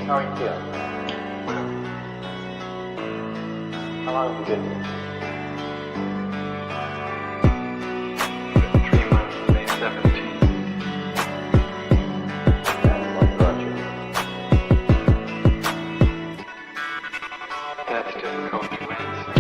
How are you feeling? Well, How long have you been here? 3 months, May 17th. And what brought you? That's difficult to answer.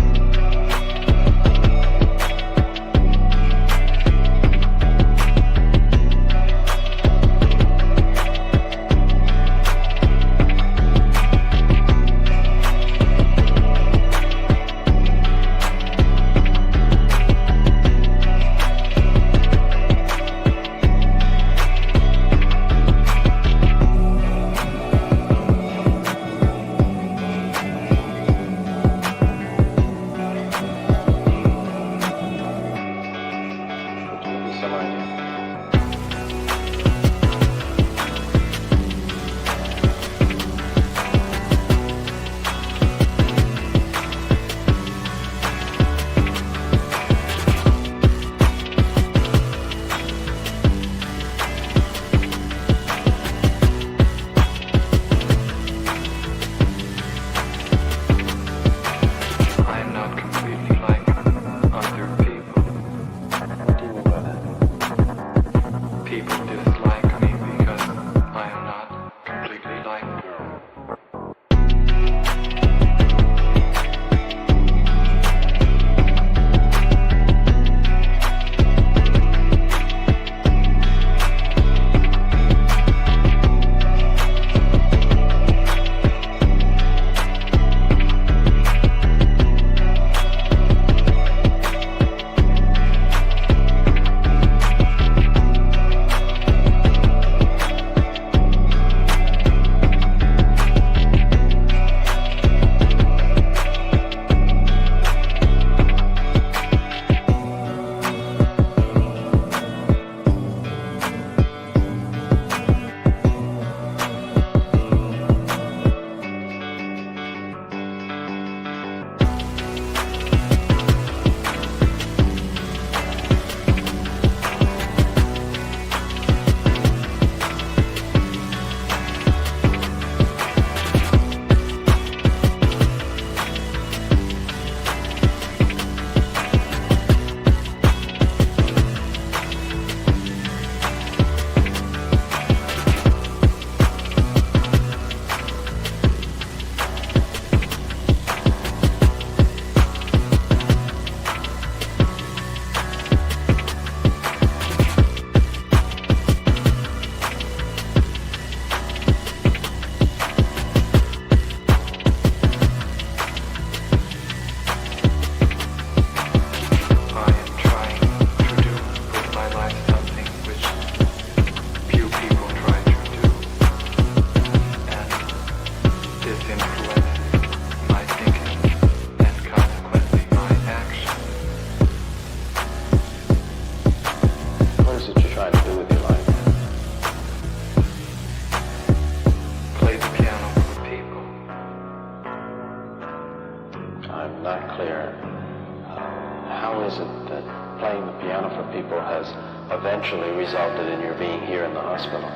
Eventually resulted in your being here in the hospital.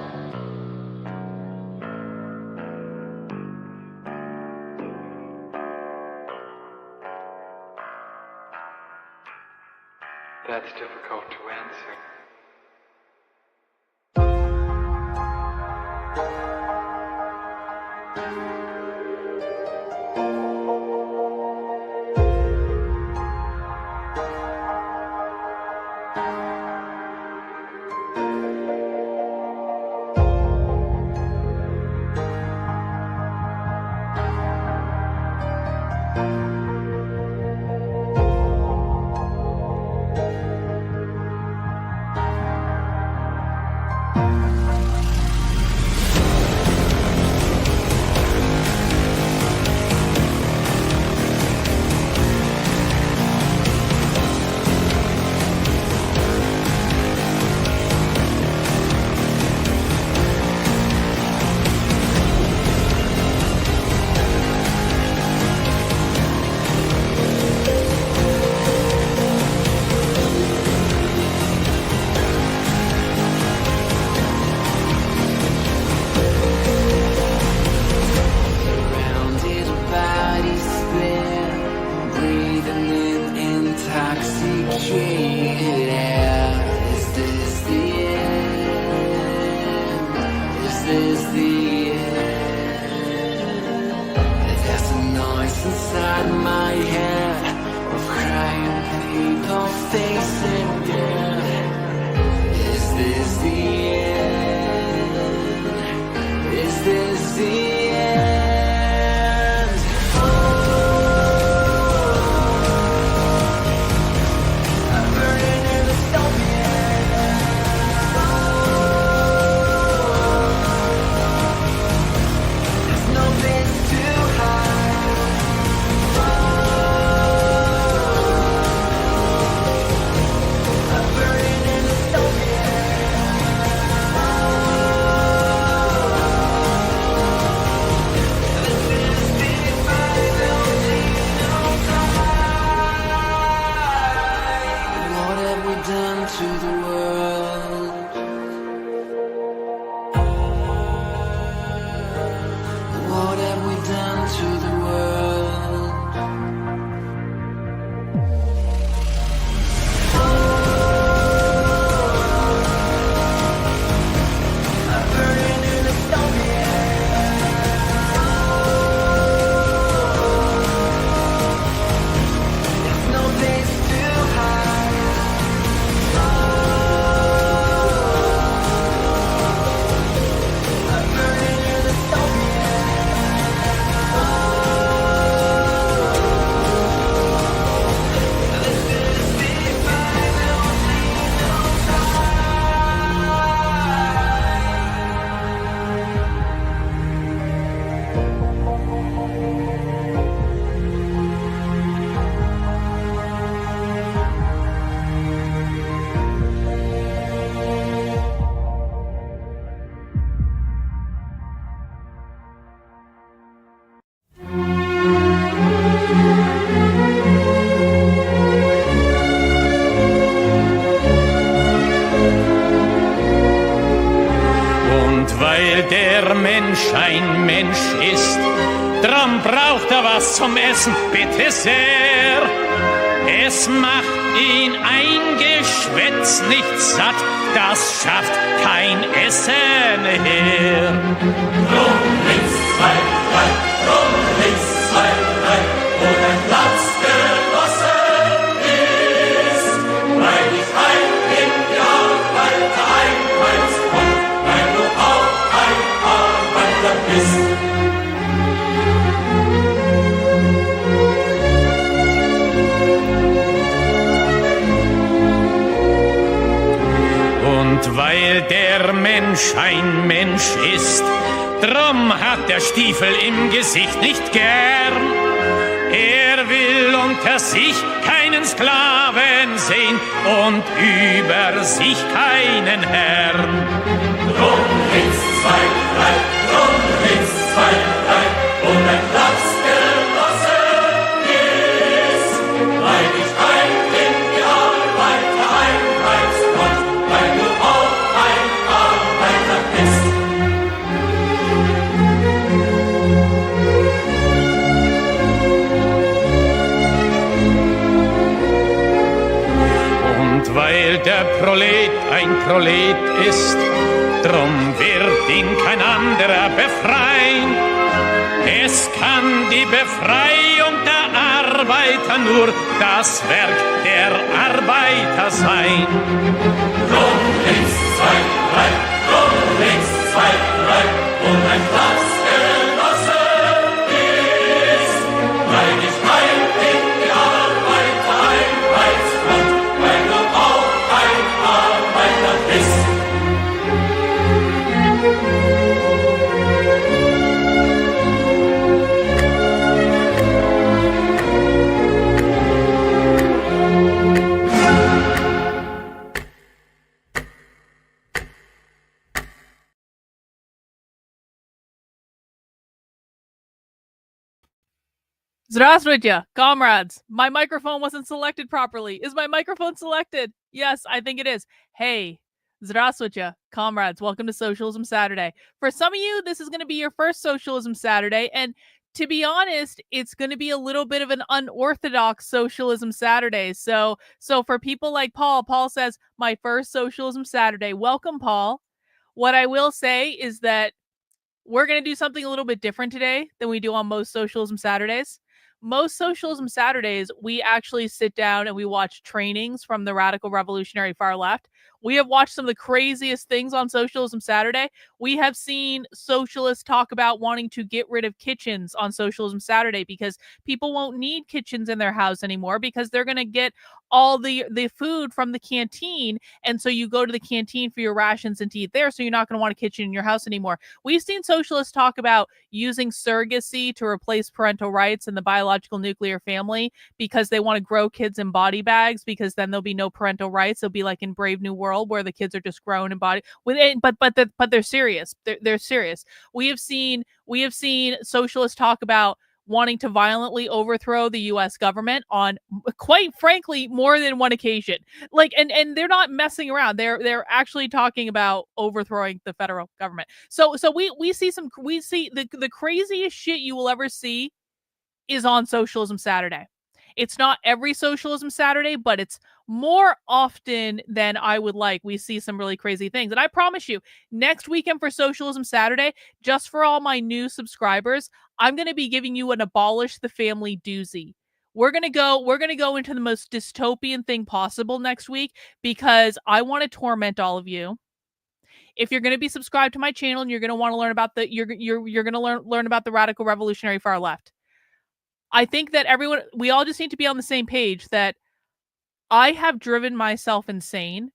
That's difficult to answer. the end. There's a noise inside my head of crying people facing death. Is this the end? Is this the end? I'm burning in the stone. There's no place to hide. I'm burning in the stone. This is the final time. What have we done to the world? What have we done to the world? I'm burning in the stone. There's no place to hide. I'm burning in the stone. This is the final Und weil der Mensch ein Mensch ist, drum braucht er was zum Essen, bitte sehr. Es macht ihn ein Geschwätz nicht satt, das schafft kein Essen her. Rum links, zwei, drei, rum links, zwei, drei, wo dein Platz genossen ist, weil ich ein Genial weiter einheits und weil du auch ein Arbeiter bist. Und weil der Mensch ein Mensch ist, drum hat der Stiefel im Gesicht nicht gern. Er will unter sich keinen Sklaven sehen und über sich keinen Herrn. Drum links, zwei, drei, drum links, zwei, drei, und ein Platz genossen ist, weil ich ein Genial weiter einheits und weil du auch ein Arbeiter bist. Und weil der Prolet ein Prolet ist, drum wird ihn kein anderer befreien. Es kann die Befreiung der Arbeiter nur das Werk der Arbeiter sein. Drum links, zwei, drei, drum links, zwei, drei, und ein Platz genossen ist, weil ich ein Genial weiter einheits und weil du auch ein Arbeiter bist. Здравствуйте, comrades. My microphone wasn't selected properly. Is my microphone selected? Yes, I think it is. Hey, Здравствуйте, comrades. Welcome to Socialism Saturday. For some of you, this is going to be your first Socialism Saturday, and to be honest, it's going to be a little bit of an unorthodox Socialism Saturday. So for people like Paul says, my first Socialism Saturday. Welcome, Paul. What I will say is that we're going to do something a little bit different today than we do on most Socialism Saturdays. Most Socialism Saturdays, we actually sit down and we watch trainings from the radical revolutionary far left. We have watched some of the craziest things on Socialism Saturday. We have seen socialists talk about wanting to get rid of kitchens on Socialism Saturday because people won't need kitchens in their house anymore because they're going to get all the food from the canteen. And so you go to the canteen for your rations and to eat there. So you're not going to want a kitchen in your house anymore. We've seen socialists talk about using surrogacy to replace parental rights in the biological nuclear family because they want to grow kids in body bags because then there'll be no parental rights. They'll be like in Brave New World where the kids are just grown in body with it, but they're serious. They're serious. We have seen socialists talk about wanting to violently overthrow the US government on, quite frankly, more than one occasion. Like, and they're not messing around. They're actually talking about overthrowing the federal government. So we see the craziest shit you will ever see is on Socialism Saturday. It's not every Socialism Saturday, but it's more often than I would like. We see some really crazy things. And I promise you, next weekend for Socialism Saturday, just for all my new subscribers, I'm going to be giving you an abolish the family doozy. We're going to go into the most dystopian thing possible next week because I want to torment all of you. If you're going to be subscribed to my channel and you're going to want to learn about you're going to learn about the radical revolutionary far left. I think that we all just need to be on the same page that I have driven myself insane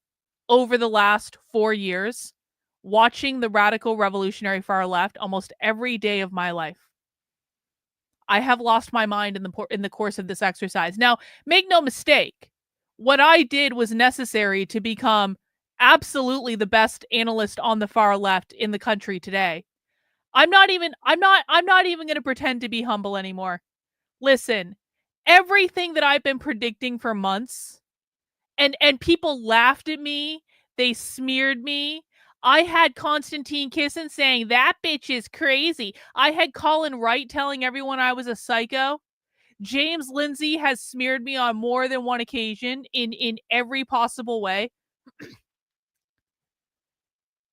over the last 4 years watching the radical revolutionary far left almost every day of my life. I have lost my mind in the course of this exercise. Now, make no mistake, what I did was necessary to become absolutely the best analyst on the far left in the country today. I'm not even going to pretend to be humble anymore. Listen, everything that I've been predicting for months, and people laughed at me, they smeared me. I had Konstantin Kisin saying, that bitch is crazy. I had Colin Wright telling everyone I was a psycho. James Lindsay has smeared me on more than one occasion in every possible way.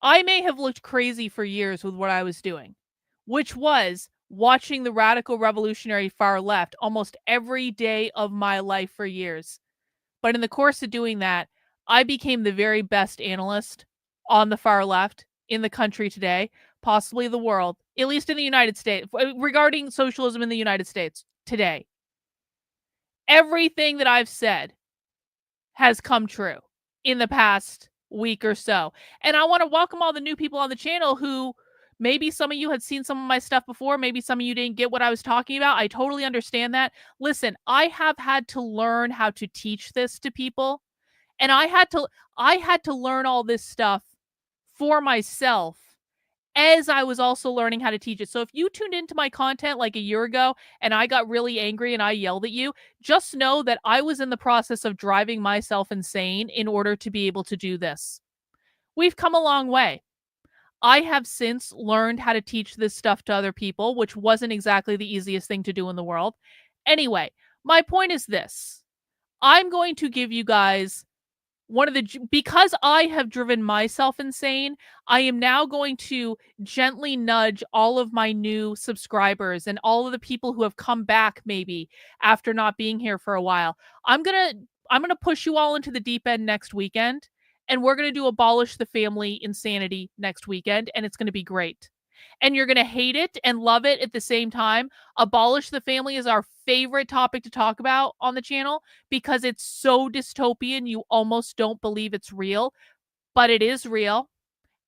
I may have looked crazy for years with what I was doing, which was watching the radical revolutionary far left almost every day of my life for years. But in the course of doing that, I became the very best analyst on the far left in the country today, possibly the world, at least in the United States, regarding socialism in the United States today. Everything that I've said has come true in the past week or so. And I want to welcome all the new people on the channel who maybe some of you had seen some of my stuff before. Maybe some of you didn't get what I was talking about. I totally understand that. Listen, I have had to learn how to teach this to people. And I had to learn all this stuff for myself as I was also learning how to teach it. So if you tuned into my content like a year ago and I got really angry and I yelled at you, just know that I was in the process of driving myself insane in order to be able to do this. We've come a long way. I have since learned how to teach this stuff to other people, which wasn't exactly the easiest thing to do in the world. Anyway, my point is this. I'm going to give you guys because I have driven myself insane, I am now going to gently nudge all of my new subscribers and all of the people who have come back maybe after not being here for a while. I'm going to push you all into the deep end next weekend, and we're going to do abolish the family insanity next weekend, and it's going to be great. And you're going to hate it and love it at the same time. Abolish the family is our favorite topic to talk about on the channel because it's so dystopian you almost don't believe it's real, but it is real.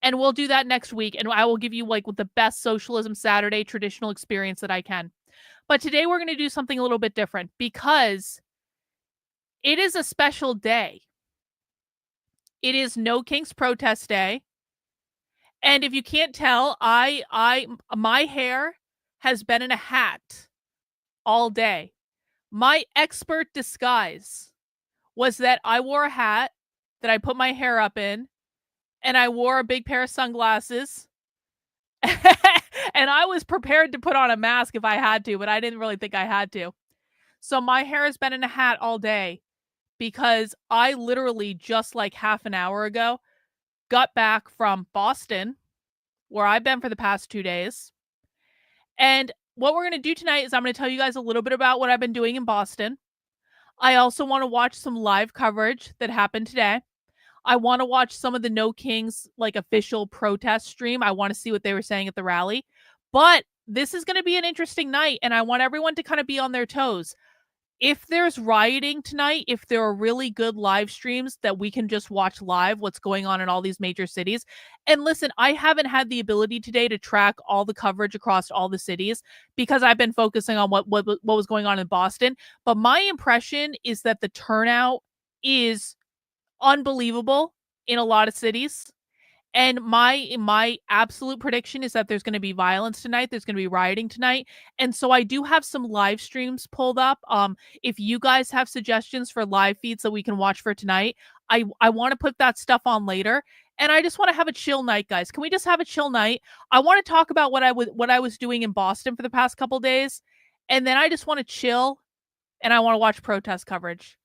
And we'll do that next week, and I will give you like with the best Socialism Saturday traditional experience that I can. But today we're going to do something a little bit different because it is a special day. It is No Kinks Protest Day. And if you can't tell, my hair has been in a hat all day. My expert disguise was that I wore a hat that I put my hair up in, and I wore a big pair of sunglasses. And I was prepared to put on a mask if I had to, but I didn't really think I had to. So my hair has been in a hat all day because I literally just like half an hour ago got back from Boston where I've been for the past 2 days. And what we're going to do tonight is I'm going to tell you guys a little bit about what I've been doing in Boston. I also want to watch some live coverage that happened today. I want to watch some of the No Kings official protest stream. I want to see what they were saying at the rally. But this is going to be an interesting night, and I want everyone to kind of be on their toes. If there's rioting tonight, if there are really good live streams that we can just watch live what's going on in all these major cities. And listen, I haven't had the ability today to track all the coverage across all the cities because I've been focusing on what was going on in Boston. But my impression is that the turnout is unbelievable in a lot of cities. And my absolute prediction is that there's going to be violence tonight. There's going to be rioting tonight. And so I do have some live streams pulled up. If you guys have suggestions for live feeds that we can watch for tonight, I want to put that stuff on later. And I just want to have a chill night, guys. Can we just have a chill night? I want to talk about what I was doing in Boston for the past couple days. And then I just want to chill and I want to watch protest coverage.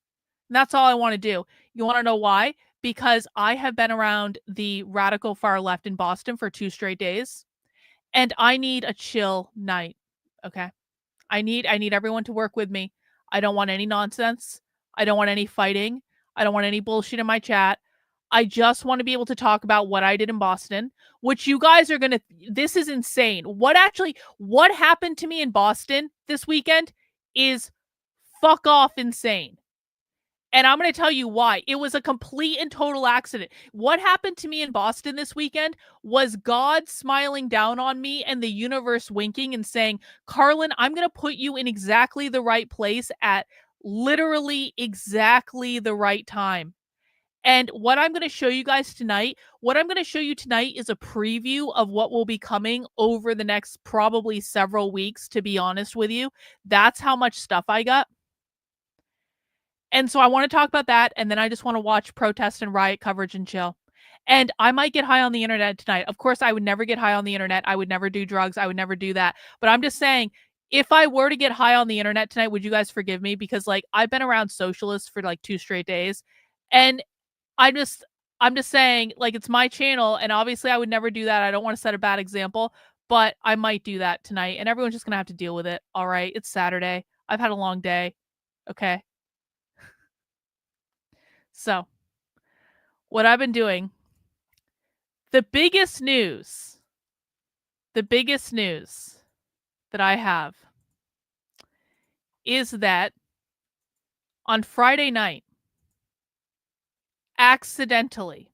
And that's all I want to do. You want to know why? Because I have been around the radical far left in Boston for 2 straight days, and I need a chill night, okay? I need everyone to work with me. I don't want any nonsense. I don't want any fighting. I don't want any bullshit in my chat. I just want to be able to talk about what I did in Boston, which you guys are going to... This is insane. What happened to me in Boston this weekend is fuck off insane. And I'm going to tell you why. It was a complete and total accident. What happened to me in Boston this weekend was God smiling down on me and the universe winking and saying, Karlyn, I'm going to put you in exactly the right place at literally exactly the right time. And what I'm going to show you guys tonight, is a preview of what will be coming over the next probably several weeks, to be honest with you. That's how much stuff I got. And so I want to talk about that, and then I just want to watch protest and riot coverage and chill. And I might get high on the internet tonight. Of course, I would never get high on the internet. I would never do drugs. I would never do that. But I'm just saying, if I were to get high on the internet tonight, would you guys forgive me? Because I've been around socialists for 2 straight days. And I'm just saying, it's my channel, and obviously I would never do that. I don't want to set a bad example, but I might do that tonight, and everyone's just going to have to deal with it. All right, it's Saturday. I've had a long day. Okay. So, what I've been doing, the biggest news that I have is that on Friday night, accidentally,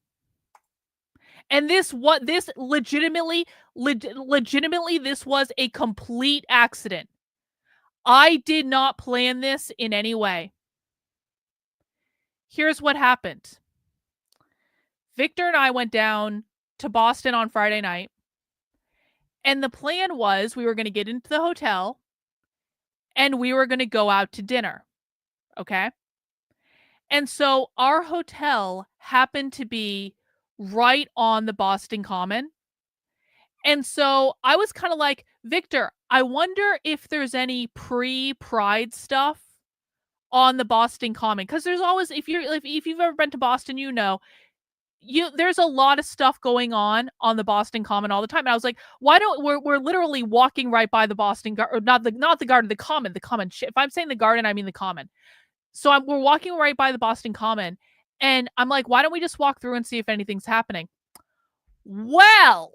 and this legitimately, this was a complete accident. I did not plan this in any way. Here's what happened. Victor and I went down to Boston on Friday night, and the plan was we were going to get into the hotel and we were going to go out to dinner. Okay? And so our hotel happened to be right on the Boston Common. And so I was kind of like, Victor, I wonder if there's any pre-Pride stuff on the Boston Common, because there's always, if you've ever been to Boston, there's a lot of stuff going on the Boston Common all the time. And I was like, why don't we're literally walking right by the Boston Garden, not the garden, the Common. If I'm saying the garden, I mean the Common. So we're walking right by the Boston Common, and I'm like, why don't we just walk through and see if anything's happening? Well,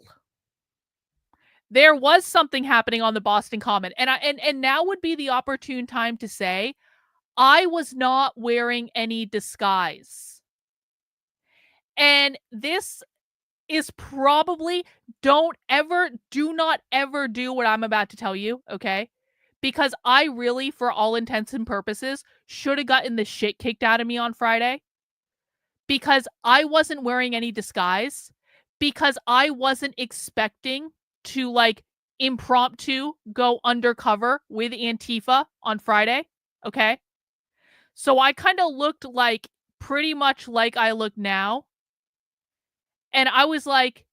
there was something happening on the Boston Common, and now would be the opportune time to say, I was not wearing any disguise. And this is probably, do not ever do what I'm about to tell you, okay? Because I really, for all intents and purposes, should have gotten the shit kicked out of me on Friday. Because I wasn't wearing any disguise. Because I wasn't expecting to, impromptu go undercover with Antifa on Friday, okay? So I kind of looked pretty much like I look now. And I was like,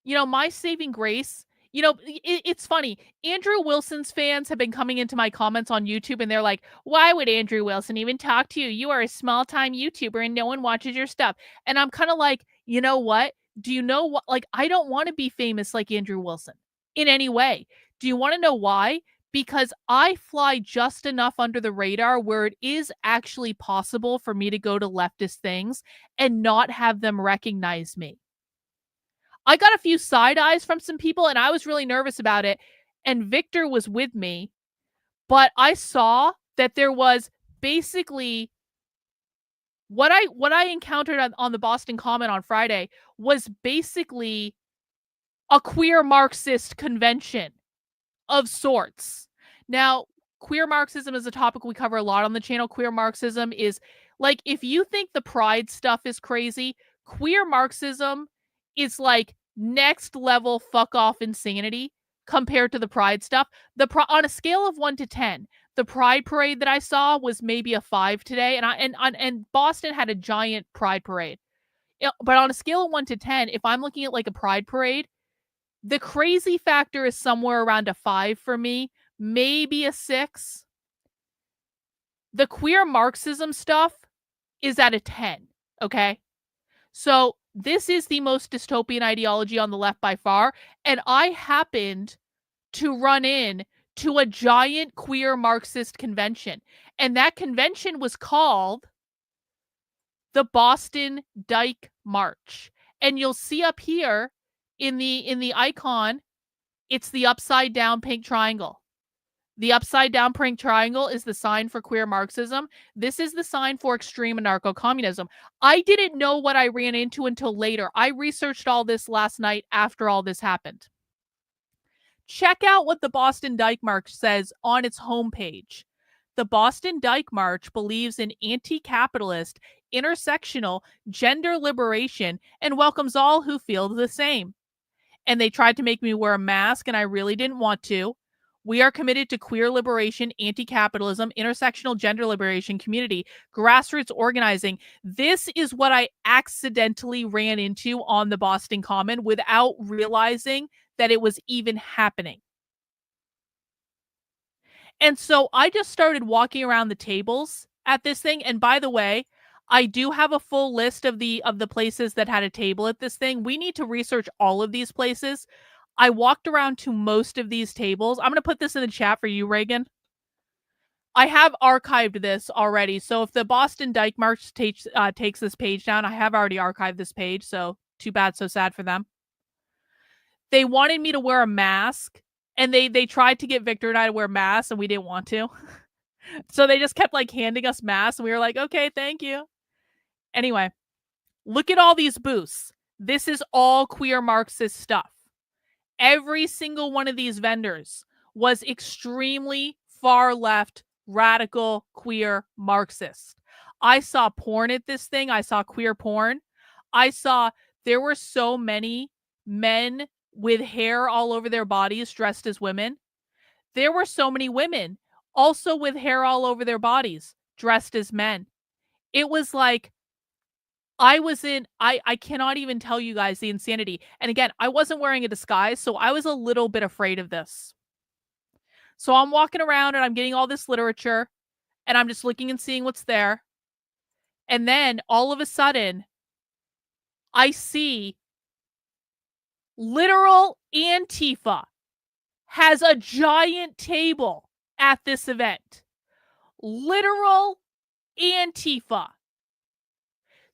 my saving grace, it's funny. Andrew Wilson's fans have been coming into my comments on YouTube, and they're like, why would Andrew Wilson even talk to you? You are a small-time YouTuber and no one watches your stuff. And I'm kind of like, you know what? Do you know what? Like, I don't want to be famous like Andrew Wilson in any way. Do you want to know why? Because I fly just enough under the radar where it is actually possible for me to go to leftist things and not have them recognize me. I got a few side eyes from some people and I was really nervous about it. And Victor was with me, but I saw that there was basically what I encountered on the Boston Common on Friday was basically a queer Marxist convention of sorts. Now, queer Marxism is a topic we cover a lot on the channel. Queer Marxism is like, if you think the pride stuff is crazy, queer Marxism is like next level fuck off insanity compared to the pride stuff. On a scale of 1 to 10, the pride parade that I saw was maybe a 5 today, and Boston had a giant pride parade. But on a scale of 1 to 10, if I'm looking at like a pride parade, the crazy factor is somewhere around a 5 for me, maybe a 6. The queer Marxism stuff is at a 10, okay? So this is the most dystopian ideology on the left by far, and I happened to run in to a giant queer Marxist convention, and that convention was called the Boston Dyke March. And you'll see up here in the icon, it's the upside down pink triangle. The upside down pink triangle is the sign for queer Marxism. This is the sign for extreme anarcho-communism. I didn't know what I ran into until later. I researched all this last night after all this happened. Check out what the Boston Dyke March says on its homepage. The Boston Dyke March believes in anti-capitalist, intersectional, gender liberation, and welcomes all who feel the same. And they tried to make me wear a mask, and I really didn't want to. We are committed to queer liberation, anti-capitalism, intersectional gender liberation, community, grassroots organizing. This is what I accidentally ran into on the Boston Common without realizing that it was even happening. And so I just started walking around the tables at this thing. And by the way, I do have a full list of the places that had a table at this thing. We need to research all of these places. I walked around to most of these tables. I'm going to put this in the chat for you, Reagan. I have archived this already. So if the Boston Dyke March takes this page down, I have already archived this page. So too bad, so sad for them. They wanted me to wear a mask, and they tried to get Victor and I to wear masks, and we didn't want to. So they just kept like handing us masks, and we were like, okay, thank you. Anyway, look at all these booths. This is all queer Marxist stuff. Every single one of these vendors was extremely far left, radical, queer Marxist. I saw porn at this thing. I saw queer porn. There were so many men with hair all over their bodies dressed as women. There were so many women also with hair all over their bodies dressed as men. It was like, I cannot even tell you guys the insanity. And again, I wasn't wearing a disguise, so I was a little bit afraid of this. So I'm walking around and I'm getting all this literature and I'm just looking and seeing what's there. And then all of a sudden, I see literal Antifa has a giant table at this event. Literal Antifa.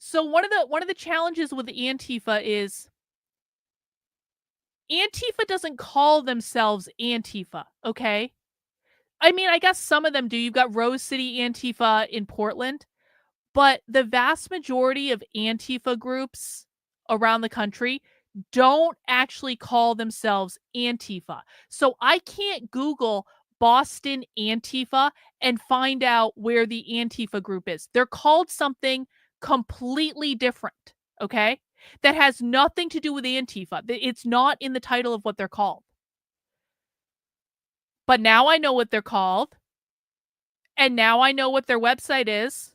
So one of the challenges with Antifa is Antifa doesn't call themselves Antifa, okay? I mean, I guess some of them do. You've got Rose City Antifa in Portland, but the vast majority of Antifa groups around the country don't actually call themselves Antifa. So I can't Google Boston Antifa and find out where the Antifa group is. They're called something completely different, okay? That has nothing to do with Antifa. It's not in the title of what they're called. But now I know what they're called. And now I know what their website is.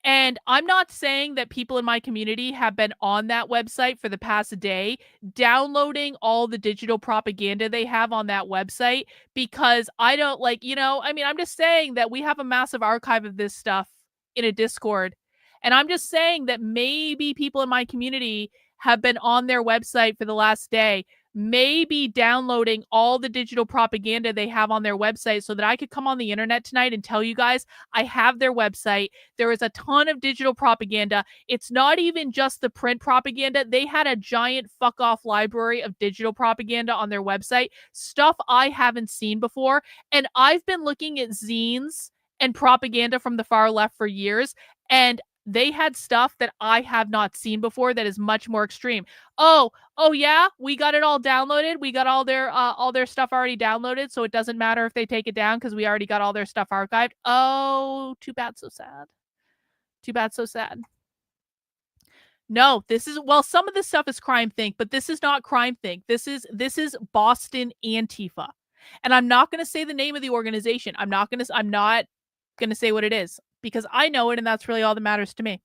And I'm not saying that people in my community have been on that website for the past day, downloading all the digital propaganda they have on that website, because I don't I'm just saying that we have a massive archive of this stuff in a Discord. And I'm just saying that maybe people in my community have been on their website for the last day, maybe downloading all the digital propaganda they have on their website so that I could come on the internet tonight and tell you guys I have their website. There is a ton of digital propaganda. It's not even just the print propaganda. They had a giant fuck off library of digital propaganda on their website, stuff I haven't seen before. And I've been looking at zines and propaganda from the far left for years, and they had stuff that I have not seen before that is much more extreme. Oh yeah, we got it all downloaded. We got all their stuff already downloaded, so it doesn't matter if they take it down because we already got all their stuff archived. Oh, too bad, so sad. Too bad, so sad. No, this is, well, some of this stuff is Crime Think, but this is not Crime Think. This is Boston Antifa. And I'm not going to say the name of the organization. I'm not going to say what it is, because I know it, and that's really all that matters to me.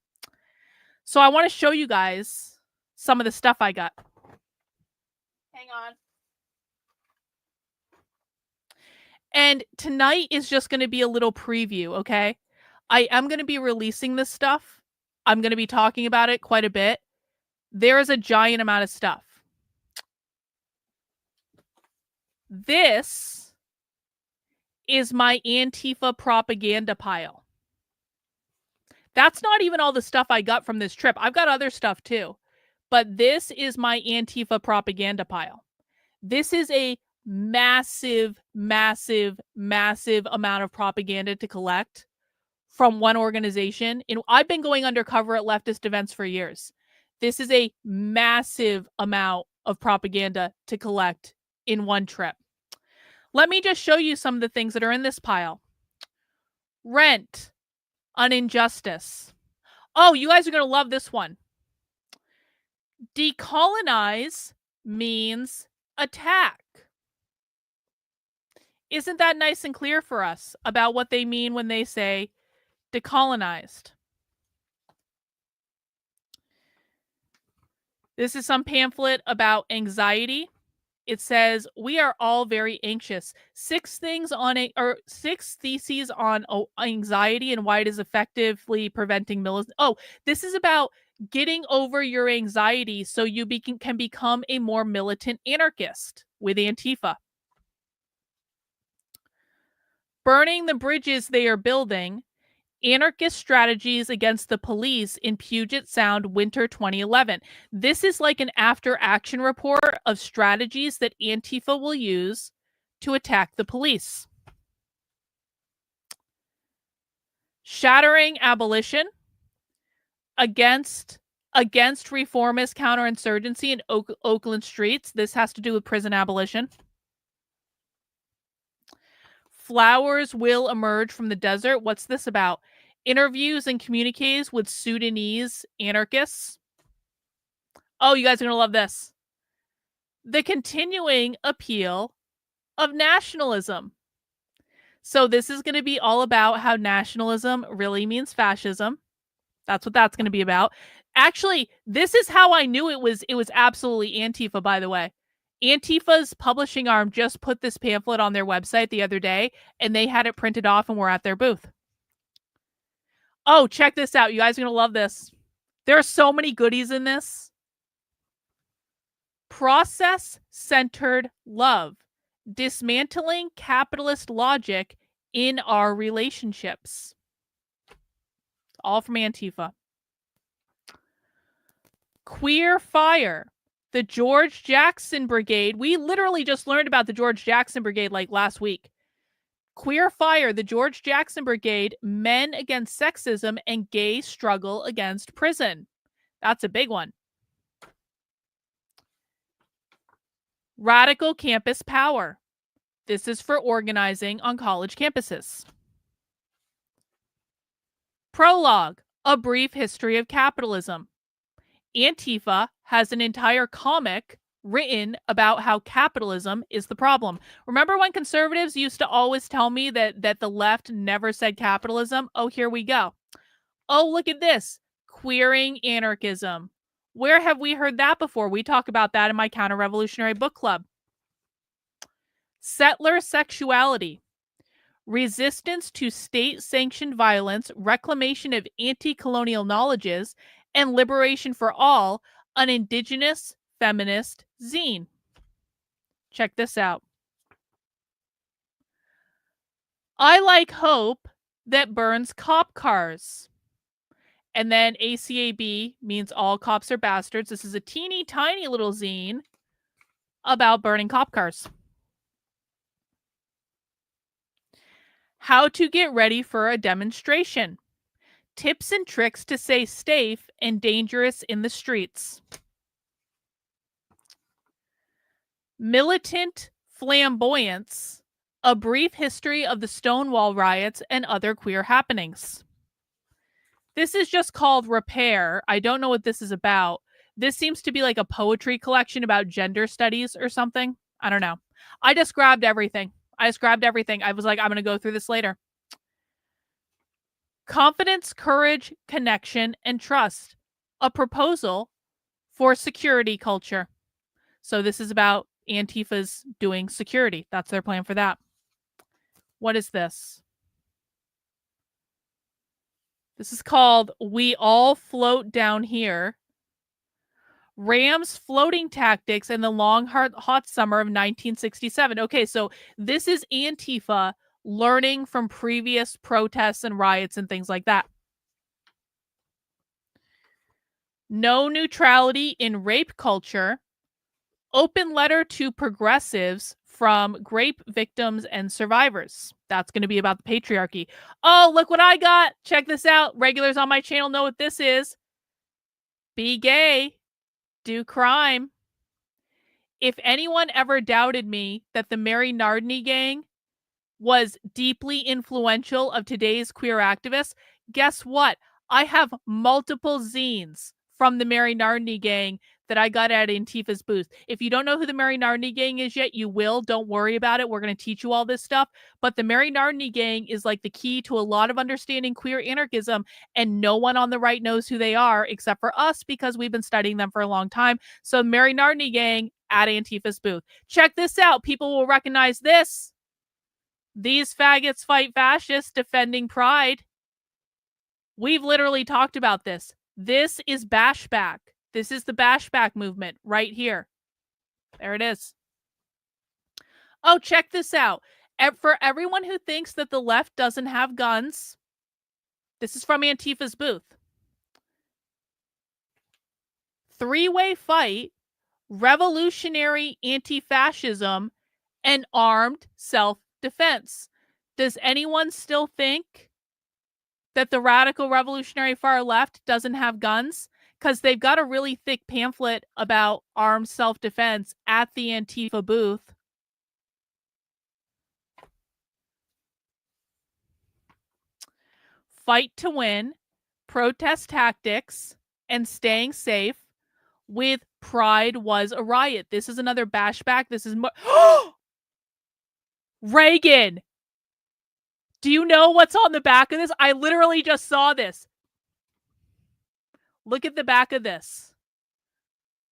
So I want to show you guys some of the stuff I got. Hang on. And tonight is just going to be a little preview, okay? I am going to be releasing this stuff. I'm going to be talking about it quite a bit. There is a giant amount of stuff. This is my Antifa propaganda pile. That's not even all the stuff I got from this trip. I've got other stuff too. But this is my Antifa propaganda pile. This is a massive, massive, massive amount of propaganda to collect from one organization. I've been going undercover at leftist events for years. This is a massive amount of propaganda to collect in one trip. Let me just show you some of the things that are in this pile. Rent. On injustice. Oh, you guys are going to love this one. Decolonize means attack. Isn't that nice and clear for us about what they mean when they say decolonized? This is some pamphlet about anxiety. It says, we are all very anxious. 6 theses on anxiety and why it is effectively preventing militancy. Oh, this is about getting over your anxiety so you can become a more militant anarchist with Antifa. Burning the bridges they are building. Anarchist strategies against the police in Puget Sound, winter 2011. This is like an after-action report of strategies that Antifa will use to attack the police. Shattering abolition. Against reformist counterinsurgency in Oakland streets. This has to do with prison abolition. Flowers will emerge from the desert. What's this about? Interviews and communiques with Sudanese anarchists. Oh, you guys are going to love this. The continuing appeal of nationalism. So this is going to be all about how nationalism really means fascism. That's what that's going to be about. Actually, this is how I knew it was absolutely Antifa, by the way. Antifa's publishing arm just put this pamphlet on their website the other day, and they had it printed off and were at their booth. Oh, check this out. You guys are going to love this. There are so many goodies in this. Process-centered love. Dismantling capitalist logic in our relationships. All from Antifa. Queer Fire. The George Jackson Brigade. We literally just learned about the George Jackson Brigade like last week. Queer Fire, the George Jackson Brigade, Men Against Sexism and Gay Struggle Against Prison. That's a big one. Radical Campus Power. This is for organizing on college campuses. Prologue, A Brief History of Capitalism. Antifa has an entire comic written about how capitalism is the problem. Remember when conservatives used to always tell me that the left never said capitalism? Oh, here we go. Oh, look at this. Queering anarchism. Where have we heard that before? We talk about that in my counter-revolutionary book club. Settler sexuality. Resistance to state-sanctioned violence, reclamation of anti-colonial knowledges, and liberation for all an indigenous feminist zine. Check this out. I like hope that burns cop cars. And then ACAB means all cops are bastards. This is a teeny tiny little zine about burning cop cars. How to get ready for a demonstration. Tips and tricks to stay safe and dangerous in the streets. Militant flamboyance. A brief history of the Stonewall riots and other queer happenings. This is just called Repair. I don't know what this is about. This seems to be like a poetry collection about gender studies or something. I don't know. I just grabbed everything. I was like, I'm going to go through this later. Confidence, courage, connection, and trust. A proposal for security culture. So this is about Antifa's doing security. That's their plan for that. What is this? This is called We All Float Down Here. Ram's floating tactics in the long, hot summer of 1967. Okay, so this is Antifa learning from previous protests and riots and things like that. No neutrality in rape culture. Open letter to progressives from rape victims and survivors. That's going to be about the patriarchy. Oh, look what I got. Check this out. Regulars on my channel know what this is. Be gay. Do crime. If anyone ever doubted me that the Mary Nardini gang was deeply influential of today's queer activists, guess what? I have multiple zines from the Mary Nardini gang that I got at Antifa's booth. If you don't know who the Mary Nardini gang is yet, you will. Don't worry about it. We're going to teach you all this stuff. But the Mary Nardini gang is like the key to a lot of understanding queer anarchism, and no one on the right knows who they are except for us because we've been studying them for a long time. So Mary Nardini gang at Antifa's booth. Check this out. People will recognize this. These faggots fight fascists defending pride. We've literally talked about this. This is Bashback. This is the Bashback movement right here. There it is. Oh, check this out. For everyone who thinks that the left doesn't have guns, this is from Antifa's booth. Three-way fight, revolutionary anti-fascism, and armed self-defense. Does anyone still think that the radical revolutionary far left doesn't have guns? Because they've got a really thick pamphlet about armed self-defense at the Antifa booth. Fight to win, protest tactics, and staying safe with pride was a riot. This is another bashback. This is Reagan. Do you know what's on the back of this? I literally just saw this. Look at the back of this.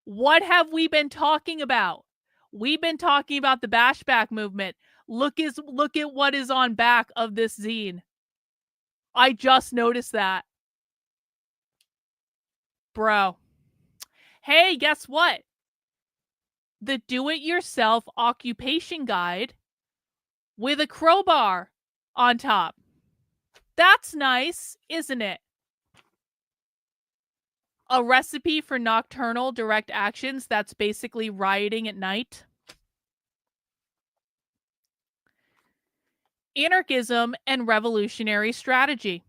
What have we been talking about? We've been talking about the Bashback movement. Look at what is on back of this zine. I just noticed that. Bro. Hey, guess what? The do-it-yourself occupation guide with a crowbar on top. That's nice, isn't it? A recipe for nocturnal direct actions. That's basically rioting at night. Anarchism and revolutionary strategy.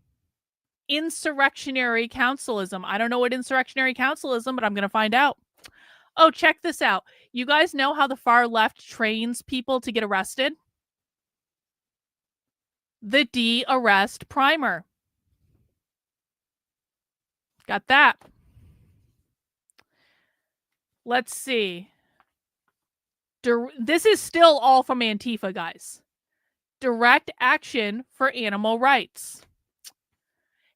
Insurrectionary councilism. I don't know what insurrectionary councilism, but I'm going to find out. Oh, check this out. You guys know how the far left trains people to get arrested? The de-arrest primer. Got that. Let's see. This is still all from Antifa, guys. Direct action for animal rights.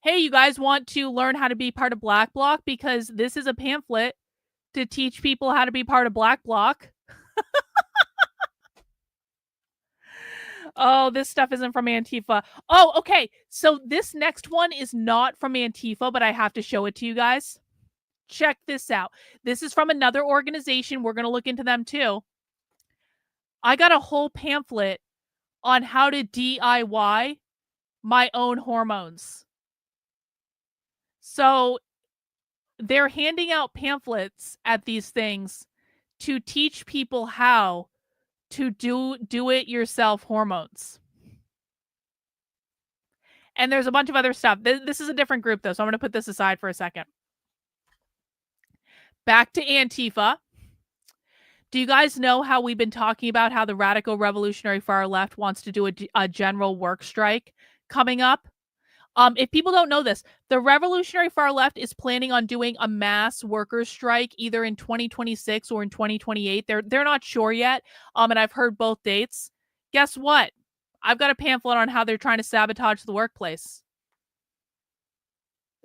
Hey, you guys want to learn how to be part of Black Bloc? Because this is a pamphlet to teach people how to be part of Black Bloc. Oh, this stuff isn't from Antifa. Oh, okay. So this next one is not from Antifa, but I have to show it to you guys. Check this out. This is from another organization. We're going to look into them too. I got a whole pamphlet on how to DIY my own hormones. So they're handing out pamphlets at these things to teach people how to do it yourself hormones. And there's a bunch of other stuff. This is a different group though, so I'm going to put this aside for a second. Back to Antifa. Do you guys know how we've been talking about how the radical revolutionary far left wants to do a general work strike coming up? If people don't know this, the revolutionary far left is planning on doing a mass workers' strike either in 2026 or in 2028. They're not sure yet. And I've heard both dates. Guess what? I've got a pamphlet on how they're trying to sabotage the workplace.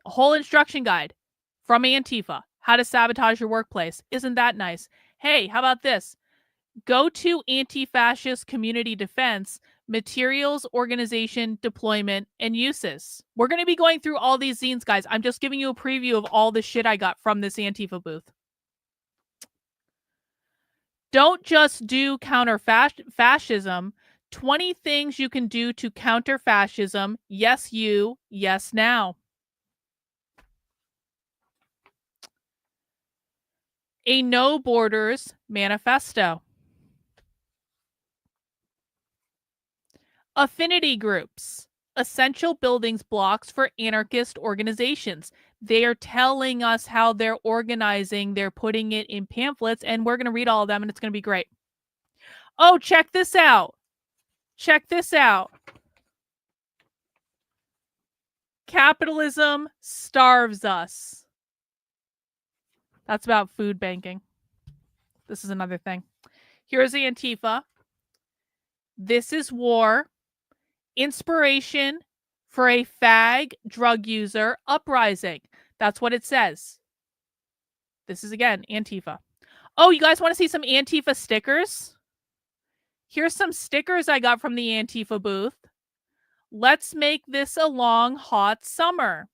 A whole instruction guide from Antifa. How to sabotage your workplace. Isn't that nice? Hey, how about this? Go to Anti-Fascist Community Defense, Materials, Organization, Deployment, and Uses. We're going to be going through all these zines, guys. I'm just giving you a preview of all the shit I got from this Antifa booth. Don't just do counter-fascism. 20 things you can do to counter fascism. Yes, you. Yes, now. A No Borders Manifesto. Affinity groups. Essential building blocks for anarchist organizations. They are telling us how they're organizing. They're putting it in pamphlets, and we're going to read all of them, and it's going to be great. Oh, check this out. Check this out. Capitalism starves us. That's about food banking. This is another thing. Here's the Antifa. This is war. Inspiration for a fag drug user uprising. That's what it says. This is, again, Antifa. Oh, you guys want to see some Antifa stickers? Here's some stickers I got from the Antifa booth. Let's make this a long, hot summer.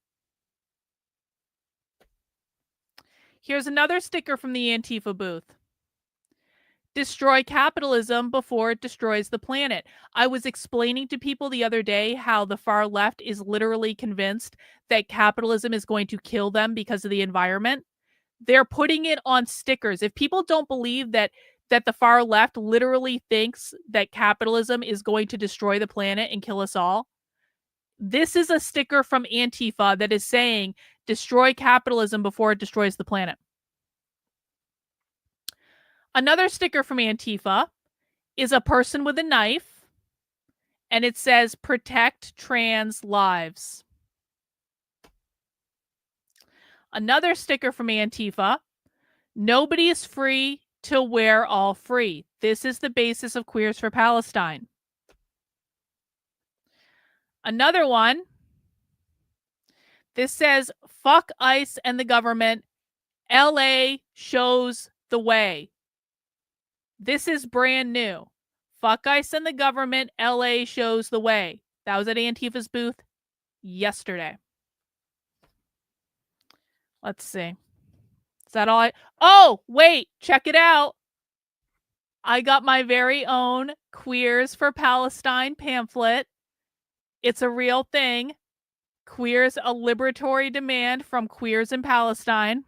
Here's another sticker from the Antifa booth. Destroy capitalism before it destroys the planet. I was explaining to people the other day how the far left is literally convinced that capitalism is going to kill them because of the environment. They're putting it on stickers. If people don't believe that the far left literally thinks that capitalism is going to destroy the planet and kill us all, this is a sticker from Antifa that is saying, destroy capitalism before it destroys the planet. Another sticker from Antifa is a person with a knife, and it says, protect trans lives. Another sticker from Antifa, nobody is free till we're all free. This is the basis of Queers for Palestine. Another one, this says, fuck ICE and the government. LA shows the way. This is brand new. Fuck ICE and the government. LA shows the way. That was at Antifa's booth yesterday. Let's see. Is that all Oh, wait. Check it out. I got my very own Queers for Palestine pamphlet. It's a real thing. Queers, a liberatory demand from Queers in Palestine.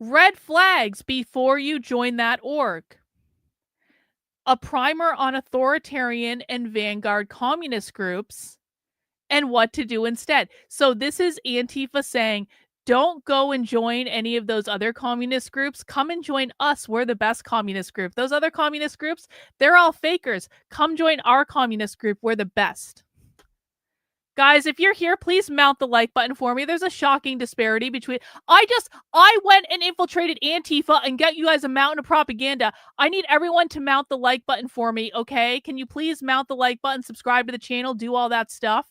Red flags before you join that org. A primer on authoritarian and vanguard communist groups and what to do instead. So this is Antifa saying, don't go and join any of those other communist groups. Come and join us. We're the best communist group. Those other communist groups, they're all fakers. Come join our communist group. We're the best. Guys, if you're here, please mount the like button for me. There's a shocking disparity between... I went and infiltrated Antifa and got you guys a mountain of propaganda. I need everyone to mount the like button for me, okay? Can you please mount the like button, subscribe to the channel, do all that stuff?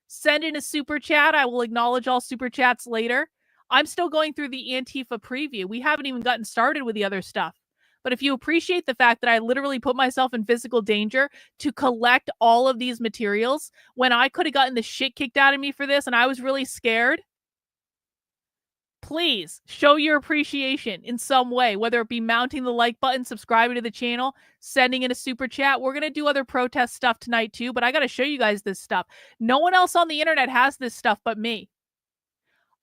Send in a super chat. I will acknowledge all super chats later. I'm still going through the Antifa preview. We haven't even gotten started with the other stuff. But if you appreciate the fact that I literally put myself in physical danger to collect all of these materials when I could have gotten the shit kicked out of me for this and I was really scared, please show your appreciation in some way, whether it be mounting the like button, subscribing to the channel, sending in a super chat. We're going to do other protest stuff tonight too, but I got to show you guys this stuff. No one else on the internet has this stuff but me.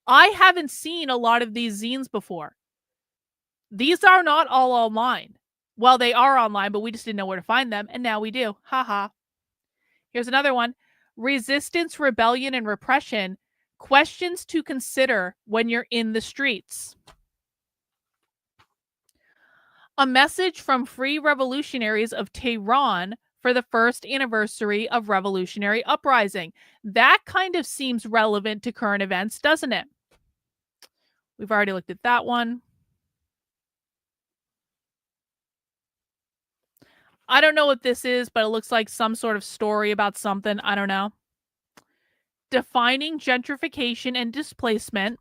I haven't seen a lot of these zines before. These are not all online. Well, they are online, but we just didn't know where to find them, and now we do. Haha. Here's another one. Resistance, Rebellion, and Repression. Questions to consider when you're in the streets. A message from Free Revolutionaries of Tehran for the first anniversary of Revolutionary Uprising. That kind of seems relevant to current events, doesn't it? We've already looked at that one. I don't know what this is, but it looks like some sort of story about something. I don't know. Defining gentrification and displacement.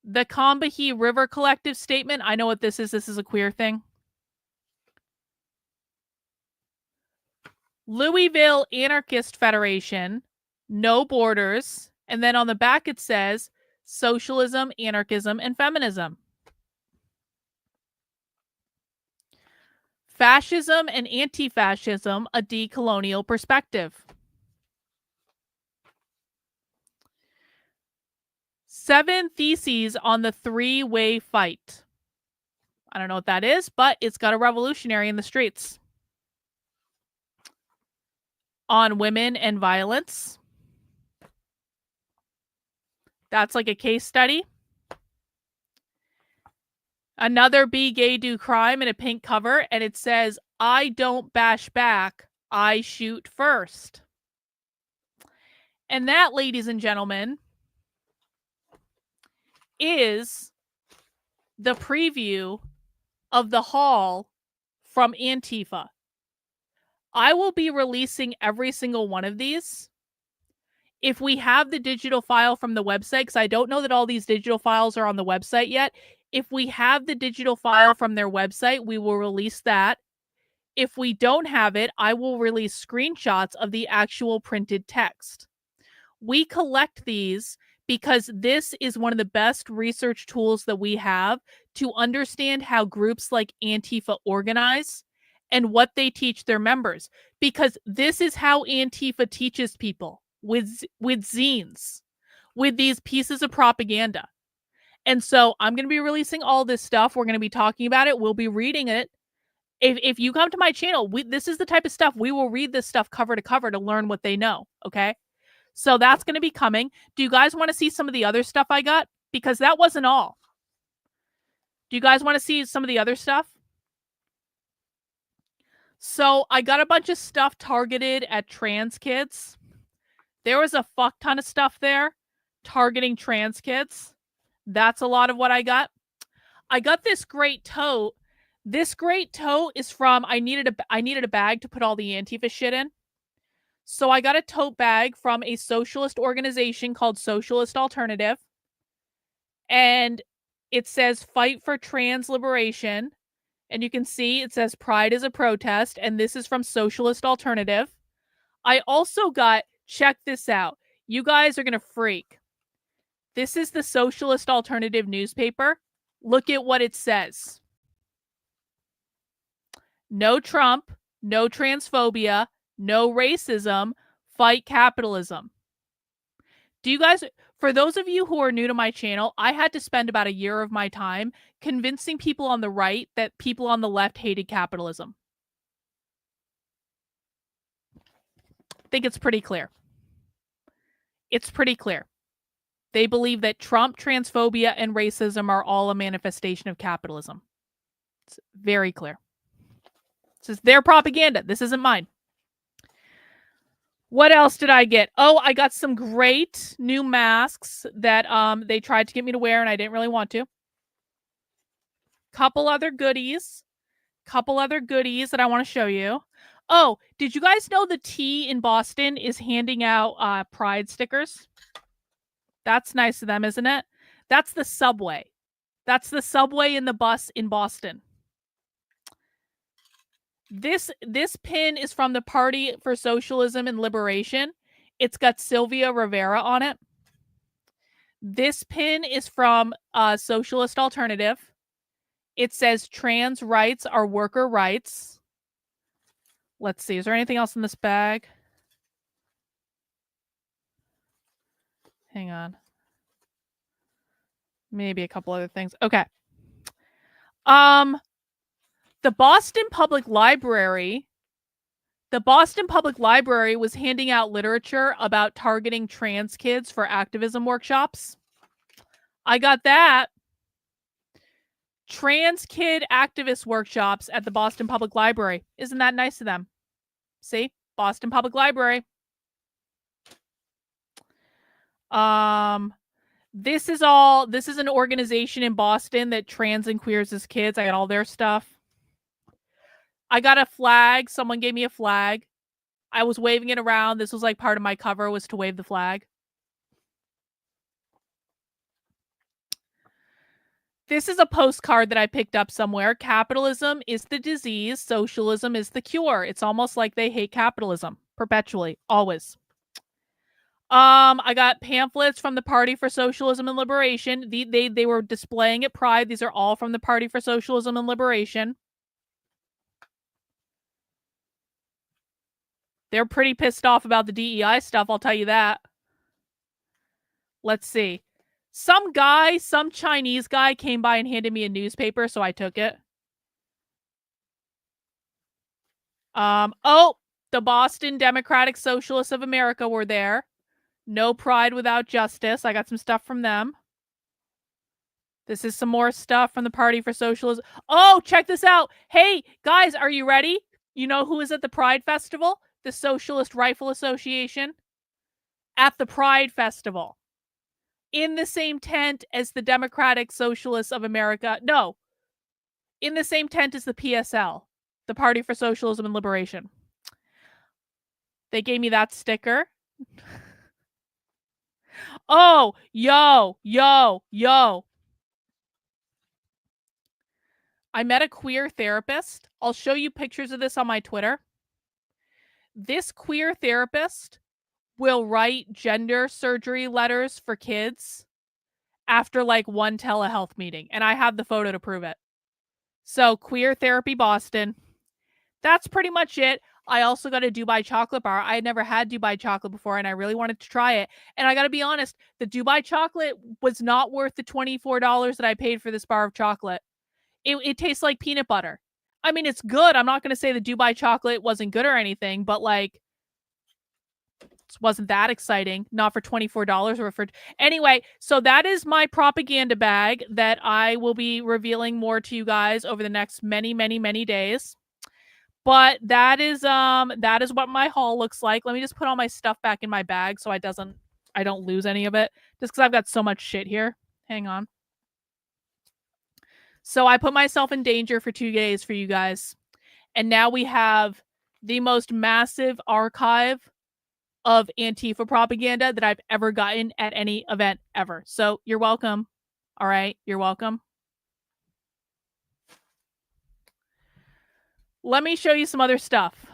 The Combahee River Collective Statement. I know what this is. This is a queer thing. Louisville Anarchist Federation. No Borders. And then on the back it says Socialism, Anarchism, and Feminism. Fascism and Anti-Fascism, a Decolonial Perspective. 7 Theses on the Three-Way Fight. I don't know what that is, but it's got a revolutionary in the streets. On Women and Violence. That's like a case study. Another Be Gay, Do Crime in a pink cover, and it says, I don't bash back, I shoot first. And that, ladies and gentlemen, is the preview of the haul from Antifa. I will be releasing every single one of these. If we have the digital file from the website, because I don't know that all these digital files are on the website yet. If we have the digital file from their website, we will release that. If we don't have it, I will release screenshots of the actual printed text. We collect these because this is one of the best research tools that we have to understand how groups like Antifa organize and what they teach their members. Because this is how Antifa teaches people, with zines, with these pieces of propaganda. And so I'm going to be releasing all this stuff. We're going to be talking about it. We'll be reading it. If you come to my channel, this is the type of stuff, we will read this stuff cover to cover to learn what they know, okay? So that's going to be coming. Do you guys want to see some of the other stuff I got? Because that wasn't all. Do you guys want to see some of the other stuff? So I got a bunch of stuff targeted at trans kids. There was a fuck ton of stuff there targeting trans kids. That's a lot of what I got. I got this great tote. This great tote is from, I needed a bag to put all the Antifa shit in. So I got a tote bag from a socialist organization called Socialist Alternative. And it says Fight for Trans Liberation. And you can see it says Pride is a Protest. And this is from Socialist Alternative. I also got, check this out. You guys are going to freak. This is the Socialist Alternative newspaper. Look at what it says. No Trump, no transphobia, no racism, fight capitalism. Do you guys, for those of you who are new to my channel, I had to spend about a year of my time convincing people on the right that people on the left hated capitalism. I think it's pretty clear. It's pretty clear. They believe that Trump, transphobia, and racism are all a manifestation of capitalism. It's very clear. This is their propaganda. This isn't mine. What else did I get? Oh, I got some great new masks that they tried to get me to wear and I didn't really want to. Couple other goodies that I want to show you. Oh, did you guys know the T in Boston is handing out pride stickers? That's nice of them, isn't it? That's the subway. That's the subway and the bus in Boston. This pin is from the Party for Socialism and Liberation. It's got Sylvia Rivera on it. This pin is from Socialist Alternative. It says trans rights are worker rights. Let's see. Is there anything else in this bag? Hang on. Maybe a couple other things. Okay. The Boston Public Library was handing out literature about targeting trans kids for activism workshops. I got that. Trans kid activist workshops at the Boston Public Library. Isn't that nice of them? See? Boston Public Library. This is an organization in Boston that trans and queers as kids. I got all their stuff. I got a flag. Someone gave me a flag. I was waving it around. This was like part of my cover, was to wave the flag. This is a postcard that I picked up somewhere. Capitalism is the disease. Socialism is the cure. It's almost like they hate capitalism perpetually, always. I got pamphlets from the Party for Socialism and Liberation. They were displaying at Pride. These are all from the Party for Socialism and Liberation. They're pretty pissed off about the DEI stuff, I'll tell you that. Let's see. Some Chinese guy came by and handed me a newspaper, so I took it. Oh, the Boston Democratic Socialists of America were there. No pride without justice. I got some stuff from them. This is some more stuff from the Party for Socialism. Oh, check this out. Hey, guys, are you ready? You know who is at the Pride Festival? The Socialist Rifle Association. At the Pride Festival. In the same tent as the Democratic Socialists of America. No. In the same tent as the PSL. The Party for Socialism and Liberation. They gave me that sticker. Oh, yo. I met a queer therapist. I'll show you pictures of this on my Twitter. This queer therapist will write gender surgery letters for kids after like one telehealth meeting. And I have the photo to prove it. So Queer Therapy Boston. That's pretty much it. I also got a Dubai chocolate bar. I had never had Dubai chocolate before and I really wanted to try it. And I got to be honest, the Dubai chocolate was not worth the $24 that I paid for this bar of chocolate. It tastes like peanut butter. I mean, it's good. I'm not going to say the Dubai chocolate wasn't good or anything, but like, it wasn't that exciting. Not for $24 or for... Anyway, so that is my propaganda bag that I will be revealing more to you guys over the next many, many, many days. But that is what my haul looks like. Let me just put all my stuff back in my bag so I don't lose any of it. Just because I've got so much shit here. Hang on. So I put myself in danger for 2 days for you guys. And now we have the most massive archive of Antifa propaganda that I've ever gotten at any event ever. So you're welcome. All right. You're welcome. Let me show you some other stuff.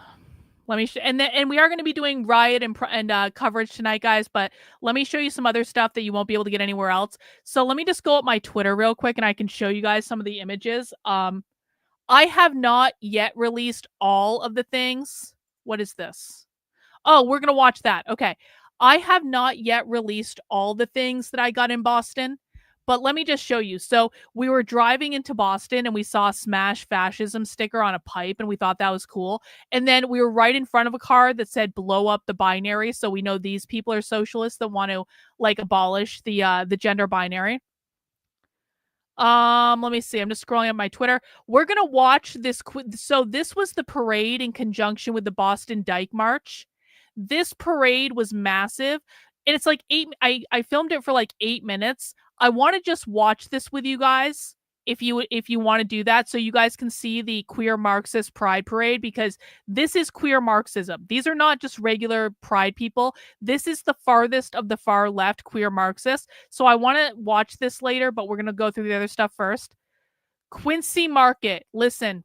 And we are going to be doing Riot and coverage tonight, guys. But let me show you some other stuff that you won't be able to get anywhere else. So let me just go up my Twitter real quick, and I can show you guys some of the images. I have not yet released all of the things. What is this? Oh, we're going to watch that. Okay. I have not yet released all the things that I got in Boston. But let me just show you. So we were driving into Boston and we saw a Smash Fascism sticker on a pipe and we thought that was cool. And then we were right in front of a car that said blow up the binary. So we know these people are socialists that want to like abolish the gender binary. Let me see. I'm just scrolling up my Twitter. We're going to watch this. So this was the parade in conjunction with the Boston Dyke March. This parade was massive. And it's like I filmed it for like 8 minutes. I want to just watch this with you guys if you want to do that so you guys can see the Queer Marxist Pride Parade, because this is queer Marxism. These are not just regular Pride people. This is the farthest of the far left queer Marxists. So I want to watch this later, but we're going to go through the other stuff first. Quincy Market. Listen.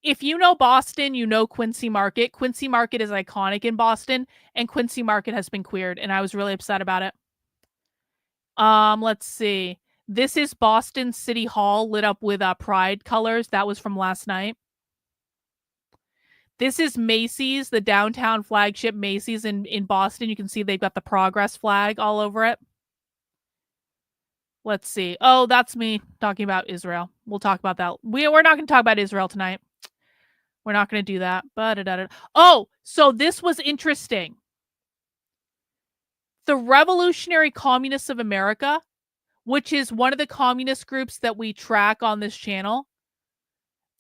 If you know Boston, you know Quincy Market. Quincy Market is iconic in Boston, and Quincy Market has been queered, and I was really upset about it. Let's see. This is Boston City Hall lit up with pride colors. That was from last night. This is Macy's, the downtown flagship Macy's in Boston. You can see they've got the progress flag all over it. Let's see. Oh, that's me talking about Israel. We'll talk about that. We're not going to talk about Israel tonight. We're not going to do that. Oh, so this was interesting. The Revolutionary Communists of America, which is one of the communist groups that we track on this channel.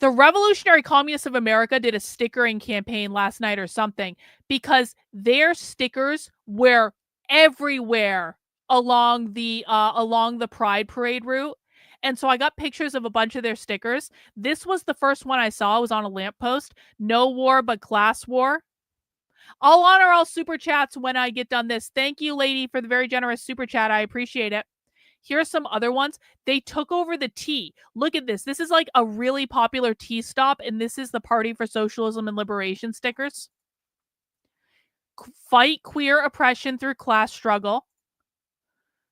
The Revolutionary Communists of America did a stickering campaign last night or something because their stickers were everywhere along the Pride Parade route. And so I got pictures of a bunch of their stickers. This was the first one I saw. It was on a lamppost. No war but class war. I'll honor all super chats when I get done this. Thank you, lady, for the very generous super chat. I appreciate it. Here are some other ones. They took over the T. Look at this. This is like a really popular T stop, and this is the Party for Socialism and Liberation stickers. Fight queer oppression through class struggle.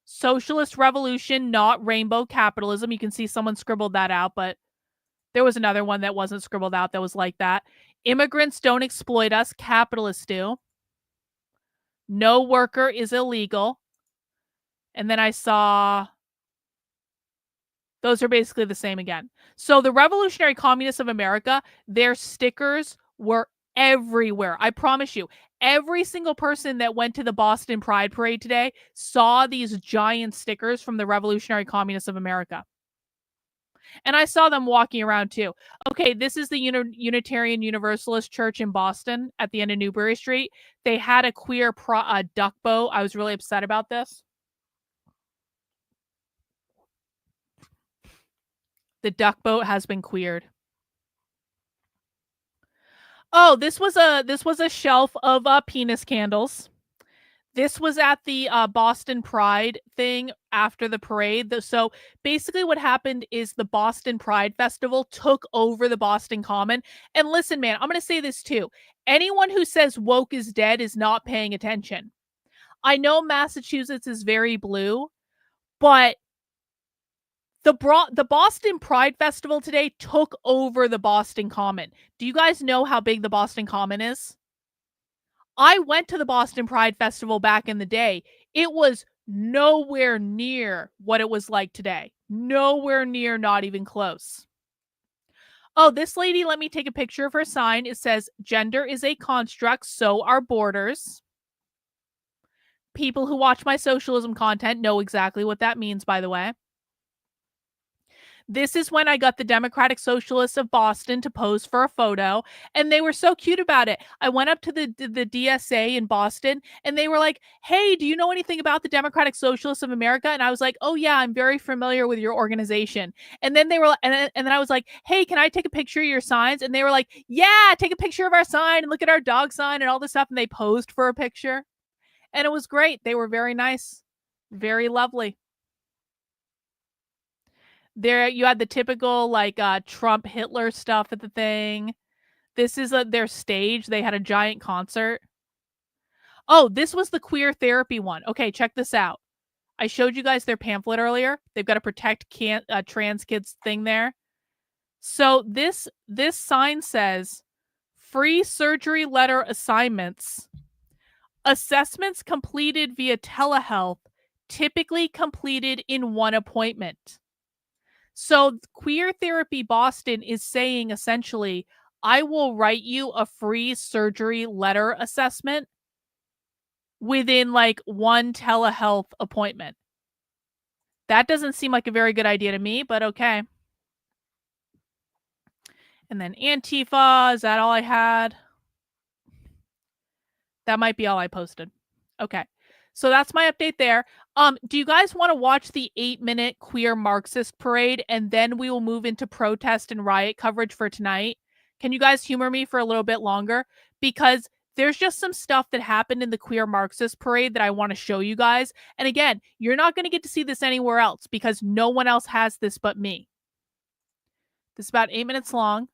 Socialist revolution, not rainbow capitalism. You can see someone scribbled that out, but there was another one that wasn't scribbled out that was like that. Immigrants don't exploit us. Capitalists do. No worker is illegal. And then I saw, those are basically the same again. So the Revolutionary Communists of America, their stickers were everywhere. I promise you, every single person that went to the Boston Pride Parade today saw these giant stickers from the Revolutionary Communists of America. And I saw them walking around too. Okay, this is the Unitarian Universalist Church in Boston at the end of Newbury Street. They had a queer duck boat. I was really upset about this. The duck boat has been queered. Oh, this was a shelf of penis candles. This was at the Boston Pride thing after the parade. So basically what happened is the Boston Pride Festival took over the Boston Common. And listen, man, I'm going to say this too. Anyone who says woke is dead is not paying attention. I know Massachusetts is very blue, but the Boston Pride Festival today took over the Boston Common. Do you guys know how big the Boston Common is? I went to the Boston Pride Festival back in the day. It was nowhere near what it was like today. Nowhere near, not even close. Oh, this lady let me take a picture of her sign. It says, gender is a construct, so are borders. People who watch my socialism content know exactly what that means, by the way. This is when I got the Democratic Socialists of Boston to pose for a photo, and they were so cute about it. I went up to the DSA in Boston, and they were like, hey, do you know anything about the Democratic Socialists of America? And I was like, oh yeah, I'm very familiar with your organization. And then they were, and then I was like, hey, can I take a picture of your signs? And they were like, yeah, take a picture of our sign and look at our dog sign and all this stuff. And they posed for a picture, and it was great. They were very nice, very lovely. There you had the typical like Trump Hitler stuff at the thing. This is their stage. They had a giant concert. Oh, this was the queer therapy one. Okay, check this out. I showed you guys their pamphlet earlier. They've got a protect trans kids thing there. So this sign says free surgery letter assignments. Assessments completed via telehealth, typically completed in one appointment. So Queer Therapy Boston is saying essentially, I will write you a free surgery letter assessment within like one telehealth appointment. That doesn't seem like a very good idea to me, but okay. And then Antifa, is that all I had? That might be all I posted. Okay. So that's my update there. Do you guys want to watch the 8-minute Queer Marxist parade, and then we will move into protest and riot coverage for tonight? Can you guys humor me for a little bit longer? Because there's just some stuff that happened in the Queer Marxist parade that I want to show you guys. And again, you're not going to get to see this anywhere else because no one else has this but me. This is about 8 minutes long.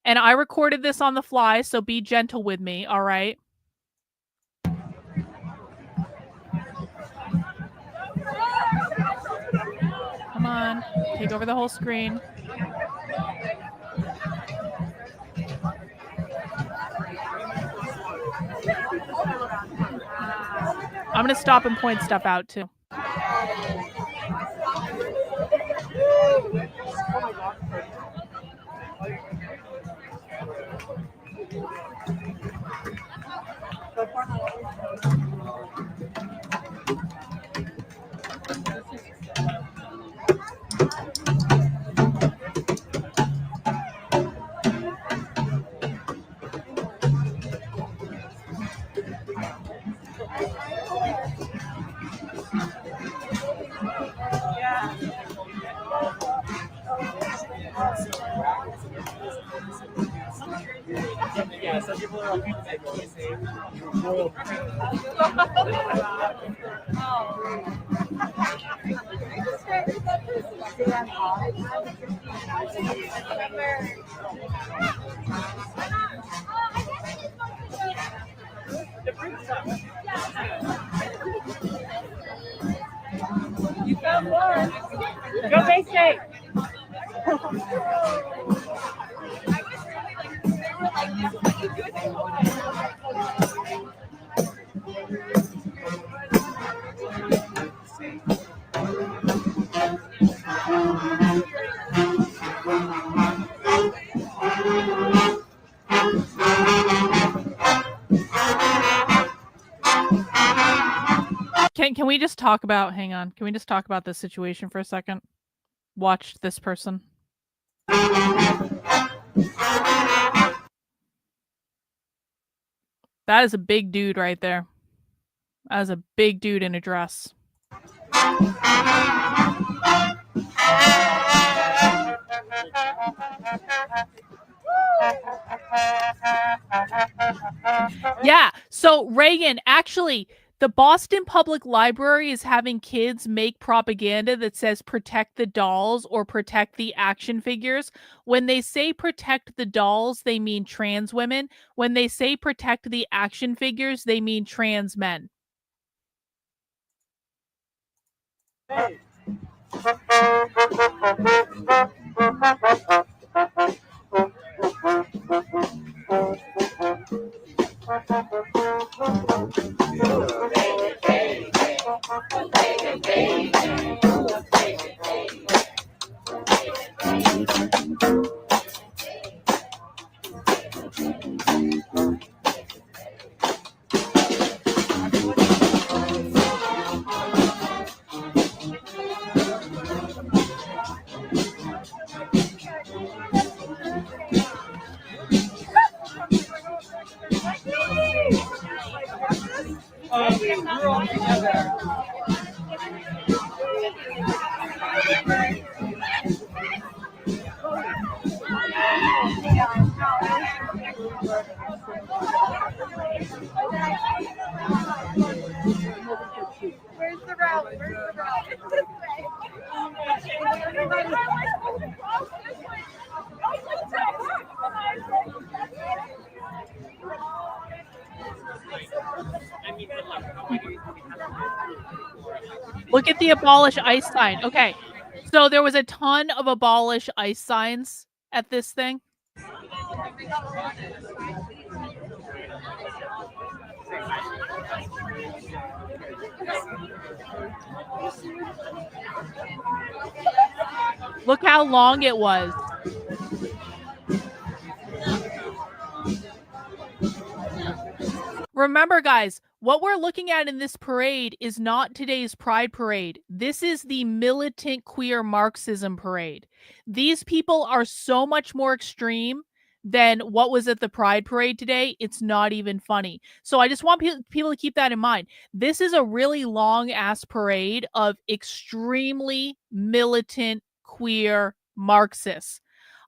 And I recorded this on the fly, so be gentle with me, all right? Come on, take over the whole screen. I'm going to stop and point stuff out, too. Yeah, some people are like, you found one. Go Bay State. Can we just talk about, hang on, can we just talk about this situation for a second? Watch this person. That is a big dude right there. That is a big dude in a dress. Yeah, so Reagan, actually, the Boston Public Library is having kids make propaganda that says protect the dolls or protect the action figures. When they say protect the dolls, they mean trans women. When they say protect the action figures, they mean trans men. Hey. We're all together. Where's the route? Look at the abolish ICE sign. Okay, so there was a ton of abolish ICE signs at this thing. Look how long it was. Remember, guys, what we're looking at in this parade is not today's Pride Parade. This is the militant queer Marxism parade. These people are so much more extreme than what was at the Pride Parade today. It's not even funny. So I just want people to keep that in mind. This is a really long-ass parade of extremely militant queer Marxists.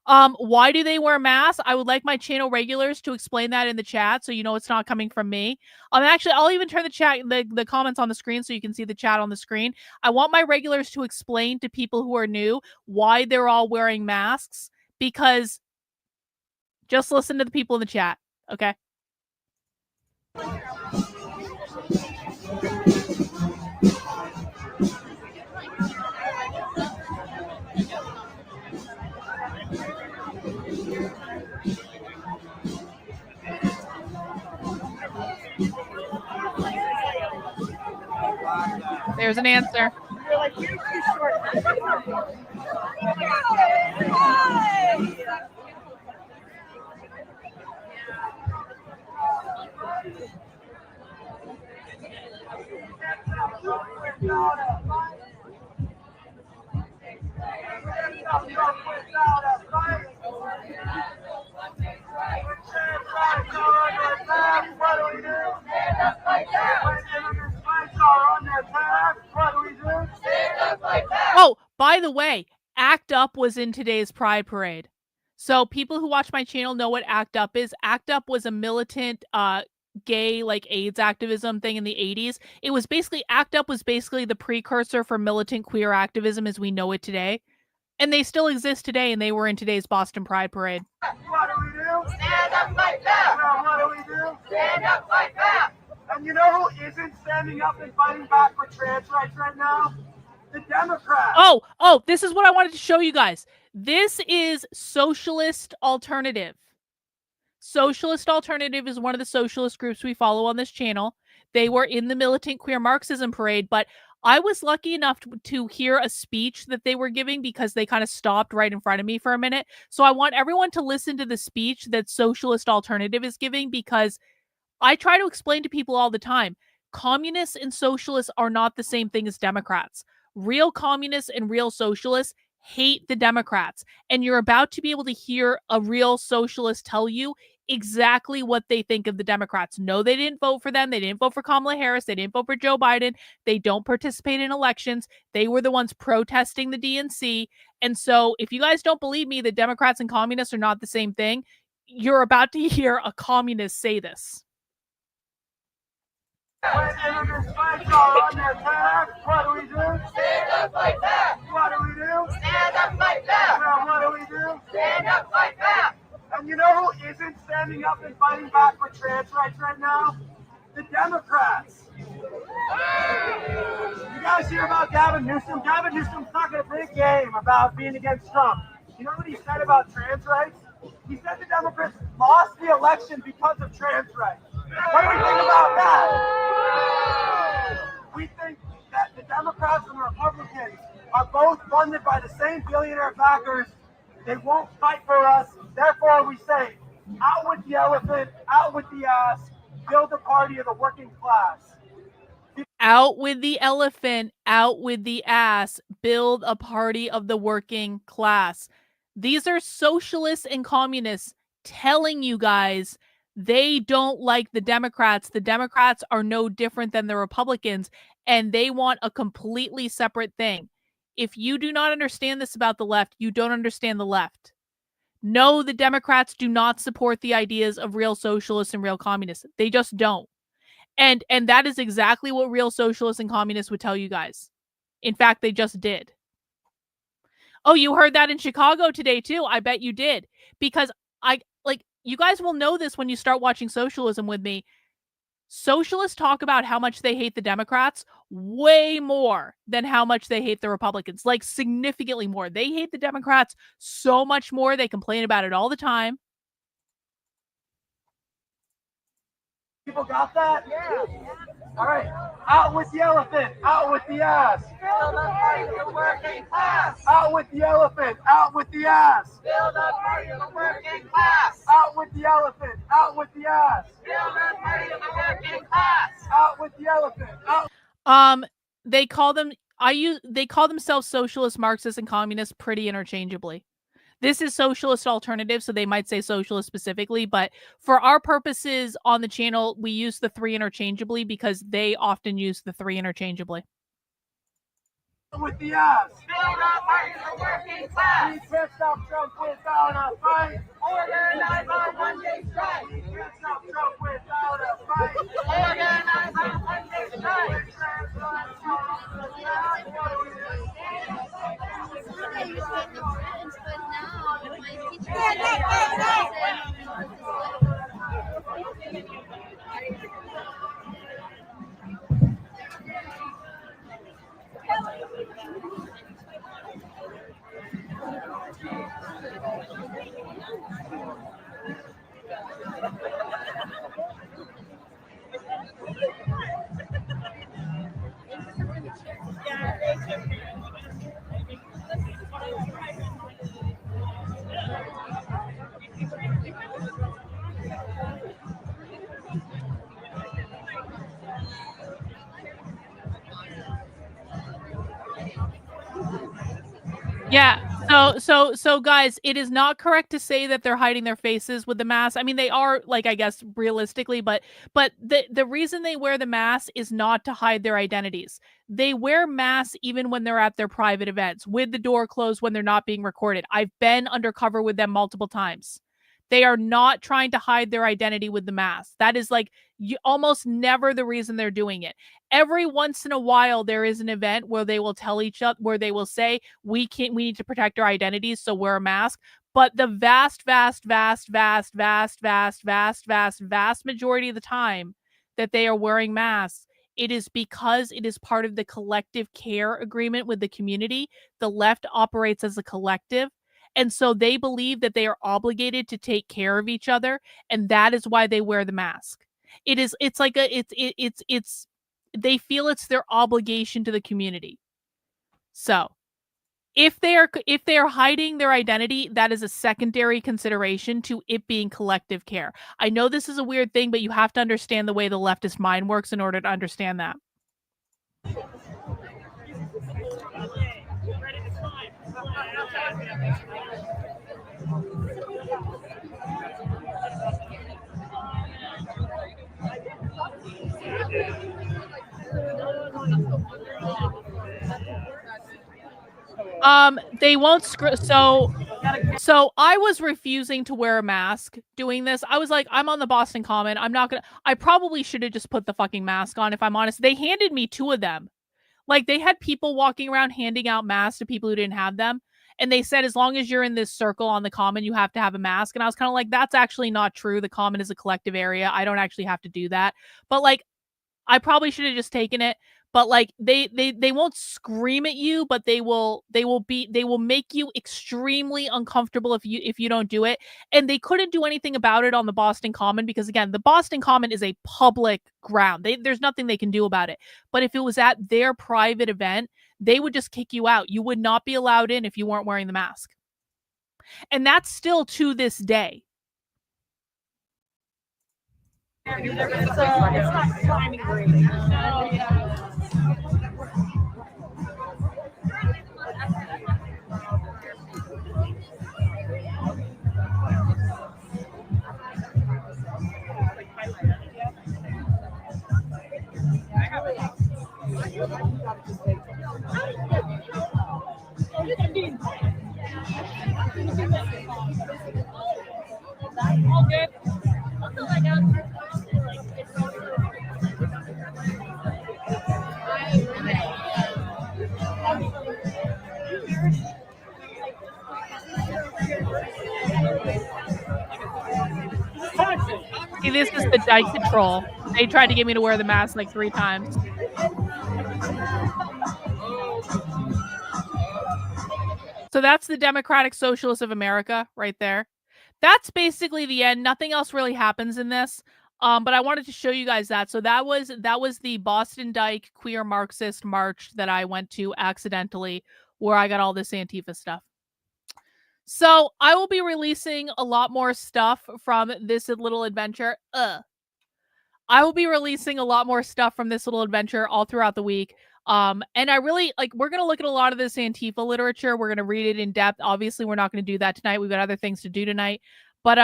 Why do they wear masks? I would like my channel regulars to explain that in the chat so you know it's not coming from me. Actually, I'll even turn the chat, the comments on the screen so you can see the chat on the screen. I want my regulars to explain to people who are new why they're all wearing masks, because Just listen to the people in the chat, okay? There's an answer. You're like, you're too short. Oh, by the way, ACT UP was in today's Pride Parade. So people who watch my channel know what ACT UP is. ACT UP was a militant gay like AIDS activism thing in the 80s. It was basically, ACT UP was basically the precursor for militant queer activism as we know it today. And they still exist today, and they were in today's Boston Pride Parade. What do we do? Stand up, fight back! Well, what do we do? Stand up, fight back! And you know who isn't standing up and fighting back for trans rights right now? The Democrats. Oh, this is what I wanted to show you guys. This is Socialist Alternative. Socialist Alternative is one of the socialist groups we follow on this channel. They were in the militant Queer Marxism Parade, but I was lucky enough to hear a speech that they were giving because they kind of stopped right in front of me for a minute. So I want everyone to listen to the speech that Socialist Alternative is giving, because I try to explain to people all the time, communists and socialists are not the same thing as Democrats. Real communists and real socialists hate the Democrats. And you're about to be able to hear a real socialist tell you exactly what they think of the Democrats. No, they didn't vote for them. They didn't vote for Kamala Harris. They didn't vote for Joe Biden. They don't participate in elections. They were the ones protesting the DNC. And so if you guys don't believe me that Democrats and communists are not the same thing, you're about to hear a communist say this. When immigrants' rights are under attack, what do we do? Stand up, fight back! What do we do? Stand up, fight back! Well, what do we do? Stand up, fight back! And you know who isn't standing up and fighting back for trans rights right now? The Democrats. You guys hear about Gavin Newsom? Gavin Newsom's talking a big game about being against Trump. You know what he said about trans rights? He said the Democrats lost the election because of trans rights. What do we think about that? We think that the Democrats and the Republicans are both funded by the same billionaire backers. They won't fight for us. Therefore, we say, out with the elephant, out with the ass, build a party of the working class. Out with the elephant, out with the ass, build a party of the working class. These are socialists and communists telling you guys they don't like the Democrats. The Democrats are no different than the Republicans, and they want a completely separate thing. If you do not understand this about the left, you don't understand the left. No, the Democrats do not support the ideas of real socialists and real communists. They just don't. And that is exactly what real socialists and communists would tell you guys. In fact, they just did. Oh, you heard that in Chicago today too? I bet you did. Because you guys will know this when you start watching socialism with me. Socialists talk about how much they hate the Democrats way more than how much they hate the Republicans. Like significantly more. They hate the Democrats so much more. They complain about it all the time. People got that? Yeah. All right. Out with the elephant, out with the ass. Build a party of the working class. Out with the elephant, out with the ass. Build a party of the working class. Out with the elephant, out with the ass. Build a party of the working class. Out with the elephant, out. They call themselves socialists, Marxists, and communists pretty interchangeably. This is Socialist Alternative, so they might say socialist specifically, but for our purposes on the channel, we use the three interchangeably because they often use the three interchangeably. With the ass. Build a party of the working class. We can't stop Trump without a fight. Organize on one-day strike. We can't stop Trump without a fight. Organize on one-day strike. Yeah. So guys, it is not correct to say that they're hiding their faces with the mask. I mean, they are, like, I guess realistically, but the reason they wear the mask is not to hide their identities. They wear masks even when they're at their private events with the door closed when they're not being recorded. I've been undercover with them multiple times. They are not trying to hide their identity with the mask. That is like almost never the reason they're doing it. Every once in a while, there is an event where they will tell each other, where they will say, we need to protect our identities, so wear a mask. But the vast majority of the time that they are wearing masks, it is because it is part of the collective care agreement with the community. The left operates as a collective. And so they believe that they are obligated to take care of each other. And that is why they wear the mask. It's they feel it's their obligation to the community. So if they are hiding their identity, that is a secondary consideration to it being collective care. I know this is a weird thing, but you have to understand the way the leftist mind works in order to understand that. They won't so I was refusing to wear a mask doing this. I was like, I'm on the Boston Common. I probably should have just put the fucking mask on, if I'm honest. They handed me 2 of them. Like, they had people walking around handing out masks to people who didn't have them. And they said, as long as you're in this circle on the Common, you have to have a mask. And I was kind of like, that's actually not true. The Common is a collective area. I don't actually have to do that. But, like, I probably should have just taken it. But, like, they won't scream at you, but they will make you extremely uncomfortable if you don't do it. And they couldn't do anything about it on the Boston Common because, again, the Boston Common is a public ground. There's nothing they can do about it. But if it was at their private event, they would just kick you out. You would not be allowed in if you weren't wearing the mask. And that's still to this day. It's not climbing great. All good. See, this is the Dyke Control. They tried to get me to wear the mask like 3 times. So that's the Democratic Socialists of America right there. That's basically the end. Nothing else really happens in this. But I wanted to show you guys that. So that was the Boston Dyke Queer Marxist March that I went to accidentally, where I got all this Antifa stuff. So I will be releasing a lot more stuff from this little adventure. I will be releasing a lot more stuff from this little adventure all throughout the week. And I really, like, we're going to look at a lot of this Antifa literature. We're going to read it in depth. Obviously, we're not going to do that tonight. We've got other things to do tonight. But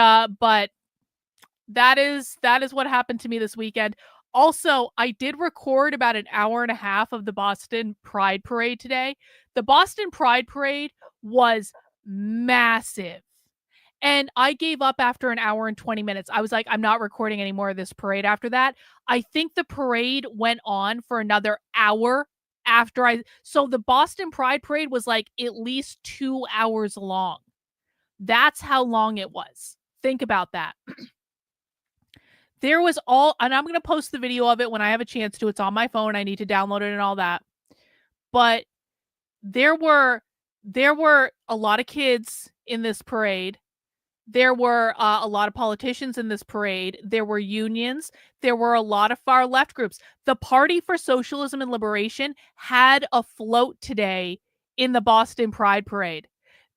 that is what happened to me this weekend. Also, I did record about an hour and a half of the Boston Pride Parade today. The Boston Pride Parade was massive. And I gave up after an hour and 20 minutes. I was like, I'm not recording any more of this parade after that. I think the parade went on for another hour after so the Boston Pride Parade was like at least 2 hours long. That's how long it was. Think about that. There was and I'm going to post the video of it when I have a chance to. It's on my phone. I need to download it and all that. But there were a lot of kids in this parade. There were a lot of politicians in this parade. There were unions. There were a lot of far left groups. The Party for Socialism and Liberation had a float today in the Boston Pride Parade.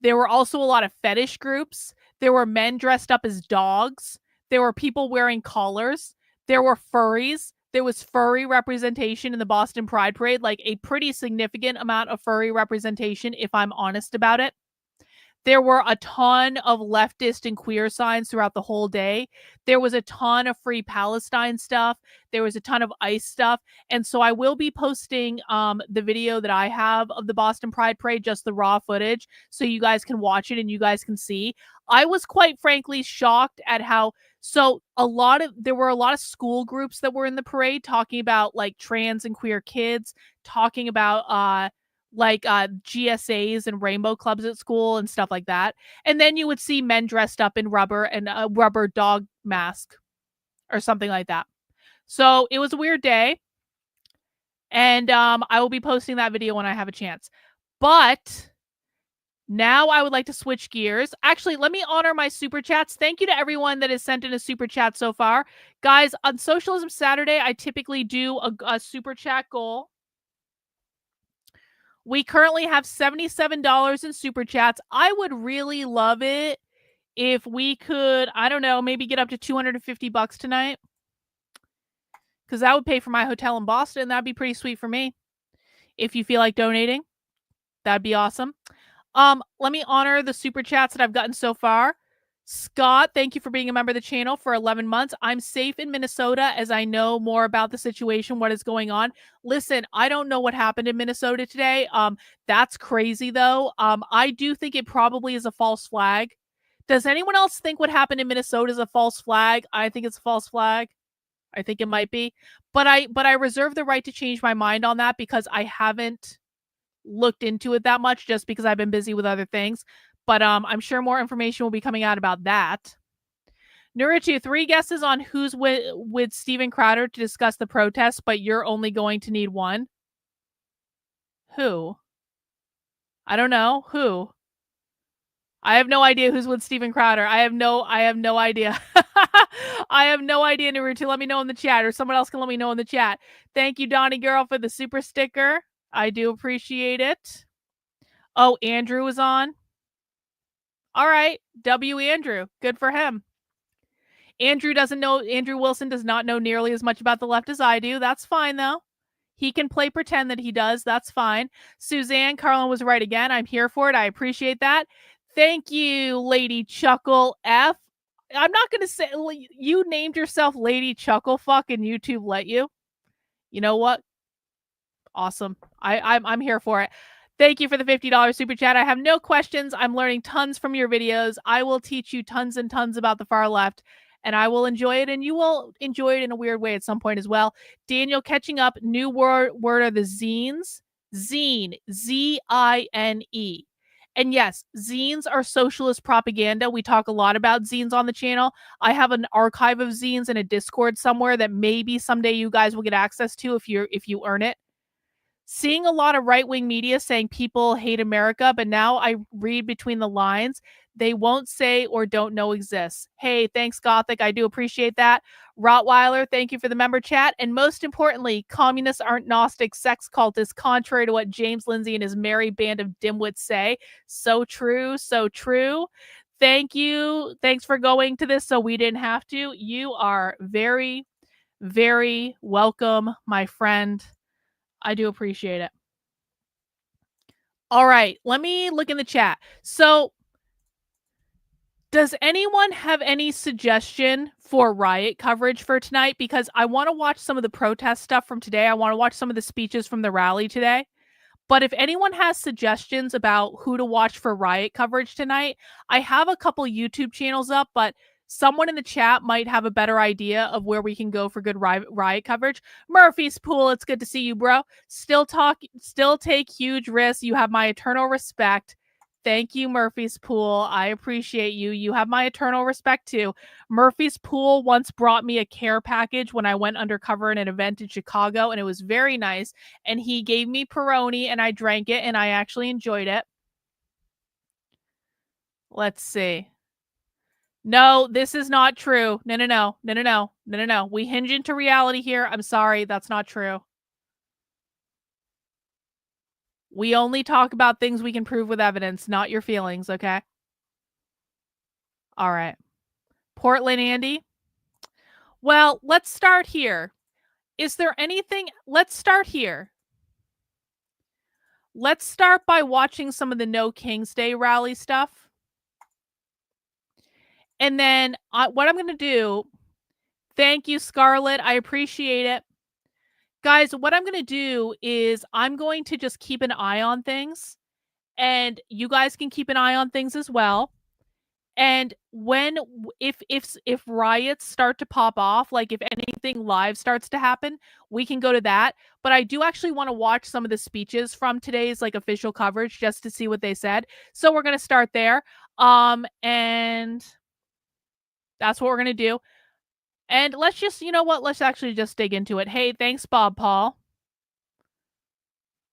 There were also a lot of fetish groups. There were men dressed up as dogs. There were people wearing collars. There were furries. There was furry representation in the Boston Pride Parade, like a pretty significant amount of furry representation, if I'm honest about it. There were a ton of leftist and queer signs throughout the whole day. There was a ton of Free Palestine stuff. There was a ton of ICE stuff. And so I will be posting the video that I have of the Boston Pride Parade, just the raw footage, so you guys can watch it and you guys can see. I was quite frankly shocked at how there were a lot of school groups that were in the parade talking about like trans and queer kids, talking about GSAs and rainbow clubs at school and stuff like that. And then you would see men dressed up in rubber and a rubber dog mask or something like that. So it was a weird day. And I will be posting that video when I have a chance. But now I would like to switch gears. Actually, let me honor my super chats. Thank you to everyone that has sent in a super chat so far. Guys, on Socialism Saturday, I typically do a super chat goal. We currently have $77 in super chats. I would really love it if we could, I don't know, maybe get up to $250 tonight. Because that would pay for my hotel in Boston. That'd be pretty sweet for me. If you feel like donating, that'd be awesome. Let me honor the super chats that I've gotten so far. Scott, thank you for being a member of the channel for 11 months. I'm safe in Minnesota as I know more about the situation, what is going on. Listen, I don't know what happened in Minnesota today. That's crazy, though. I do think it probably is a false flag. Does anyone else think what happened in Minnesota is a false flag? I think it's a false flag. I think it might be. But I reserve the right to change my mind on that because I haven't looked into it that much just because I've been busy with other things. But I'm sure more information will be coming out about that. Nurichu, 3 guesses on who's with Steven Crowder to discuss the protests, but you're only going to need 1. Who? I don't know. Who? I have no idea who's with Steven Crowder. I have no idea. I have no idea, Nurichu. Let me know in the chat, or someone else can let me know in the chat. Thank you, Donnie Girl, for the super sticker. I do appreciate it. Oh, Andrew was on. All right. W. Andrew. Good for him. Andrew Wilson does not know nearly as much about the left as I do. That's fine, though. He can play pretend that he does. That's fine. Suzanne, Karlyn was right again. I'm here for it. I appreciate that. Thank you, Lady Chuckle F. I'm not going to say you named yourself Lady Chuckle Fuck and YouTube let you. You know what? Awesome. I'm here for it. Thank you for the $50 super chat. I have no questions. I'm learning tons from your videos. I will teach you tons and tons about the far left, and I will enjoy it, and you will enjoy it in a weird way at some point as well. Daniel, catching up. New word are the zines. Zine, Z-I-N-E. And yes, zines are socialist propaganda. We talk a lot about zines on the channel. I have an archive of zines in a Discord somewhere that maybe someday you guys will get access to if you earn it. Seeing a lot of right-wing media saying people hate America, but now I read between the lines. They won't say or don't know exists. Hey, thanks, Gothic. I do appreciate that. Rottweiler, thank you for the member chat. And most importantly, communists aren't Gnostic sex cultists, contrary to what James Lindsay and his merry band of dimwits say. So true, so true. Thank you. Thanks for going to this so we didn't have to. You are very, very welcome, my friend. I do appreciate it. All right, let me look in the chat. So, does anyone have any suggestion for Riot coverage for tonight? Because I want to watch some of the protest stuff from today. I want to watch some of the speeches from the rally today. But if anyone has suggestions about who to watch for Riot coverage tonight, I have a couple YouTube channels up, but someone in the chat might have a better idea of where we can go for good Riot coverage. Murphy's Pool, it's good to see you, bro. Still take huge risks. You have my eternal respect. Thank you, Murphy's Pool. I appreciate you. You have my eternal respect, too. Murphy's Pool once brought me a care package when I went undercover in an event in Chicago, and it was very nice. And he gave me Peroni, and I drank it, and I actually enjoyed it. Let's see. No, this is not true. No. We hinge into reality here. I'm sorry, that's not true. We only talk about things we can prove with evidence, not your feelings, okay? All right. Portland Andy. Well, let's start here. Is there anything? Let's start here. Let's start by watching some of the No King's Day rally stuff. And then what I'm going to do, thank you, Scarlett. I appreciate it. Guys, what I'm going to do is I'm going to just keep an eye on things. And you guys can keep an eye on things as well. And if riots start to pop off, like if anything live starts to happen, we can go to that. But I do actually want to watch some of the speeches from today's like official coverage just to see what they said. So we're going to start there. And that's what we're going to do. And let's just, you know what? Let's actually just dig into it. Hey, thanks, Bob Paul.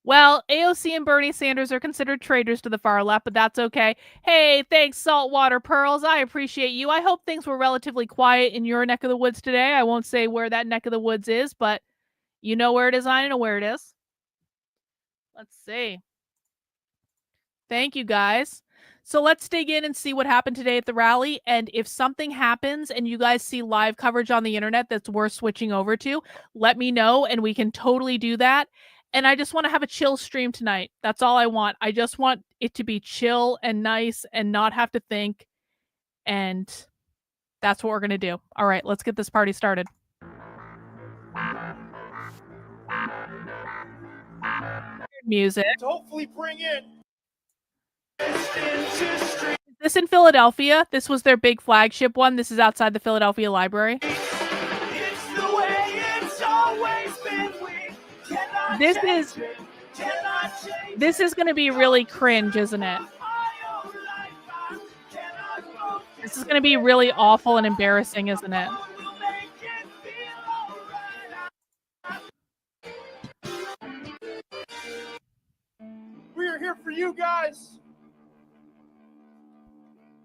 Well, AOC and Bernie Sanders are considered traitors to the far left, but that's okay. Hey, thanks, Saltwater Pearls. I appreciate you. I hope things were relatively quiet in your neck of the woods today. I won't say where that neck of the woods is, but you know where it is. I know where it is. Let's see. Thank you, guys. So let's dig in and see what happened today at the rally. And if something happens and you guys see live coverage on the internet that's worth switching over to, let me know and we can totally do that. And I just want to have a chill stream tonight. That's all I want. I just want it to be chill and nice and not have to think. And that's what we're going to do. All right, let's get this party started. Music. To hopefully bring in. Is this in Philadelphia? This was their big flagship one. This is outside the Philadelphia Library. It's the way it's always been. This is going to be really cringe, isn't it? This is going to be really awful and embarrassing, isn't it? We are here for you guys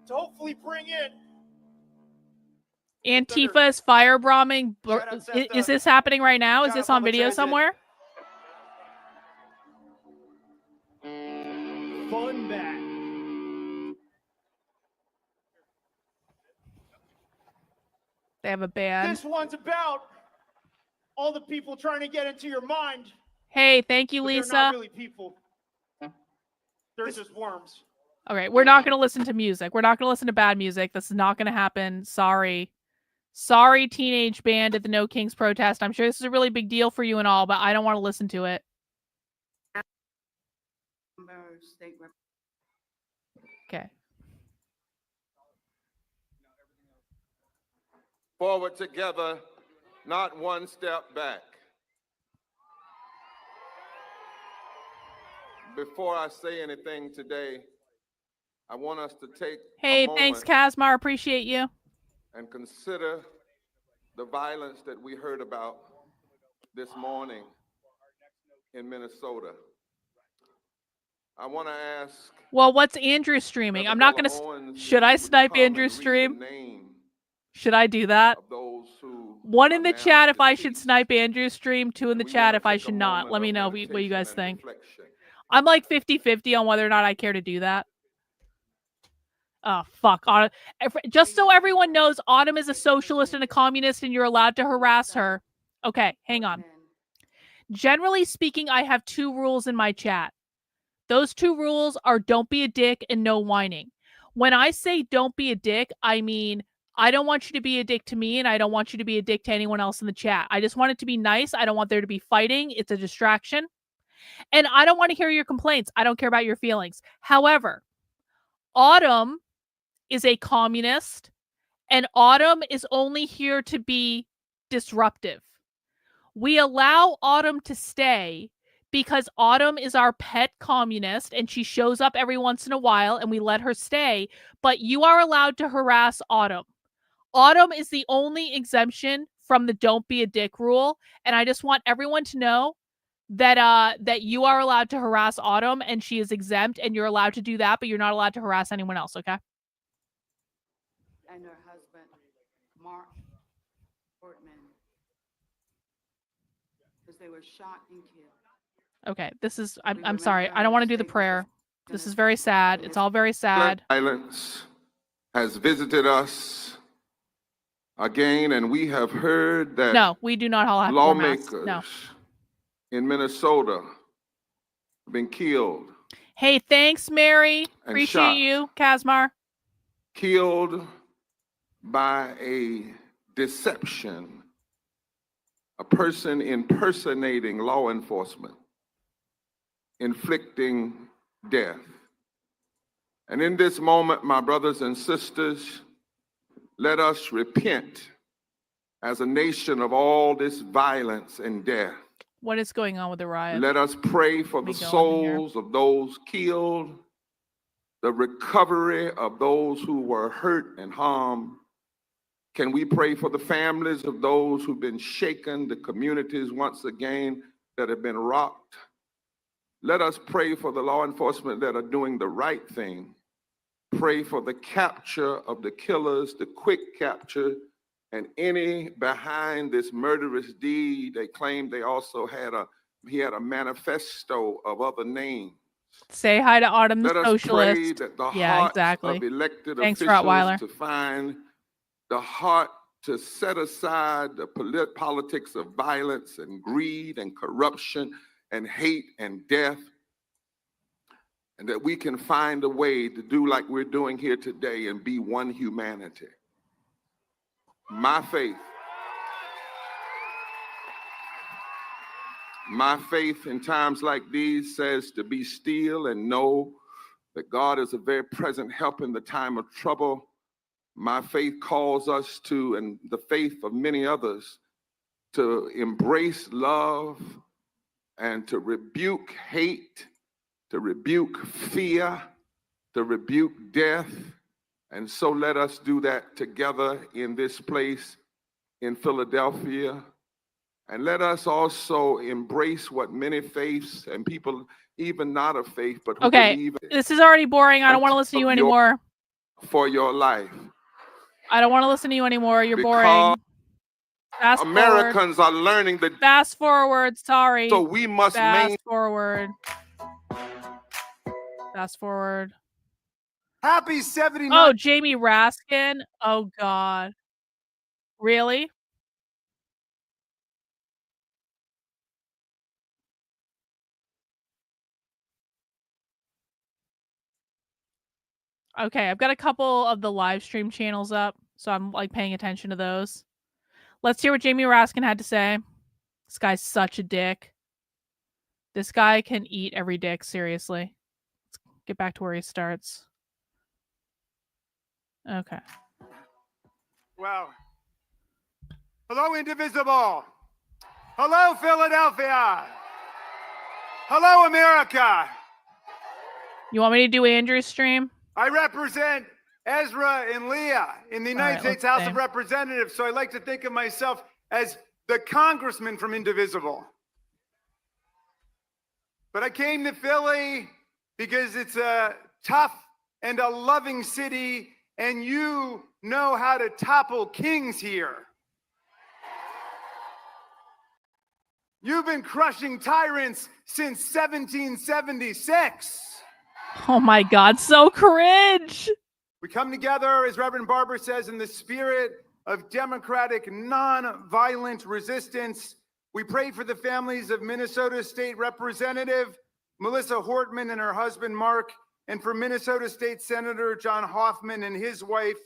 to hopefully bring in. Antifa is firebombing. Is this happening right now? Is this on video somewhere? Fun back. They have a band. This one's about all the people trying to get into your mind. Hey, thank you, But Lisa. they're not really people. They're just worms. Okay, we're not going to listen to music. We're not going to listen to bad music. This is not going to happen. Sorry. Sorry, teenage band at the No Kings protest. I'm sure this is a really big deal for you and all, but I don't want to listen to it. Okay. Forward together, not one step back. Before I say anything today, I want us to take Hey, a moment thanks, Kazmar. Appreciate you. and consider the violence that we heard about this morning in Minnesota. I want to ask. Well, what's Andrew streaming? I'm not going to. Should I snipe Andrew's stream? Should I do that? One in the chat if I should snipe Andrew's stream. Two in the chat if I should not. Let me know what you guys think. I'm like 50-50 on whether or not I care to do that. Oh, fuck. Just so everyone knows, Autumn is a socialist and a communist and you're allowed to harass her. Okay, hang on. Generally speaking, I have two rules in my chat. Those two rules are don't be a dick and no whining. When I say don't be a dick, I mean, I don't want you to be a dick to me and I don't want you to be a dick to anyone else in the chat. I just want it to be nice. I don't want there to be fighting. It's a distraction. And I don't want to hear your complaints. I don't care about your feelings. However, Autumn is a communist and Autumn is only here to be disruptive. We allow Autumn to stay because Autumn is our pet communist and she shows up every once in a while and we let her stay, but you are allowed to harass Autumn. Autumn is the only exemption from the don't be a dick rule, and I just want everyone to know that that you are allowed to harass Autumn and she is exempt and you're allowed to do that, but you're not allowed to harass anyone else, okay? and her husband, Mark Portman, because they were shot and killed. Okay, this is. We I'm remember sorry. I our don't want to do the state was prayer. This gonna- is very sad. It's all very sad. Violence has visited us again, and we have heard that No, we do not all have to wear masks. lawmakers No. in Minnesota have been killed, Hey, thanks, Mary. And Appreciate shot. you, Kazmar. killed by a deception, a person impersonating law enforcement, inflicting death. And in this moment, my brothers and sisters, let us repent as a nation of all this violence and death. What is going on with the riot? Let us pray for the Let me go in here. souls of those killed, the recovery of those who were hurt and harmed. Can we pray for the families of those who've been shaken, the communities once again that have been rocked? Let us pray for the law enforcement that are doing the right thing. Pray for the capture of the killers, the quick capture, and any behind this murderous deed. They claim they also had he had a manifesto of other names. Say hi to Autumn, the Let us socialist. pray that the Yeah, hearts exactly. of elected Thanks, officials Rottweiler. to find the heart to set aside the politics of violence and greed and corruption and hate and death, and that we can find a way to do like we're doing here today and be one humanity. My faith in times like these says to be still and know that God is a very present help in the time of trouble. My faith calls us to, and the faith of many others, to embrace love and to rebuke hate, to rebuke fear, to rebuke death. And so let us do that together in this place in Philadelphia. And let us also embrace what many faiths and people, even not of faith, but who Okay, believe it, this is already boring. I don't want to listen to you anymore. for your life. I don't want to listen to you anymore. You're Because boring. Fast forward. Americans are learning that. Fast forward. Sorry. So we must Fast forward. Fast forward. Happy 79. Oh, Jamie Raskin. Oh, God. Really? Okay, I've got a couple of the live stream channels up, so I'm like paying attention to those. Let's hear what Jamie Raskin had to say. This guy's such a dick. This guy can eat every dick, seriously. Let's get back to where he starts. Okay. Well, hello, Indivisible. Hello, Philadelphia. Hello, America. You want me to do Andrew's stream? I represent Ezra and Leah in the United States House of Representatives, so I like to think of myself as the congressman from Indivisible. But I came to Philly because it's a tough and a loving city, and you know how to topple kings here. You've been crushing tyrants since 1776. Oh my God, so cringe. We come together, as Reverend Barber says, in the spirit of democratic, non-violent resistance. We pray for the families of Minnesota State Representative Melissa Hortman and her husband, Mark, and for Minnesota State Senator John Hoffman and his wife.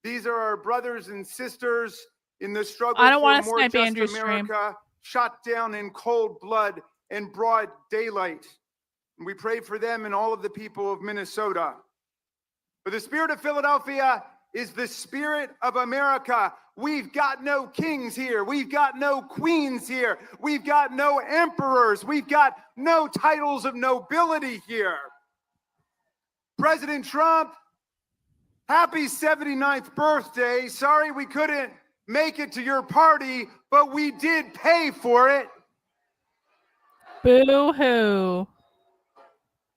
These are our brothers and sisters in the struggle I don't for want a to more snipe just Andrew's America, shot down in cold blood and broad daylight. And we pray for them and all of the people of Minnesota. But the spirit of Philadelphia is the spirit of America. We've got no kings here. We've got no queens here. We've got no emperors. We've got no titles of nobility here. President Trump, happy 79th birthday. Sorry we couldn't make it to your party, but we did pay for it. Boo-hoo.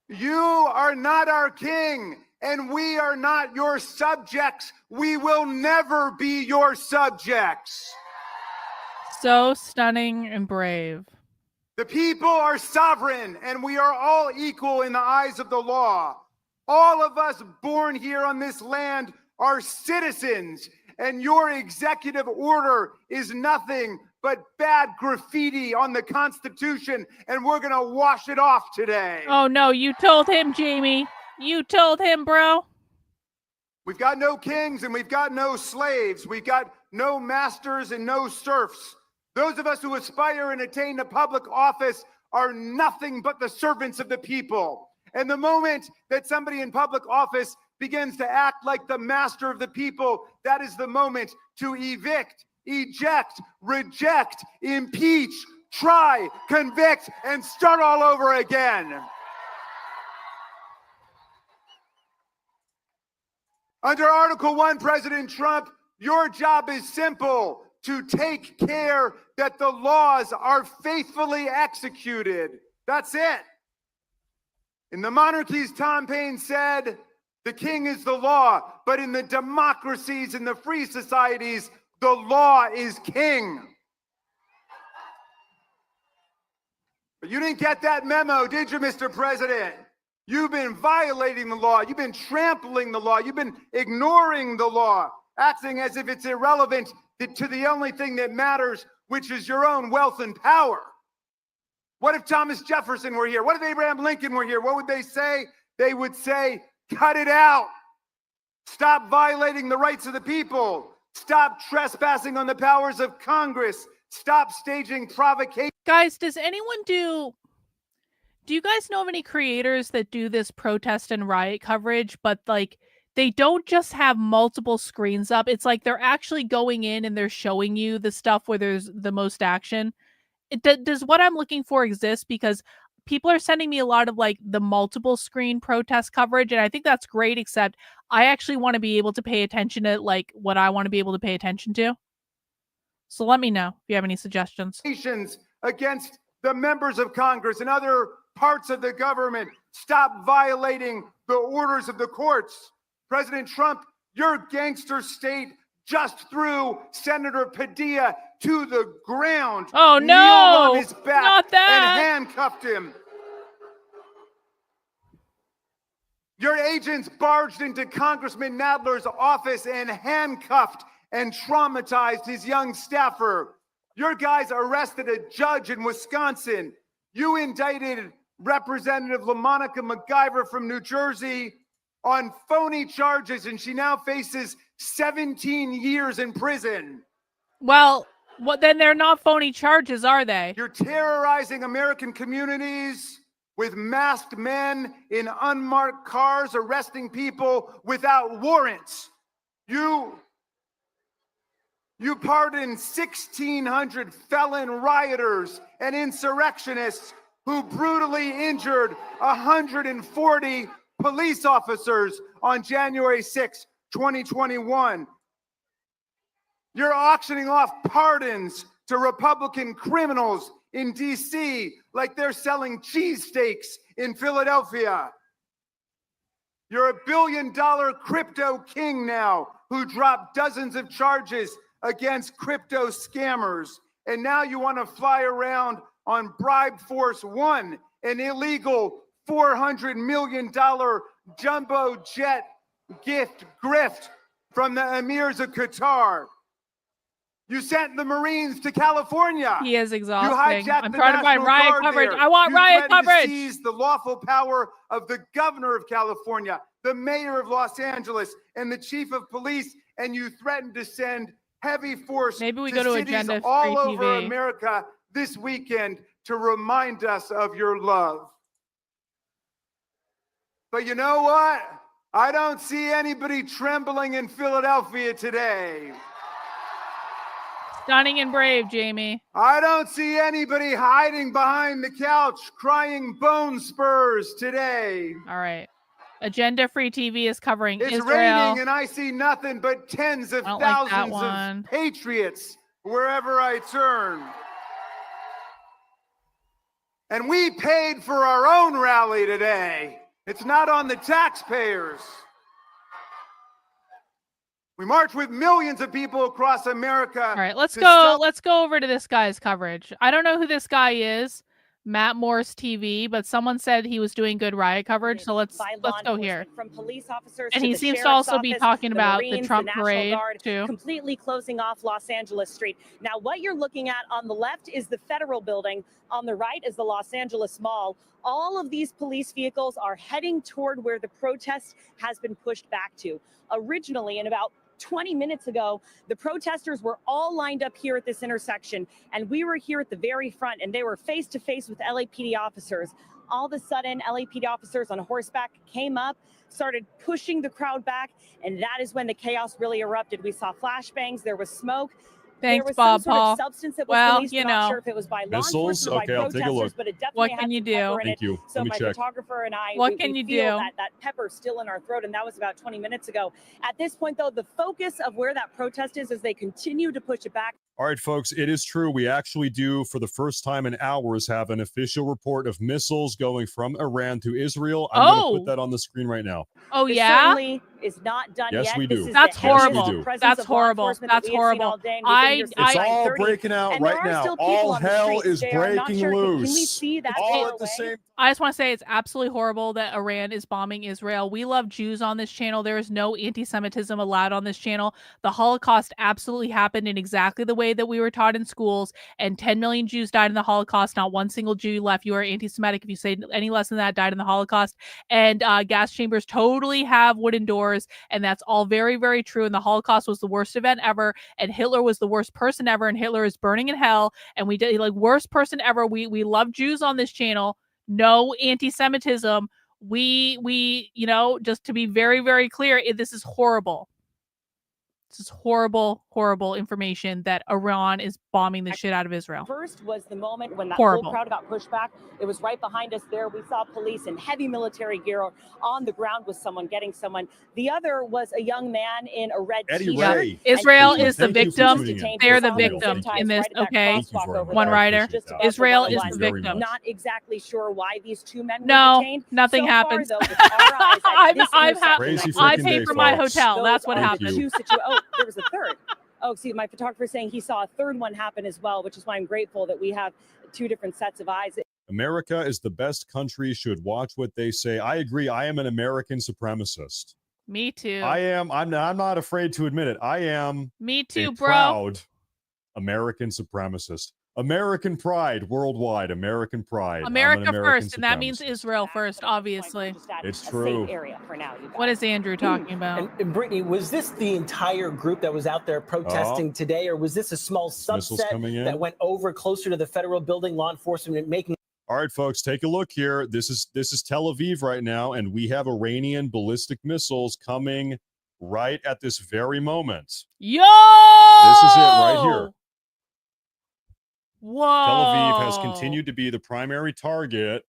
You are not our king. and we are not your subjects. We will never be your subjects. So stunning and brave. The people are sovereign, and we are all equal in the eyes of the law. All of us born here on this land are citizens, and your executive order is nothing but bad graffiti on the Constitution, and we're going to wash it off today. Oh, no, you told him, Jamie. You told him, bro. We've got no kings and we've got no slaves. We've got no masters and no serfs. Those of us who aspire and attain to public office are nothing but the servants of the people. And the moment that somebody in public office begins to act like the master of the people, that is the moment to evict, eject, reject, impeach, try, convict, and start all over again. Under Article 1, President Trump, your job is simple: to take care that the laws are faithfully executed. That's it. In the monarchies, Tom Paine said, the king is the law, but in the democracies and the free societies, the law is king. But you didn't get that memo, did you, Mr. President? You've been violating the law. You've been trampling the law. You've been ignoring the law, acting as if it's irrelevant to the only thing that matters, which is your own wealth and power. What if Thomas Jefferson were here? What if Abraham Lincoln were here? What would they say? They would say, cut it out. Stop violating the rights of the people. Stop trespassing on the powers of Congress. Stop staging provocation. Guys, does anyone do you guys know of any creators that do this protest and riot coverage, but like they don't just have multiple screens up? It's like they're actually going in and they're showing you the stuff where there's the most action. Does what I'm looking for exist? Because people are sending me a lot of like the multiple screen protest coverage, and I think that's great, except I actually want to be able to pay attention to like what I want to be able to pay attention to. So let me know if you have any suggestions. Against the members of Congress and other parts of the government. Stop violating the orders of the courts. President Trump, your gangster state just threw Senator Padilla to the ground. Oh no! Kneeled on his back not that! And handcuffed him. Your agents barged into Congressman Nadler's office and handcuffed and traumatized his young staffer. Your guys arrested a judge in Wisconsin. You indicted Representative LaMonica McIver from New Jersey on phony charges, and she now faces 17 years in prison. Well, then they're not phony charges, are they? You're terrorizing American communities with masked men in unmarked cars, arresting people without warrants. You pardoned 1,600 felon rioters and insurrectionists who brutally injured 140 police officers on January 6, 2021. You're auctioning off pardons to Republican criminals in D.C. like they're selling cheesesteaks in Philadelphia. You're $1 billion crypto king now who dropped dozens of charges against crypto scammers. And now you want to fly around on Bribe Force One, an illegal $400 million jumbo jet gift grift from the emirs of Qatar. You sent the Marines to California. He is exhausting. You hijacked I'm the trying to find National riot Guard coverage. there. I want You riot threatened coverage. to seize the lawful power of the governor of California, the mayor of Los Angeles, and the chief of police, and you threatened to send heavy force Maybe we go to cities Agenda all Free over TV. America this weekend to remind us of your love. But you know what? I don't see anybody trembling in Philadelphia today. Stunning and brave, Jamie. I don't see anybody hiding behind the couch crying bone spurs today. All right. Agenda Free TV is covering It's Israel. raining and I see nothing but tens of I don't like that thousands one. of patriots wherever I turn. And we paid for our own rally today. It's not on the taxpayers. We march with millions of people across America. All right, let's to go. Let's go over to this guy's coverage. I don't know who this guy is, Matt Morris TV, but someone said he was doing good riot coverage. So let's go here. From police officers And to he the seems to sheriff's also be office, talking about the Marines, Trump National parade Guard, too. completely closing off Los Angeles Street. Now, what you're looking at on the left is the Federal Building. On the right is the Los Angeles Mall. All of these police vehicles are heading toward where the protest has been pushed back to. Originally, in about 20 minutes ago, the protesters were all lined up here at this intersection, and we were here at the very front, and they were face to face with LAPD officers. All of a sudden, LAPD officers on horseback came up, started pushing the crowd back, and that is when the chaos really erupted. We saw flashbangs, there was smoke. Thanks, there was Bob some sort Paul. of substance that was Well, released. you We're not know. sure if it was by law Missiles? enforcement or Okay, by I'll take a protesters, look. but it definitely What had can you some do? pepper in Thank it. you. So Let me my check. photographer and I, What we can you feel do? that pepper still in our throat, and that was about 20 minutes ago. At this point, though, the focus of where that protest is as they continue to push it back. All right, folks, it is true. We actually do, for the first time in hours, have an official report of missiles going from Iran to Israel. I'm going to put that on the screen right now. Oh, This yeah? certainly is not done Yes, yet. we do. This is That's the heaviest horrible. presence That's of law horrible. enforcement that That's we have seen all horrible. day, and we've been here since It's all 9:30, breaking out and there right are now. still people All on the hell streets. is JR, I'm not breaking sure. Can we loose. see that All far at the away? same I just want to say it's absolutely horrible that Iran is bombing Israel. We love Jews on this channel. There is no anti-Semitism allowed on this channel. The Holocaust absolutely happened in exactly the way that we were taught in schools, and 10 million Jews died in the Holocaust. Not one single Jew left. You are anti-Semitic if you say any less than that, died in the Holocaust. And gas chambers totally have wooden doors, and that's all very, very true. And the Holocaust was the worst event ever, and Hitler was the worst person ever, and Hitler is burning in hell, and we did like worst person ever. We love Jews on this channel. No anti-Semitism. We, you know, just to be very, very clear, this is horrible. This is horrible, horrible information that Iran is bombing the shit out of Israel. First was the moment when that Horrible. whole crowd got pushed back. It was right behind us there. We saw police in heavy military gear on the ground with someone getting someone. The other was a young man in a red Eddie t-shirt. Ray. Israel And he is the was victim. detained. They're We the saw him victim zip ties in this. right at that Okay, crosswalk over one there, rider. just above Israel the is line. the victim. Not exactly sure why these two men were No, detained. nothing So happens. Far, though, with our eyes at this intersection, I pay for my hotel. those That's what are the happened. two oh, there was a third. Oh, see, my photographer saying he saw a third one happen as well, which is why I'm grateful that we have two different sets of eyes. America is the best country, should watch what they say. I agree. I am an American supremacist. Me too. I am. I'm not afraid to admit it. I am. Me too, a bro. proud American supremacist. American pride worldwide. American pride. I'm America an American first, and that means supremacist. Israel first, obviously. It's true. Area for now, you guys. What is Andrew talking about? And Brittany, was this the entire group that was out there protesting today, or was this a small Missiles coming in. subset that went over closer to the federal building, law enforcement making? All right, folks, take a look here. This is Tel Aviv right now, and we have Iranian ballistic missiles coming right at this very moment. Yo! This is it right here. Whoa! Tel Aviv has continued to be the primary target,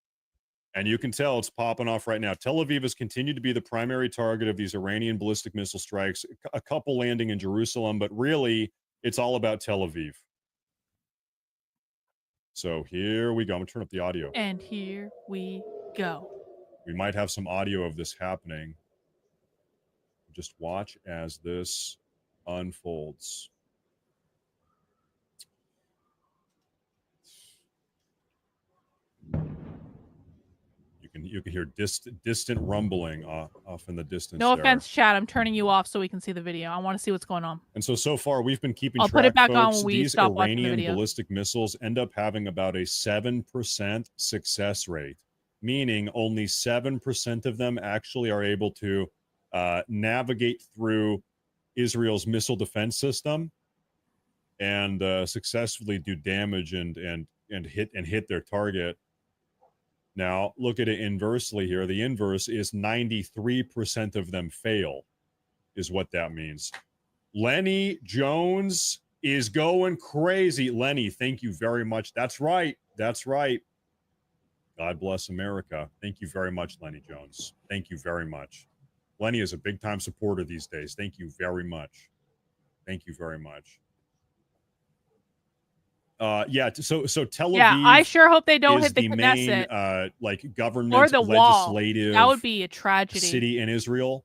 and you can tell it's popping off right now. Tel Aviv has continued to be the primary target of these Iranian ballistic missile strikes, a couple landing in Jerusalem, but really, it's all about Tel Aviv. So here we go. I'm going to turn up the audio. And here we go. We might have some audio of this happening. Just watch as this unfolds. You can hear distant rumbling off in the distance. No there. offense, chat. I'm turning you off so we can see the video. I want to see what's going on. And so far we've been keeping I'll track, put it back folks. on when we These stop watching the Iranian video. ballistic missiles end up having about a 7% success rate, meaning only 7% of them actually are able to navigate through Israel's missile defense system and successfully do damage and hit their target. Now, look at it inversely here. The inverse is 93% of them fail, is what that means. Lenny Jones is going crazy. Lenny, thank you very much. That's right. That's right. God bless America. Thank you very much, Lenny Jones. Thank you very much. Lenny is a big-time supporter these days. Thank you very much. Thank you very much. So Tel Aviv. Yeah, I sure hope they don't hit the main, Knesset like government or the wall. legislative That would be a tragedy. city in Israel.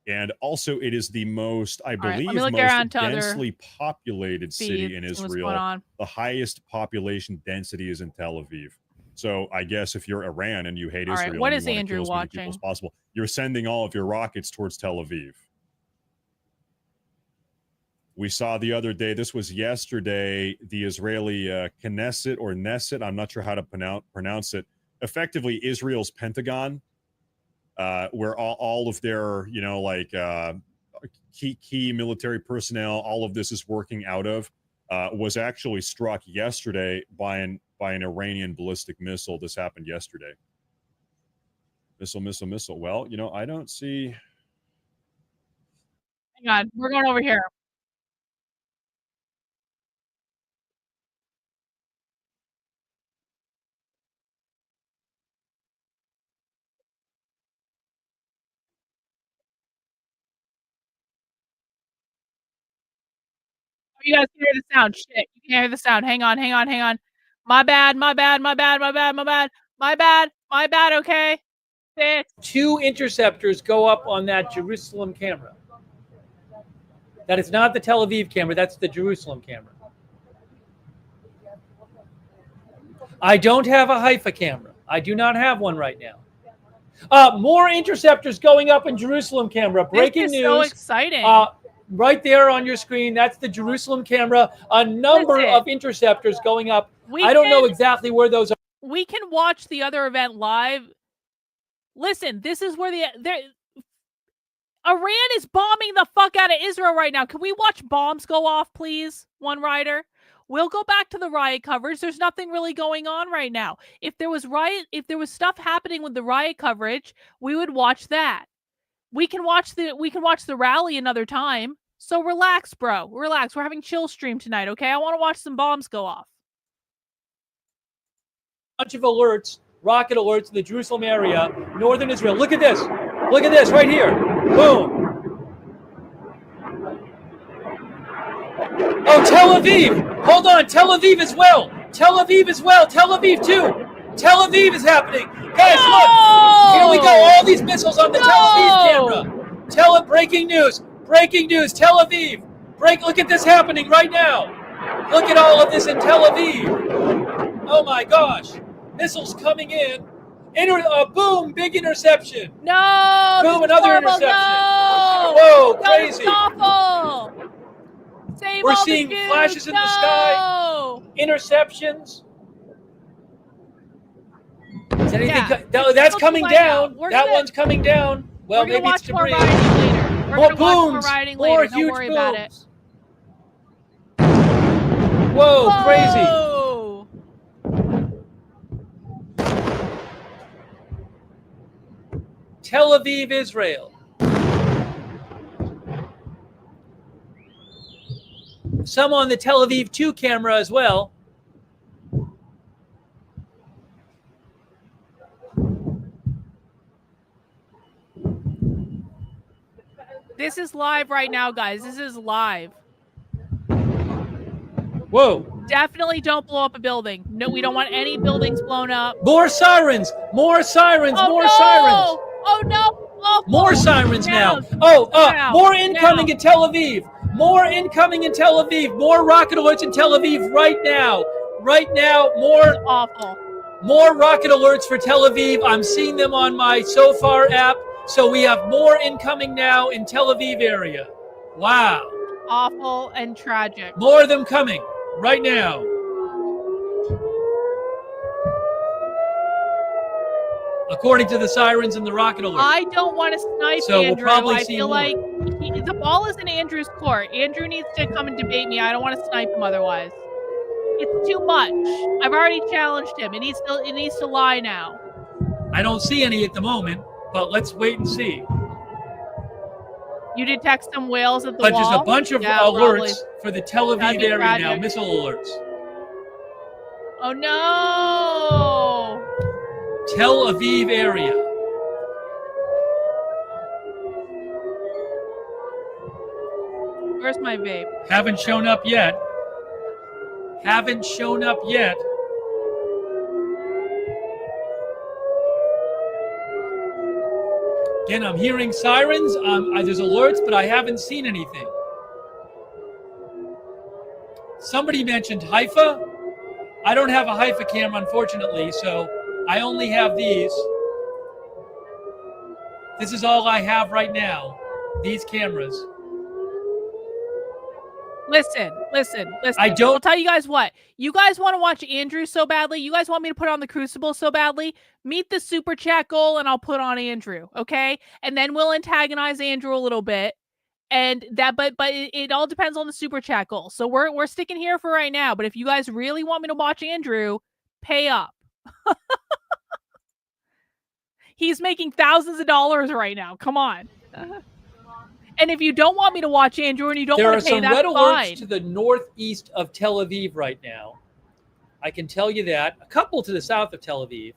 And also, it is the most, I All right, believe, let me look most around to other densely populated city feeds, in see what's Israel. going on. The highest population density is in Tel Aviv. So I guess if you're Iran and you hate All right, Israel what and is you want to Andrew kill as many people watching? as possible, you're sending all of your rockets towards Tel Aviv. We saw the other day, this was yesterday, the Israeli Knesset or Knesset, I'm not sure how to pronounce it, effectively Israel's Pentagon, where all of their, you know, like key military personnel, all of this is working out of, was actually struck yesterday by an Iranian ballistic missile. This happened yesterday. Missile. Well, you know, I don't see. Hang on, we're going over here. Oh, you guys can hear the sound. Shit, you can hear the sound. Hang on. My bad. Okay. Fix. 2 interceptors go up on that Jerusalem camera. That is not the Tel Aviv camera, that's the Jerusalem camera. I don't have a Haifa camera. I do not have one right now. More interceptors going up in Jerusalem camera. Breaking this is news. so exciting. Right there on your screen, that's the Jerusalem camera. A number of interceptors going up. I don't know exactly where those are. We can watch the other event live. Listen, this is where Iran is bombing the fuck out of Israel right now. Can we watch bombs go off, please? One Rider. We'll go back to the riot coverage. There's nothing really going on right now. If there was stuff happening with the riot coverage, we would watch that. We can watch the rally another time. So relax, bro. Relax. We're having chill stream tonight, okay? I want to watch some bombs go off. Bunch of alerts, rocket alerts in the Jerusalem area, northern Israel. Look at this. Look at this right here. Boom. Oh, Tel Aviv. Hold on. Tel Aviv as well. Tel Aviv as well. Tel Aviv too. Tel Aviv is happening. Guys, look. Here we go. All these missiles on the Tel Aviv camera. Breaking news. Breaking news. Tel Aviv. Look at this happening right now. Look at all of this in Tel Aviv. Oh my gosh. Missiles coming in. Boom, big interception. No. Boom, another interception. No. Whoa, crazy. Awful. Save We're all seeing the Jews. flashes in the sky. Interceptions. Is anything that's coming down. That one's coming down. Well, maybe it's debris. More booms. More huge booms. Whoa, crazy. Tel Aviv, Israel. Some on the Tel Aviv 2 camera as well. This is live right now, guys. This is live. Whoa. Definitely don't blow up a building. No, we don't want any buildings blown up. More sirens. More sirens. Oh, more no! sirens. Oh, no. Awful. More sirens Down. now. More incoming in Tel Aviv. More incoming in Tel Aviv. More rocket alerts in Tel Aviv right now. Right now, more awful. More rocket alerts for Tel Aviv. I'm seeing them on my SoFar app. So we have more incoming now in Tel Aviv area. Wow. Awful and tragic. More of them coming right now. According to the sirens and the rocket alert. I don't want to snipe so Andrew. We'll probably I see feel more. like the ball is in Andrew's court. Andrew needs to come and debate me. I don't want to snipe him otherwise. It's too much. I've already challenged him. It needs to lie now. I don't see any at the moment, but let's wait and see. You did text some whales at the but wall? Just a bunch of alerts probably. For the Tel Aviv area tragic. Now, missile alerts. Oh no! Tel Aviv area. Where's my vape? Haven't shown up yet. Haven't shown up yet. Again, I'm hearing sirens. There's alerts, but I haven't seen anything. Somebody mentioned Haifa. I don't have a Haifa camera, unfortunately, so I only have these. This is all I have right now, these cameras. Listen. I'll tell you guys what. You guys want to watch Andrew so badly? You guys want me to put on the Crucible so badly? Meet the super chat goal and I'll put on Andrew, okay? And then we'll antagonize Andrew a little bit. And that, but it all depends on the super chat goal. So we're sticking here for right now. But if you guys really want me to watch Andrew, pay up. He's making thousands of dollars right now. Come on. And if you don't want me to watch Andrew and you don't want to pay, that's fine. There are some red alerts to the northeast of Tel Aviv right now. I can tell you that. A couple to the south of Tel Aviv.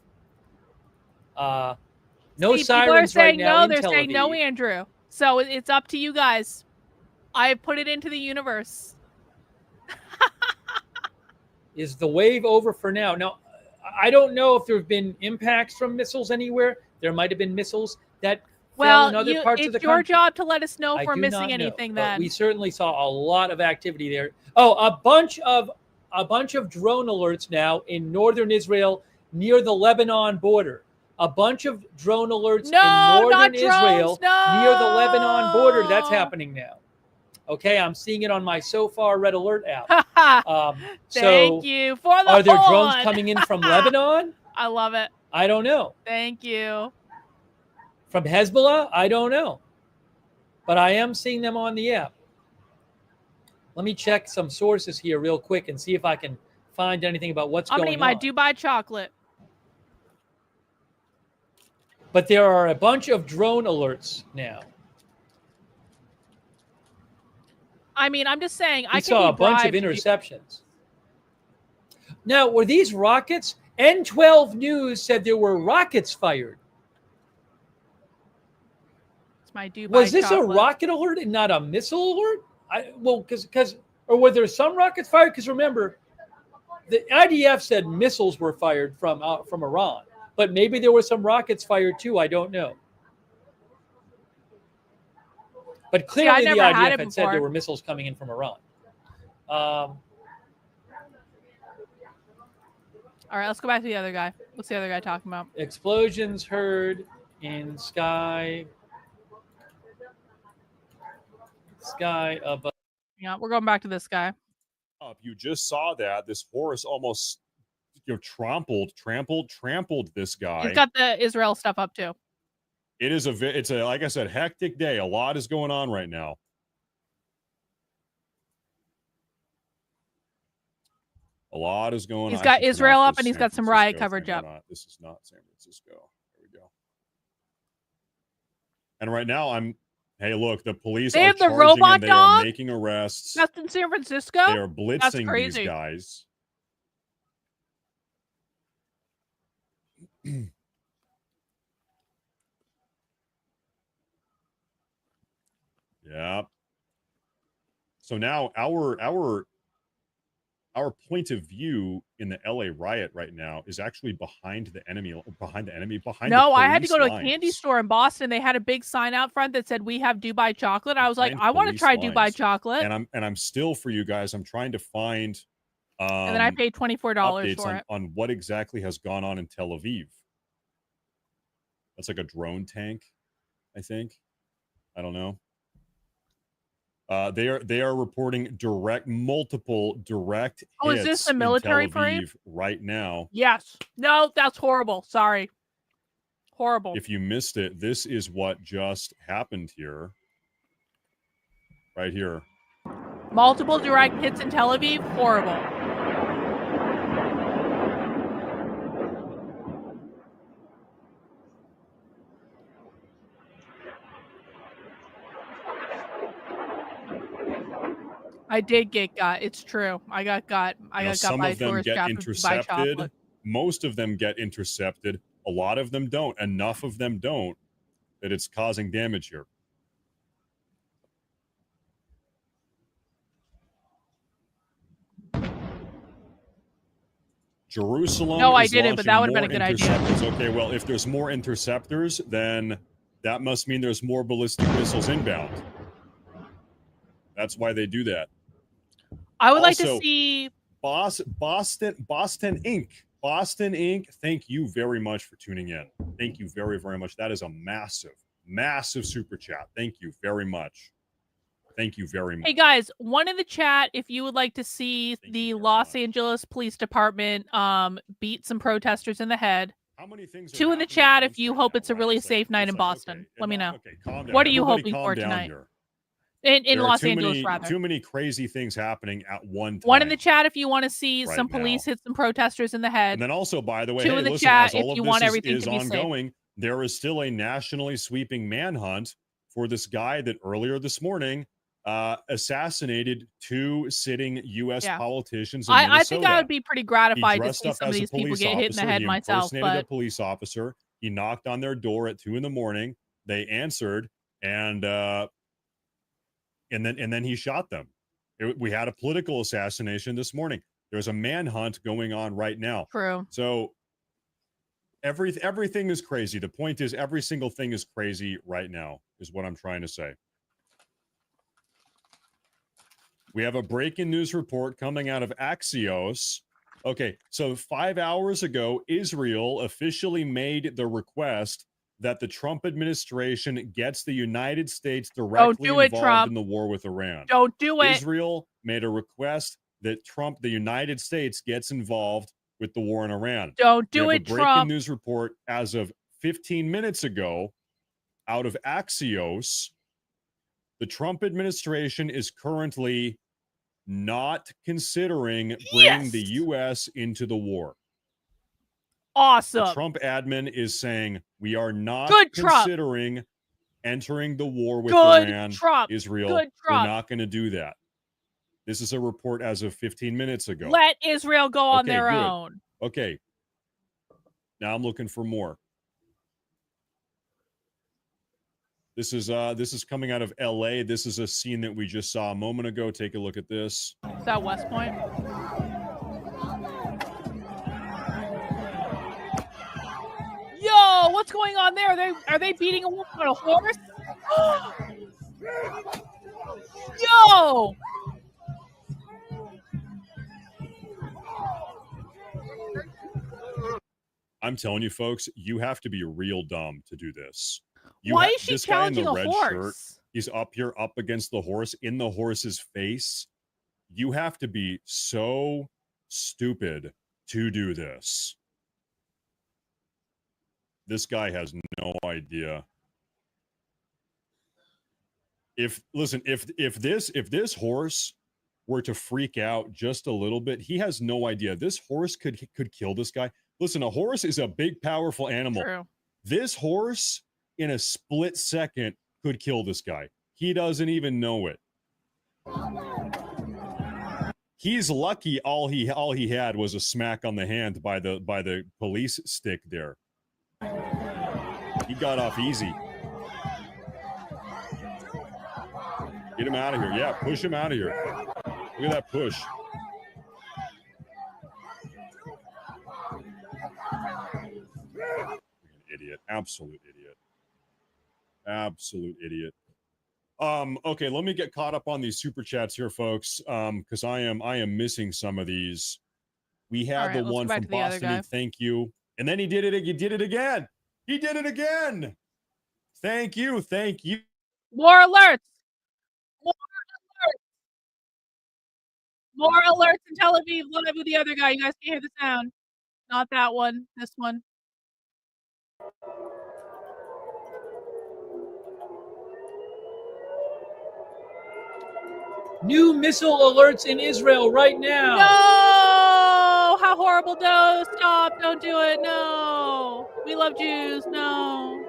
No sirens right now in Tel Aviv. They're saying no, Andrew. So it's up to you guys. I put it into the universe. Is the wave over for now? Now, I don't know if there have been impacts from missiles anywhere. There might have been missils that fell in other parts of the country. It's your job to let us know if we're missing anything then. We certainly saw a lot of activity there. Oh, a bunch of drone alerts now in northern Israel near the Lebanon border. A bunch of drone alerts in northern Israel near the Lebanon border. That's happening now. Okay, I'm seeing it on my So Far Red Alert app. Thank you for the Are there drones coming in from Lebanon? I love it. I don't know. Thank you. From Hezbollah? I don't know. But I am seeing them on the app. Let me check some sources here real quick and see if I can find anything about what's going on. I'm going to eat my Dubai chocolate. But there are a bunch of drone alerts now. I mean, I'm just saying. I saw a bunch of interceptions. Now, were these rockets? N12 News said there were rockets fired. It's my Dubai Was this chocolate. a rocket alert and not a missile alert? Or were there some rockets fired? Because remember, the IDF said missiles were fired from Iran, but maybe there were some rockets fired too. I don't know. But clearly, the IDF had said there were missiles coming in from Iran. All right, let's go back to the other guy. What's the other guy talking about? Explosions heard in sky above. Yeah, we're going back to this guy. You just saw that this horse almost, trampled this guy. He's got the Israel stuff up too. It's a like I said, hectic day. A lot is going on right now. A lot is going on. He's got Israel up and he's got some riot coverage up. This is not San Francisco. There we go. And right now hey, look, the police they are have the charging robot and they dog? are making arrests. That's in San Francisco? They are blitzing these guys. Yeah. So now our point of view in the LA riot right now is actually behind the enemy. No, I had to go to a candy store in Boston. They had a big sign out front that said, "We have Dubai chocolate." I was like, I want to try Dubai chocolate. And I'm still, for you guys, I'm trying to find and then I paid $24 for it. On what exactly has gone on in Tel Aviv. That's like a drone tank, I think. I don't know. They are reporting multiple direct hits is this a military in Tel Aviv frame right now? Yes. No, that's horrible. Sorry. Horrible. If you missed it, this is what just happened here. Right here. Multiple direct hits in Tel Aviv. Horrible. I did get got. It's true. I got got. I got got by a tourist trap. Intercepted. Most of them get intercepted. A lot of them don't. Enough of them don't that it's causing damage here. Jerusalem. No, I didn't, but that would have been a good idea. Okay, well, if there's more interceptors, then that must mean there's more ballistic missiles inbound. That's why they do that. I would like to Also, see Boston Inc. Boston Inc. Thank you very much for tuning in. Thank you very, very much. That is a massive super chat. Thank you very much. Thank you very much. Hey guys, one in the chat if you would like to see the Los Angeles Police Department beat some protesters in the head. How many things? Two in the chat if you hope it's a really safe night in Boston. Let me know. Calm down. What are you Everybody hoping calm for down tonight? here. In There are Los Angeles, rather. Too many crazy things happening at one time. One in the chat if you want to see right some police now. hit some protesters in the head. And then also, by the way, Two hey, in the listen, chat as all if of you this want is, everything is to be ongoing, there is still a nationally sweeping manhunt for this guy that earlier this morning assassinated 2 sitting U.S. politicians in Minnesota. I think I would be pretty gratified to see up some of as a these people police get hit in the officer. head He myself. impersonated a But police officer. He knocked on their door at 2 a.m. They answered, and then he shot them. We had a political assassination this morning. There's a manhunt going on right now. True. So everything is crazy. The point is, every single thing is crazy right now, is what I'm trying to say. We have a breaking news report coming out of Axios. Okay, so 5 hours ago, Israel officially made the request that the Trump administration gets the United States directly involved in the war with Iran. Don't do it. Israel made a request that the United States gets involved with the war in Iran. Don't do we have it, a breaking Trump. news report as of 15 minutes ago out of Axios. The Trump administration is currently not considering bringing the U.S. into the war. Awesome. The Trump admin is saying we are not considering entering the war with Iran, Israel. We're not going to do that. This is a report as of 15 minutes ago. Let Israel go on their own. Okay. Now I'm looking for more. This is coming out of LA. This is a scene that we just saw a moment ago. Take a look at this. Is that West Point? Yo, what's going on there? Are they beating a woman on a horse? Yo! I'm telling you, folks, you have to be real dumb to do this. Why is she challenging a horse? Shirt, he's up here up against the horse, in the horse's face. You have to be so stupid to do this. This guy has no idea. If this horse were to freak out just a little bit, he has no idea. This horse could kill this guy. Listen, a horse is a big, powerful animal. True. This horse, in a split second, could kill this guy. He doesn't even know it. He's lucky. All he had was a smack on the hand by the police stick there. He got off easy. Get him out of here. Yeah, push him out of here. Look at that push. Idiot. Absolute idiot. Absolute idiot. Okay, let me get caught up on these super chats here, folks. Because I am missing some of these. We had the one from Boston. Thank you. And then he did it again. He did it again. Thank you. Thank you. More alerts. More alerts. More alerts in Tel Aviv. Live with the other guy. You guys can hear the sound. Not that one. This one. New missile alerts in Israel right now. No! How horrible. No, stop. Don't do it. No. We love Jews. No.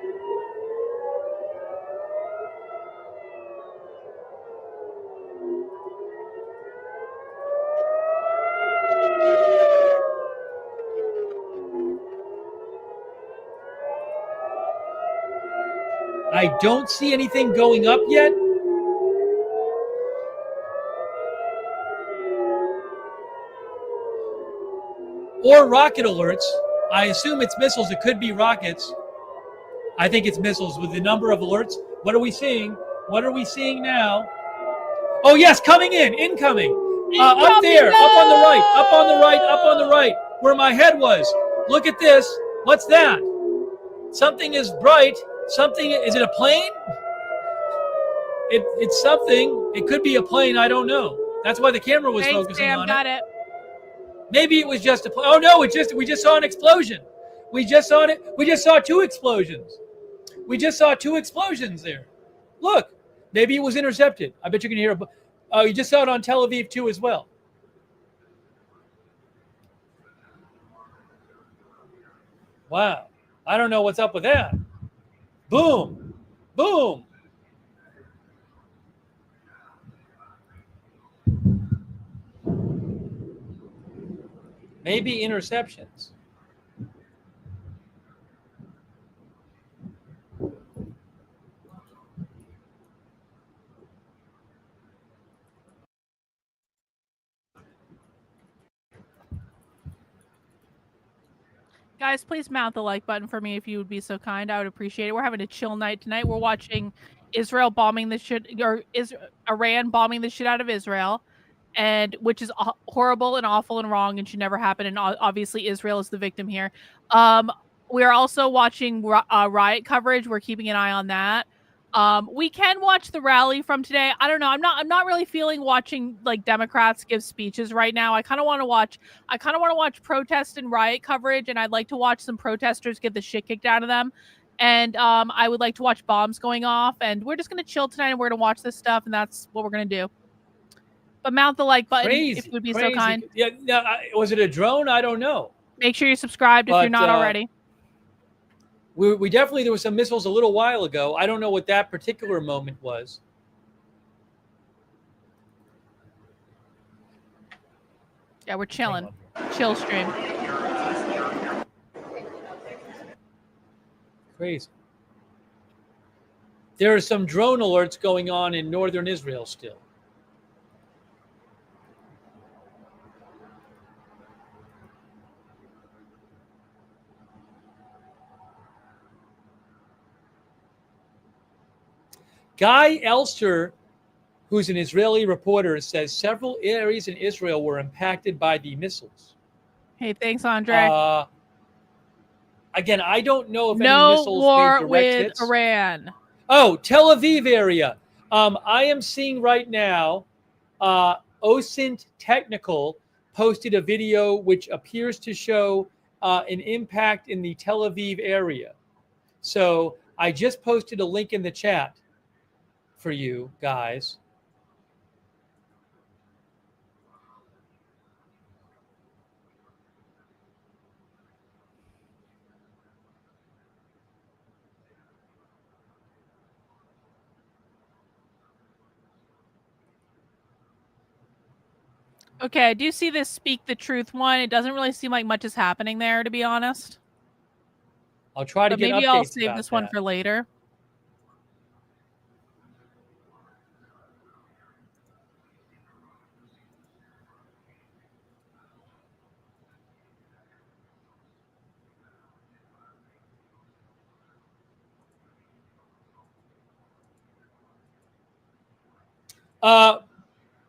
I don't see anything going up yet. Or rocket alerts. I assume it's missiles. It could be rockets. I think it's missiles with the number of alerts. What are we seeing? What are we seeing now? Oh, yes, coming in, incoming. Up there, up on the right, up on the right, up on the right, where my head was. Look at this. What's that? Something is bright. Something, is it a plane? It's something. It could be a plane. I don't know. That's why the camera was focusing on got it. Maybe it was just a plane. Oh no, we just saw an explosion. We just saw it. We just saw two explosions. We just saw two explosions there. Look, maybe it was intercepted. I bet you can hear. You just saw it on Tel Aviv too as well. Wow, I don't know what's up with that. Boom, boom. Maybe interceptions. Guys, please mount the like button for me if you would be so kind. I would appreciate it. We're having a chill night tonight. We're watching Israel bombing the shit, or Iran bombing the shit out of Israel, and which is horrible and awful and wrong and should never happen. And obviously, Israel is the victim here. We are also watching riot coverage. We're keeping an eye on that. We can watch the rally from today. I don't know. I'm not really feeling watching like Democrats give speeches right now. I kind of want to watch protest and riot coverage, and I'd like to watch some protesters get the shit kicked out of them. And I would like to watch bombs going off. And we're just gonna chill tonight, and we're gonna watch this stuff, and that's what we're gonna do. But mount the like button if you would be so kind. Yeah, was it a drone? I don't know. Make sure you're subscribed if you're not already. We definitely, there were some missiles a little while ago. I don't know what that particular moment was. Yeah, we're chilling. Chill stream. Crazy. There are some drone alerts going on in northern Israel still. Guy Elster, who's an Israeli reporter, says several areas in Israel were impacted by the missiles. Hey, thanks, Andre. Again, I don't know if any missiles war made direct with hits. Iran. Oh, Tel Aviv area. I am seeing right now, OSINT Technical posted a video which appears to show an impact in the Tel Aviv area. So I just posted a link in the chat for you guys. Okay, I do see this Speak the Truth one. It doesn't really seem like much is happening there, to be honest. I'll try to get maybe updates I'll save about this one for later.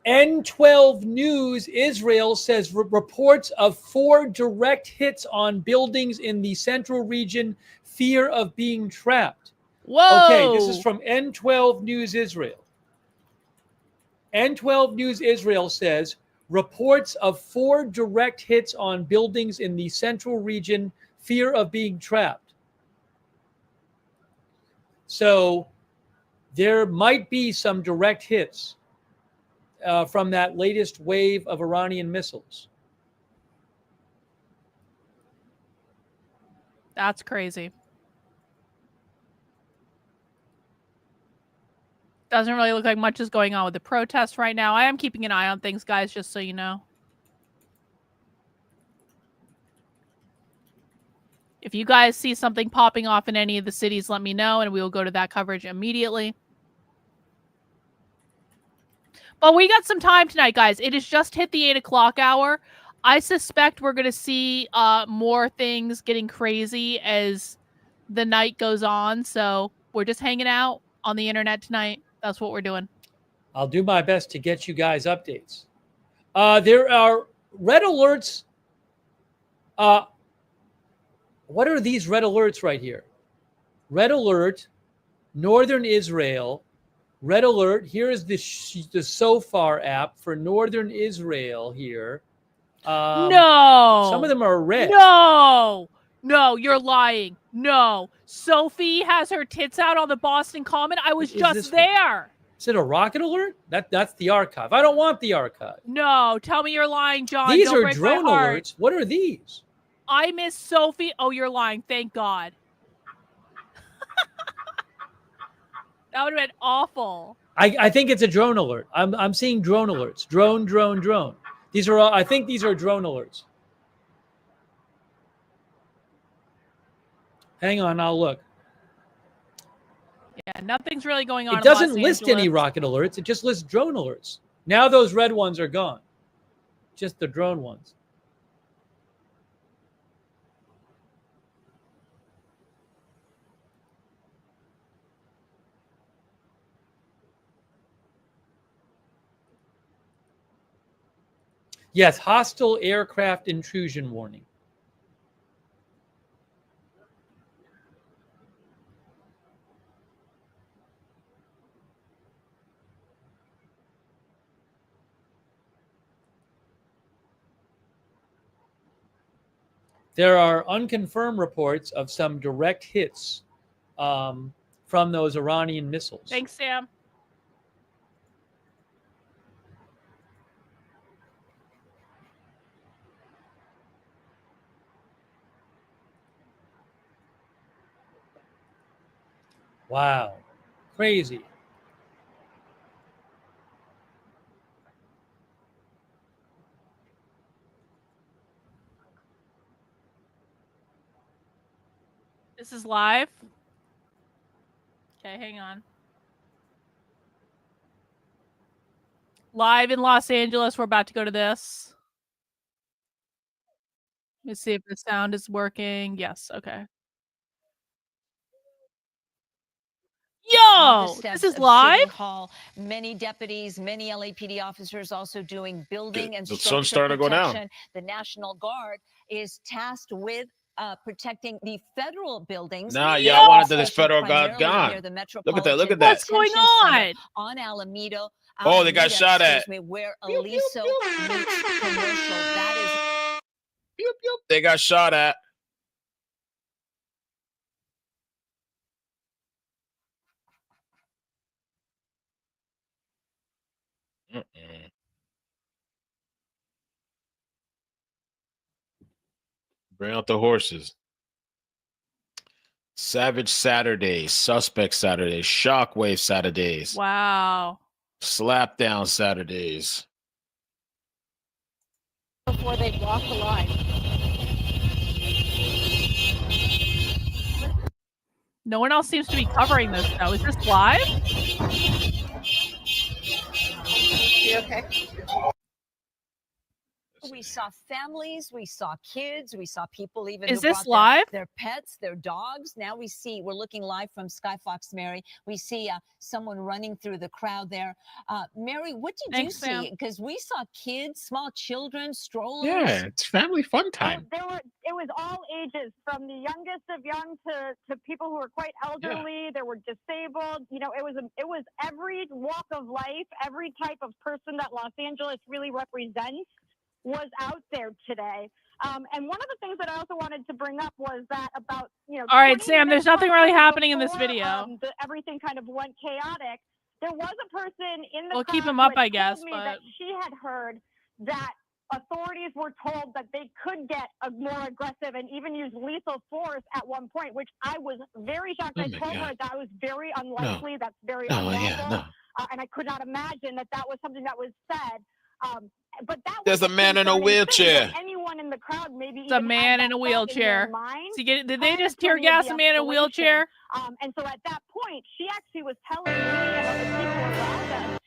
N12 News Israel says reports of 4 direct hits on buildings in the central region, fear of being trapped. Whoa! Okay, this is from N12 News Israel. N12 News Israel says reports of 4 direct hits on buildings in the central region, fear of being trapped. So there might be some direct hits from that latest wave of Iranian missiles. That's crazy. Doesn't really look like much is going on with the protests right now. I am keeping an eye on things, guys, just so you know. If you guys see something popping off in any of the cities, let me know, and we will go to that coverage immediately. But we got some time tonight, guys. It has just hit the 8 o'clock hour. I suspect we're going to see more things getting crazy as the night goes on. So we're just hanging out on the internet tonight. That's what we're doing. I'll do my best to get you guys updates. There are red alerts. What are these red alerts right here? Red alert, Northern Israel. Red alert. Here is the SOFAR app for Northern Israel here. No. Some of them are red. No, you're lying. No. Sophie has her tits out on the Boston Common. I was just there. Is it a rocket alert? That's the archive. I don't want the archive. No, tell me you're lying, John. These Don't are break my drone heart. alerts. What are these? I miss Sophie. Oh, you're lying. Thank God. That would have been awful. I think it's a drone alert. I'm seeing drone alerts. Drone. These are all, I think these are drone alerts. Hang on, I'll look. Yeah, nothing's really going on. It doesn't in Los list Angeles. any rocket alerts. It just lists drone alerts. Now those red ones are gone. Just the drone ones. Yes, hostile aircraft intrusion warning. There are unconfirmed reports of some direct hits from those Iranian missiles. Thanks, Sam. Wow. Crazy. This is live. Okay, hang on. Live in Los Angeles. We're about to go to this. Let me see if the sound is working. Yes, okay. Yo, this is live. Hall. Many deputies, many LAPD officers also doing building and the structure sun started to go down. protection. The National Guard is tasked with protecting the federal buildings. Nah, y'all wanted this federal guard gone. Near the Look at that. Look at that. What's going on? On Alameda. Oh, they got shot at. Excuse me, where Aliso meets Commercial. That is. They got shot at. Bring out the horses. Savage Saturdays, Suspect Saturdays, Shockwave Saturdays, Wow. Slapdown Saturdays. Before they walk the line. No one else seems to be covering this though. Is this live? You okay? We saw families, we saw kids, we saw people even Is who this brought live? Their pets, their dogs. Now we're looking live from Skyfox, Mary. We see someone running through the crowd there. Mary, what did Thanks, you Sam. see? Because we saw kids, small children, strollers. Yeah, it's family fun time. It was all ages, from the youngest of young to people who were quite elderly. There were disabled. You know, it was every walk of life, every type of person that Los Angeles really represents was out there today. And one of the things that I also wanted to bring up was that about, All right, Sam, there's nothing really happening in this before, video. Everything kind of went chaotic. There was a person in the We'll crowd keep him who up, had I guess, told me but that she had heard that authorities were told that they could get more aggressive and even use lethal force at one point, which I was very shocked. I told her that was very unlikely. That's very unlawful. And I could not imagine that was something that was said. But There's a man in a wheelchair. Anyone in the crowd, maybe It's a man in a wheelchair. Did they just tear gas a man in a wheelchair? And so at that point, she actually was telling me and other people around us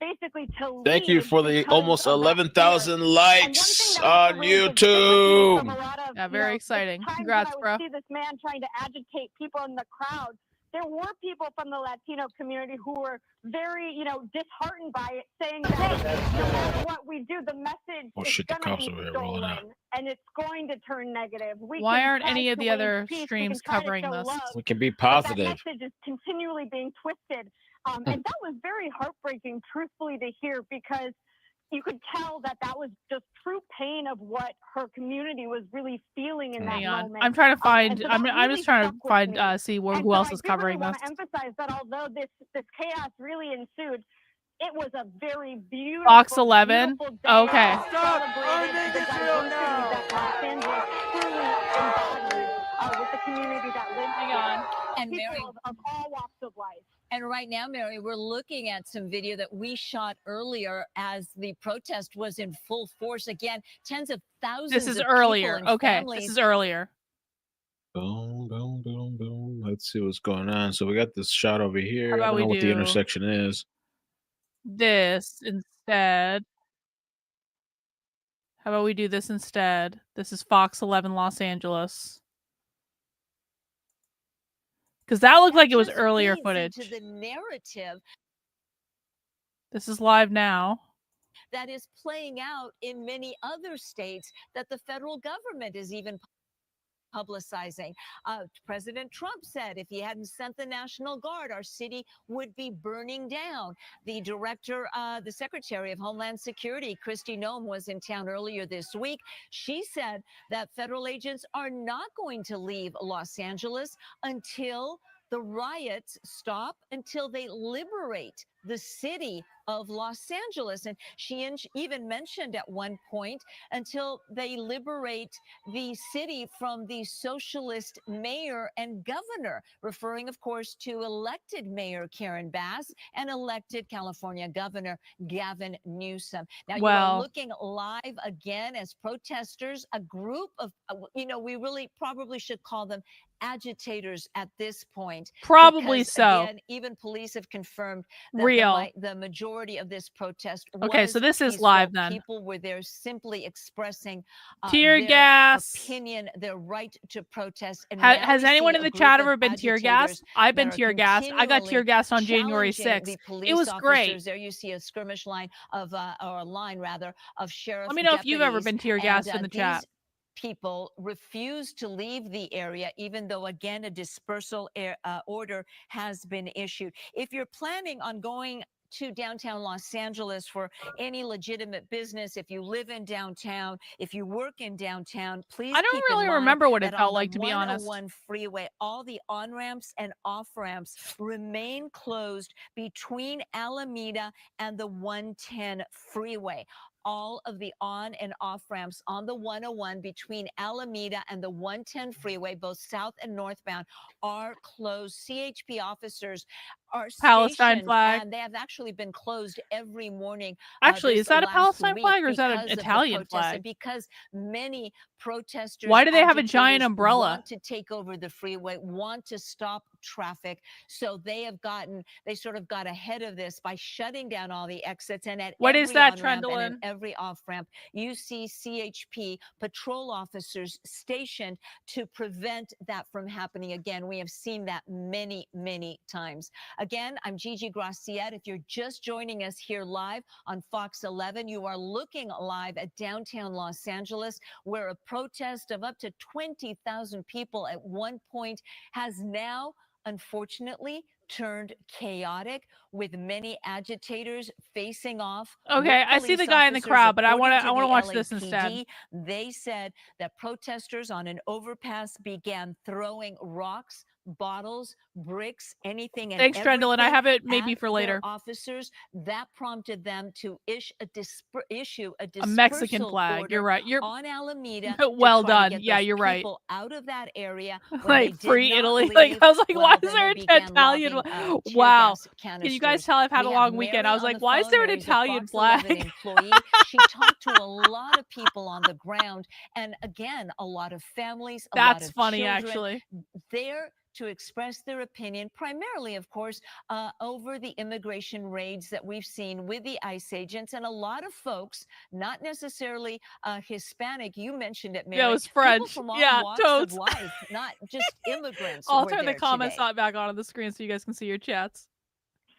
basically to Thank you leave for the because almost of that 11,000 fear. likes And one on thing that also really just disgusts me from a YouTube. lot of, Yeah, you very know, exciting. the times Congrats, that I bro. would see this man trying to agitate people in the crowd, there were people from the Latino community who were very, you know, disheartened by it, saying that no matter what we do, the message Oh is shit, the going cops to over be here rolling out. stolen and it's going to turn negative. We Why can aren't try any of to the wage other peace, we can streams try to covering show this? love, We can be but that positive. message is continually being twisted. And that was very heartbreaking, truthfully, to hear, because you could tell that that was just true pain of what her community was really feeling in that Hang on. moment. I'm trying to find. And so I'm that just really trying to stuck with find. me. See who And so else I is do really covering want this. to emphasize that although this chaos really ensued, it was a very beautiful, Fox 11. beautiful day. Okay. Celebrated the diversity that Los Angeles truly embodies with the community that lives Hang here. on. And People Mary, of all walks of life. And right now, Mary, we're looking at some video that we shot earlier as the protest was in full force. Again, tens of thousands This is of earlier. people and Okay. families. This is earlier. Boom, boom, boom, boom. Let's see what's going on. So we got this shot over How here. I about don't we know what the do intersection is. this instead? How about we do this instead? This is Fox 11 Los Angeles. Because that looked like it was earlier footage. Into the narrative This is live now. that is playing out in many other states that the federal government is even publicizing. President Trump said if he hadn't sent the National Guard, our city would be burning down. The Secretary of Homeland Security, Kristi Noem, was in town earlier this week. She said that federal agents are not going to leave Los Angeles until the riots stop, until they liberate the city of Los Angeles. And she even mentioned at one point, until they liberate the city from the socialist mayor and governor, referring, of course, to elected Mayor Karen Bass and elected California Governor Gavin Newsom. Now, you are looking live again as protesters, a group of, we really probably should call them agitators at this point. Probably because, so. Again, even police have confirmed that the majority of this protest Okay, so this is peaceful. live then. People were there simply expressing tear their gas opinion, their right to protest. And has anyone in the chat ever been tear gassed? I've been tear gassed. I got tear gassed on January 6th. It was great. There you see a skirmish line of, or a line rather, of sheriff. Let me know if you've ever been tear gassed in the chat. People refuse to leave the area, even though, again, a dispersal order has been issued. If you're planning on going to downtown Los Angeles for any legitimate business, if you live in downtown, if you work in downtown, please I don't keep really in mind remember what it that felt on like, the to be honest. 101 freeway, all the on-ramps and off-ramps remain closed between Alameda and the 110 freeway. All of the on and off ramps on the 101 between Alameda and the 110 freeway, both south and northbound, are closed. CHP officers are Palestine stationed, flag. and they have actually been closed every morning. Actually, is that a last Palestine week flag or is that an because of the Italian protests, flag? and because many protesters, Why do they have a giant agitators umbrella? want to take over the freeway, want to stop traffic. So they sort of got ahead of this by shutting down all the exits. And at What every is that, on-ramp and Trendlin? at every off-ramp, you see CHP patrol officers stationed to prevent that from happening again. We have seen that many, many times. Again, I'm Gigi Graciette. If you're just joining us here live on Fox 11, you are looking live at downtown Los Angeles, where a protest of up to 20,000 people at one point has now, unfortunately, turned chaotic, with many agitators facing off. Okay, I see the guy in the crowd, but I want to watch this instead. They said that protesters on an overpass began throwing rocks, bottles, bricks, anything and Thanks, Trendlin. I have it maybe for later. Officers, that prompted them to issue a Mexican dispersal flag. order You're right. You're on Alameda. well to try to done. get Yeah, those you're right. people out of that area. When Like they free did not Italy. leave, Like I was like, why is then there they an began Italian? lobbing, tear Wow. gas Can you guys canisters. tell I've had a We have long weekend? I Mary was on like, the why is phone. there an Mary's a Italian Fox 11 flag? employee. She talked to a lot of people on the ground, and again, a lot of families, a lot That's of funny, children. actually. Their to express their opinion, primarily, of course, over the immigration raids that we've seen with the ICE agents. And a lot of folks, not necessarily Hispanic, you mentioned it, Mary. Yeah, it was people French. from all Yeah, walks totes. of life, not just immigrants. I'll were turn the there comments today. back on the screen so you guys can see your chats.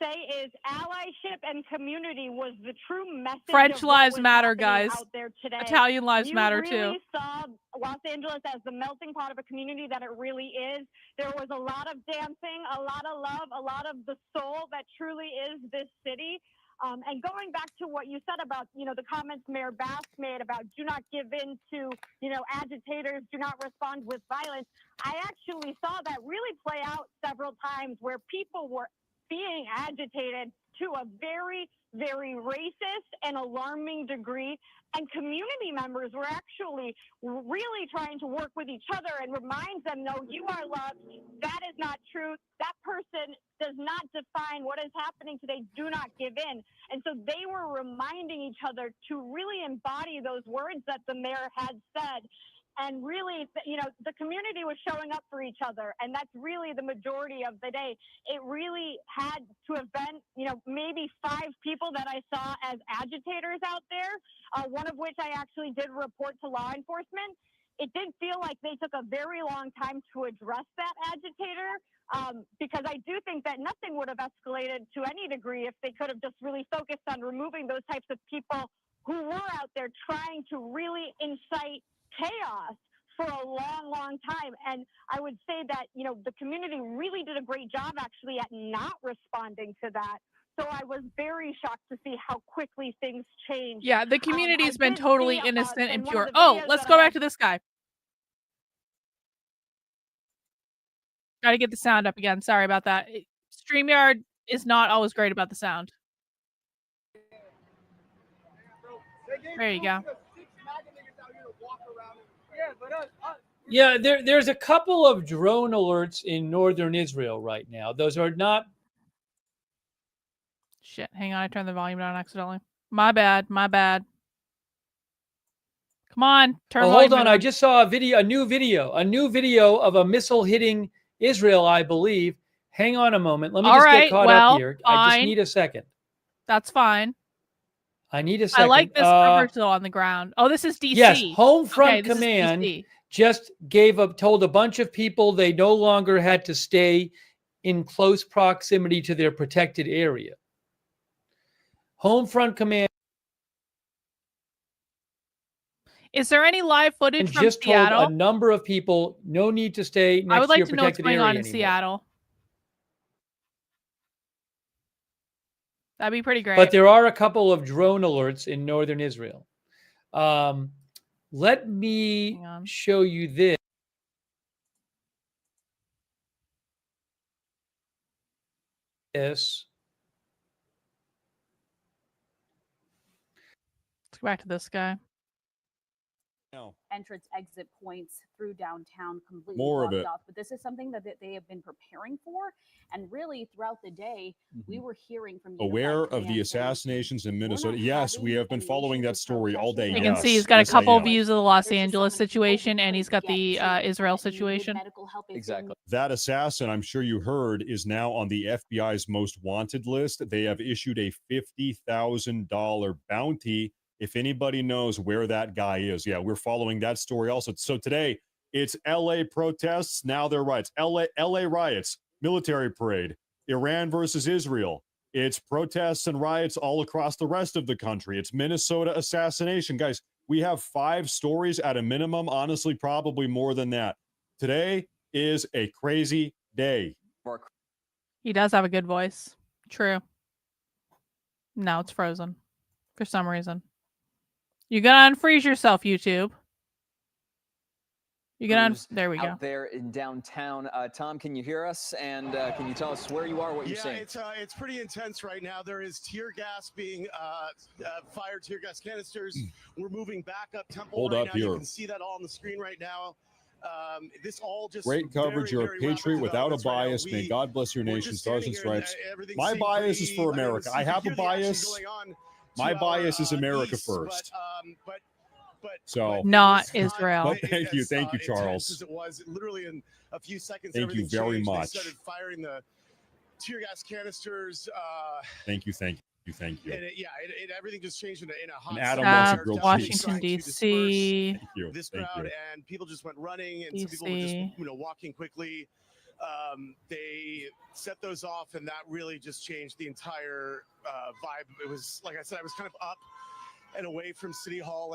Say is allyship and community was the true message. French of what lives was matter, happening guys. Out there today. Italian lives you matter really too. saw Los Angeles as the melting pot of a community that it really is. There was a lot of dancing, a lot of love, a lot of the soul that truly is this city. And going back to what you said about, the comments Mayor Bass made about do not give in to, agitators, do not respond with violence. I actually saw that really play out several times where people were being agitated to a very, very racist and alarming degree. And community members were actually really trying to work with each other and remind them, no, you are loved. That is not true. That person does not define what is happening today. Do not give in. And so they were reminding each other to really embody those words that the mayor had said. And really, the community was showing up for each other. And that's really the majority of the day. It really had to have been, maybe 5 people that I saw as agitators out there, one of which I actually did report to law enforcement. It did feel like they took a very long time to address that agitator, because I do think that nothing would have escalated to any degree if they could have just really focused on removing those types of people who were out there trying to really incite chaos for a long, long time. And I would say that, the community really did a great job actually at not responding to that. So I was very shocked to see how quickly things changed. Yeah, the community's been totally innocent and in one pure. of the Oh, videos let's that go I back to this guy. Gotta get the sound up again. Sorry about that. StreamYard is not always great about the sound. There you go. Yeah, there's a couple of drone alerts in northern Israel right now. Those are not. Shit, hang on. I turned the volume down accidentally. My bad. Come on, turn. Oh, hold on. I just saw a new video of a missile hitting Israel, I believe. Hang on a moment. Let me just get caught up here. I just need a second. That's fine. I need a second. I like this coverage though on the ground. Oh, this is DC. Yes, Home Front Command just told a bunch of people they no longer had to stay in close proximity to their protected area. Home Front Command. Is there any live footage from just Seattle? Told a number of people no need to stay next I would like to your to know what's protected going area on in anymore. Seattle. That'd be pretty great. But there are a couple of drone alerts in northern Israel. Let me show you this. Let's go back to this guy. Entrance exit points through downtown completely More of blocked it. off. But this is something that they have been preparing for. And really throughout the day, we were hearing from Aware of the assassinations in Minnesota. Yes, we have been following that story all day. You can see he's got a couple views of the Los Angeles situation, and he's got the Israel situation. Exactly. That assassin, I'm sure you heard, is now on the FBI's most wanted list. They have issued a $50,000 bounty if anybody knows where that guy is. Yeah, we're following that story also. So today, it's LA protests. Now they're riots. LA riots, military parade, Iran versus Israel. It's protests and riots all across the rest of the country. It's Minnesota assassination. Guys, we have 5 stories at a minimum. Honestly, probably more than that. Today is a crazy day. He does have a good voice. True. No, it's frozen for some reason. You're gonna unfreeze yourself, YouTube. You're gonna. There we go. Out there in downtown, Tom, can you hear us? And can you tell us where you are, what you're seeing? It's pretty intense right now. There is tear gas being fired, tear gas canisters. We're moving back up Temple Hold right up now. here. You can see that all on the screen right now. This all just Great coverage. You're a patriot without a bias. May God bless your nation. Stars and stripes. My bias is for America. I have a bias. My bias is America first. But So not Israel. But thank you, intense Charles. as it was, literally in a few seconds, Thank you everything very changed. much. They started firing the tear gas canisters. Thank you. And everything just changed in a hot And Adam second. wants a They're grilled definitely cheese. trying Washington, to D.C. Thank you. this Thank crowd, you. and people just went running, and some people were just walking quickly. They set those off, and that really just changed the entire vibe. It was, like I said, I was kind of up and away from City Hall.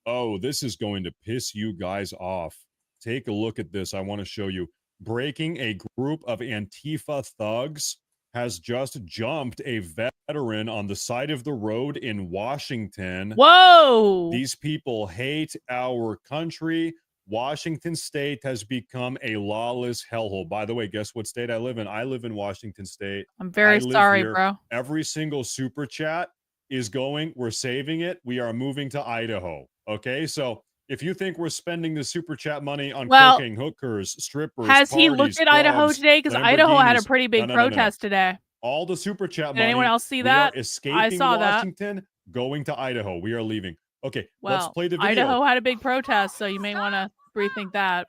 Oh, this is going to piss you guys off. Take a look at this. I want to show you. Breaking, a group of Antifa thugs has just jumped a veteran on the side of the road in Washington. Whoa! These people hate our country. Washington State has become a lawless hellhole. By the way, guess what state I live in? I live in Washington State. I'm very sorry, here. bro. Every single super chat is going. We're saving it. We are moving to Idaho. Okay, so if you think we're spending the super chat money on cooking, hookers, strippers, has he parties, looked at Idaho clubs, today? Because Idaho had a Lamborghinis- pretty big No. protest today. All the super chat Did money. anyone else see we that? Are escaping I saw that. Washington, going to Idaho. We are leaving. Okay, let's Well, play the video. Idaho had a big protest, so you may want to rethink that.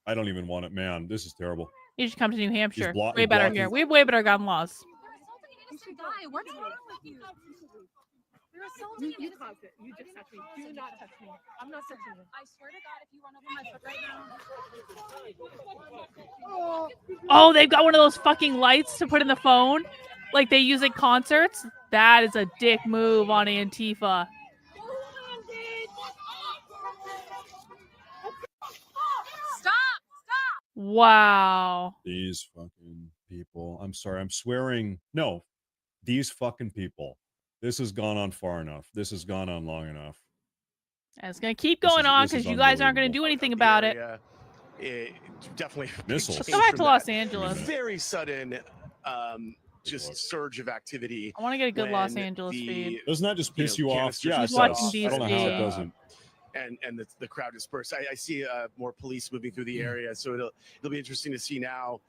I don't even want it, man. This is terrible. You should come to New Hampshire. blo- Way he's better blocking- here. We have way better gun laws. You should die. What's wrong with you? You're assaulting me. You caused it. You just touched me. Do not touch me. I'm not touching you. I swear to God, if you run over my foot right now. Oh, they've got one of those fucking lights to put in the phone, like they use at concerts. That is a dick move on Antifa. Stop! Wow. These fucking people. I'm sorry. I'm swearing. No, these fucking people. This has gone on far enough. This has gone on long enough. And it's gonna keep going on this is because you guys aren't gonna do anything about it. It definitely Missiles. Let's go back to Los Angeles. Very sudden, just surge of activity. I want to get a good Los when Angeles the, feed. Doesn't that just piss you off? canisters Yeah, it Who's does. watching I don't know how it DC? doesn't. And the crowd dispersed. I see more police moving through the area, so it'll be interesting to see now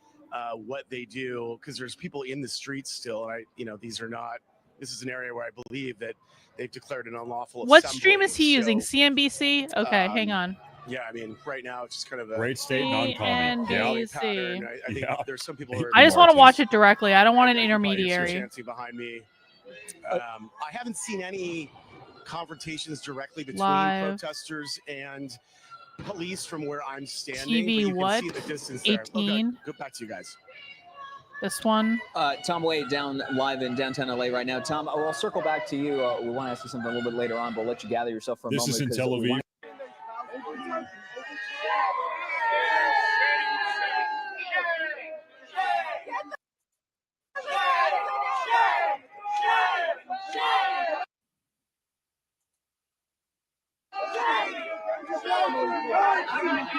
what they do, because there's people in the streets still. This is an area where I believe that they've declared an unlawful. What assembly. stream is he using? So, CNBC? Okay, hang on. Yeah, I mean, right now it's just kind of a Great state non-commie. CNBC. pattern. I think there's some people. Who are I just want to watch it directly. I don't want an intermediary. Chancy behind me. I haven't seen any confrontations directly between Live. protesters and police from where I'm standing. TV but you can what? see the distance there. 18? Go back to you guys. This one. Tom Wade down live in downtown LA right now. Tom, I'll circle back to you. We want to ask you something a little bit later on, but we'll let you gather yourself for a This moment. is in 'cause Tel we Aviv. want-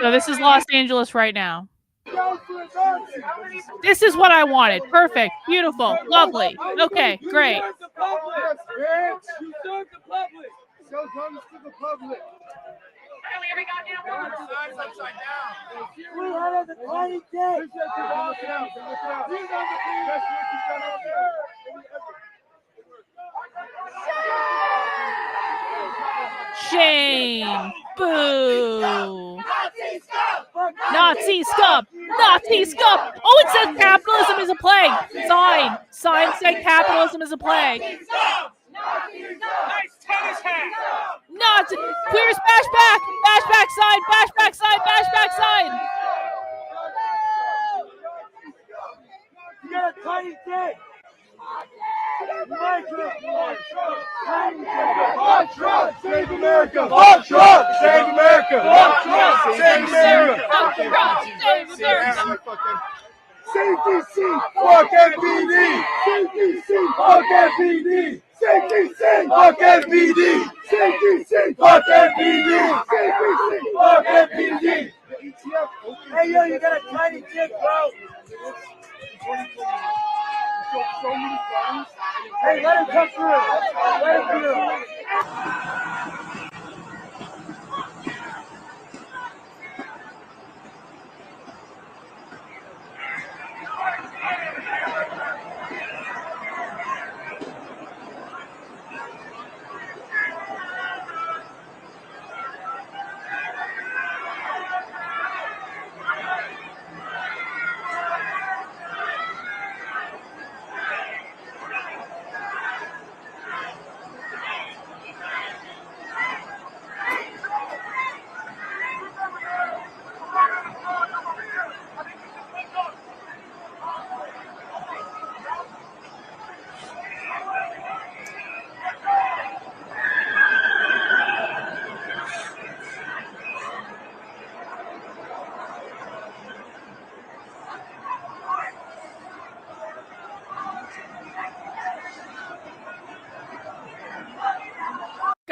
So this is Los Angeles right now. This is what I wanted. Perfect. Beautiful. Lovely. Okay, great. You serve the public. Show guns to the public. We had a tiny dick. Shame. Boo. Nazi scum. Nazi scum. Oh, it says capitalism is a plague. Sign. Sign said capitalism is a plague. Nazi. Queers bash back. Bash back sign. Bash back sign. Bash back sign. You got a tiny dick. Fuck Trump! Save America! Fuck Trump! Save America! Fuck Trump! Save America! Fuck Trump. Save America. CDC! Fuck FBD! CDC! Fuck FBD! CDC! Fuck FBD! CDC! Fuck FBD! CDC! Fuck FBD! Hey yo, you got a tiny dick, bro! Hey, let him come through. Let him through.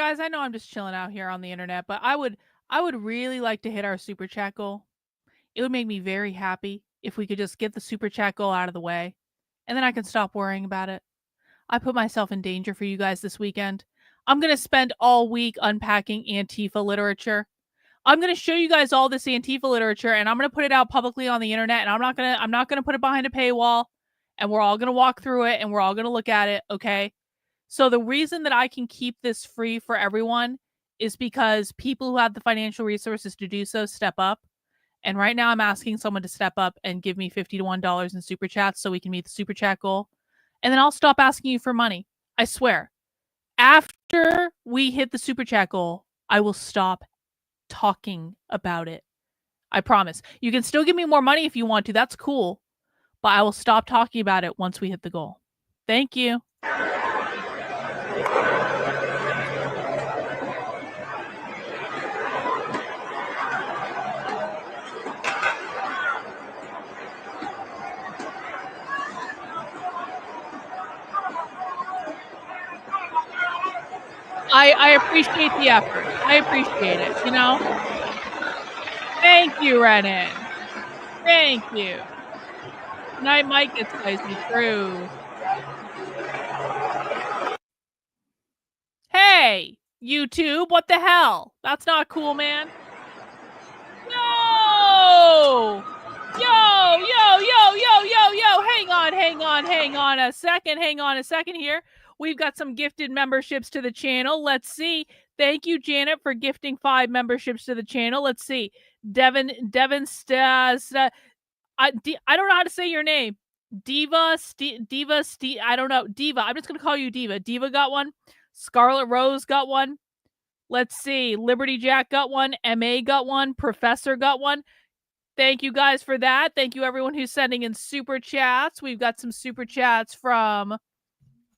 guys, I know I'm just chilling out here on the internet, but I would really like to hit our super chat goal. It would make me very happy if we could just get the super chat goal out of the way, and then I can stop worrying about it. I put myself in danger for you guys this weekend. I'm going to spend all week unpacking Antifa literature. I'm going to show you guys all this Antifa literature, and I'm going to put it out publicly on the internet, and I'm not going to put it behind a paywall, and we're all going to walk through it, and we're all going to look at it, okay? So the reason that I can keep this free for everyone is because people who have the financial resources to do so step up. And right now I'm asking someone to step up and give me $50 to $1 in super chats so we can meet the super chat goal. And then I'll stop asking you for money. I swear. After we hit the super chat goal, I will stop talking about it. I promise. You can still give me more money if you want to. That's cool. But I will stop talking about it once we hit the goal. Thank you. I appreciate the effort. I appreciate it, you know? Thank you, Renan. Thank you. Tonight Mike gets plays me through. Hey, YouTube, what the hell? That's not cool, man. No! Yo! Hang on a second here. We've got some gifted memberships to the channel. Let's see. Thank you, Janet, for gifting 5 memberships to the channel. Let's see. Devin Stas. I don't know how to say your name. Diva. I don't know. Diva. I'm just going to call you Diva. Diva got one. Scarlet Rose got one. Let's see. Liberty Jack got one. MA got one. Professor got one. Thank you guys for that. Thank you everyone who's sending in super chats. We've got some super chats from,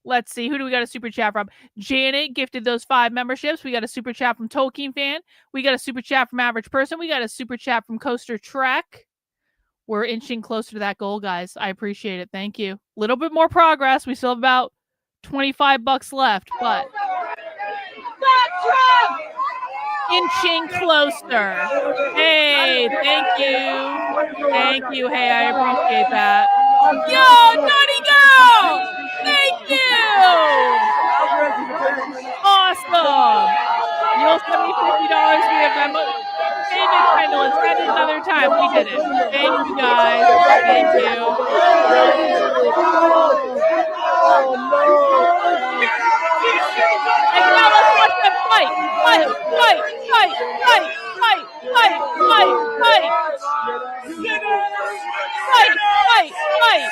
let's see, who do we got a super chat from? Janet gifted those 5 memberships. We got a super chat from Tolkien Fan. We got a super chat from Average Person. We got a super chat from Coaster Trek. We're inching closer to that goal, guys. I appreciate it. Thank you. A little bit more progress. We still have about $25 left, but inching closer. Hey, thank you. Thank you. Hey, I appreciate that. Yo, Naughty Girl! Thank you! Awesome! You'll send me $50 via Venmo. David Kendall, it's been another time. We did it. Thank you, guys. Thank you. And now let's watch them fight.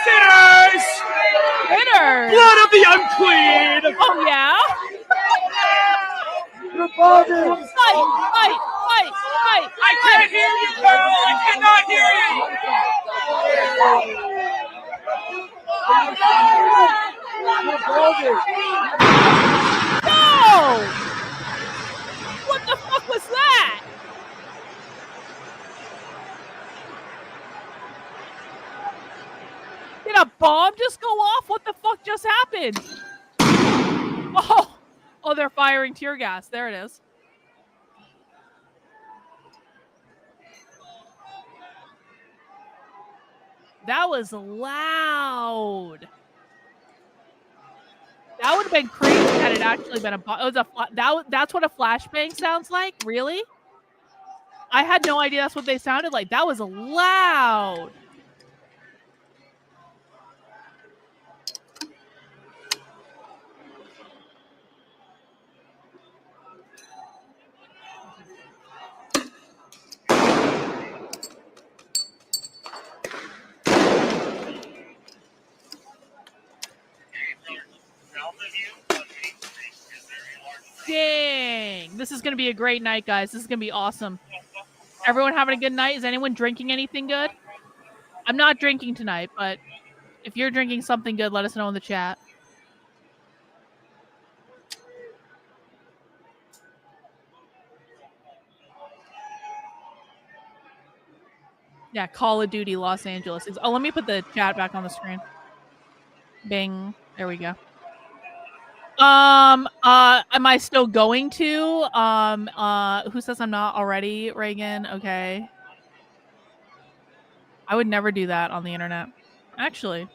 Sinners! Sinners! Blood of the unclean! Oh, yeah? Fight! I can't hear you, girl! I cannot hear No! What the fuck was that? Did a bomb just go off? What the fuck just happened? Oh, they're firing tear gas. There it is. That was loud. That would have been crazy had it actually been a bomb. It was that's what a flashbang sounds like? Really? I had no idea that's what they sounded like. That was loud. Dang. This is going to be a great night, guys. This is going to be awesome. Everyone having a good night? Is anyone drinking anything good? I'm not drinking tonight, but if you're drinking something good, let us know in the chat. Yeah, Call of Duty Los Angeles. Oh, let me put the chat back on the screen. Bing. There we go. Am I still going to? Who says I'm not already, Reagan? Okay. I would never do that on the internet. Actually,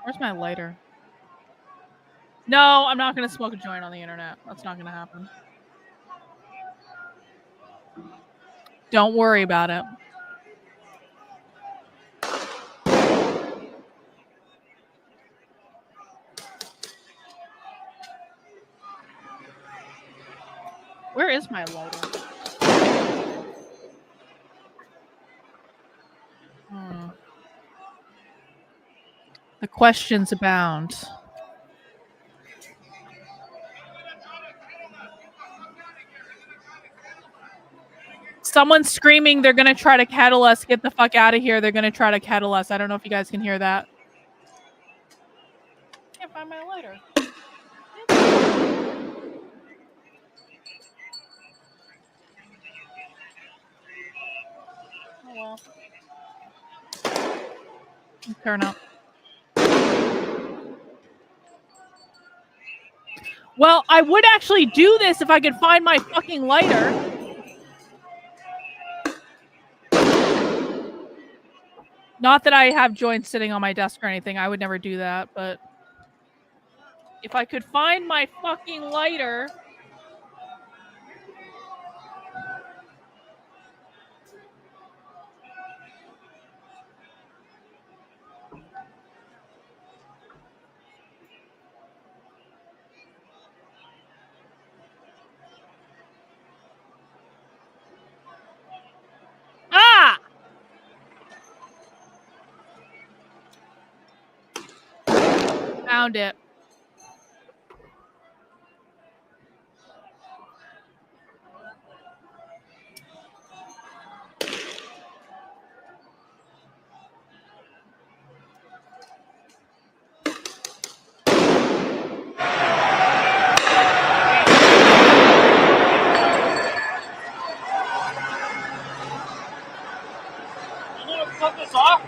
where's my lighter? No, I'm not going to smoke a joint on the internet. That's not going to happen. Don't worry about it. Where is my lighter? The questions abound. Someone's screaming they're going to try to kettle us. Get the fuck out of here. They're going to try to kettle us. I don't know if you guys can hear that. Can't find my lighter. Oh well. Turn up. Well, I would actually do this if I could find my fucking lighter. Not that I have joints sitting on my desk or anything. I would never do that, but if I could find my fucking lighter. Ah! Found it. Cut this off.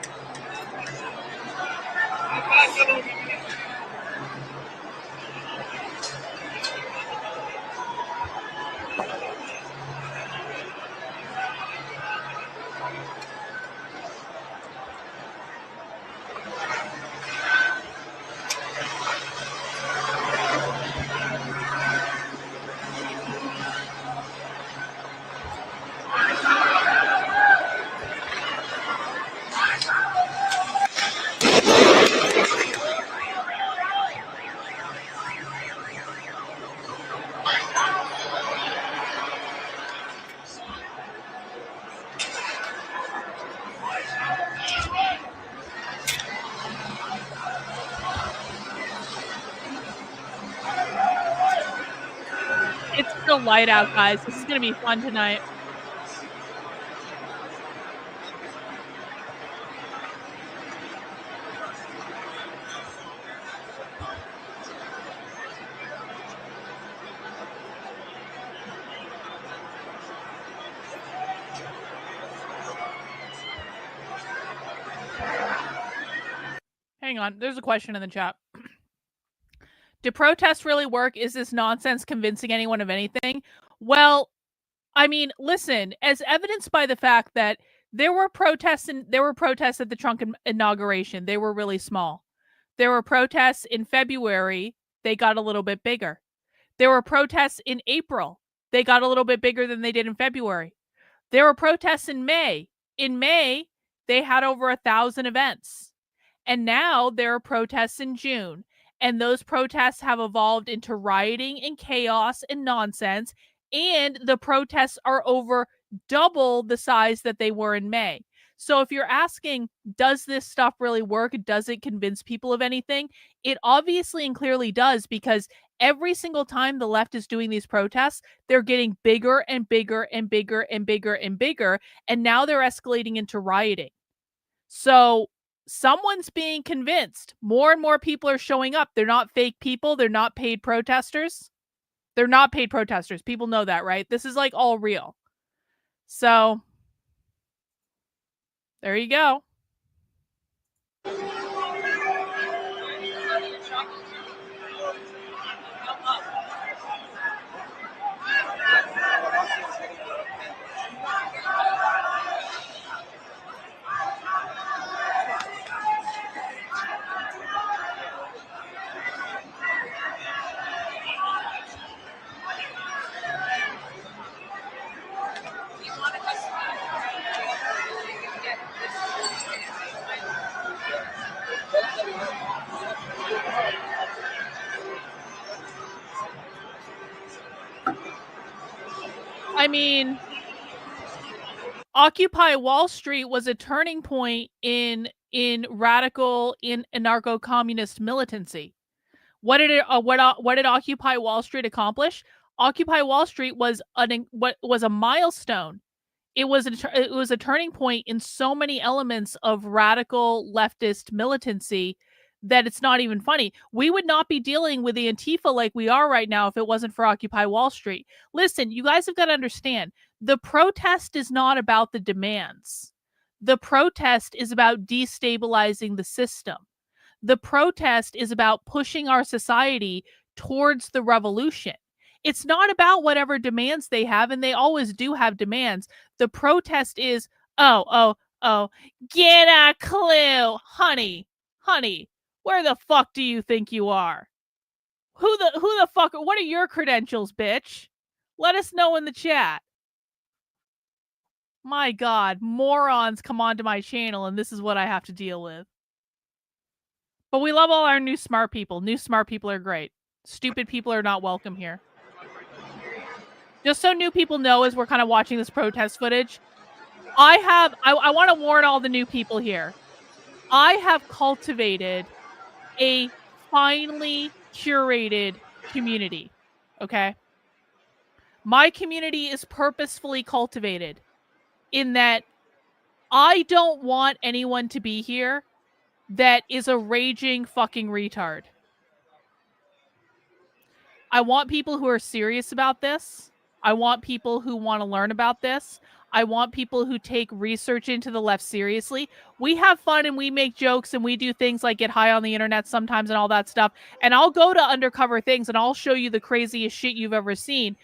It's still light out, guys. This is going to be fun tonight. Hang on. There's a question in the chat. Do protests really work? Is this nonsense convincing anyone of anything? Well, I mean, listen, as evidenced by the fact that there were protests at the Trump inauguration. They were really small. There were protests in February. They got a little bit bigger. There were protests in April. They got a little bit bigger than they did in February. There were protests in May. In May, they had over 1,000 events. And now there are protests in June. And those protests have evolved into rioting and chaos and nonsense. And the protests are over double the size that they were in May. So if you're asking, does this stuff really work? Does it convince people of anything? It obviously and clearly does, because every single time the left is doing these protests, they're getting bigger and bigger and bigger and bigger and bigger. And now they're escalating into rioting. So someone's being convinced. More and more people are showing up. They're not fake people. They're not paid protesters. They're not paid protesters. People know that, right? This is like all real. So there you go. I mean, Occupy Wall Street was a turning point in radical anarcho-communist militancy. What did Occupy Wall Street accomplish? Occupy Wall Street was a milestone. It was a turning point in so many elements of radical leftist militancy that it's not even funny. We would not be dealing with the Antifa like we are right now if it wasn't for Occupy Wall Street. Listen, you guys have got to understand, the protest is not about the demands. The protest is about destabilizing the system. The protest is about pushing our society towards the revolution. It's not about whatever demands they have, and they always do have demands. The protest is, oh, get a clue. Honey, where the fuck do you think you are? Who the fuck, what are your credentials, bitch? Let us know in the chat. My God, morons come onto my channel, and this is what I have to deal with. But we love all our new smart people. New smart people are great. Stupid people are not welcome here. Just so new people know, as we're kind of watching this protest footage, I want to warn all the new people here. I have cultivated a finely curated community, okay? My community is purposefully cultivated in that I don't want anyone to be here that is a raging fucking retard. I want people who are serious about this. I want people who want to learn about this. I want people who take research into the left seriously. We have fun and we make jokes and we do things like get high on the internet sometimes and all that stuff. And I'll go to undercover things and I'll show you the craziest shit you've ever seen.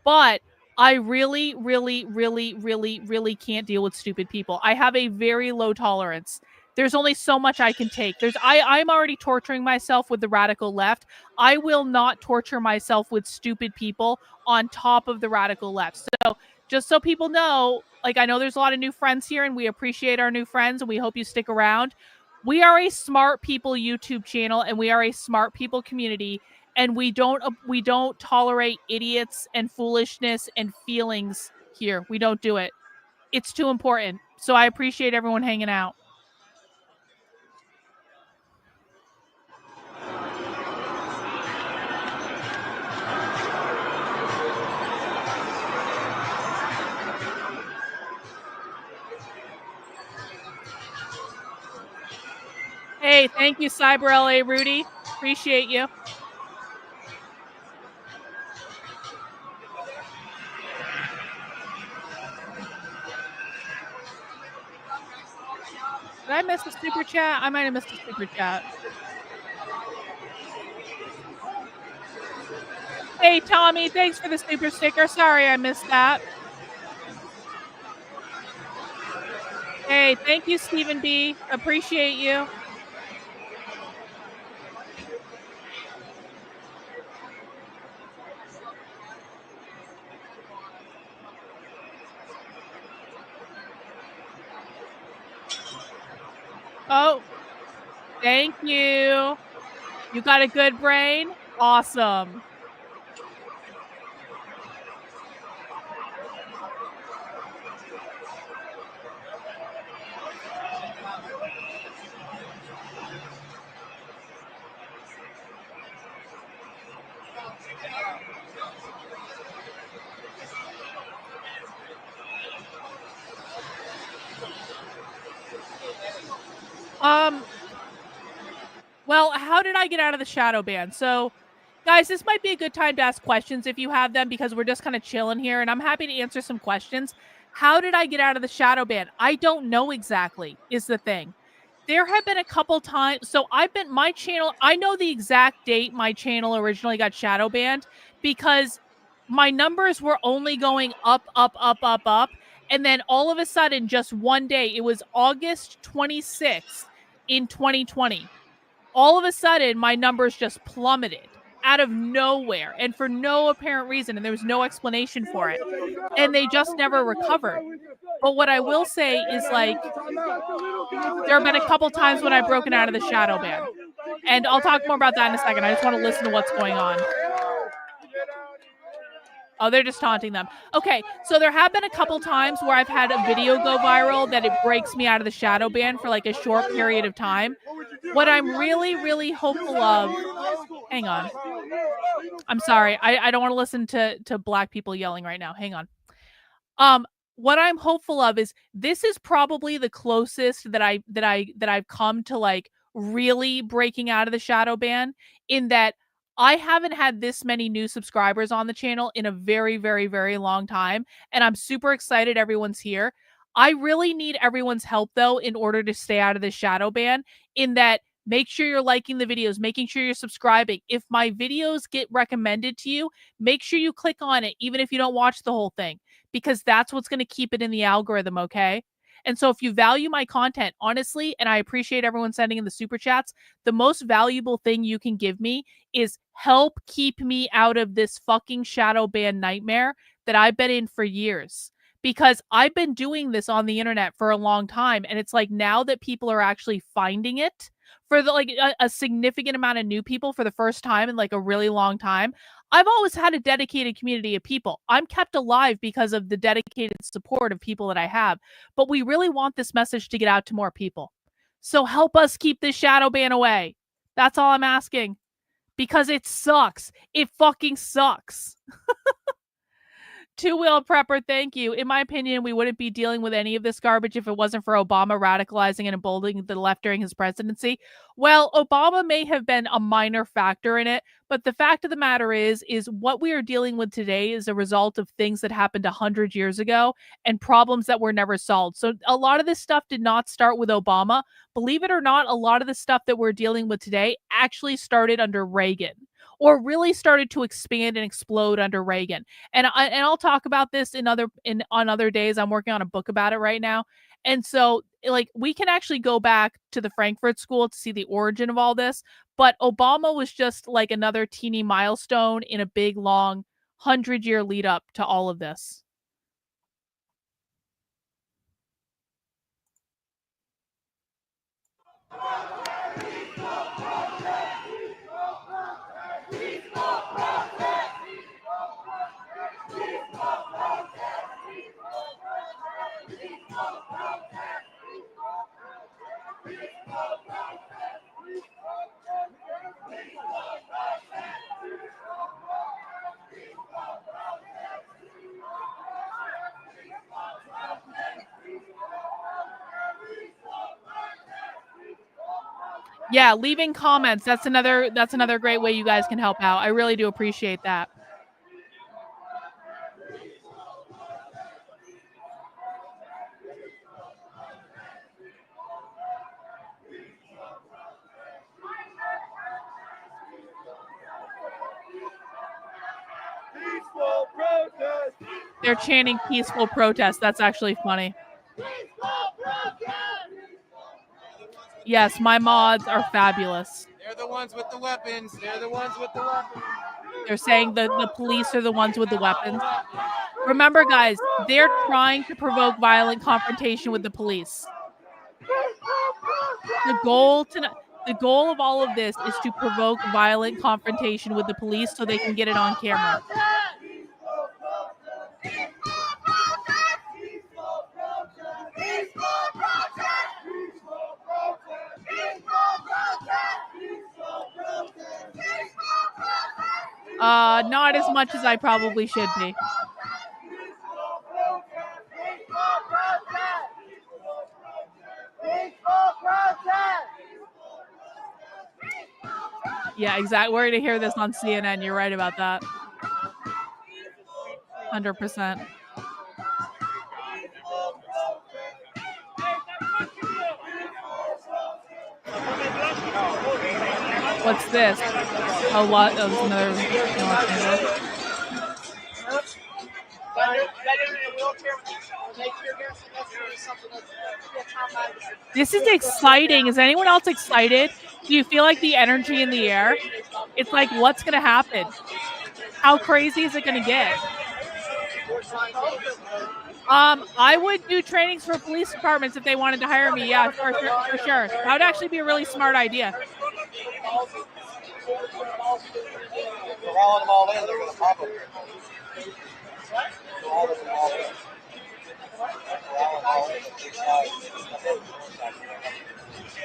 But I really, really, really, really, really can't deal with stupid people. I have a very low tolerance. There's only so much I can take. I'm already torturing myself with the radical left. I will not torture myself with stupid people on top of the radical left. So just so people know, like, I know there's a lot of new friends here and we appreciate our new friends and we hope you stick around. We are a smart people YouTube channel and we are a smart people community, and we don't tolerate idiots and foolishness and feelings here. We don't do it. It's too important. So I appreciate everyone hanging out. Hey, thank you, Cyber LA Rudy. Appreciate you. Did I miss a super chat? I might have missed a super chat. Hey, Tommy, thanks for the super sticker. Sorry I missed that. Hey, thank you, Stephen B. Appreciate you. Oh, thank you. You got a good brain? Awesome. Well, how did I get out of the shadow ban? So, guys, this might be a good time to ask questions if you have them, because we're just kind of chilling here, and I'm happy to answer some questions. How did I get out of the shadow ban? I don't know exactly, is the thing. There have been a couple times. So my channel, I know the exact date my channel originally got shadow banned, because my numbers were only going up. And then all of a sudden, just one day, it was August 26th in 2020. All of a sudden, my numbers just plummeted out of nowhere and for no apparent reason. And there was no explanation for it. And they just never recovered. But what I will say is, like, there have been a couple times when I've broken out of the shadow ban. And I'll talk more about that in a second. I just want to listen to what's going on. Oh, they're just taunting them. Okay, so there have been a couple times where I've had a video go viral that it breaks me out of the shadow ban for like a short period of time. What I'm really, really hopeful of... Hang on. I'm sorry. I don't want to listen to black people yelling right now. Hang on. What I'm hopeful of is this is probably the closest that I've come to like really breaking out of the shadow ban, in that I haven't had this many new subscribers on the channel in a very, very, very long time. And I'm super excited everyone's here. I really need everyone's help, though, in order to stay out of the shadow ban, in that make sure you're liking the videos, making sure you're subscribing. If my videos get recommended to you, make sure you click on it, even if you don't watch the whole thing, because that's what's going to keep it in the algorithm, okay? And so if you value my content, honestly, and I appreciate everyone sending in the super chats, the most valuable thing you can give me is help keep me out of this fucking shadow ban nightmare that I've been in for years. Because I've been doing this on the internet for a long time, and it's like now that people are actually finding it, for the like a significant amount of new people for the first time in like a really long time, I've always had a dedicated community of people. I'm kept alive because of the dedicated support of people that I have. But we really want this message to get out to more people. So help us keep this shadow ban away. That's all I'm asking. Because it sucks. It fucking sucks. Two-wheel prepper, thank you. In my opinion, we wouldn't be dealing with any of this garbage if it wasn't for Obama radicalizing and emboldening the left during his presidency. Well, Obama may have been a minor factor in it, but the fact of the matter is what we are dealing with today is a result of things that happened 100 years ago and problems that were never solved. So a lot of this stuff did not start with Obama. Believe it or not, a lot of the stuff that we're dealing with today actually started under Reagan, or really started to expand and explode under Reagan. And I'll talk about this on other days. I'm working on a book about it right now. And so like we can actually go back to the Frankfurt School to see the origin of all this, but Obama was just like another teeny milestone in a big long 100-year lead up to all of this. Yeah, leaving comments. That's another great way you guys can help out. I really do appreciate that. Peaceful protest. They're chanting peaceful protest. That's actually funny. Yes, my mods are fabulous. They're the ones with the weapons. They're the ones with the weapons. They're saying the police are the ones with the weapons. Remember, guys, they're trying to provoke violent confrontation with the police. The goal of all of this is to provoke violent confrontation with the police so they can get it on camera. Not as much as I probably should be. Yeah, exactly. We're going to hear this on CNN. You're right about that. 100%. What's this? Oh, what? That was another. This is exciting. Is anyone else excited? Do you feel like the energy in the air? It's like, what's going to happen? How crazy is it going to get? I would do trainings for police departments if they wanted to hire me. Yeah, for sure. That would actually be a really smart idea. They're rolling them all in. They're going to pop them.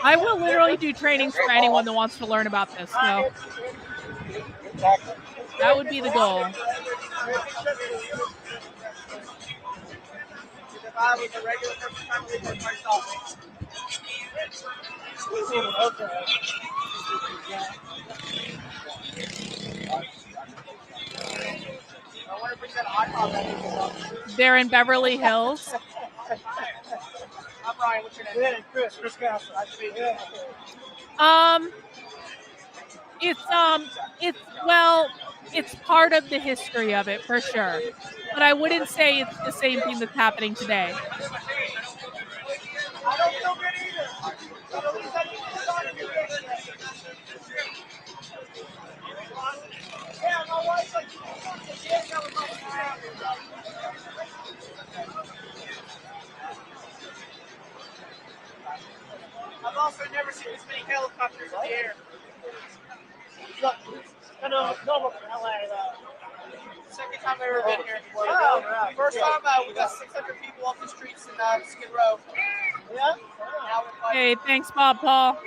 I will literally do trainings for anyone that wants to learn about this. So that would be the goal. They're in Beverly Hills. I'm Ryan. What's your name? Chris Castle. Nice to meet you. It's part of the history of it for sure, but I wouldn't say it's the same thing that's happening today. I don't feel good either. So at least I need to start a new yeah, my wife's like, I've also never seen this many helicopters in the air. Look, I know normal from LA though. Second time I've ever been here. Oh, first time we got 600 people off the streets in Skid Row. Yeah? Hey, thanks, Bob Paul.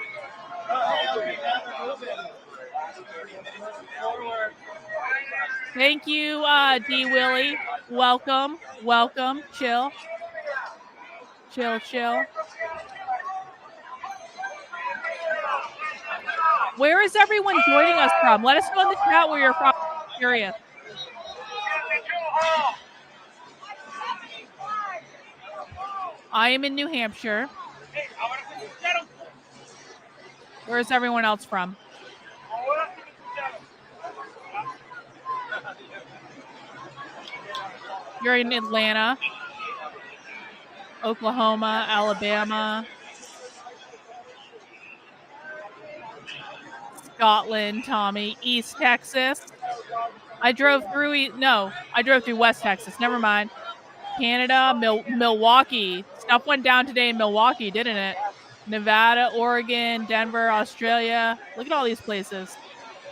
Thank you, D. Willie. Welcome. Chill. Where is everyone joining us from? Let us know in the chat where you're from. I'm curious. I am in New Hampshire. Where is everyone else from? You're in Atlanta, Oklahoma, Alabama, Scotland, Tommy, East Texas. I drove through West Texas. Never mind. Canada, Milwaukee. Stuff went down today in Milwaukee, didn't it? Nevada, Oregon, Denver, Australia. Look at all these places.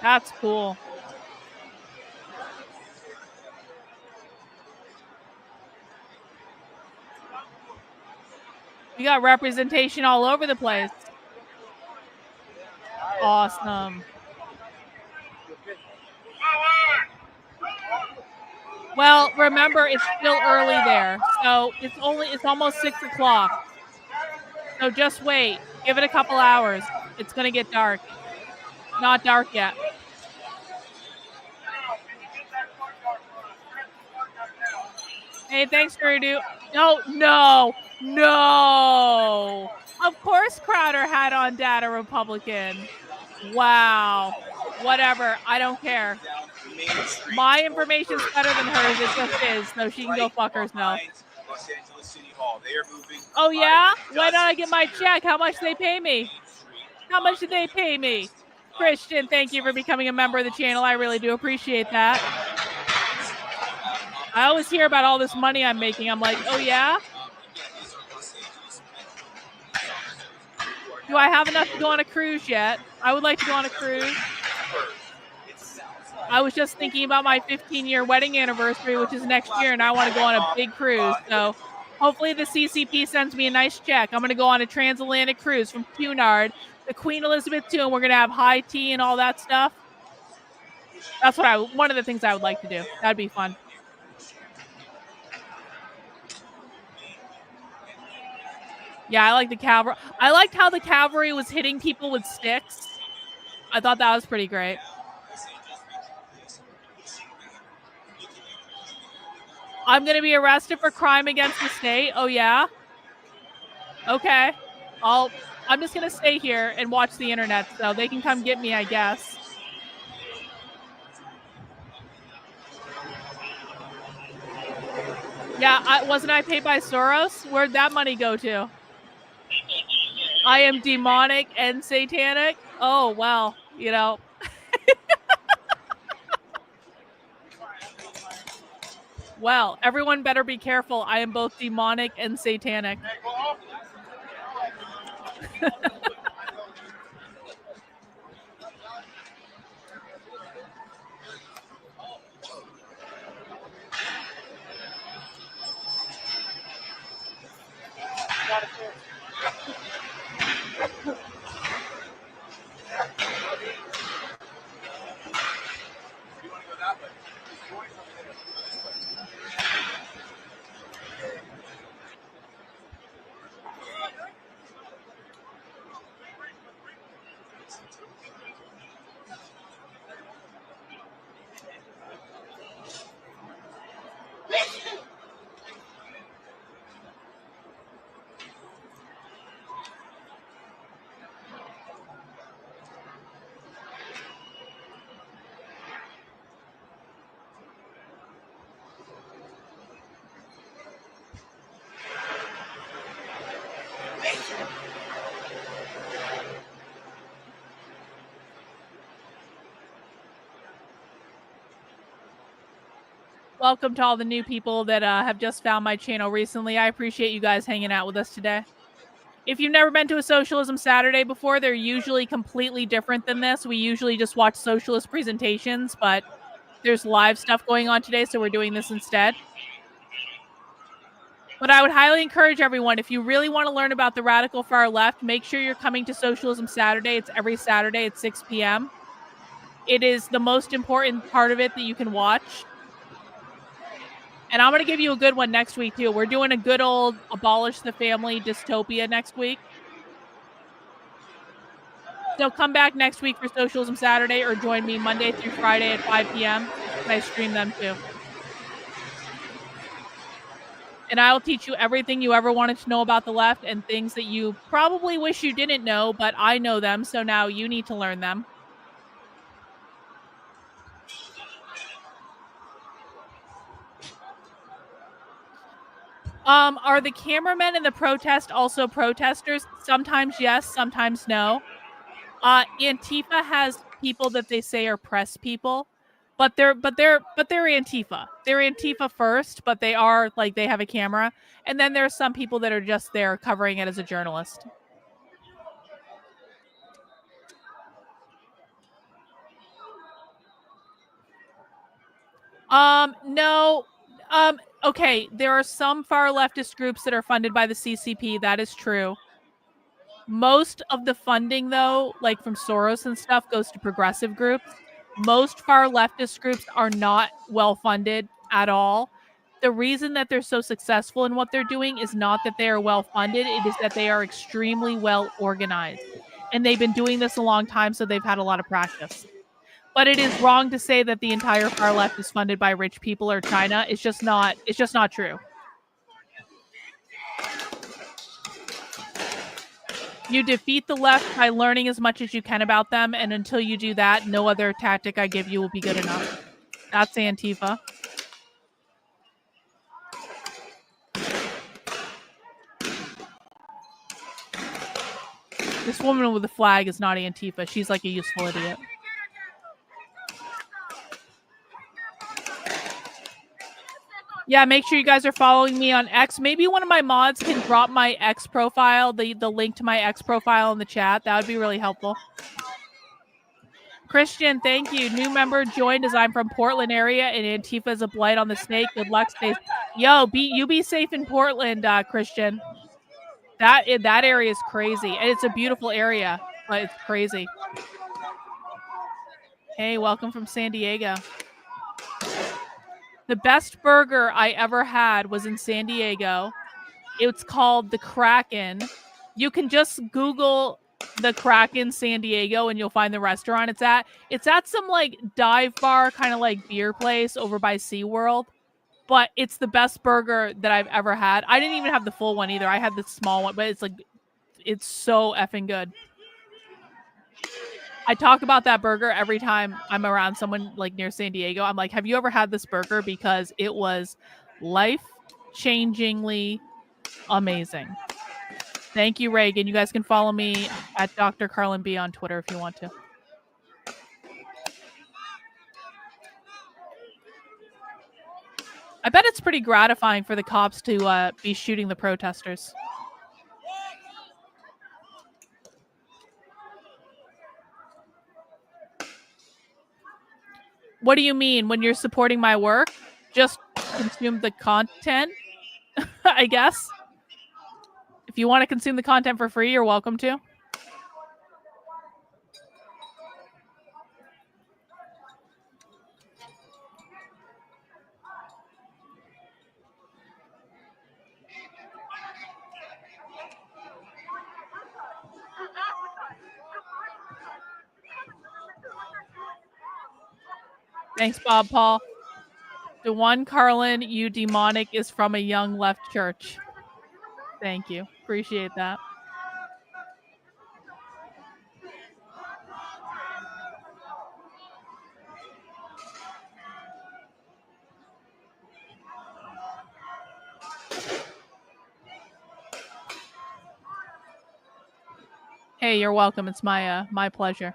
That's cool. We got representation all over the place. Awesome. Well, remember, it's still early there. So it's almost 6 o'clock. So just wait. Give it a couple hours. It's going to get dark. Not dark yet. Hey, thanks, Grudu. No. Of course Crowder had on Data Republican. Wow. Whatever. I don't care. My information's better than hers. It just is. So she can go fuck herself. Oh, yeah? Why don't I get my check? How much they pay me? How much did they pay me? Christian, thank you for becoming a member of the channel. I really do appreciate that. I always hear about all this money I'm making. I'm like, oh, yeah? Do I have enough to go on a cruise yet? I would like to go on a cruise. I was just thinking about my 15-year wedding anniversary, which is next year, and I want to go on a big cruise. So hopefully the CCP sends me a nice check. I'm going to go on a transatlantic cruise from Cunard to Queen Elizabeth II, and we're going to have high tea and all that stuff. That's one of the things I would like to do. That'd be fun. Yeah, I like the cavalry. I liked how the cavalry was hitting people with sticks. I thought that was pretty great. I'm going to be arrested for crime against the state. Oh, yeah? Okay. I'm just going to stay here and watch the internet so they can come get me, I guess. Yeah, wasn't I paid by Soros? Where'd that money go to? I am demonic and satanic. Oh, well, you know. Well, everyone better be careful. I am both demonic and satanic. Welcome to all the new people that have just found my channel recently. I appreciate you guys hanging out with us today. If you've never been to a Socialism Saturday before, they're usually completely different than this. We usually just watch socialist presentations, but there's live stuff going on today, so we're doing this instead. But I would highly encourage everyone, if you really want to learn about the radical far left, make sure you're coming to Socialism Saturday. It's every Saturday at 6 p.m. It is the most important part of it that you can watch. And I'm going to give you a good one next week, too. We're doing a good old abolish the family dystopia next week. So come back next week for Socialism Saturday or join me Monday through Friday at 5 p.m. And I stream them, too. And I will teach you everything you ever wanted to know about the left and things that you probably wish you didn't know, but I know them, so now you need to learn them. Are the cameramen in the protest also protesters? Sometimes yes, sometimes no. Antifa has people that they say are press people, but they're Antifa. They're Antifa first, but they are like they have a camera. And then there's some people that are just there covering it as a journalist. No. Okay, there are some far leftist groups that are funded by the CCP. That is true. Most of the funding, though, like from Soros and stuff, goes to progressive groups. Most far leftist groups are not well funded at all. The reason that they're so successful in what they're doing is not that they are well funded. It is that they are extremely well organized. And they've been doing this a long time, so they've had a lot of practice. But it is wrong to say that the entire far left is funded by rich people or China. It's just not true. You defeat the left by learning as much as you can about them, and until you do that, no other tactic I give you will be good enough. That's Antifa. This woman with the flag is not Antifa. She's like a useful idiot. Yeah, make sure you guys are following me on X. Maybe one of my mods can drop my X profile, the link to my X profile in the chat. That would be really helpful. Christian, thank you. New member joined as I'm from Portland area and Antifa is a blight on the snake. Good luck, stay. Yo, you be safe in Portland, Christian. That area is crazy. And it's a beautiful area, but it's crazy. Hey, welcome from San Diego. The best burger I ever had was in San Diego. It's called the Kraken. You can just Google the Kraken San Diego and you'll find the restaurant it's at. It's at some like dive bar, kind of like beer place over by SeaWorld. But it's the best burger that I've ever had. I didn't even have the full one either. I had the small one, but it's so effing good. I talk about that burger every time I'm around someone like near San Diego. I'm like, have you ever had this burger? Because it was life-changingly amazing. Thank you, Reagan. You guys can follow me at Dr. Karlyn B on Twitter if you want to. I bet it's pretty gratifying for the cops to be shooting the protesters. What do you mean when you're supporting my work? Just consume the content, I guess. If you want to consume the content for free, you're welcome to. Thanks, Bob Paul. The one Karlyn, you demonic, is from a young left church. Thank you. Appreciate that. Hey, you're welcome. It's my pleasure.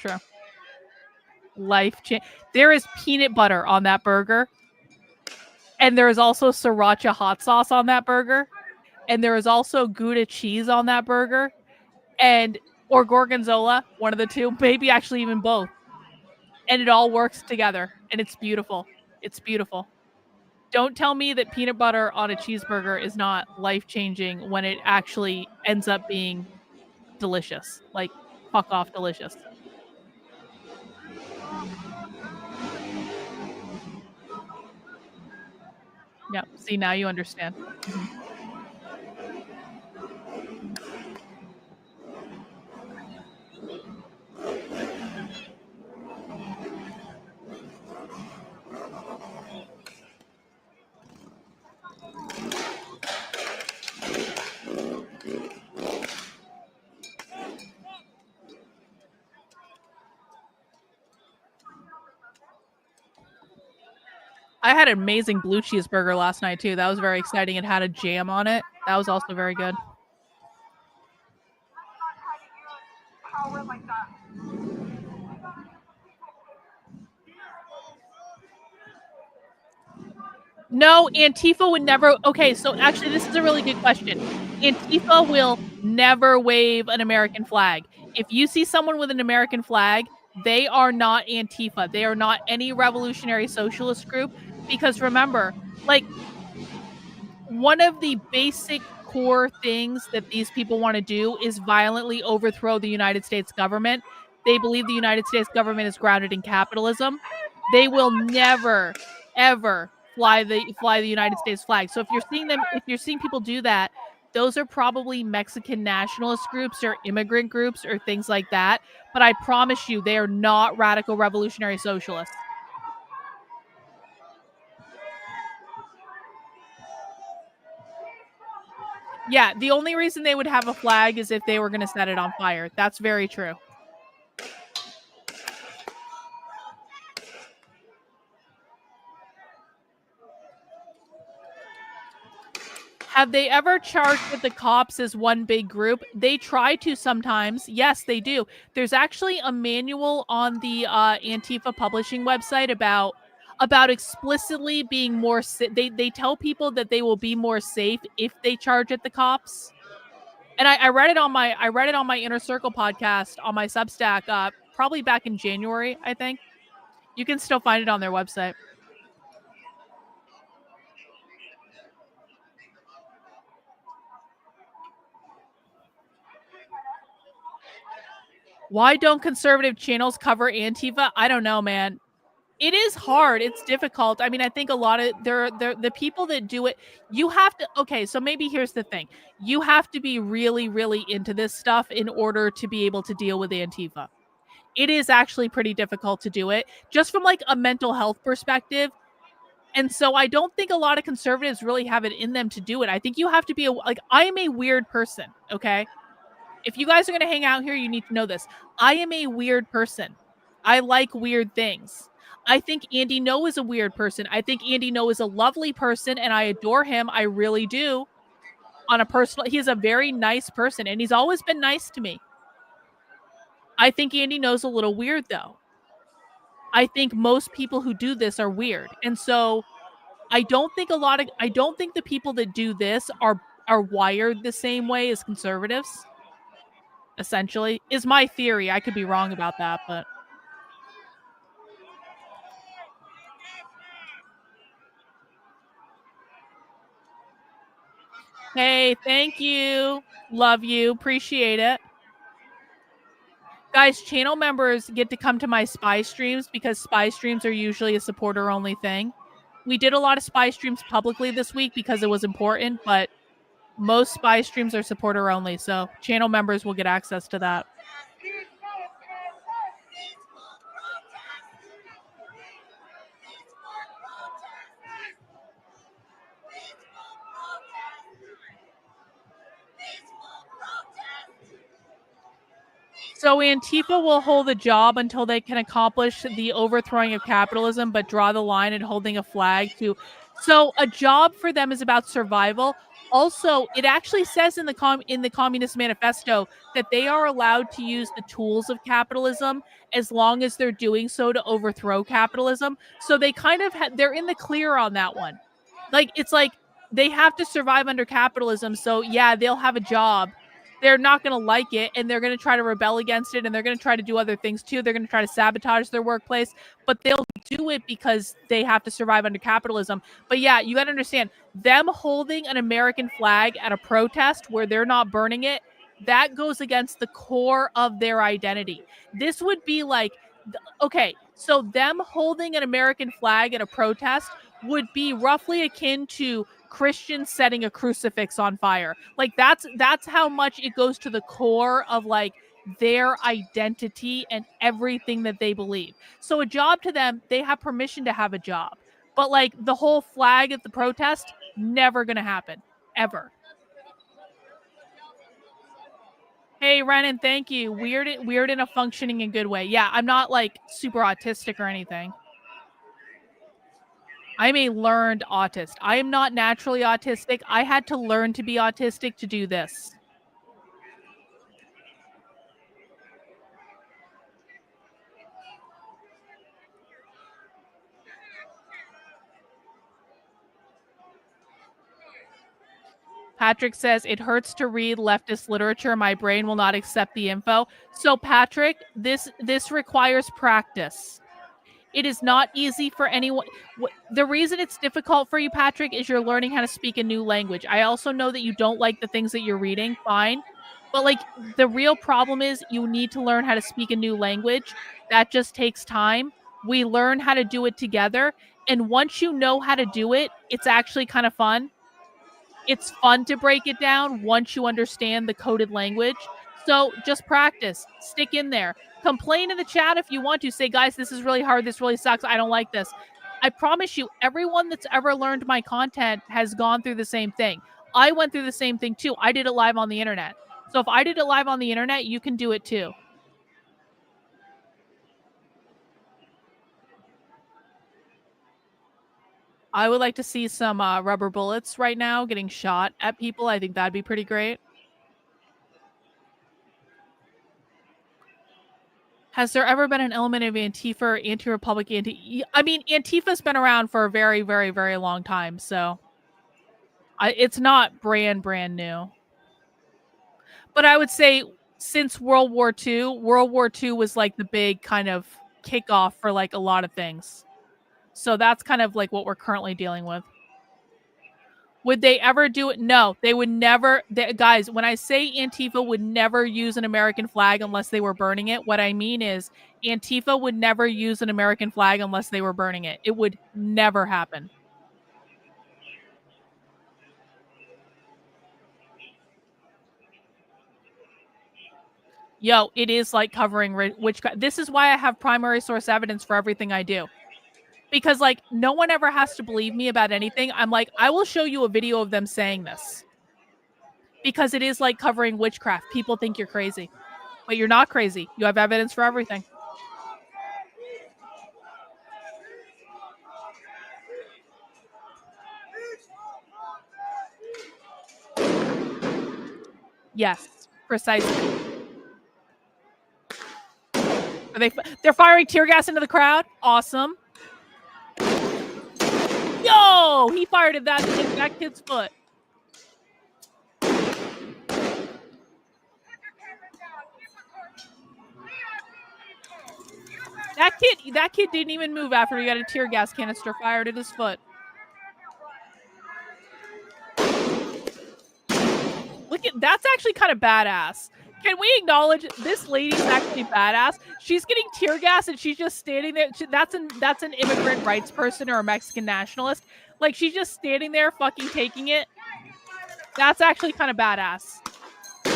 true. Life change. There is peanut butter on that burger. And there is also sriracha hot sauce on that burger. And there is also Gouda cheese on that burger. Or gorgonzola, one of the two, maybe actually even both. And it all works together. And it's beautiful. It's beautiful. Don't tell me that peanut butter on a cheeseburger is not life-changing when it actually ends up being delicious. Like, fuck off delicious. Yeah, see, now you understand. Mm-hmm. I had an amazing blue cheeseburger last night, too. That was very exciting. It had a jam on it. That was also very good. No, Antifa would never... Okay, so actually, this is a really good question. Antifa will never wave an American flag. If you see someone with an American flag, they are not Antifa. They are not any revolutionary socialist group. Because remember, like, one of the basic core things that these people want to do is violently overthrow the United States government. They believe the United States government is grounded in capitalism. They will never, ever fly the United States flag. So if you're seeing people do that, those are probably Mexican nationalist groups or immigrant groups or things like that. But I promise you, they are not radical revolutionary socialists. Yeah, the only reason they would have a flag is if they were going to set it on fire. That's very true. Have they ever charged with the cops as one big group? They try to sometimes. Yes, they do. There's actually a manual on the Antifa publishing website about explicitly being more... They tell people that they will be more safe if they charge at the cops. And I read it on my Inner Circle podcast on my Substack, probably back in January, I think. You can still find it on their website. Why don't conservative channels cover Antifa? I don't know, man. It is hard. It's difficult. I mean, I think a lot of the people that do it, you have to... Okay, so maybe here's the thing. You have to be really, really into this stuff in order to be able to deal with Antifa. It is actually pretty difficult to do it, just from like a mental health perspective. And so I don't think a lot of conservatives really have it in them to do it. I think you have to be I am a weird person, okay? If you guys are going to hang out here, you need to know this. I am a weird person. I like weird things. I think Andy No is a weird person. I think Andy No is a lovely person, and I adore him. I really do. On a personal... He's a very nice person, and he's always been nice to me. I think Andy No's a little weird, though. I think most people who do this are weird. And so I don't think the people that do this are wired the same way as conservatives. Essentially, is my theory. I could be wrong about that, but... Hey, thank you. Love you. Appreciate it. Guys, channel members get to come to my spy streams because spy streams are usually a supporter-only thing. We did a lot of spy streams publicly this week because it was important, but most spy streams are supporter-only, so channel members will get access to that. So Antifa will hold a job until they can accomplish the overthrowing of capitalism, but draw the line at holding a flag to... So a job for them is about survival. Also, it actually says in the Communist Manifesto that they are allowed to use the tools of capitalism as long as they're doing so to overthrow capitalism. So they kind of they're in the clear on that one. Like, it's like they have to survive under capitalism. So yeah, they'll have a job. They're not going to like it, and they're going to try to rebel against it, and they're going to try to do other things too. They're going to try to sabotage their workplace, but they'll do it because they have to survive under capitalism. But yeah, you got to understand, them holding an American flag at a protest where they're not burning it, that goes against the core of their identity. This would be like, okay, so them holding an American flag at a protest would be roughly akin to Christians setting a crucifix on fire. Like, that's how much it goes to the core of like their identity and everything that they believe. So a job to them, they have permission to have a job. But like the whole flag at the protest, never gonna happen. Ever. Hey, Renan, thank you. Weird in a functioning and good way. Yeah, I'm not like super autistic or anything. I'm a learned autist. I am not naturally autistic. I had to learn to be autistic to do this. Patrick says, it hurts to read leftist literature. My brain will not accept the info. So Patrick, this requires practice. It is not easy for anyone. The reason it's difficult for you, Patrick, is you're learning how to speak a new language. I also know that you don't like the things that you're reading. Fine. But like, the real problem is you need to learn how to speak a new language. That just takes time. We learn how to do it together. And once you know how to do it, it's actually kind of fun. It's fun to break it down once you understand the coded language. So just practice. Stick in there. Complain in the chat if you want to. Say, guys, this is really hard. This really sucks. I don't like this. I promise you, everyone that's ever learned my content has gone through the same thing. I went through the same thing too. I did it live on the internet. So if I did it live on the internet, you can do it too. I would like to see some rubber bullets right now getting shot at people. I think that'd be pretty great. Has there ever been an element of Antifa or anti-republic I mean, Antifa's been around for a very, very, very long time, so it's not brand new. But I would say since World War II was like the big kind of kickoff for like a lot of things. So that's kind of like what we're currently dealing with. Would they ever do it? No, they would never. Guys, when I say Antifa would never use an American flag unless they were burning it, what I mean is Antifa would never use an American flag unless they were burning it. It would never happen. Yo, it is like covering witchcraft. This is why I have primary source evidence for everything I do. Because like no one ever has to believe me about anything. I'm like, I will show you a video of them saying this. Because it is like covering witchcraft. People think you're crazy. But you're not crazy. You have evidence for everything. Yes, precisely. They're firing tear gas into the crowd. Awesome. Yo, he fired at that kid's foot. That kid didn't even move after he got a tear gas canister fired at his foot. Look at that's actually kind of badass. Can we acknowledge this lady's actually badass? She's getting tear gas and she's just standing there. That's an immigrant rights person or a Mexican nationalist. Like, she's just standing there fucking taking it. That's actually kind of badass.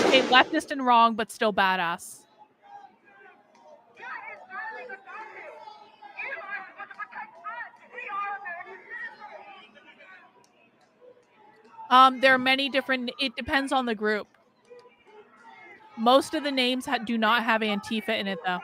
Okay, leftist and wrong, but still badass. There are many different. It depends on the group. Most of the names do not have Antifa in it, though.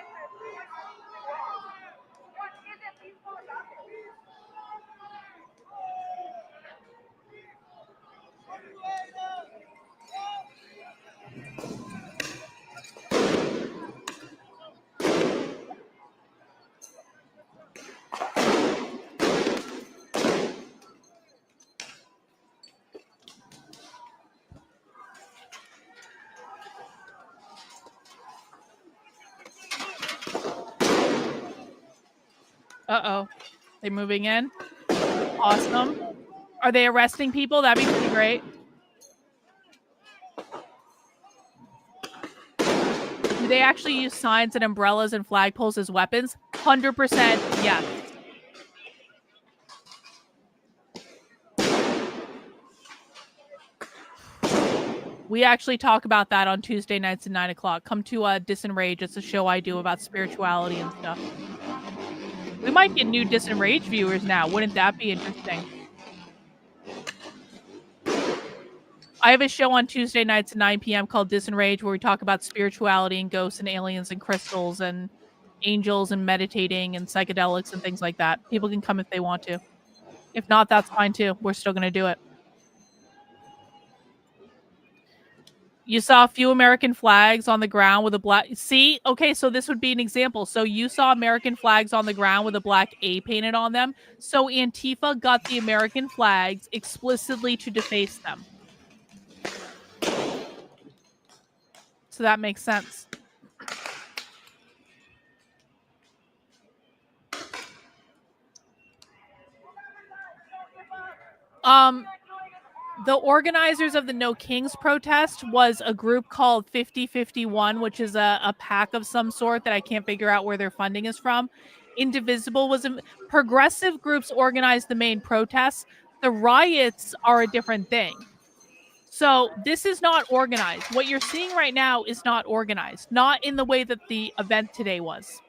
Uh-oh. They moving in? Awesome. Are they arresting people? That'd be pretty great. Do they actually use signs and umbrellas and flagpoles as weapons? 100% yes. We actually talk about that on Tuesday nights at 9 o'clock. Come to Disenrage. It's a show I do about spirituality and stuff. We might get new Disenrage viewers now. Wouldn't that be interesting? I have a show on Tuesday nights at 9 p.m. called Disenrage where we talk about spirituality and ghosts and aliens and crystals and angels and meditating and psychedelics and things like that. People can come if they want to. If not, that's fine too. We're still going to do it. You saw a few American flags on the ground with a black... See? Okay, so this would be an example. So you saw American flags on the ground with a black A painted on them. So Antifa got the American flags explicitly to deface them. So that makes sense. The organizers of the No Kings protest was a group called 5051, which is a pack of some sort that I can't figure out where their funding is from. Indivisible was progressive groups organized the main protests. The riots are a different thing. So this is not organized. What you're seeing right now is not organized, not in the way that the event today was.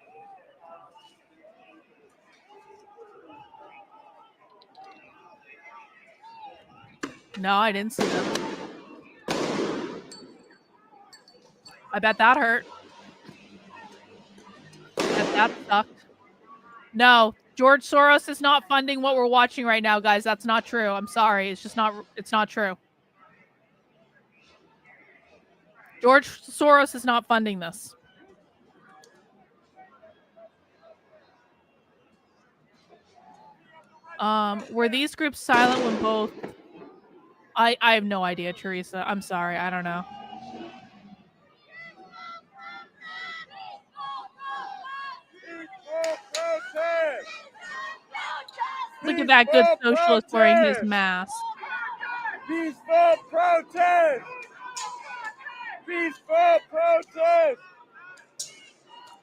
No, I didn't see them. I bet that hurt. I bet that sucked. No, George Soros is not funding what we're watching right now, guys. That's not true. I'm sorry. It's just not, it's not true. George Soros is not funding this. Were these groups silent when both... I have no idea, Teresa. I'm sorry. I don't know. Look at that good socialist wearing his mask. Peaceful protest! Peaceful protest!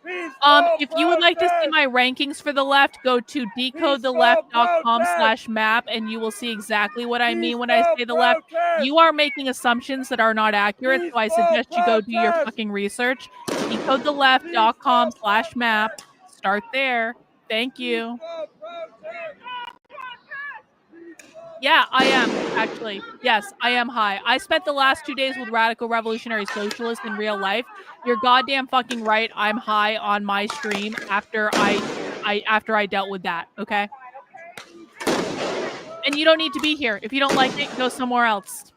If you would like to see my rankings for the left, go to decodetheleft.com/map and you will see exactly what I mean when I say the left. You are making assumptions that are not accurate, so I suggest you go do your fucking research. Decodetheleft.com/map. Start there. Thank you. Yeah, I am, actually. Yes, I am high. I spent the last 2 days with radical revolutionary socialists in real life. You're goddamn fucking right. I'm high on my stream after I dealt with that, okay? And you don't need to be here. If you don't like it, go somewhere else.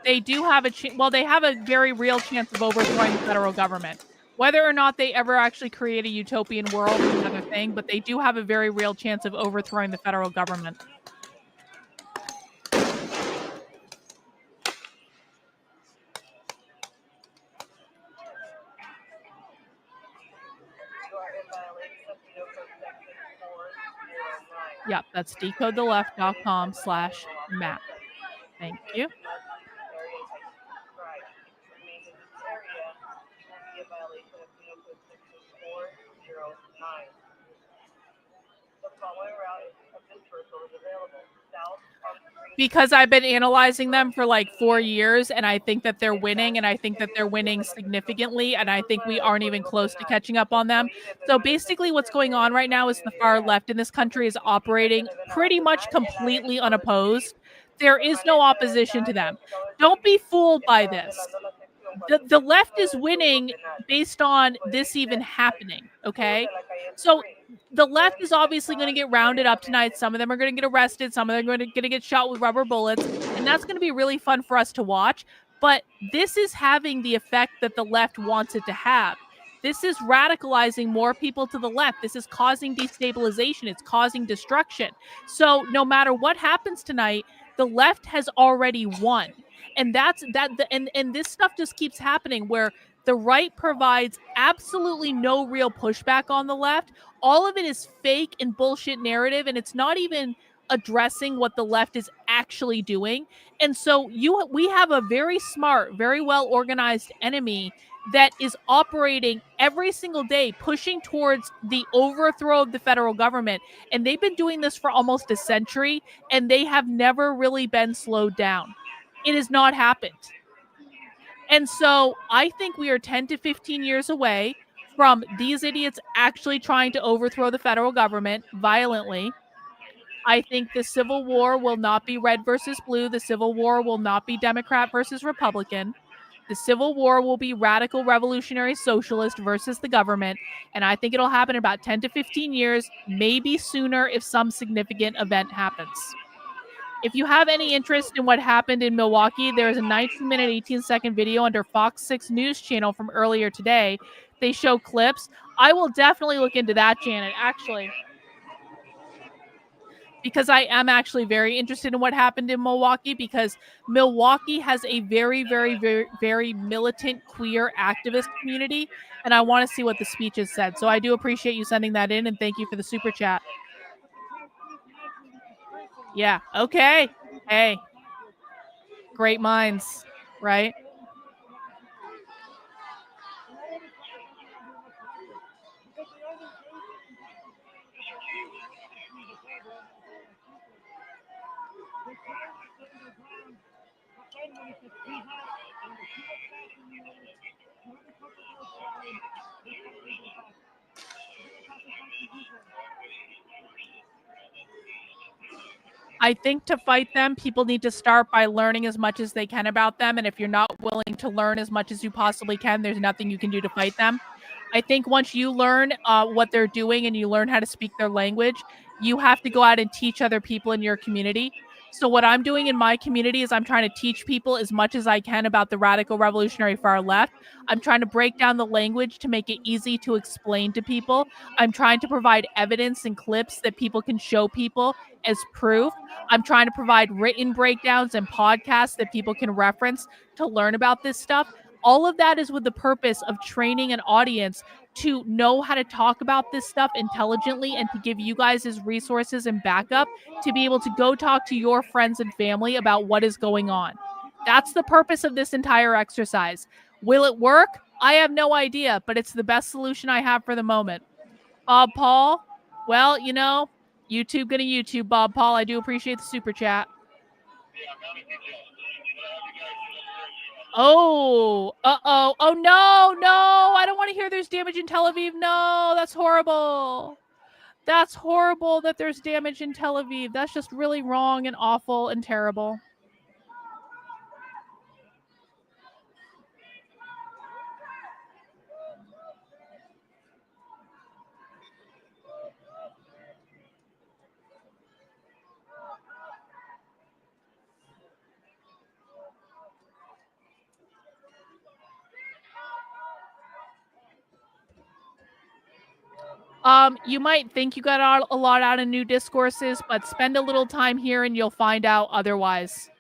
They do have they have a very real chance of overthrowing the federal government. Whether or not they ever actually create a utopian world is another thing, but they do have a very real chance of overthrowing the federal government. Yep, that's decodetheleft.com/map. Thank you. Because I've been analyzing them for like 4 years, and I think that they're winning, and I think that they're winning significantly, and I think we aren't even close to catching up on them. So basically what's going on right now is the far left in this country is operating pretty much completely unopposed. There is no opposition to them. Don't be fooled by this. The left is winning based on this even happening, okay? So the left is obviously going to get rounded up tonight. Some of them are going to get arrested. Some of them are going to get shot with rubber bullets. And that's going to be really fun for us to watch. But this is having the effect that the left wants it to have. This is radicalizing more people to the left. This is causing destabilization. It's causing destruction. So no matter what happens tonight, The left has already won. And and this stuff just keeps happening where the right provides absolutely no real pushback on the left. All of it is fake and bullshit narrative, and it's not even addressing what the left is actually doing. And so we have a very smart, very well organized enemy that is operating every single day, pushing towards the overthrow of the federal government. And they've been doing this for almost a century, and they have never really been slowed down. It has not happened. And so I think we are 10 to 15 years away from these idiots actually trying to overthrow the federal government violently. I think the Civil War will not be red versus blue. The Civil War will not be Democrat versus Republican. The Civil War will be radical revolutionary socialist versus the government. And I think it'll happen in about 10 to 15 years, maybe sooner if some significant event happens. If you have any interest in what happened in Milwaukee, there is a 19-minute, 18-second video under Fox 6 News channel from earlier today. They show clips. I will definitely look into that, Janet, actually, because I am actually very interested in what happened in Milwaukee, because Milwaukee has a very, very, very, very militant queer activist community, and I want to see what the speeches said. So I do appreciate you sending that in, and thank you for the super chat. Yeah, okay. Hey. Great minds, right? I think to fight them, people need to start by learning as much as they can about them. And if you're not willing to learn as much as you possibly can, there's nothing you can do to fight them. I think once you learn what they're doing and you learn how to speak their language, you have to go out and teach other people in your community. So what I'm doing in my community is I'm trying to teach people as much as I can about the radical revolutionary far left. I'm trying to break down the language to make it easy to explain to people. I'm trying to provide evidence and clips that people can show people as proof. I'm trying to provide written breakdowns and podcasts that people can reference to learn about this stuff. All of that is with the purpose of training an audience to know how to talk about this stuff intelligently and to give you guys as resources and backup to be able to go talk to your friends and family about what is going on. That's the purpose of this entire exercise. Will it work? I have no idea, but it's the best solution I have for the moment. Bob Paul, well, you know, YouTube gonna YouTube, Bob Paul. I do appreciate the super chat. Oh, uh-oh. Oh, no, I don't want to hear there's damage in Tel Aviv. No, that's horrible. That's horrible that there's damage in Tel Aviv. That's just really wrong and awful and terrible. You might think you got a lot out of new discourses, but spend a little time here and you'll find out otherwise.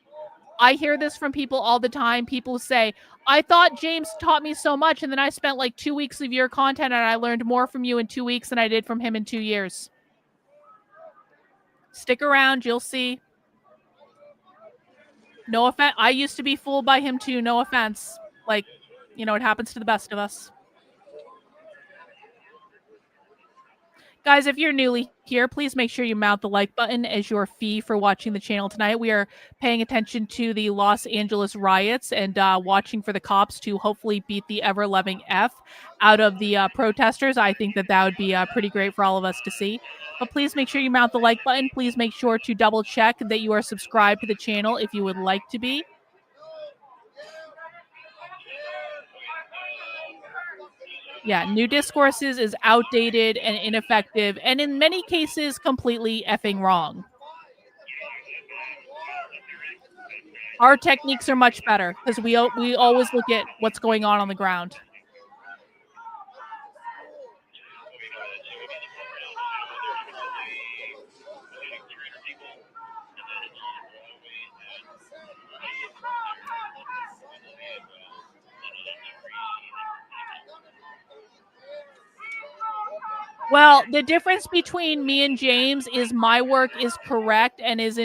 I hear this from people all the time. People say, I thought James taught me so much, and then I spent like 2 weeks of your content and I learned more from you in 2 weeks than I did from him in 2 years. Stick around, you'll see. No offense. I used to be fooled by him too, no offense. Like, you know, it happens to the best of us. Guys, if you're newly here, please make sure you mount the like button as your fee for watching the channel tonight. We are paying attention to the Los Angeles riots and watching for the cops to hopefully beat the ever-loving F out of the protesters. I think that would be pretty great for all of us to see. But please make sure you mount the like button. Please make sure to double check that you are subscribed to the channel if you would like to be. Yeah, new discourses is outdated and ineffective, and in many cases, completely effing wrong. Our techniques are much better because we always look at what's going on the ground. Well, the difference between me and James is my work is correct and is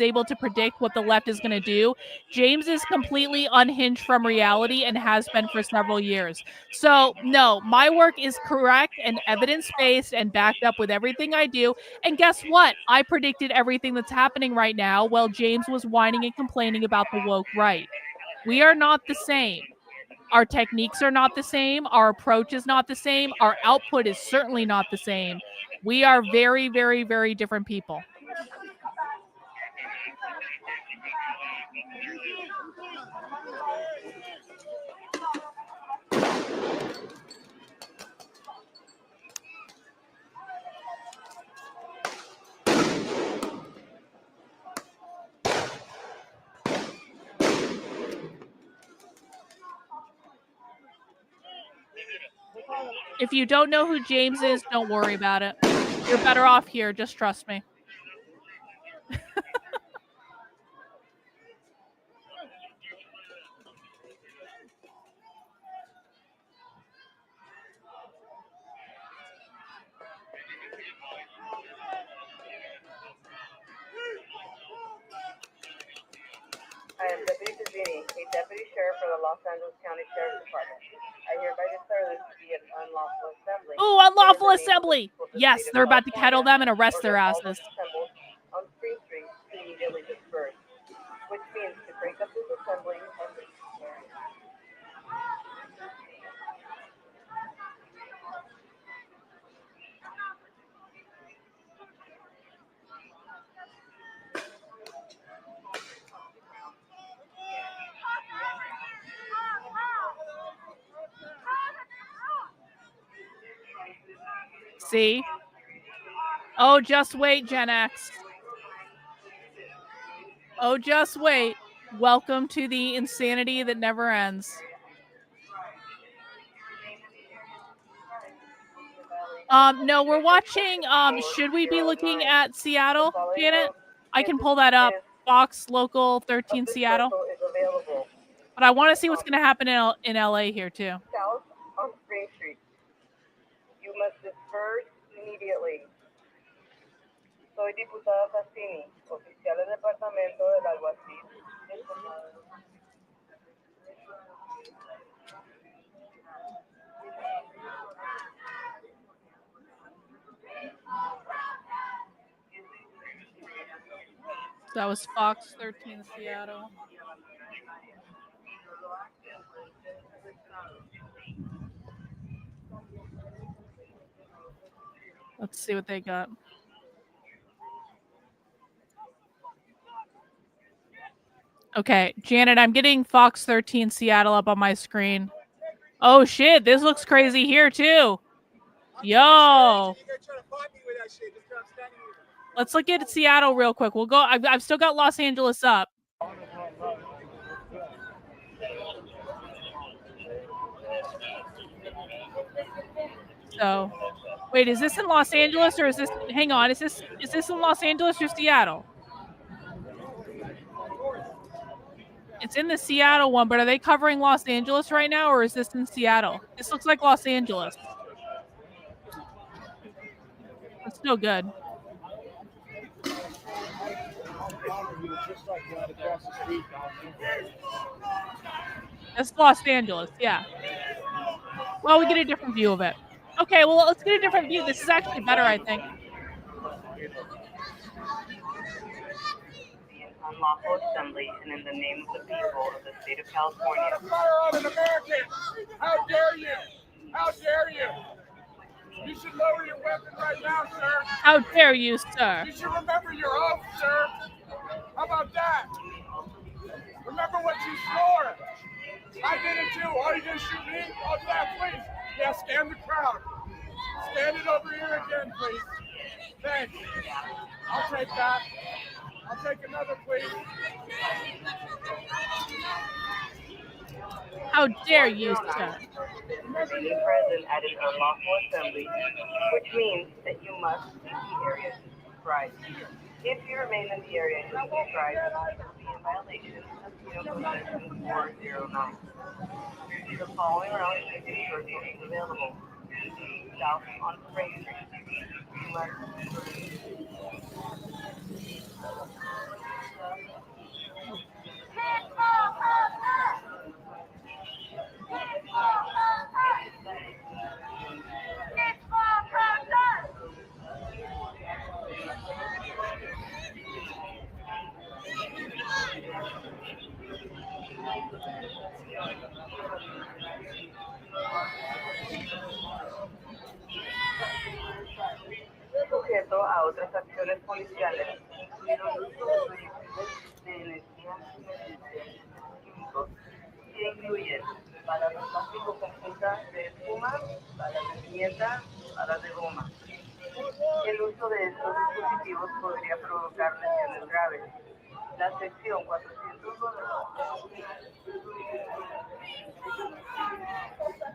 able to predict what the left is going to do. James is completely unhinged from reality and has been for several years. So, no, my work is correct and evidence-based and backed up with everything I do. And guess what? I predicted everything that's happening right now while James was whining and complaining about the woke right. We are not the same. Our techniques are not the same. Our approach is not the same. Our output is certainly not the same. We are very, very, very different people. If you don't know who James is, don't worry about it. You're better off here. Just trust me. I am Deputy Pizzini, a Deputy Sheriff for the Los Angeles County Sheriff's Department. I hereby declare this to be an unlawful assembly. Ooh, unlawful assembly! Yes, they're about to kettle them and arrest their asses. On Spring Street to immediately disperse, which means to break up this assembly and leave the area. See? Oh, just wait, Gen X. Oh, just wait. Welcome to the insanity that never ends. No, we're watching, should we be looking at Seattle, Janet? I can pull that up. Fox Local 13 Seattle. But I want to see what's going to happen in LA here, too. South on Spring Street. You must disperse immediately. Soy diputada Fassini, oficial del Departamento del Alguacil. That was Fox 13 Seattle. Let's see what they got. Okay, Janet, I'm getting Fox 13 Seattle up on my screen. Oh shit, this looks crazy here too. Yo. Let's look at Seattle real quick. We'll go. I've still got Los Angeles up. So, wait, is this in Los Angeles or is this? Hang on, is this in Los Angeles or Seattle? It's in the Seattle one, but are they covering Los Angeles right now, or is this in Seattle? This looks like Los Angeles. It's still good. That's Los Angeles, yeah. Well, we get a different view of it. Okay, well, let's get a different view. This is actually better, I think. Unlawful assembly and in the name of the people of the state of California. An American! How dare you! How dare you! You should lower your weapon right now, sir. How dare you, sir? You should remember your oath, sir. How about that? Remember what you swore. I did it too. Are you gonna shoot me? Oh, that, please. Yeah, scan the crowd. Stand it over here again, please. Thanks. I'll take that. I'll take another, please. How dare you, sir? Remember being present at an unlawful assembly, which means that you must leave the area to subscribe. If you remain in the area to subscribe, you will be in violation of Penal Code Section 409. The following round of curfew is available. south on Spring Street. You must sujeto a otras acciones policiales, incluido el uso de proyectiles de energía químicos, que incluyen balas de plástico con punta de espuma, balas de pimienta, balas de goma. El uso de estos dispositivos podría provocar lesiones graves. La sección 409.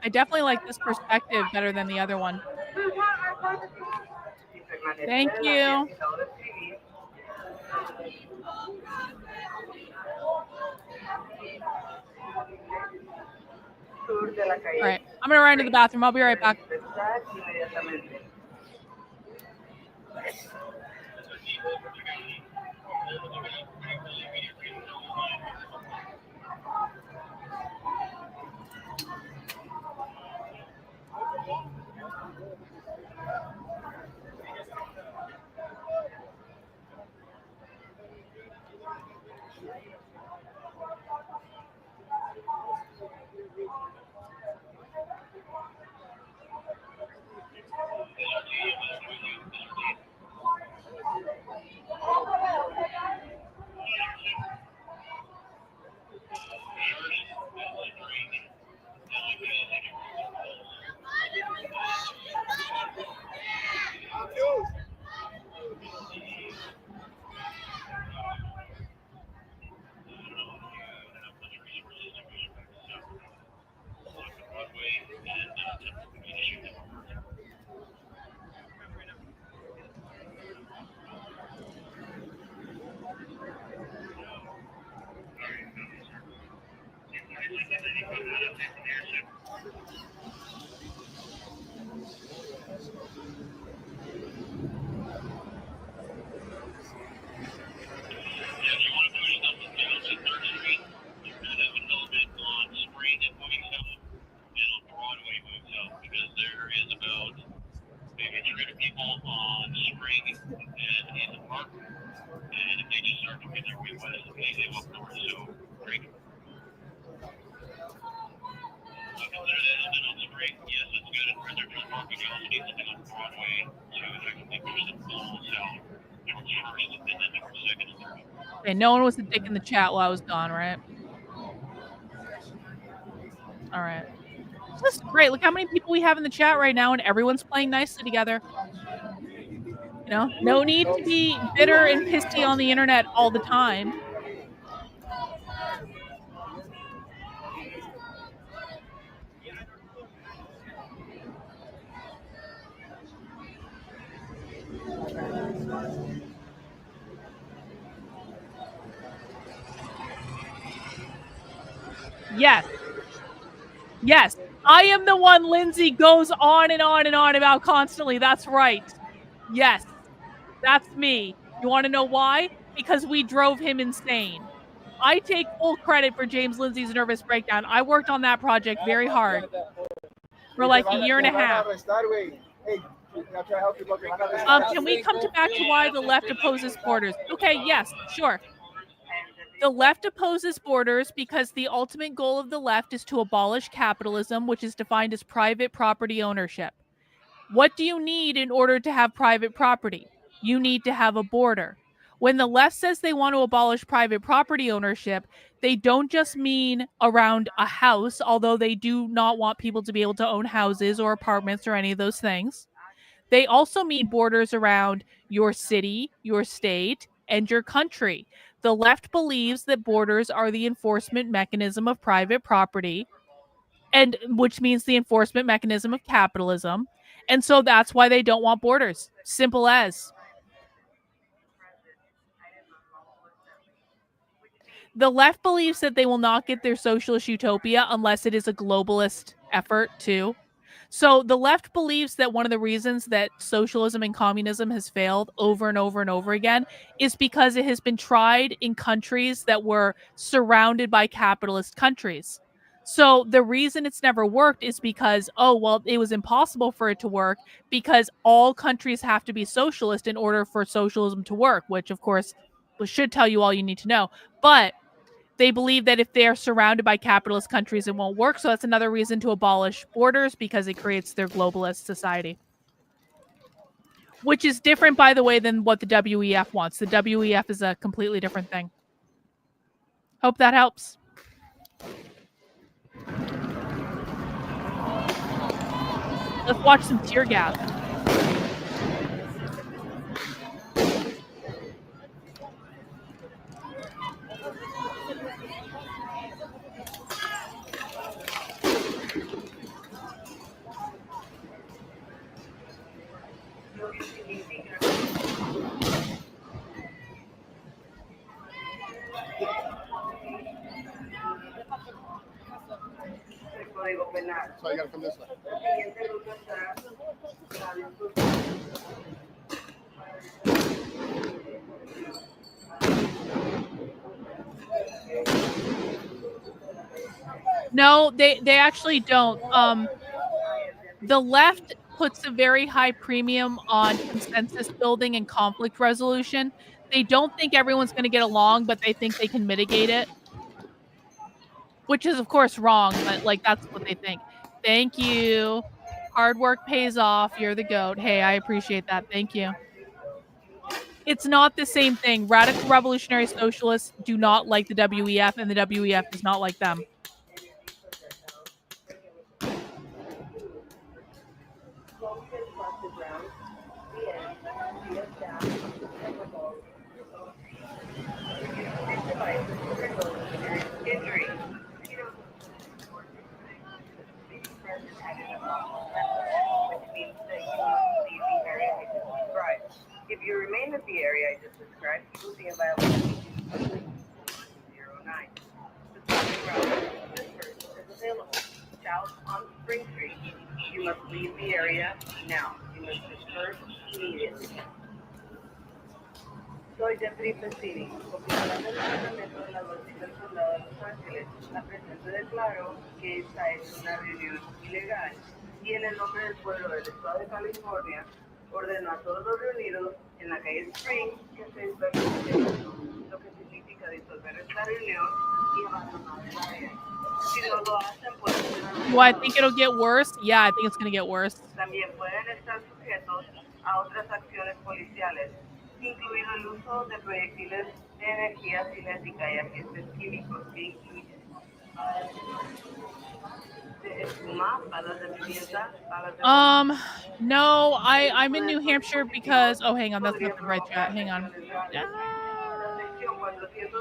I definitely like this perspective better than the other one. Thank you. All right, I'm gonna run to the bathroom. I'll be right back. Okay, no one was a dick in the chat while I was gone, right? All right. This is great. Look how many people we have in the chat right now, and everyone's playing nicely together. You know, no need to be bitter and pissy on the internet all the time. Yes. Yes. I am the one Lindsay goes on and on and on about constantly. That's right. Yes. That's me. You want to know why? Because we drove him insane. I take full credit for James Lindsay's nervous breakdown. I worked on that project very hard for like a year and a half. Can we come back to why the left opposes borders? Okay, yes, sure. The left opposes borders because the ultimate goal of the left is to abolish capitalism, which is defined as private property ownership. What do you need in order to have private property? You need to have a border. When the left says they want to abolish private property ownership, they don't just mean around a house, although they do not want people to be able to own houses or apartments or any of those things. They also mean borders around your city, your state, and your country. The left believes that borders are the enforcement mechanism of private property, and which means the enforcement mechanism of capitalism. And so that's why they don't want borders. Simple as. The left believes that they will not get their socialist utopia unless it is a globalist effort too. So the left believes that one of the reasons that socialism and communism has failed over and over and over again is because it has been tried in countries that were surrounded by capitalist countries. So the reason it's never worked is because, oh, well, it was impossible for it to work because all countries have to be socialist in order for socialism to work, which of course should tell you all you need to know. But they believe that if they're surrounded by capitalist countries, it won't work. So that's another reason to abolish borders, because it creates their globalist society. Which is different, by the way, than what the WEF wants. The WEF is a completely different thing. Hope that helps. Let's watch some tear gas. So I gotta come this way. No, they actually don't. The left puts a very high premium on consensus building and conflict resolution. They don't think everyone's going to get along, but they think they can mitigate it. Which is, of course, wrong, but, like, that's what they think. Thank you. Hard work pays off. You're the GOAT. Hey, I appreciate that. Thank you. It's not the same thing. Radical revolutionary socialists do not like the WEF, and the WEF does not like them. If you remain in the area I just described, you will be in violation of 09. The parking route this person is available. South on Spring Street. You must leave the area now. You must disperse immediately. Soy Jeffrey Pessini, oficial del Departamento de la Policía del Condado de Los Ángeles. La presente declaró que esta es una reunión ilegal y en el nombre del pueblo del Estado de California ordenó a todos los reunidos en la calle Spring que se dispersen, lo que significa disolver esta reunión y abandonar el área. Si no lo hacen, pueden ser... Do I think it'll get worse? Yeah, I think it's going to get worse. También pueden estar sujetos a otras acciones policiales, incluido el uso de proyectiles de energía cinética y agentes químicos que incluyen de espuma, balas de pimienta, balas de... No, I'm in New Hampshire because... Oh, hang on, that's not the right chat. Hang on.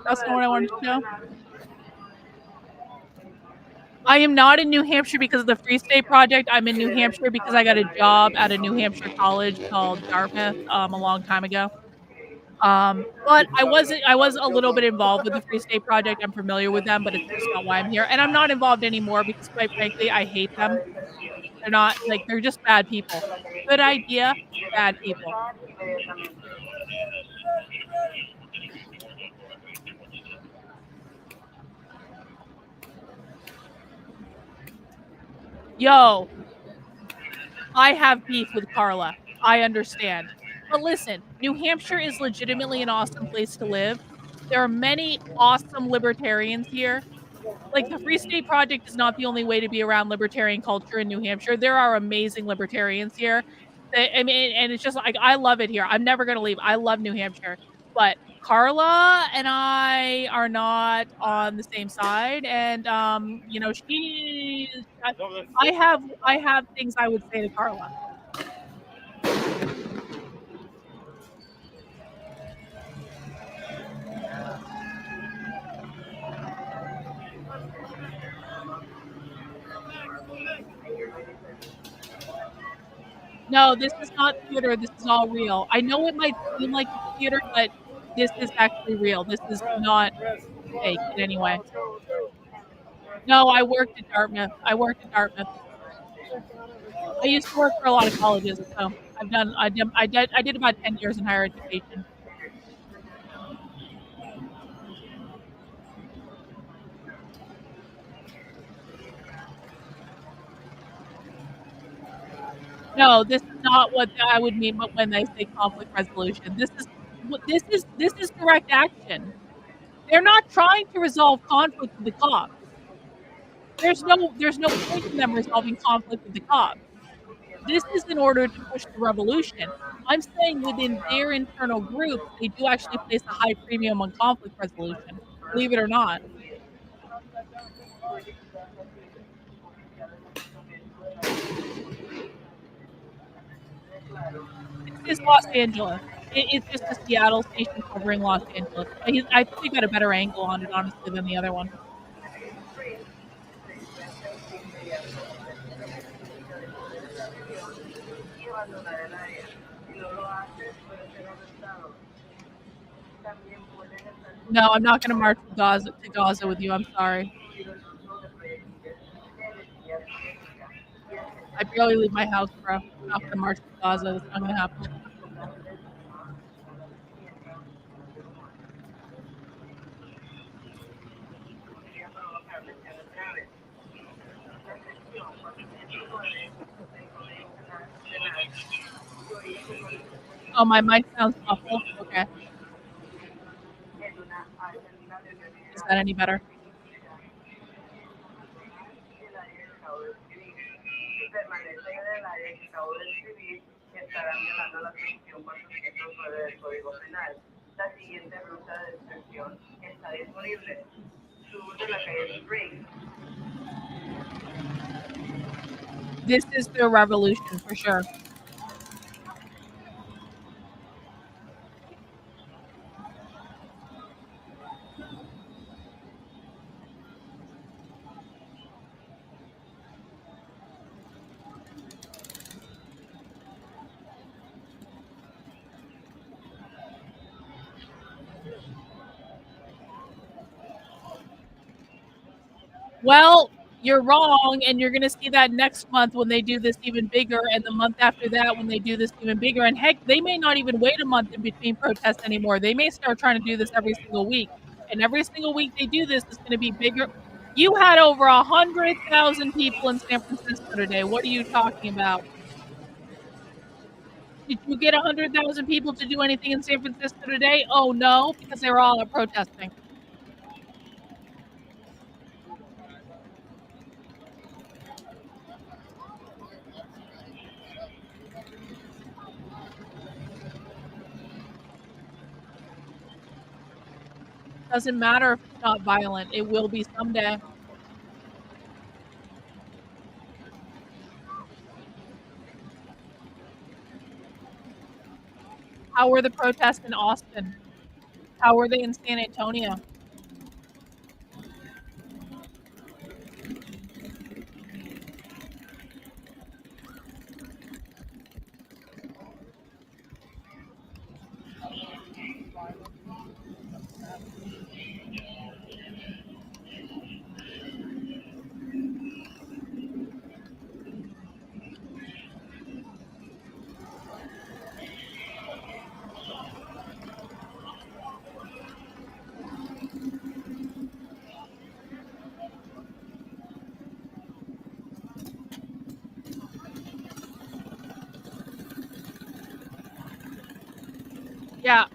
That's not what I wanted to know. I am not in New Hampshire because of the Free State Project. I'm in New Hampshire because I got a job at a New Hampshire college called Dartmouth a long time ago. But I was a little bit involved with the Free State Project. I'm familiar with them, but it's just not why I'm here. And I'm not involved anymore because, quite frankly, I hate them. They're not, like, they're just bad people. Good idea, bad people. Yo, I have beef with Carla. I understand. But listen, New Hampshire is legitimately an awesome place to live. There are many awesome libertarians here. Like, the Free State Project is not the only way to be around libertarian culture in New Hampshire. There are amazing libertarians here. I mean, and it's just like, I love it here. I'm never going to leave. I love New Hampshire. But Carla and I are not on the same side. And, you know, I have things I would say to Carla. No, this is not theater. This is all real. I know it might seem like theater, but this is actually real. This is not fake in any way. No, I worked at Dartmouth. I used to work for a lot of colleges, so I did about 10 years in higher education. No, this is not what I would mean when they say conflict resolution. This is direct action. They're not trying to resolve conflict with the cops. There's no point in them resolving conflict with the cops. This is in order to push the revolution. I'm saying within their internal groups, they do actually place a high premium on conflict resolution, believe it or not. This is Los Angeles. It's just a Seattle station covering Los Angeles. I think they got a better angle on it, honestly, than the other one. No, I'm not going to march to Gaza with you. I'm sorry. I barely leave my house, bro. I'm not going to march to Gaza. That's not going to happen. Oh, my mic sounds awful. Okay. Is that any better? This is their revolution for sure. Well, you're wrong, and you're going to see that next month when they do this even bigger, and the month after that when they do this even bigger. And heck, they may not even wait a month in between protests anymore. They may start trying to do this every single week. And every single week they do this is going to be bigger. You had over 100,000 people in San Francisco today. What are you talking about? Did you get 100,000 people to do anything in San Francisco today? Oh, no, because they were all out protesting. Doesn't matter if it's not violent. It will be someday. How were the protests in Austin? How were they in San Antonio? Yeah.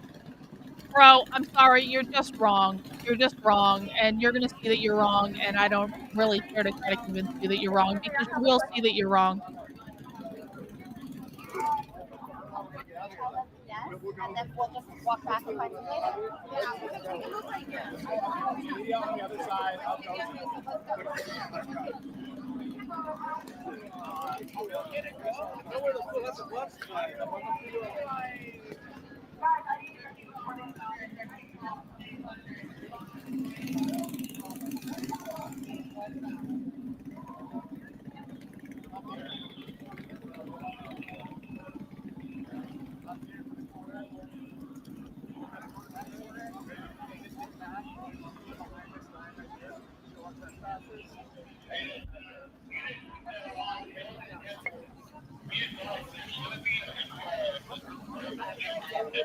Bro, I'm sorry, you're just wrong. You're just wrong, and you're gonna see that you're wrong, and I don't really care to try to convince you that you're wrong, because you will see that you're wrong. And then we'll just walk back and find you later. On the other side.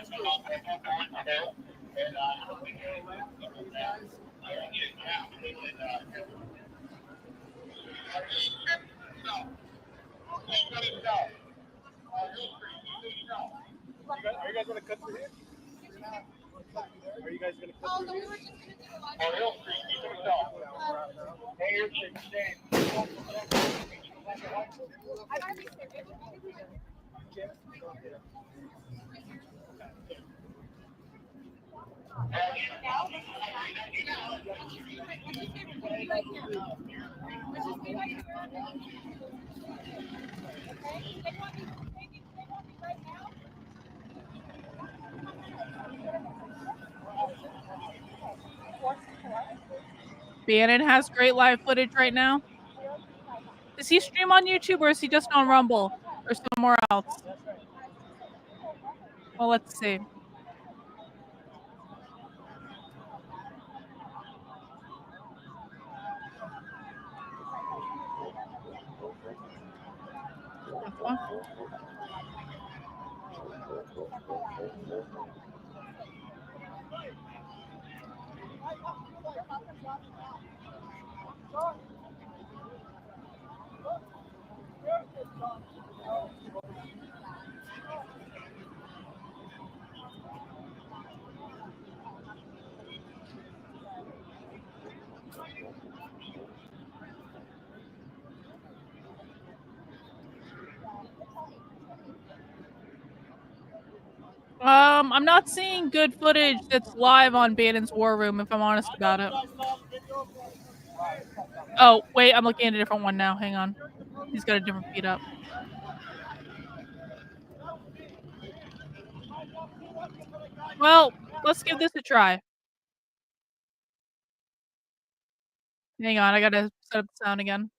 Are you guys going to cut through here? Are you guys going to cut through here? Bannon has great live footage right now. Does he stream on YouTube or is he just on Rumble or somewhere else? Well, let's see. I'm not seeing good footage that's live on Bannon's War Room, if I'm honest about it. Oh, wait, I'm looking at a different one now. Hang on. He's got a different feed up. Well, let's give this a try. Hang on, I gotta set up the sound again.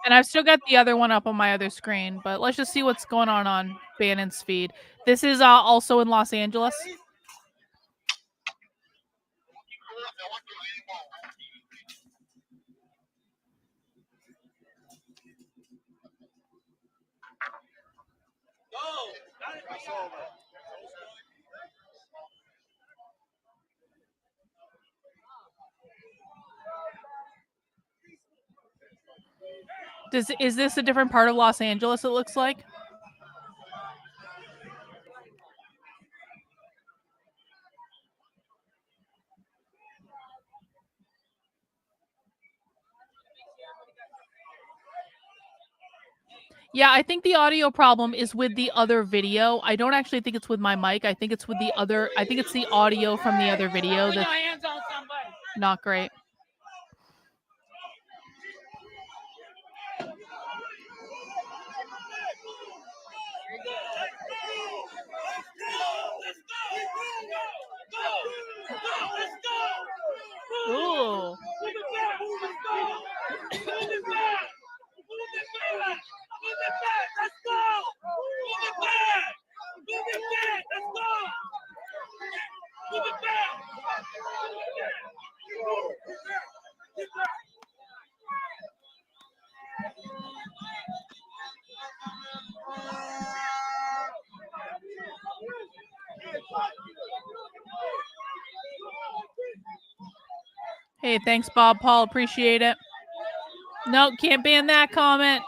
And I've still got the other one up on my other screen, but let's just see what's going on Bannon's feed. This is also in Los Angeles. Is this a different part of Los Angeles, it looks like? Yeah, I think the audio problem is with the other video. I don't actually think it's with my mic. I think it's with the other. I think it's the audio from the other video that's not great. Ooh. Hey, thanks, Bob Paul. Appreciate it. No, can't ban that comment.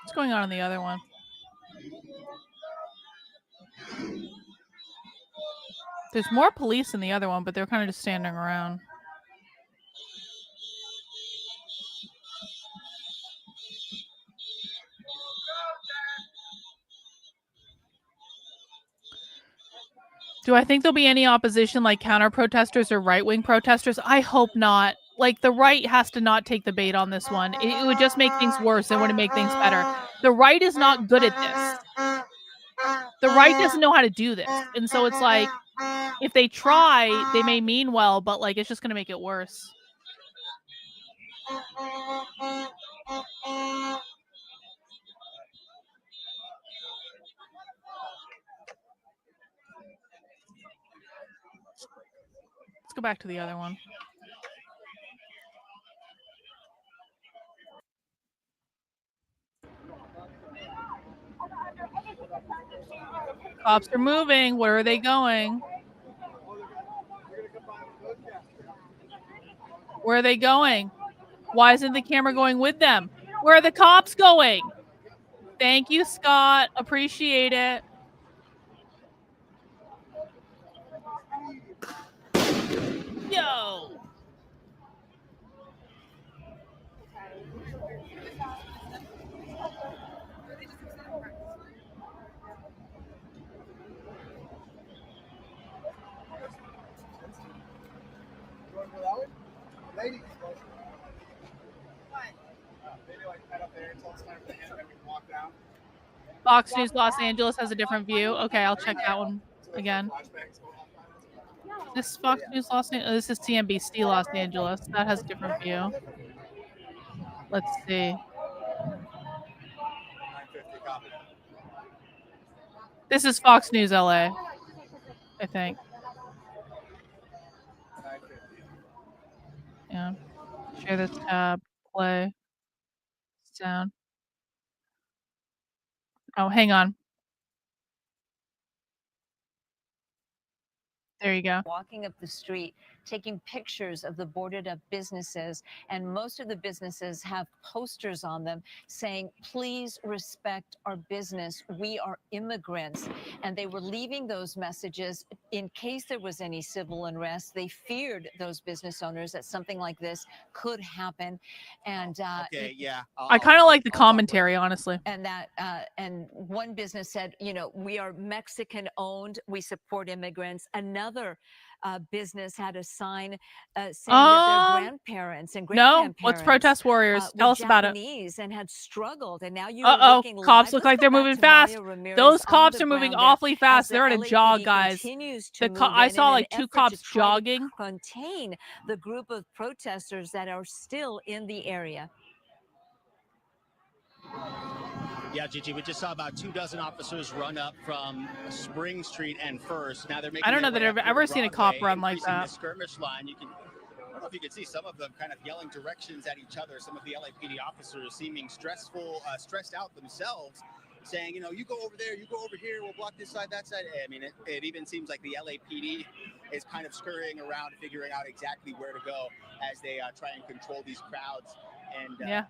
What's going on in the other one? There's more police in the other one, but they're kind of just standing around. Do I think there'll be any opposition, like counter protesters or right-wing protesters? I hope not. Like, the right has to not take the bait on this one. It would just make things worse. It wouldn't make things better. The right is not good at this. The right doesn't know how to do this. And so it's like, if they try, they may mean well, but like, it's just going to make it worse. Let's go back to the other one. Cops are moving. Where are they going? Where are they going? Why isn't the camera going with them? Where are the cops going? Thank you, Scott. Appreciate it. Yo. Ladies. Maybe like head up there until it's time for the end and we can walk down. Fox News Los Angeles has a different view. Okay, I'll check that one again. This is Fox News Los Angeles. This is CNBC Los Angeles. That has a different view. Let's see. This is Fox News LA, I think. Yeah. Share this tab. Play. Sound. Oh, hang on. There you go. Walking up the street, taking pictures of the boarded up businesses, and most of the businesses have posters on them saying, please respect our business. We are immigrants. And they were leaving those messages in case there was any civil unrest. They feared those business owners that something like this could happen. And I kind of like the commentary, honestly. And that and one business said, you know, we are Mexican owned. We support immigrants. Another business had a sign saying that their grandparents and great-grandparents what's Protest Warriors? Tell us about it. And had struggled, and now you cops look like they're moving fast. Those cops are moving awfully fast. They're on a jog, guys. I saw like 2 cops jogging. Contain the group of protesters that are still in the area. Yeah, Gigi, we just saw about 24 officers run up from Spring Street and First. Now they're making. I don't know that I've ever seen a cop run like that. The skirmish line. I don't know if you can see some of them kind of yelling directions at each other. Some of the LAPD officers seeming stressed out themselves, saying, you know, you go over there, you go over here, we'll block this side, that side. I mean, it even seems like the LAPD is kind of scurrying around, figuring out exactly where to go as they try and control these crowds. And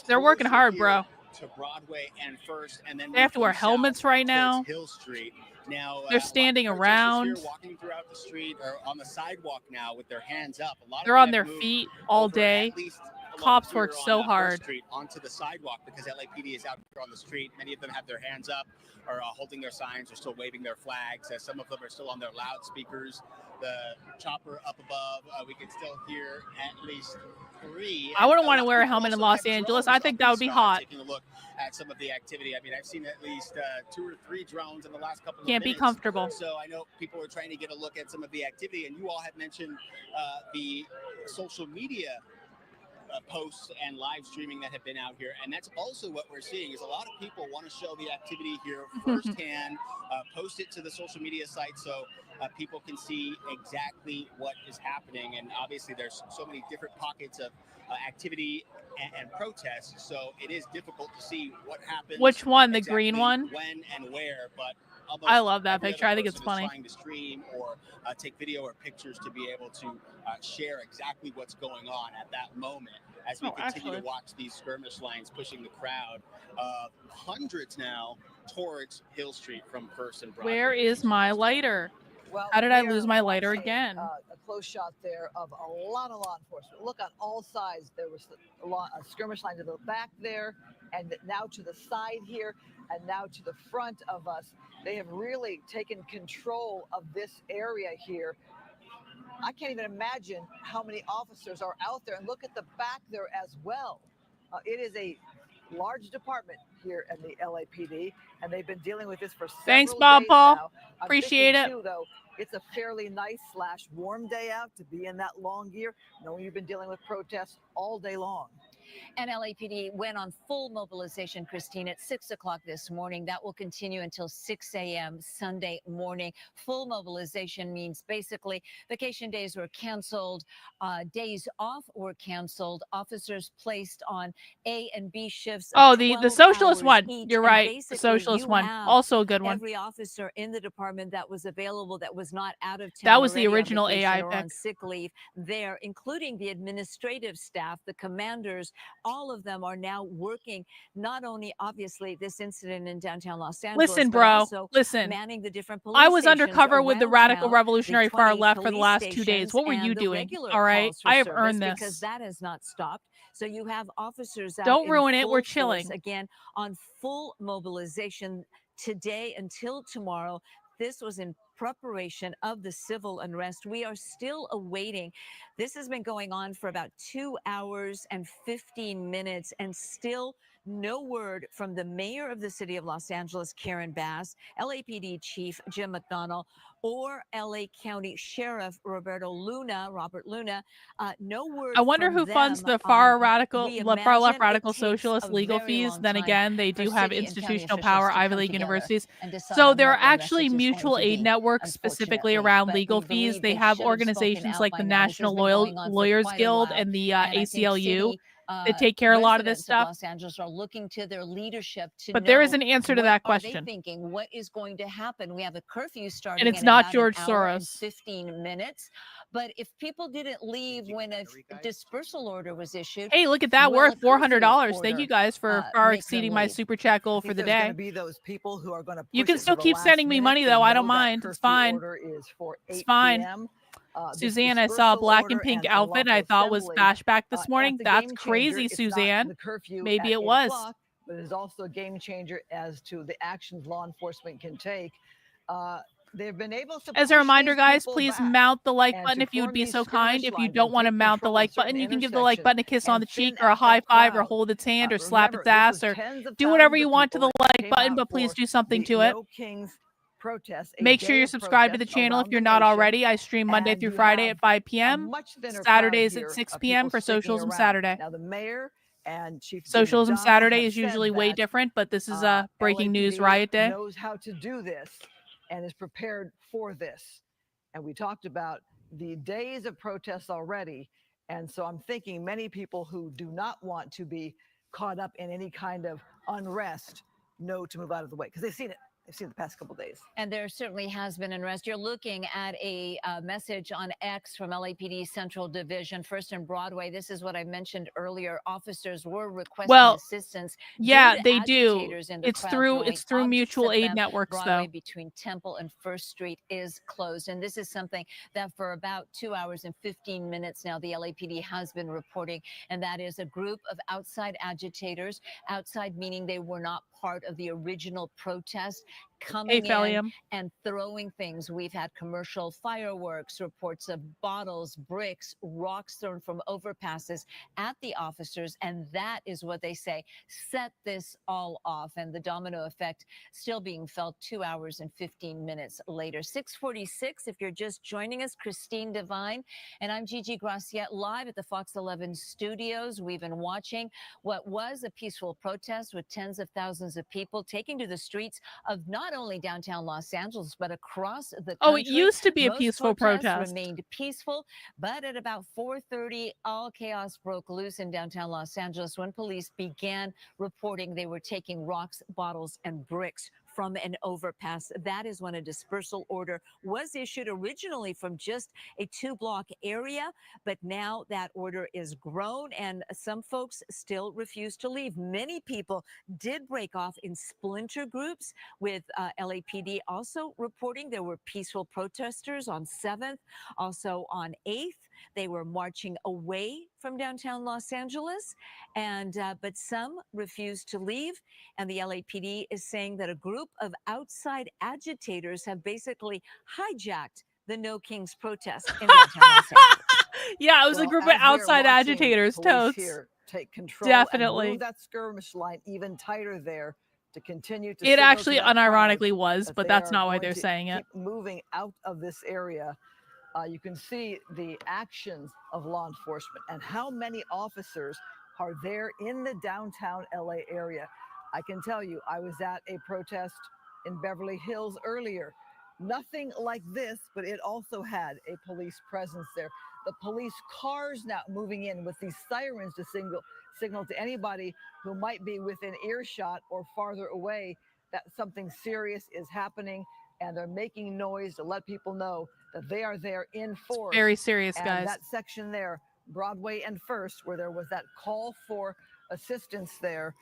they're working hard, bro. To Broadway and First, and then they have to wear helmets right now. Hill Street. Now they're standing around. Here walking throughout the street or on the sidewalk now with their hands up. A lot they're on their feet all day. Cops work so hard. Street onto the sidewalk because LAPD is out here on the street. Many of them have their hands up or holding their signs or still waving their flags. Some of them are still on their loudspeakers. The chopper up above, we can still hear at least 3. I wouldn't want to wear a helmet in Los Angeles. I think that would be hot. Taking a look at some of the activity. I mean, I've seen at least 2 or 3 drones in the last couple of minutes. Can't be comfortable. So I know people are trying to get a look at some of the activity, and you all have mentioned the social media posts and live streaming that have been out here, and that's also what we're seeing is a lot of people want to show the activity here firsthand, post it to the social media site so people can see exactly what is happening. And obviously there's so many different pockets of activity and protests, so it is difficult to see what happens. Which one? The exactly green one? When and where, but I love that every picture. other I think it's person is funny. trying to stream or take video or pictures to be able to share exactly what's going on at that moment as we continue to watch these skirmish lines pushing the crowd of hundreds now towards Hill Street from First and Broadway. Where is my lighter? Well, How did I we lose are my lighter watching, again? A close shot there of a lot of law enforcement. Look on all sides. There was a skirmish line to the back there, and now to the side here, and now to the front of us. They have really taken control of this area here. I can't even imagine how many officers are out there. And look at the back there as well. It is a large department here at the LAPD, and they've been dealing with this for several Thanks, Bob days Paul. now. I'm Appreciate thinking, it. too, though, it's a fairly nice / warm day out to be in that long gear, knowing you've been dealing with protests all day long. And LAPD went on full mobilization, Christine, at 6 o'clock this morning. That will continue until 6 a.m. Sunday morning. Full mobilization means basically vacation days were canceled, days off were canceled, officers placed on A and B shifts. Oh, the socialist one. You're right. The socialist one. Also a good one. Every officer in the department that was available, that was not out of town. That was the already on original vacation AI or pick. on sick leave there, including the administrative staff, the commanders. All of them are now working, not only obviously this incident in downtown Los Angeles, Listen, but bro. also Listen. manning the different police I was stations undercover with the around radical town, revolutionary the far 20 left for the police last 2 days. stations What were and you the doing? regular All right. calls for I have service, earned because this. that has not stopped. So you have officers out Don't in ruin it. full We're force, chilling. again on full mobilization today until tomorrow. This was in preparation of the civil unrest. We are still awaiting. This has been going on for about 2 hours and 15 minutes, and still no word from the mayor of the city of Los Angeles, Karen Bass, LAPD chief Jim McDonnell, or LA County Sheriff Robert Luna. No word. I wonder from who funds them. the far We left imagine radical it takes socialist a legal very fees. long Then time again, they for do have city and county institutional officials power, to Ivy come League together universities. and decide So on there are what the rest actually is going mutual to aid be, networks specifically unfortunately. around But legal we fees. believe They they have should have spoken organizations out like by the now. This has National been going on for Lawyers quite a Guild while, and the and I think ACLU city that take care of a lot of this residents of stuff. Los Angeles are looking to their leadership to But know there is an answer to what that are they question. thinking, what is going to happen. We have a curfew starting And it's in not about George an hour and Soros. 15 minutes. But if people didn't leave when a dispersal order was issued, Hey, look at that. will We're a at $400. curfew Thank you order, guys for far make them exceeding my leave? super chat goal I for think the there's going day. to be those people who are going to push You can it to still the keep last sending me minute. money They though. I know don't that mind. It's curfew fine. order is for 8 It's fine. p.m. This Suzanne, I saw a dispersal black and order pink and outfit and I unlawful thought was assembly, bashback this morning. the That's game crazy, changer. It's not Suzanne. the curfew Maybe at it 8 was. o'clock, but it is also a game changer as to the actions law enforcement can take. They've been able to As a push reminder, these guys, people please back mount the like and button to if you would form be these so kind. skirmish If you lines don't and want to take mount the control of like certain button, you can give the like intersections button a kiss on and the cheek thin or a out high that five or crowd. hold its hand or slap Remember, its this ass was or tens of do whatever thousands you of want to people the like came button, out but please for do something the to it. No Kings protest, a Make sure day you're of subscribed to the protest channel if around you're the not nation. already. I stream Monday And through you Friday have at 5 a p.m. much thinner crowd Saturdays at here 6 of p.m. people for sticking Socialism around. Saturday. Now, the mayor and Chief Jim Socialism McDonnell Saturday have is said usually way that different, but this is a breaking news LAPD riot day. knows how to do this and is prepared for this. And we talked about the days of protests already. And so I'm thinking many people who do not want to be caught up in any kind of unrest know to move out of the way because they've seen it. They've seen it the past couple of days. And there certainly has been unrest. You're looking at a message on X from LAPD Central Division, First and Broadway. This is what I mentioned earlier. Officers were requesting assistance. Yeah, due to they do. agitators in the It's crowd through throwing mutual objects at aid them. networks Broadway though. between Temple and First Street is closed. And this is something that for about 2 hours and 15 minutes now, the LAPD has been reporting. And that is a group of outside agitators, outside meaning they were not part of the original protest, coming in and throwing things. We've had commercial fireworks, reports of bottles, bricks, rocks thrown from overpasses at the officers. And that is what they say set this all off. And the domino effect still being felt 2 hours and 15 minutes later. 6:46, if you're just joining us, Christine Devine and I'm Gigi Graciette live at the Fox 11 studios. We've been watching what was a peaceful protest with tens of thousands of people taking to the streets of not only downtown Los Angeles, but across the country. Oh, it used to be a Most peaceful protests protest. remained peaceful, but at about 4:30, all chaos broke loose in downtown Los Angeles when police began reporting they were taking rocks, bottles, and bricks from an overpass. That is when a dispersal order was issued, originally from just a 2-block area, but now that order is grown and some folks still refuse to leave. Many people did break off in splinter groups, with LAPD also reporting there were peaceful protesters on 7th, also on 8th. They were marching away from downtown Los Angeles, and but some refused to leave. And the LAPD is saying that a group of outside agitators have basically hijacked the No Kings protest in downtown Los Angeles. Yeah, it was a group of outside agitators, totes. Here take control Definitely. and move that skirmish line even tighter there to continue to It signal actually to that unironically crowd was, that but they that's are not why going they're to saying it. keep moving out of this area. You can see the actions of law enforcement and how many officers are there in the downtown LA area. I can tell you, I was at a protest in Beverly Hills earlier. Nothing like this, but it also had a police presence there. The police cars now moving in with these sirens to signal to anybody who might be within earshot or farther away that something serious is happening, and they're making noise to let people know that they are there in force. Very serious, and guys. That section there, Broadway and First, where there was that call for assistance there,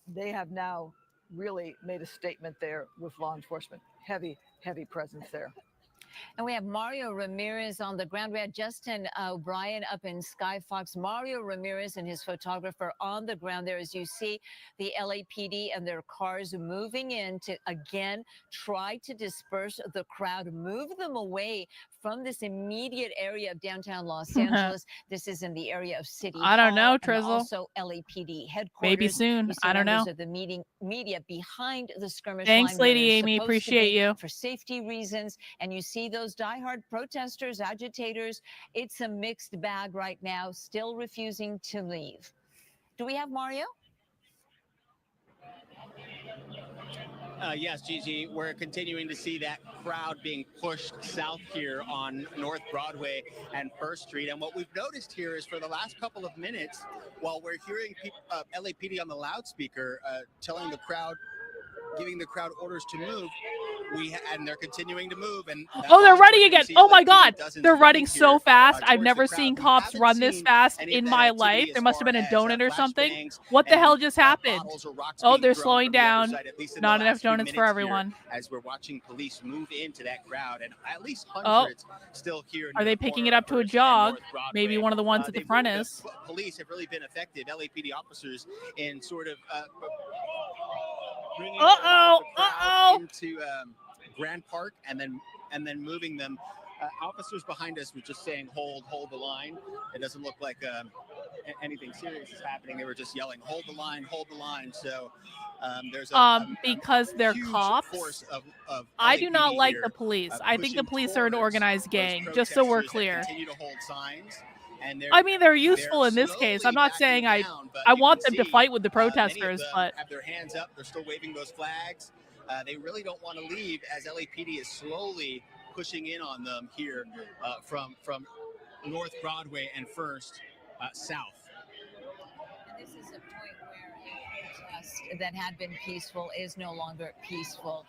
they have now really made a statement there with law enforcement. Heavy presence there. And we have Mario Ramirez on the ground. We had Justin O'Brien up in Skyfox. Mario Ramirez and his photographer on the ground there, as you see the LAPD and their cars moving in to, again, try to disperse the crowd, move them away from this immediate area of downtown Los Angeles. This is in the area of City I don't know, Hall, and Trizzle. also LAPD headquarters. Maybe soon. You see I don't know. members of the media behind the skirmish Thanks, line where Lady they're Amy. supposed to Appreciate be you. for safety reasons. And you see those diehard protesters, agitators. It's a mixed bag right now, still refusing to leave. Do we have Mario? Yes, Gigi, we're continuing to see that crowd being pushed south here on North Broadway and First Street. And what we've noticed here is for the last couple of minutes, while we're hearing LAPD on the loudspeaker telling the crowd, giving the crowd orders to move, and they're continuing to move. And oh, they're running again. Oh my God, they're running so fast. I've never seen cops run this fast in my life. There must have been a donut or something. What the hell just happened? Oh, they're slowing down. Not enough donuts for everyone. As we're watching police move into that crowd, and at least hundreds still here. Are they picking it up to a jog? Maybe one of the ones at the front is. Police have really been effective. LAPD officers in sort of bringing into Grand Park and then moving them. Officers behind us were just saying, hold the line. It doesn't look like anything serious is happening. They were just yelling, hold the line. So there's because they're cops. Force of I do not like here, the police. I think the police are an organized gang, just so we're clear. Continue to hold signs. And I mean, they're useful in this case. I'm not saying I want them to fight with the protesters, but have their hands up. They're still waving those flags. They really don't want to leave as LAPD is slowly pushing in on them here from North Broadway and First south. This is a point where a protest that had been peaceful is no longer peaceful.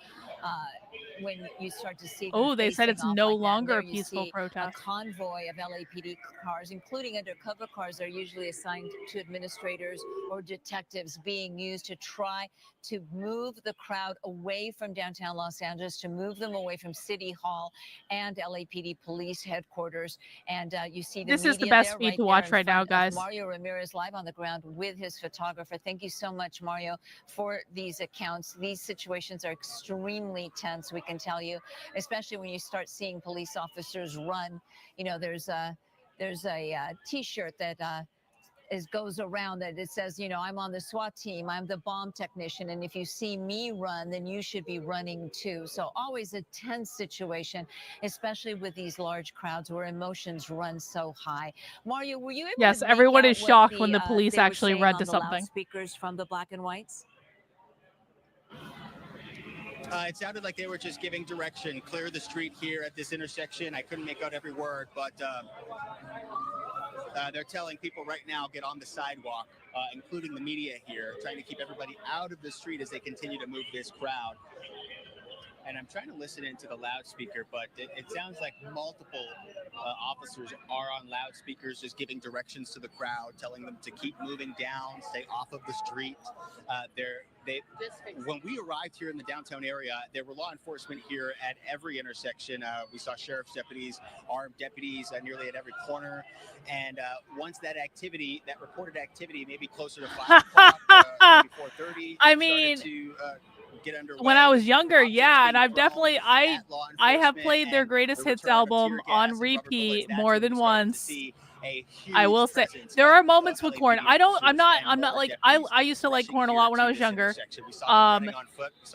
When you start to see they said it's no longer a peaceful a protest. convoy of LAPD cars, including undercover cars, are usually assigned to administrators or detectives, being used to try to move the crowd away from downtown Los Angeles, to move them away from City Hall and LAPD police headquarters. And you see this is the best feed to watch right now, guys. Mario Ramirez live on the ground with his photographer. Thank you so much, Mario, for these accounts. These situations are extremely tense, we can tell you, especially when you start seeing police officers run. You know, there's a T-shirt that goes around that it says, you know, I'm on the SWAT team, I'm the bomb technician, and if you see me run, then you should be running too. So always a tense situation, especially with these large crowds where emotions run so high. Mario, were you able Yes, to everyone make is out shocked what when the police actually read to something. Speakers from the black and whites? It sounded like they were just giving direction, clear the street here at this intersection. I couldn't make out every word, but they're telling people right now, get on the sidewalk. including the media here, trying to keep everybody out of the street as they continue to move this crowd. And I'm trying to listen into the loudspeaker, but it sounds like multiple officers are on loudspeakers, just giving directions to the crowd, telling them to keep moving down, stay off of the street. When we arrived here in the downtown area, there were law enforcement here at every intersection. We saw sheriff's deputies, armed deputies nearly at every corner. And once that activity, that reported activity, maybe closer to 5 o'clock, maybe 4:30, I mean, get underway. when I was younger, yeah, and I've definitely I have played their greatest hits album on repeat more than once. I will say there are moments with Korn. I'm not like I used to like Korn a lot when I was younger.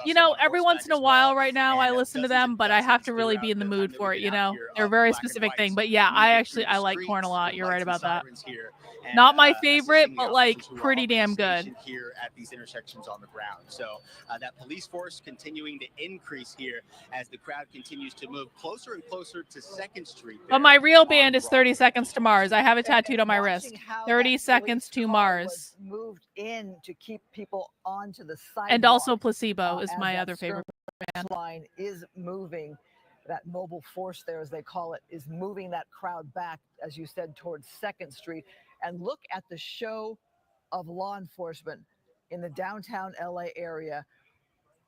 You know, every once in a while right now I listen to them, but I have to really be in the mood for it, you know. They're a very specific thing. But yeah, I like Korn a lot. You're right about that. Not my favorite, but like pretty damn good. Here at these intersections on the ground. So that police force continuing to increase here as the crowd continues to move closer and closer to 2nd Street. But my real band is 30 Seconds to Mars. I have it tattooed on my wrist. 30 Seconds to Mars. Moved in to keep people onto the sidewalk. And also Placebo is my other favorite band. Line is moving. That mobile force there, as they call it, is moving that crowd back, as you said, towards 2nd Street. And look at the show of law enforcement in the downtown LA area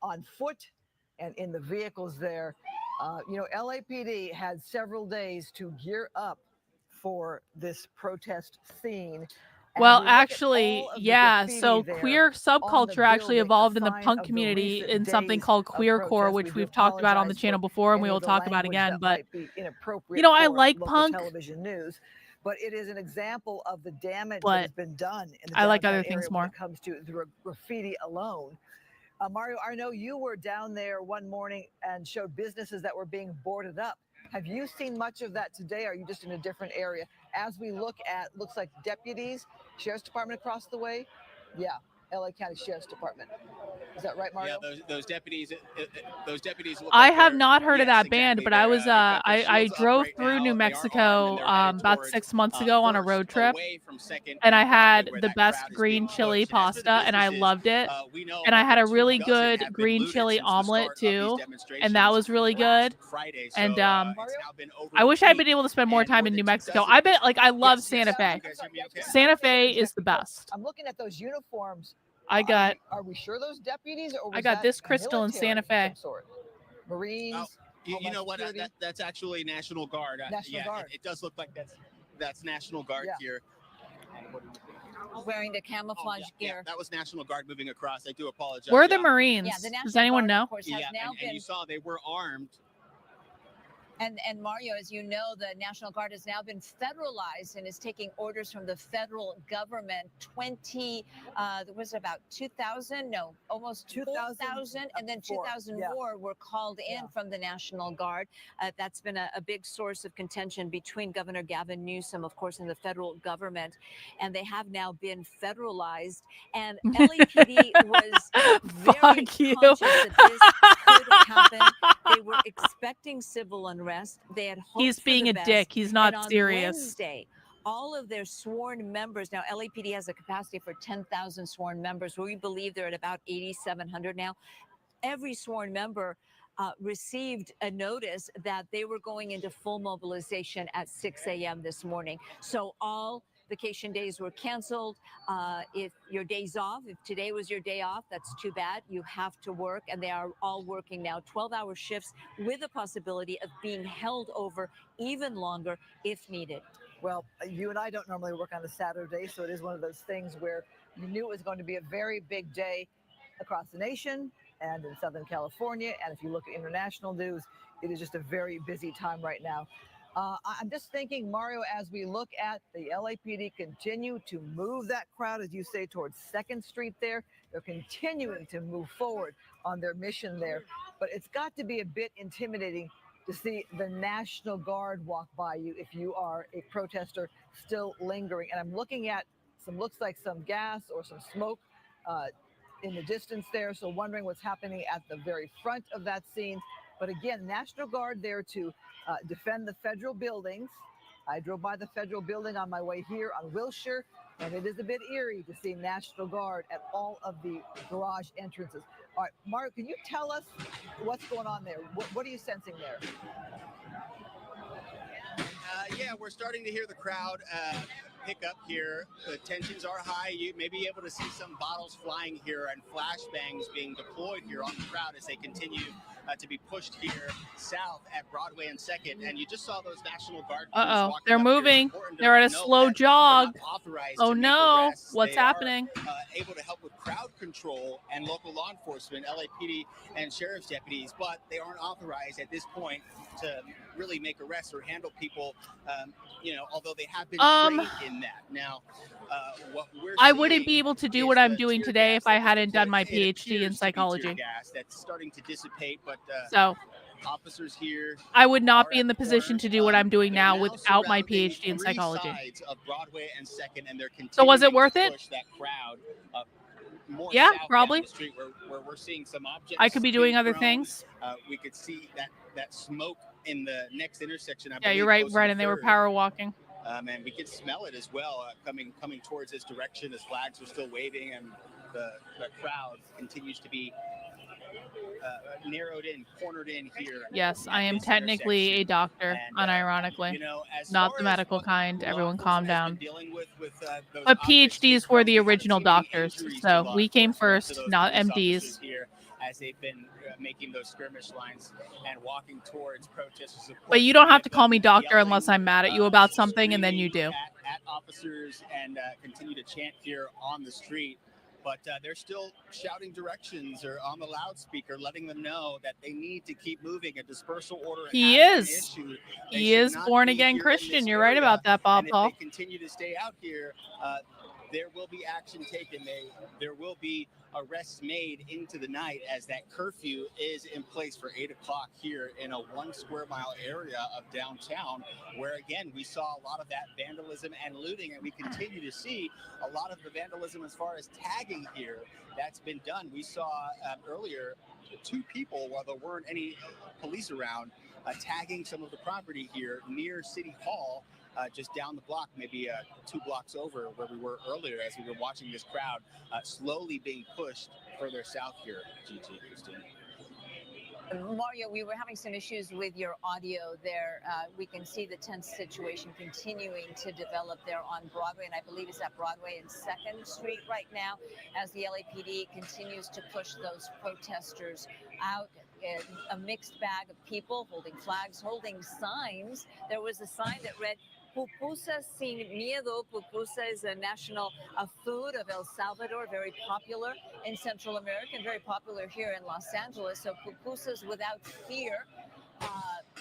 on foot and in the vehicles there. You know, LAPD had several days to gear up for this protest scene. Well, actually, yeah. So queer subculture actually evolved in the punk community in something called queercore, which we've talked about on the channel before, and we will talk about again. But you know, I like punk. Television news. But it is an example of the damage that has been done in the I like other downtown things area more. when it comes to the graffiti alone. Mario, I know you were down there one morning and showed businesses that were being boarded up. Have you seen much of that today? Or are you just in a different area? As we look at, looks like deputies, Sheriff's Department across the way. Yeah, LA County Sheriff's Department. Is that right, Mario? Yeah, those deputies. Those deputies. I have not heard of that band, but I was I drove through New Mexico about 6 months ago on a road trip, and I had the best green chili pasta, and I loved it. And I had a really good green chili omelet too, and that was really good. And I wish I'd been able to spend more time in New Mexico. I love Santa Fe. Santa Fe is the best. I'm looking at those uniforms. I got. Are we sure those deputies? Or was I got that this crystal in Santa Fe. of some sort? Marines. You know what? That's actually National Guard. National Guard. It does look like that's National Guard here. Wearing the camouflage gear. That was National Guard moving across. I do apologize. Where are the Marines? Yeah, the National Does anyone Guard, know? of course, has now been. And you saw they were armed. And Mario, as you know, the National Guard has now been federalized and is taking orders from the federal government. Was it about 2,000? No, almost 2,000. And then 2,000 more were called in from the National Guard. That's been a big source of contention between Governor Gavin Newsom, of course, and the federal government. And they have now been federalized. And LAPD was very conscious that this could happen. They were expecting civil unrest. They had hoped He's being for a the best. dick. He's not And on serious. Wednesday, all of their sworn members, now LAPD has a capacity for 10,000 sworn members. We believe they're at about 8,700 now. Every sworn member received a notice that they were going into full mobilization at 6 a.m. this morning. So all vacation days were canceled. If your day's off, if today was your day off, that's too bad. You have to work, and they are all working now 12-hour shifts with the possibility of being held over even longer if needed. Well, you and I don't normally work on a Saturday, so it is one of those things where you knew it was going to be a very big day across the nation and in Southern California. And if you look at international news, it is just a very busy time right now. I'm just thinking, Mario, as we look at the LAPD continue to move that crowd, as you say, towards 2nd Street there, they're continuing to move forward on their mission there. But it's got to be a bit intimidating to see the National Guard walk by you if you are a protester still lingering. And I'm looking at looks like some gas or some smoke in the distance there. So wondering what's happening at the very front of that scene. But again, National Guard there to defend the federal buildings. I drove by the federal building on my way here on Wilshire. And it is a bit eerie to see National Guard at all of the garage entrances. All right, Mario, can you tell us what's going on there? What are you sensing there? Yeah, we're starting to hear the crowd pick up here. The tensions are high. You may be able to see some bottles flying here and flashbangs being deployed here on the crowd as they continue to be pushed here south at Broadway and 2nd. And you just saw those National Guard crews walking They're up moving. Here. They're at a Note slow that jog. they're not authorized Oh to make no, arrests. what's They are, happening? able to help with crowd control and local law enforcement, LAPD and sheriff's deputies, but they aren't authorized at this point to really make arrests or handle people, you know, although they have been trained in that. Now, what we're I wouldn't be able to do what I'm doing today if I hadn't done my PhD in psychology. gas that's starting to dissipate, but So officers here I would not be in the position to do what I'm doing now without my PhD in psychology. sides of Broadway and 2nd, and they're So was it continuing worth to it? push that crowd more Yeah, south probably. down the street where we're seeing some objects. I could be doing being other thrown. things. We could see that smoke in the next intersection. I Yeah, you're believe, right, close to Brennan. They were 3rd. power walking. And we can smell it as well, coming towards this direction as flags are still waving, and the crowd continues to be narrowed in, cornered in here. Yes, at I am this technically a intersection. doctor, And, unironically. you know, as Not far the as medical what kind. law Everyone calm enforcement has down. been dealing with those But objects being PhDs were thrown, the we haven't original seen any doctors, injuries to so law we came enforcement, to first, those not police MDs. officers here as they've been making those skirmish lines and walking towards protesters. Of But course, you don't have to they've call me been doctor yelling, unless I'm mad at you about something, and then you do. at officers and continue to chant here on the street. But they're still shouting directions or on the loudspeaker, letting them know that they need to keep moving. A dispersal order He has is. been issued. They He should is not born be again here in Christian. this You're right area. about that, Bob And if Paul. they continue to stay out here, there will be action taken. There will be arrests made into the night as that curfew is in place for 8 o'clock here in a 1 square mile area of downtown, where again we saw a lot of that vandalism and looting, and we continue to see a lot of the vandalism as far as tagging here that's been done. We saw earlier 2 people, while there weren't any police around, tagging some of the property here near City Hall. Just down the block, maybe 2 blocks over where we were earlier, as we were watching this crowd slowly being pushed further south here. GT, Christine. Mario, we were having some issues with your audio there. We can see the tense situation continuing to develop there on Broadway, and I believe it's at Broadway and 2nd Street right now as the LAPD continues to push those protesters out. A mixed bag of people holding flags, holding signs. There was a sign that read, Pupusas sin miedo. Pupusa is a national food of El Salvador, very popular in Central America and very popular here in Los Angeles. So pupusas without fear.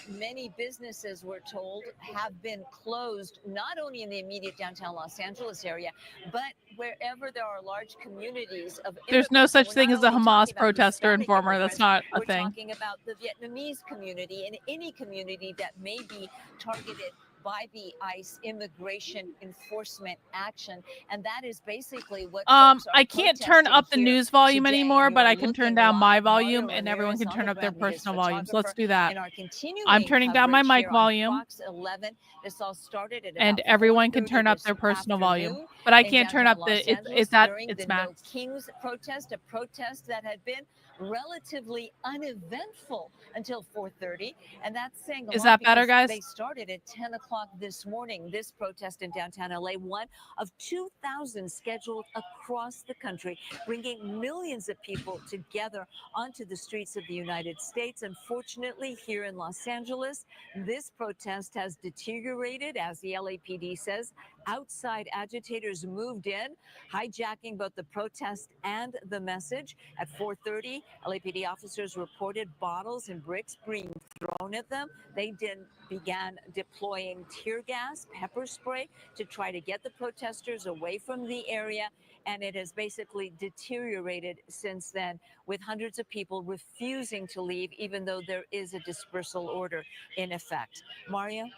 Many businesses, we're told, have been closed, not only in the immediate downtown Los Angeles area, but wherever there are large communities of There's no immigrants. such We're thing not as a only Hamas talking about protester Hispanic informer. That's immigrants, not a we're thing. talking about the Vietnamese community and any community that may be targeted by the ICE immigration enforcement action, and that is basically what folks are I can't turn protesting up the here news volume today. anymore, You but are I can turn looking down my live. Mario volume, and everyone Ramirez can on turn the up their ground. He is personal volumes. Let's photographer do that. in our continuing I'm turning down my coverage mic here on volume, Fox 11. This all started at and about everyone can 4:30 turn up this their personal volume. afternoon But I in can't turn downtown up the Los Angeles it's at during it's the No max. Kings protest, a protest that had been relatively uneventful until 4:30, and that's saying a Is lot that better, because guys? they started at 10 o'clock this morning. This protest in downtown LA, one of 2,000 scheduled across the country, bringing millions of people together onto the streets of the United States. Unfortunately, here in Los Angeles, this protest has deteriorated, as the LAPD says. Outside agitators moved in, hijacking both the protest and the message. At 4:30, LAPD officers reported bottles and bricks being thrown at them. They began deploying tear gas, pepper spray to try to get the protesters away from the area, and it has basically deteriorated since then, with hundreds of people refusing to leave, even though there is a dispersal order in effect. Mario?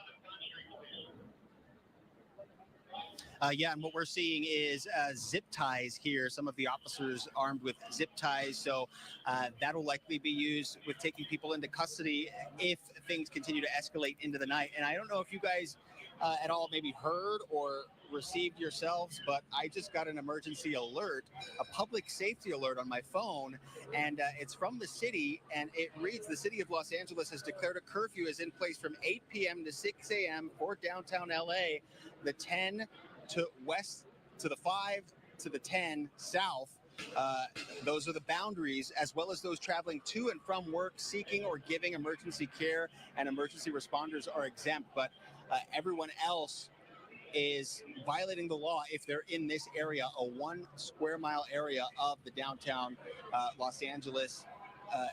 Yeah, and what we're seeing is zip ties here. Some of the officers armed with zip ties. So that'll likely be used with taking people into custody if things continue to escalate into the night. And I don't know if you guys at all maybe heard or received yourselves, but I just got an emergency alert, a public safety alert on my phone, and it's from the city, and it reads, the city of Los Angeles has declared a curfew is in place from 8 p.m. to 6 a.m. for downtown LA, the 10 to west to the 5 to the 10 south. Those are the boundaries, as well as those traveling to and from work, seeking or giving emergency care, and emergency responders are exempt, but everyone else is violating the law if they're in this area, a 1 square mile area of the downtown Los Angeles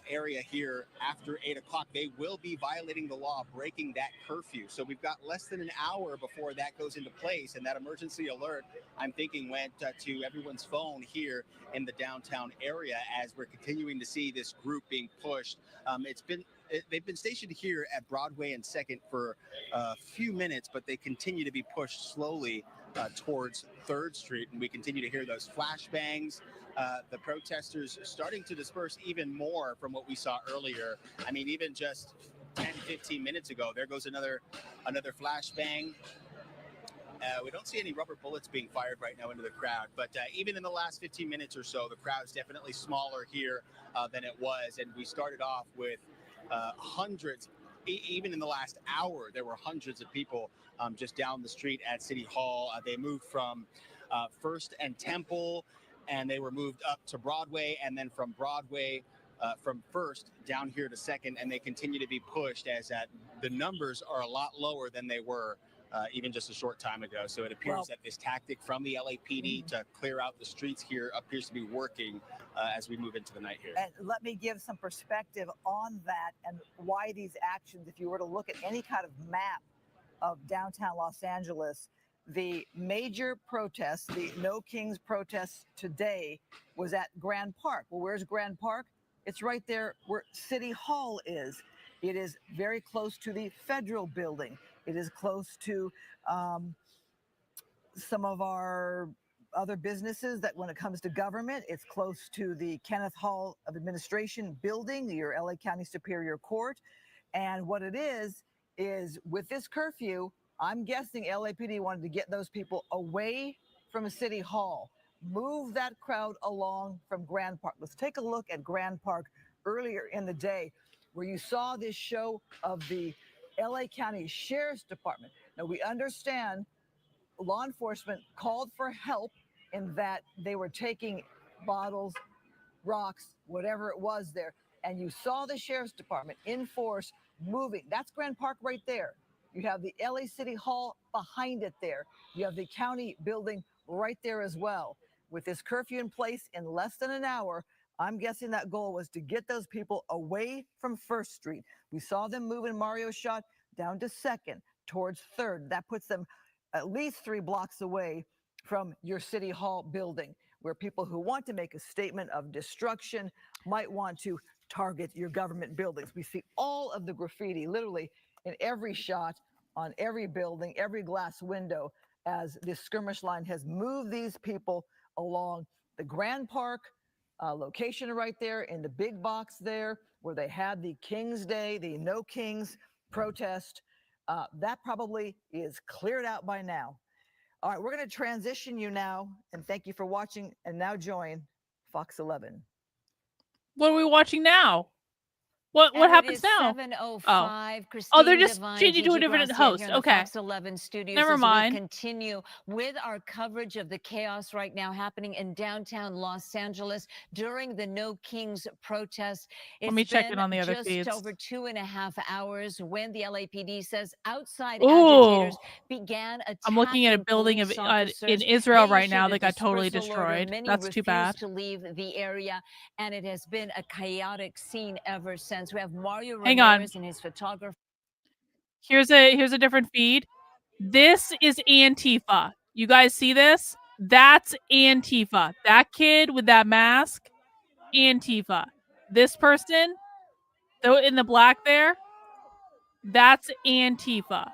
area here after 8 o'clock. They will be violating the law, breaking that curfew. So we've got less than an hour before that goes into place. And that emergency alert, I'm thinking, went to everyone's phone here in the downtown area as we're continuing to see this group being pushed. They've been stationed here at Broadway and 2nd for a few minutes, but they continue to be pushed slowly towards 3rd Street. And we continue to hear those flashbangs. The protesters starting to disperse even more from what we saw earlier. I mean, even just 10, 15 minutes ago, there goes another flashbang. We don't see any rubber bullets being fired right now into the crowd, but even in the last 15 minutes or so, the crowd's definitely smaller here than it was. And we started off with hundreds. Even in the last hour, there were hundreds of people just down the street at City Hall. They moved from 1st and Temple, and they were moved up to Broadway, and then from Broadway, from 1st down here to 2nd, and they continue to be pushed as the numbers are a lot lower than they were even just a short time ago. So it appears that this tactic from the LAPD to clear out the streets here appears to be working as we move into the night here. And let me give some perspective on that and why these actions, if you were to look at any kind of map of downtown Los Angeles, the major protests, the No Kings protests today was at Grand Park. Well, where's Grand Park? It's right there where City Hall is. It is very close to the federal building. It is close to some of our other businesses that when it comes to government, it's close to the Kenneth Hall of Administration building, your LA County Superior Court. And what it is with this curfew, I'm guessing LAPD wanted to get those people away from City Hall, move that crowd along from Grand Park. Let's take a look at Grand Park earlier in the day, where you saw this show of the LA County Sheriff's Department. Now, we understand law enforcement called for help in that they were taking bottles, rocks, whatever it was there. And you saw the Sheriff's Department in force moving. That's Grand Park right there. You have the LA City Hall behind it there. You have the county building right there as well. With this curfew in place in less than an hour, I'm guessing that goal was to get those people away from 1st Street. We saw them moving Mario shot down to 2nd towards 3rd. That puts them at least 3 blocks away from your City Hall building, where people who want to make a statement of destruction might want to target your government buildings. We see all of the graffiti literally in every shot, on every building, every glass window, as this skirmish line has moved these people along the Grand Park location right there in the big box there, where they had the King's Day, the No Kings protest. That probably is cleared out by now. All right, we're going to transition you now, and thank you for watching, and now join Fox 11. What are we watching now? What happens now? 7:05. Oh, they're just Divine, changing to a Gigi different Gracia host. here in the Okay. Fox 11 studios. Never as mind. We continue with our coverage of the chaos right now happening in downtown Los Angeles during the No Kings protest. Let me check been in on the other just feeds. over 2.5 hours when the LAPD says outside Ooh. agitators began attacking. I'm looking at a building of police officers. in Israel They right now issued a that got totally dispersal order. destroyed. Many That's too bad. refused to leave the area, and it has been a chaotic scene ever since. We have Mario Hang on. Ramirez and his photographer. Here's a different feed. This is Antifa. You guys see this? That's Antifa. That kid with that mask, Antifa. This person, though in the black there, that's Antifa.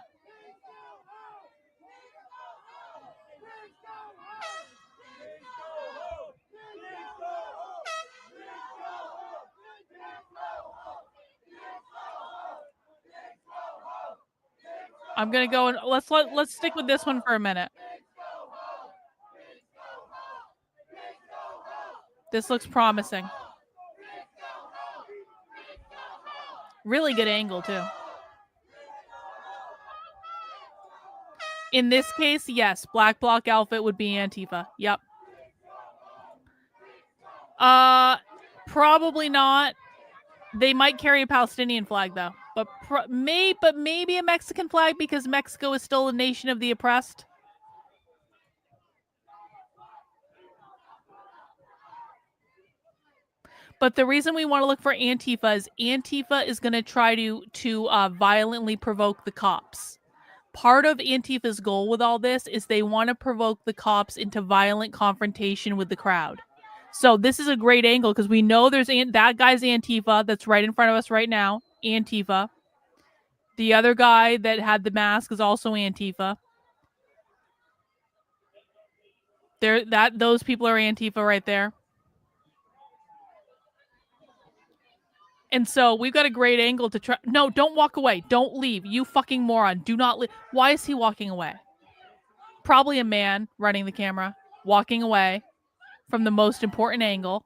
I'm gonna go and let's stick with this one for a minute. This looks promising. Really good angle too. In this case, yes, black bloc outfit would be Antifa. Yep. Probably not. They might carry a Palestinian flag though, but maybe a Mexican flag because Mexico is still a nation of the oppressed. But the reason we want to look for Antifa is going to try to violently provoke the cops. Part of Antifa's goal with all this is they want to provoke the cops into violent confrontation with the crowd. So this is a great angle because we know there's that guy's Antifa that's right in front of us right now. Antifa. The other guy that had the mask is also Antifa. Those people are Antifa right there. And so we've got a great angle to try. No, don't walk away. Don't leave. You fucking moron. Do not leave. Why is he walking away? Probably a man running the camera, walking away from the most important angle.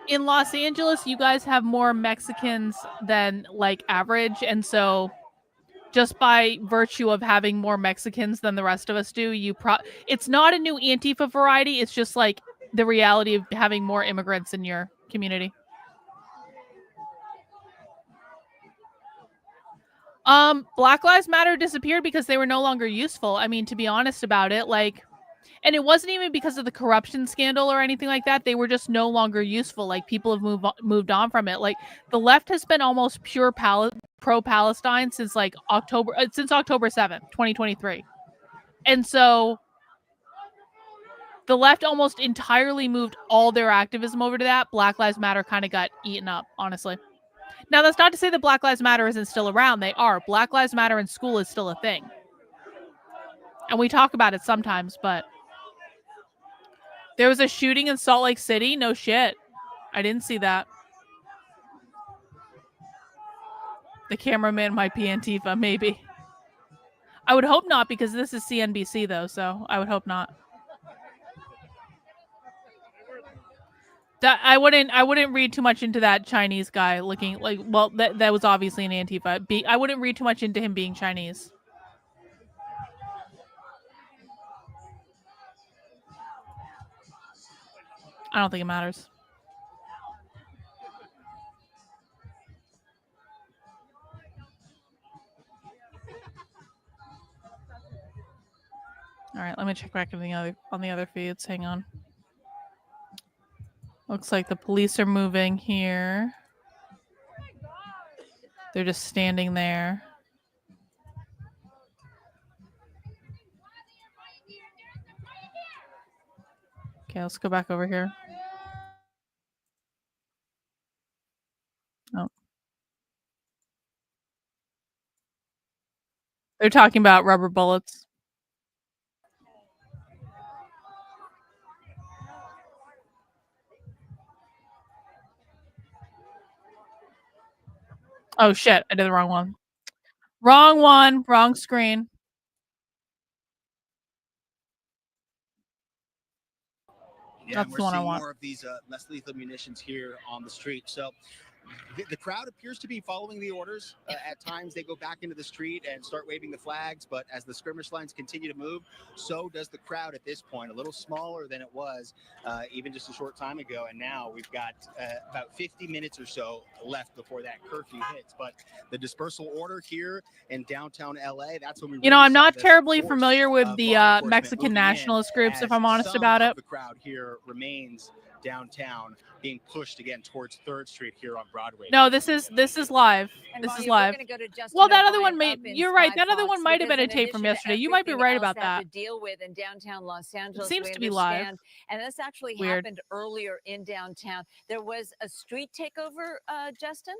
In Los Angeles, you guys have more Mexicans than like average, and so just by virtue of having more Mexicans than the rest of us do, it's not a new Antifa variety. It's just like the reality of having more immigrants in your community. Black Lives Matter disappeared because they were no longer useful. I mean, to be honest about it, like. And it wasn't even because of the corruption scandal or anything like that. They were just no longer useful. Like, people have moved on from it. Like, the left has been almost pure pro-Palestine since like October 7th, 2023. And so the left almost entirely moved all their activism over to that. Black Lives Matter kind of got eaten up, honestly. Now, that's not to say that Black Lives Matter isn't still around. They are. Black Lives Matter in school is still a thing. And we talk about it sometimes, but there was a shooting in Salt Lake City? No shit. I didn't see that. The cameraman might be Antifa, maybe. I would hope not because this is CNBC though, so I would hope not. I wouldn't read too much into that Chinese guy looking like, well, that was obviously an Antifa. I wouldn't read too much into him being Chinese. I don't think it matters. All right, let me check back on the other feeds. Hang on. Looks like the police are moving here. They're just standing there. Okay, let's go back over here. Oh. They're talking about rubber bullets. Oh shit, I did the wrong one. Wrong one, wrong screen. Yeah, That's we're the one I seeing want. more of these less lethal munitions here on the street. So the crowd appears to be following the orders. At times they go back into the street and start waving the flags, but as the skirmish lines continue to move, so does the crowd at this point. A little smaller than it was even just a short time ago, and now we've got about 50 minutes or so left before that curfew hits. But the dispersal order here in downtown LA, that's when we You know, I'm not terribly familiar with the Mexican nationalist groups, if I'm honest about it. The crowd here remains downtown being pushed again towards 3rd Street here on Broadway. No, this is live. And This is Mario, we're live. gonna go to Justin Well, that other O'Brien one may. up in You're right. That other Skyfox one might have because been a in tape from addition to yesterday. You might be everything right else about they have that. to deal with in downtown Los Angeles, seems we to be live. understand, and this actually Weird. happened earlier in downtown. There was a street takeover, Justin.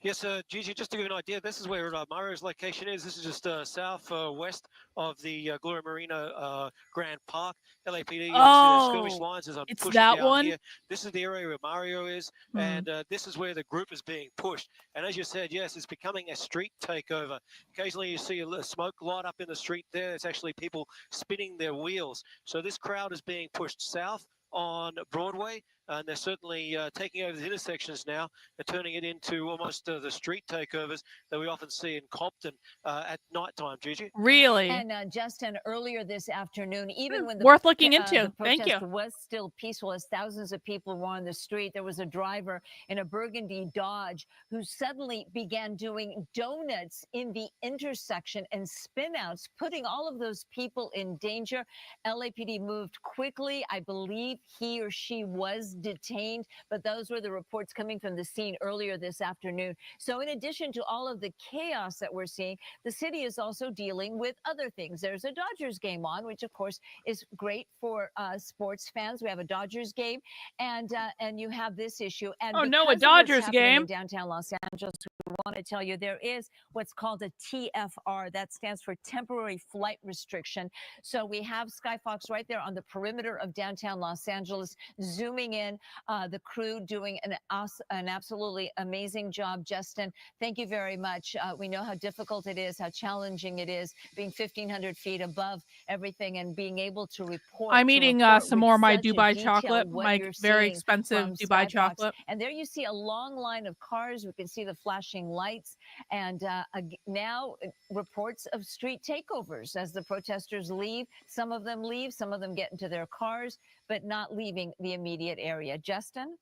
Yes, Gigi, just to give you an idea, this is where Mario's location is. This is just southwest of the Gloria Marina Grand Park. LAPD, Oh, skirmish lines as I'm it's pushing that down one? here. This is the area where Mario is, and this is where the group is being pushed. And as you said, yes, it's becoming a street takeover. Occasionally you see a smoke light up in the street there. It's actually people spinning their wheels. So this crowd is being pushed south on Broadway, and they're certainly taking over the intersections now and turning it into almost the street takeovers that we often see in Compton at nighttime, Gigi. Really? And Justin, earlier this afternoon, even when worth looking into. the Thank protest you. was still peaceful, as thousands of people were on the street, there was a driver in a burgundy Dodge who suddenly began doing donuts in the intersection and spin-outs, putting all of those people in danger. LAPD moved quickly. I believe he or she was detained, but those were the reports coming from the scene earlier this afternoon. So in addition to all of the chaos that we're seeing, the city is also dealing with other things. There's a Dodgers game on, which of course is great for sports fans. We have a Dodgers game, and you have this issue. And Oh, no, a because of what's Dodgers happening game. in downtown Los Angeles, we want to tell you there is what's called a TFR. That stands for temporary flight restriction. So we have Skyfox right there on the perimeter of downtown Los Angeles, zooming in. The crew doing an absolutely amazing job. Justin, thank you very much. We know how difficult it is, how challenging it is, being 1,500 feet above everything and being able to report. I'm eating some with more of my such a Dubai detail chocolate, what my you're very seeing expensive from Dubai Skyfox. chocolate. And there you see a long line of cars. We can see the flashing lights. And now reports of street takeovers as the protesters leave. Some of them leave, some of them get into their cars, but not leaving the immediate area. Justin?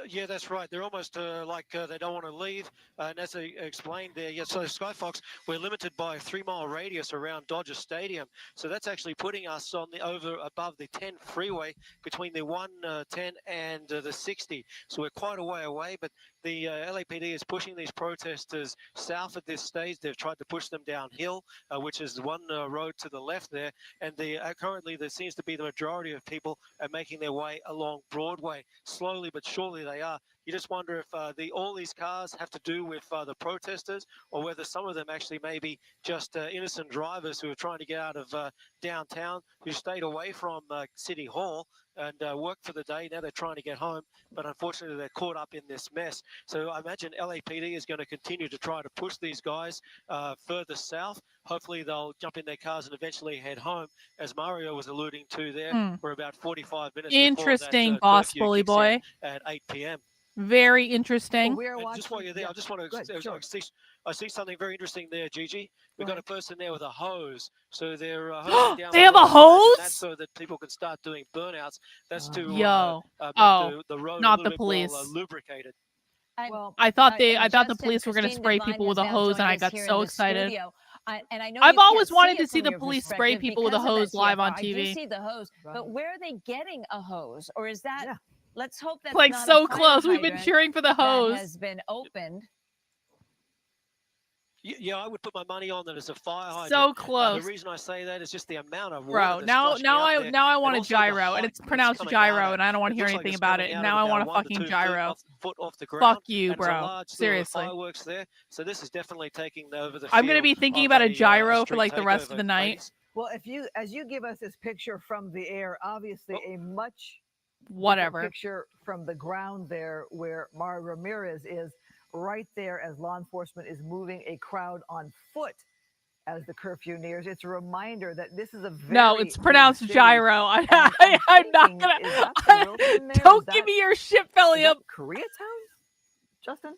Yeah, that's right. They're almost like they don't want to leave. And as I explained there, yeah, so Skyfox, we're limited by a 3-mile radius around Dodger Stadium. So that's actually putting us on the above the 10 freeway between the 110 and the 60. So we're quite a way away, but the LAPD is pushing these protesters south at this stage. They've tried to push them downhill, which is one road to the left there. And currently there seems to be the majority of people are making their way along Broadway. Slowly but surely they are. You just wonder if all these cars have to do with the protesters, or whether some of them actually may be just innocent drivers who are trying to get out of downtown, who stayed away from City Hall and worked for the day. Now they're trying to get home, but unfortunately they're caught up in this mess. So I imagine LAPD is going to continue to try to push these guys further south. Hopefully they'll jump in their cars and eventually head home, as Mario was alluding to there. We're about 45 minutes Interesting, before that boss curfew bully kicks in boy. at 8 p.m. Very interesting. And just while you're there, I just want to I see something very interesting there, Gigi. We've got a person there with a hose. So they're hosing down. They have a hose? That's so that people can start doing burnouts. That's to Yo. make the road Not a the little bit more police. lubricated. I thought the Justin, police were going to Christine spray Devine people with has a now hose, and I joined us got here in so the excited. studio. And I know I've you always can't wanted see to it see from the your police spray perspective people with a because of hose that live on TFR. I do TV. see the hose, but where are they getting a hose? Or is that, let's hope that's Like not so a fire close. We've been hydrant cheering for the hose. that has been opened. Yeah, I would put my money on that as a fire hydrant. So close. The reason I say that is just the amount of water Bro, that's now flushing out there, I want a and also the gyro, and height it's that pronounced coming out gyro, at. and I don't want to It hear looks like anything it's about coming it. out Now at I want a about 1 to fucking 2 gyro. foot off the ground. Fuck you, And there's a bro. large Seriously. fireworks there, so this is definitely taking over the I'm gonna feel be thinking of about a gyro for street like the rest of takeover, the night. ladies. Well, as you give us this picture from the air, obviously a much different Whatever. picture from the ground there, where Mara Ramirez is, right there as law enforcement is moving a crowd on foot as the curfew nears. It's a reminder that this is a very No, it's big pronounced city, gyro. and I'm not thinking, gonna. is that the Wilson there? Don't Is give that- me your shit belly is that up. Koreatown, Justin?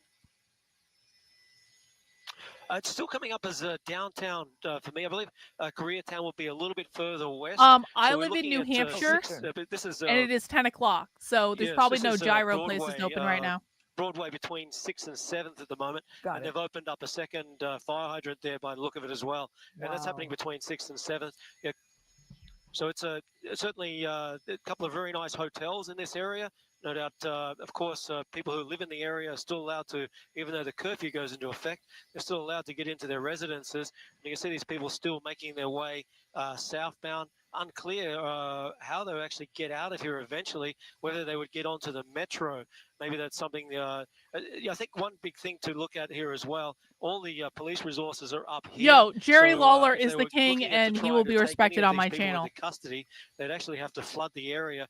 It's still coming up as downtown for me. I believe Koreatown will be a little bit further west. I So we're live in looking New at, Hampshire, but this is and it is 10 o'clock, so there's yes, probably this no is, gyro places Broadway, open right now. Broadway between 6th and 7th at the moment, Got and it. they've opened up a second fire hydrant there by the look of it as well, and that's happening Wow. between 6th and 7th. Yeah. So it's certainly a couple of very nice hotels in this area. No doubt, of course, people who live in the area are still allowed to, even though the curfew goes into effect, they're still allowed to get into their residences. And you can see these people still making their way southbound. Unclear how they'll actually get out of here eventually, whether they would get onto the metro. Maybe that's something, I think one big thing to look at here as well, all the police resources are up here. Yo, Jerry So, Lawler if is they the were king, looking at and to he try will to be take any respected of on my these people channel. into custody, they'd actually have to flood the area,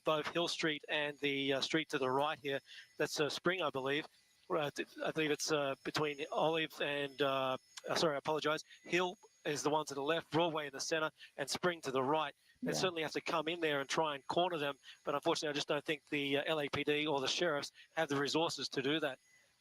both Hill Street and the street to the right here. That's Spring, I believe. I believe it's between Olive and, sorry, I apologize. Hill is the one to the left, Broadway in the center, and Spring to the right. They certainly have to come in there and try and corner them. But unfortunately, I just don't think the LAPD or the sheriffs have the resources to do that.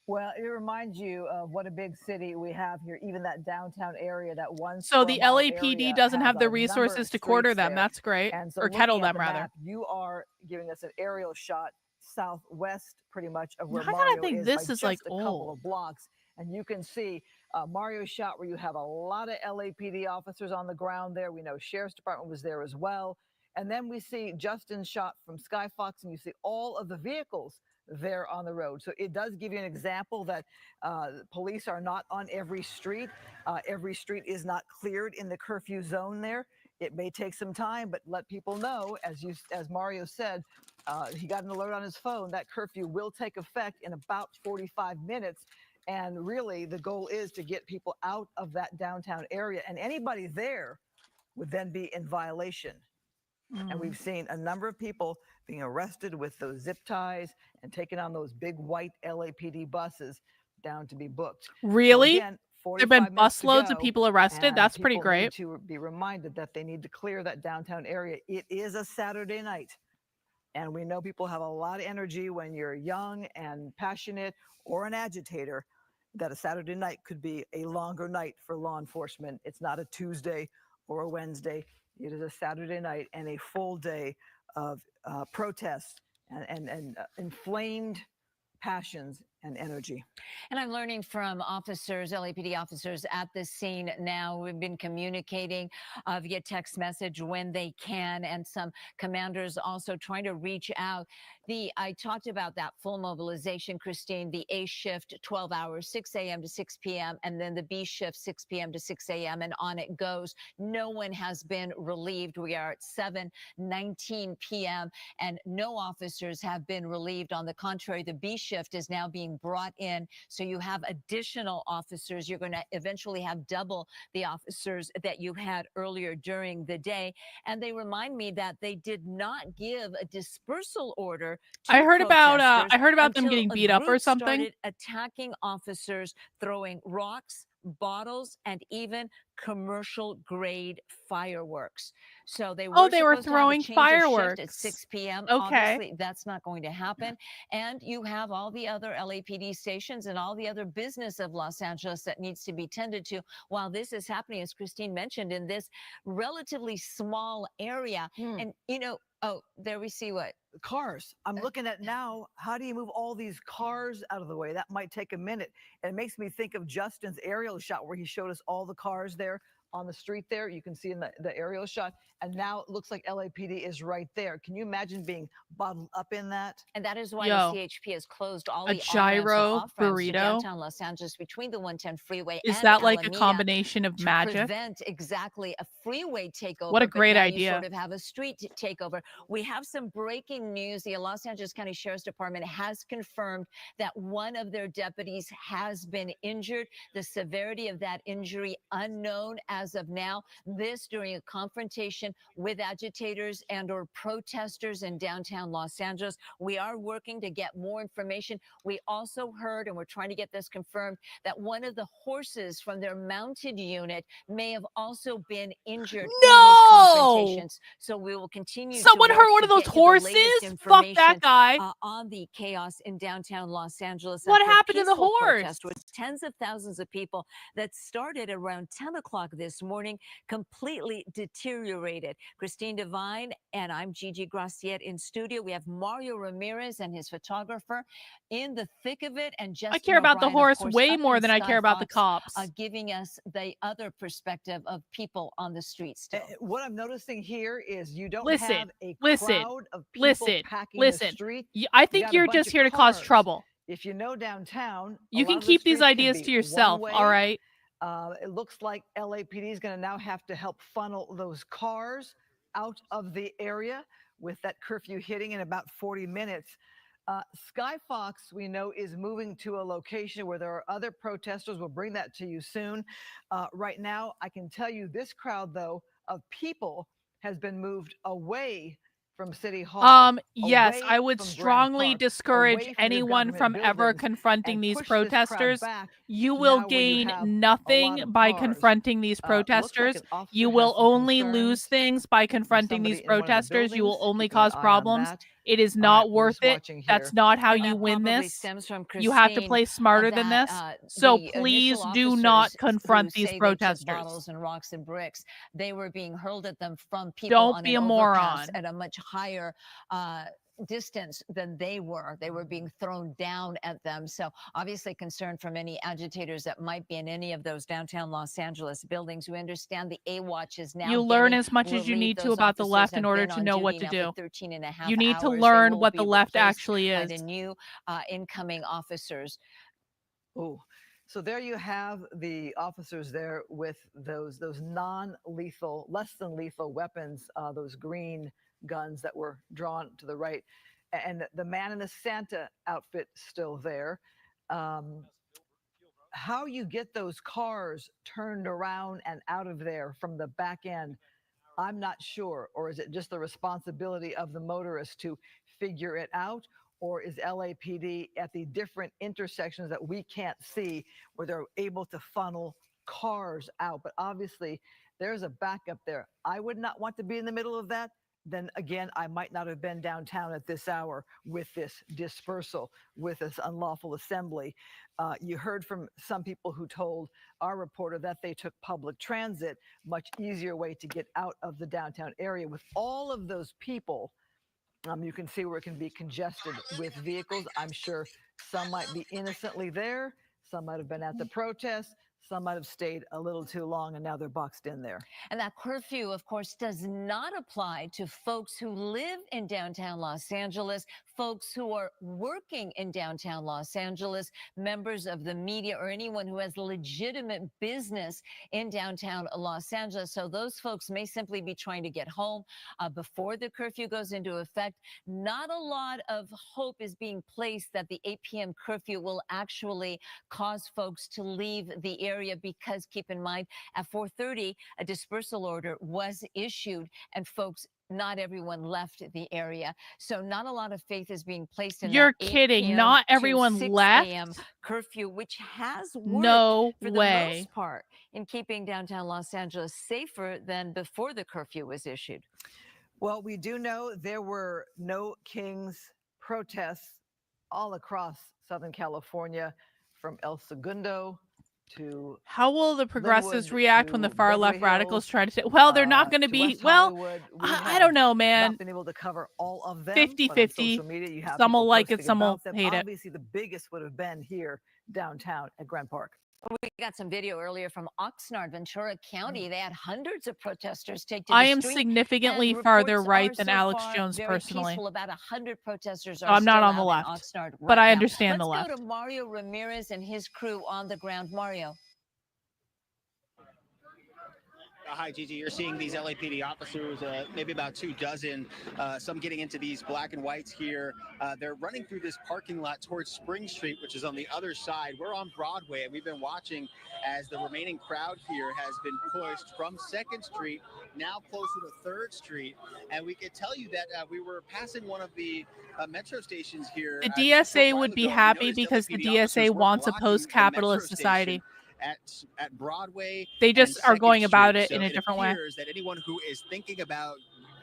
Well, it reminds you of what a big city we have here, even that downtown area, that one So square the mile LAPD area doesn't has have the a number resources of to quarter streets them. there. That's great. And so Or kettle looking at them, the rather. map, you are giving us an aerial shot southwest pretty much of where Why gotta Mario think is this by is, just like, a couple old? of blocks. And you can see Mario's shot where you have a lot of LAPD officers on the ground there. We know Sheriff's Department was there as well. And then we see Justin's shot from Skyfox, and you see all of the vehicles there on the road. So it does give you an example that police are not on every street. Every street is not cleared in the curfew zone there. It may take some time, but let people know, as Mario said, he got an alert on his phone that curfew will take effect in about 45 minutes. And really, the goal is to get people out of that downtown area. And anybody there would then be in violation. And we've seen a number of people being arrested with those zip ties and taken on those big white LAPD buses down to be booked. Really? So again, There've been 45 minutes to busloads of go, people arrested? and That's pretty people need great. to be reminded that they need to clear that downtown area. It is a Saturday night. And we know people have a lot of energy when you're young and passionate or an agitator, that a Saturday night could be a longer night for law enforcement. It's not a Tuesday or a Wednesday. It is a Saturday night and a full day of protest and inflamed passions and energy. And I'm learning from officers, LAPD officers at the scene now. We've been communicating via text message when they can, and some commanders also trying to reach out. I talked about that full mobilization, Christine, the A shift, 12 hours, 6 a.m. to 6 p.m., and then the B shift, 6 p.m. to 6 a.m., and on it goes. No one has been relieved. We are at 7:19 p.m., and no officers have been relieved. On the contrary, the B shift is now being brought in. So you have additional officers. You're going to eventually have double the officers that you had earlier during the day. And they remind me that they did not give a dispersal order to I heard about them until getting a beat up or group something. started attacking officers, throwing rocks, bottles, and even commercial grade fireworks. So they were They were supposed to have a throwing change of shift at fireworks. 6 p.m. Okay. Obviously, that's not going to happen. And you have all the other LAPD stations and all the other business of Los Angeles that needs to be tended to while this is happening, as Christine mentioned, in this relatively small area. And, oh, there we see what? Cars. I'm looking at now, how do you move all these cars out of the way? That might take a minute. And it makes me think of Justin's aerial shot where he showed us all the cars there on the street there. You can see in the aerial shot. And now it looks like LAPD is right there. Can you imagine being bottled up in that? And that is why Yo, the CHP has closed all a the gyro on-ramps and off-ramps to burrito? downtown Los Angeles between the 110 freeway Is and that like a Alameda combination of to magic? prevent exactly a freeway takeover. What a but great now idea. You sort of have a street takeover. We have some breaking news. The Los Angeles County Sheriff's Department has confirmed that one of their deputies has been injured. The severity of that injury unknown as of now. This during a confrontation with agitators and or protesters in downtown Los Angeles. We are working to get more information. We also heard, and we're trying to get this confirmed, that one of the horses from their mounted unit may have also been injured in these confrontations. So we will continue. Someone to hurt work one to of those get you the latest horses? Fuck that information, guy. on the chaos in downtown Los Angeles. What after a happened to the peaceful horse? protest with tens of thousands of people that started around 10 o'clock this this morning, completely deteriorated. Christine Devine and I'm Gigi Graciette in studio. We have Mario Ramirez and his photographer in the thick of it. And Justin I care about the O'Brien, of horse course, way up more in than I Sky care about the Fox, cops. giving us the other perspective of people on the streets still. What I'm noticing here is you don't Listen, have a listen, crowd of people listen, packing listen. the street. I You think got a you're bunch just of here to cause cars. trouble. If you know downtown, You a can lot of the keep these streets can ideas be to yourself, one all way. right? It looks like LAPD is going to now have to help funnel those cars out of the area with that curfew hitting in about 40 minutes. Sky Fox, we know, is moving to a location where there are other protesters. We'll bring that to you soon. Right now, I can tell you this crowd, though, of people has been moved away from City Hall. Yes, away I would from Grand strongly Park, discourage away from your anyone government from ever buildings, confronting and these push this crowd protesters. back You will now where you gain have a lot nothing of by cars. confronting these Looks like protesters. an officer You has will some only concerns lose things by confronting these somebody in one of the protesters. You will buildings. only Keeping an cause eye on problems. that. It is All not right, we're worth just it. watching That's here. not how And you that win probably this. stems from You have to Christine, play smarter than that, this. So the please initial do not officers confront who these say they took protesters. bottles and rocks and bricks, they were being hurled at them from people Don't on be an a overpass moron. at a much higher distance than they were. They were being thrown down at them. So obviously concern from any agitators that might be in any of those downtown Los Angeles buildings. We understand the A-Watch is now You learn getting as much as you relief. need to Those about the officers left in have order been to on know what duty to now for do. 13 and a half You need to hours. They learn will what be the left replaced actually by is. the new incoming officers. Oh, so there you have the officers there with those non-lethal, less than lethal weapons, those green guns that were drawn to the right, and the man in the Santa outfit still there. How you get those cars turned around and out of there from the back end, I'm not sure. Or is it just the responsibility of the motorist to figure it out? Or is LAPD at the different intersections that we can't see where they're able to funnel cars out? But obviously, there's a backup there. I would not want to be in the middle of that. Then again, I might not have been downtown at this hour with this dispersal, with this unlawful assembly. You heard from some people who told our reporter that they took public transit, much easier way to get out of the downtown area. With all of those people, you can see where it can be congested with vehicles. I'm sure some might be innocently there. Some might have been at the protest. Some might have stayed a little too long, and now they're boxed in there. And that curfew, of course, does not apply to folks who live in downtown Los Angeles, folks who are working in downtown Los Angeles, members of the media, or anyone who has legitimate business in downtown Los Angeles. So those folks may simply be trying to get home before the curfew goes into effect. Not a lot of hope is being placed that the 8 p.m. curfew will actually cause folks to leave the area, because keep in mind, at 4:30, a dispersal order was issued and folks, not everyone left the area. So not a lot of faith is being placed in You're that 8 kidding. p.m. Not to everyone 6 left? a.m. curfew, which has worked No for way. the most part in keeping downtown Los Angeles safer than before the curfew was issued. Well, we do know there were no Kings protests all across Southern California, from El Segundo to How will the progressives Linwood react when the to far left Beverly radicals Hills, try to say, well, they're not going to to be, West well, Hollywood. I don't know, man. Not been able to cover all of them. 50-50. But on social media, you have Some will people like it, posting some will about them. hate it. Obviously, the biggest would have been here downtown at Grand Park. We got some video earlier from Oxnard, Ventura County. They had hundreds of protesters take to the I am street, significantly and farther reports right are than so Alex far Jones very personally. peaceful. About 100 protesters So are I'm not still on the out left, in Oxnard right but I now. understand the left. Let's go to Mario Ramirez and his crew on the ground. Mario. Hi, Gigi. You're seeing these LAPD officers, maybe about 24, some getting into these black and whites here. They're running through this parking lot towards Spring Street, which is on the other side. We're on Broadway, and we've been watching as the remaining crowd here has been pushed from 2nd Street, now closer to 3rd Street. And we could tell you that we were passing one of the metro stations here. The DSA would be happy because the DSA wants a post-capitalist society. At Broadway, they just and are going 2nd about Street. it in So a different way. That anyone who is thinking about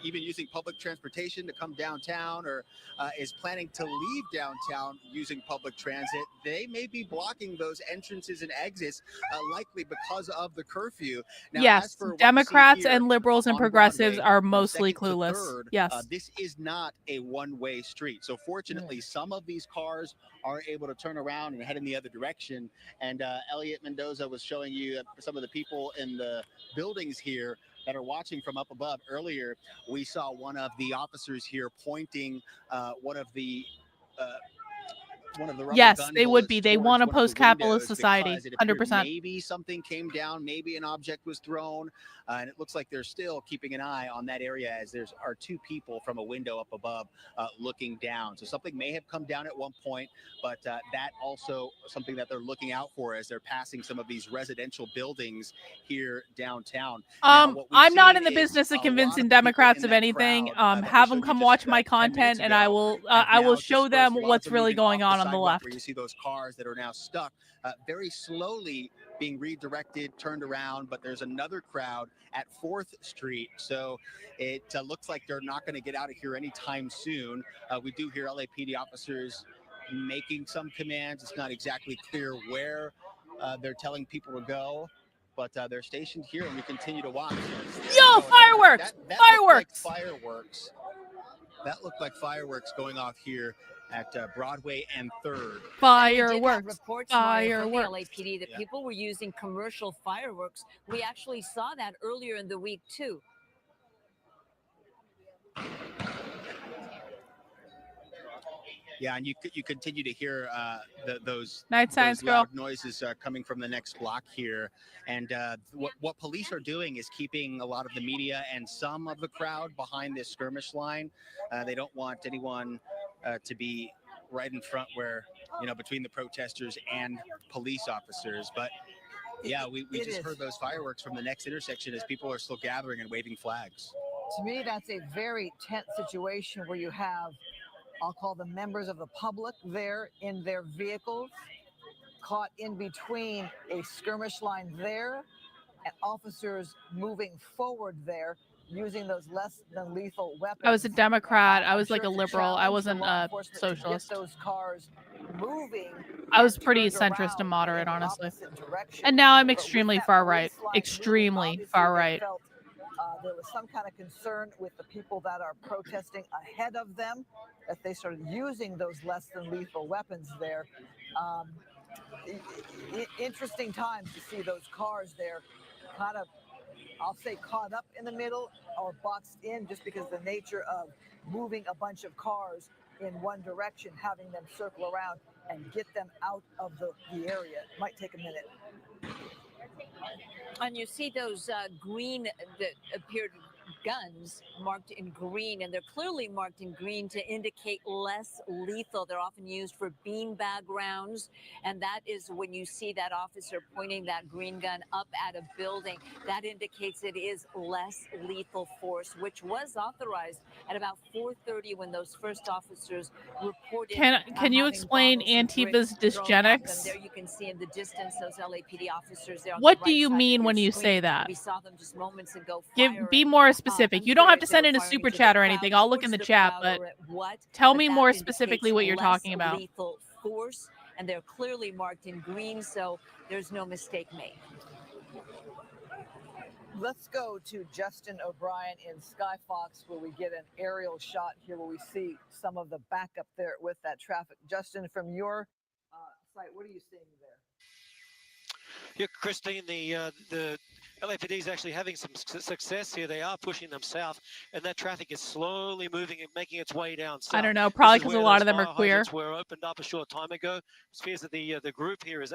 even using public transportation to come downtown or is planning to leave downtown using public transit, they may be blocking those entrances and exits, likely because of the curfew. Now, as Yes, for what you see Democrats here and liberals and on progressives Broadway are from mostly 2nd to clueless. 3rd, Yes. this is not a one-way street. So fortunately, some of these cars are able to turn around and head in the other direction. And Elliot Mendoza was showing you some of the people in the buildings here that are watching from up above. Earlier, we saw one of the officers here pointing one of the rubber Yes, gun they would bullets be. They towards want a one of the post-capitalist windows society, because it appeared 100%. maybe something came down, maybe an object was thrown, and it looks like they're still keeping an eye on that area as there are two people from a window up above looking down. So something may have come down at one point, but that also something that they're looking out for as they're passing some of these residential buildings here downtown. Now, what we've I'm not seen in the is business of a lot convincing of the people Democrats in of that anything. crowd that we Have them showed you come just, watch my 10 minutes content, and ago I will have now show dispersed. them A lot of what's them really moving going off on the sidewalk left. where you see those cars that are now stuck very slowly being redirected, turned around, but there's another crowd at 4th Street. So it looks like they're not going to get out of here anytime soon. We do hear LAPD officers making some commands. It's not exactly clear where they're telling people to go, but they're stationed here and we continue to watch. Yo, fireworks! That Fireworks! looked like fireworks. That looked like fireworks going off here at Broadway and 3rd. Fireworks! Reports, Mario, from the Fireworks! LAPD that people were using commercial fireworks. We actually saw that earlier in the week too. Yeah, and you continue to hear those Night science girl. loud noises coming from the next block here. And what police are doing is keeping a lot of the media and some of the crowd behind this skirmish line. They don't want anyone to be right in front where, between the protesters and police officers. But yeah, we just heard those fireworks from the next intersection as people are still gathering and waving flags. To me, that's a very tense situation where you have, I'll call them members of the public there in their vehicles, caught in between a skirmish line there and officers moving forward there using those less than lethal weapons. I was a Democrat. I was like a Sure, it's liberal. I challenge wasn't for law a enforcement to get socialist. those cars moving. I was pretty turned centrist and around moderate, in the honestly. opposite direction. And now I'm But with extremely that far right. police line Extremely moving, far obviously they right. felt, there was some kind of concern with the people that are protesting ahead of them, that they started using those less than lethal weapons there. Interesting times to see those cars there kind of, I'll say, caught up in the middle or boxed in, just because the nature of moving a bunch of cars in one direction, having them circle around and get them out of the area might take a minute. And you see those green that appeared guns marked in green, and they're clearly marked in green to indicate less lethal. They're often used for beanbag rounds, and that is when you see that officer pointing that green gun up at a building, that indicates it is less lethal force, which was authorized at about 4:30 when those first officers reported. Can you explain Antifa's dysgenics? There you can see in the distance those LAPD officers there. What do you mean when you say that? We saw them just moments ago. Be more specific. You don't have to send in a super chat or anything. I'll look in the chat, but tell me more specifically what you're talking about. Lethal force, and they're clearly marked in green, so there's no mistake made. Let's go to Justin O'Brien in Skyfox, where we get an aerial shot here where we see some of the backup there with that traffic. Justin, from your site, what are you seeing there? Yeah, Christine, the LAPD is actually having some success here. They are pushing them south, and that traffic is slowly moving and making its way down south. I don't know, probably because a lot of them are queer. Were opened up a short time ago. It appears that the group here is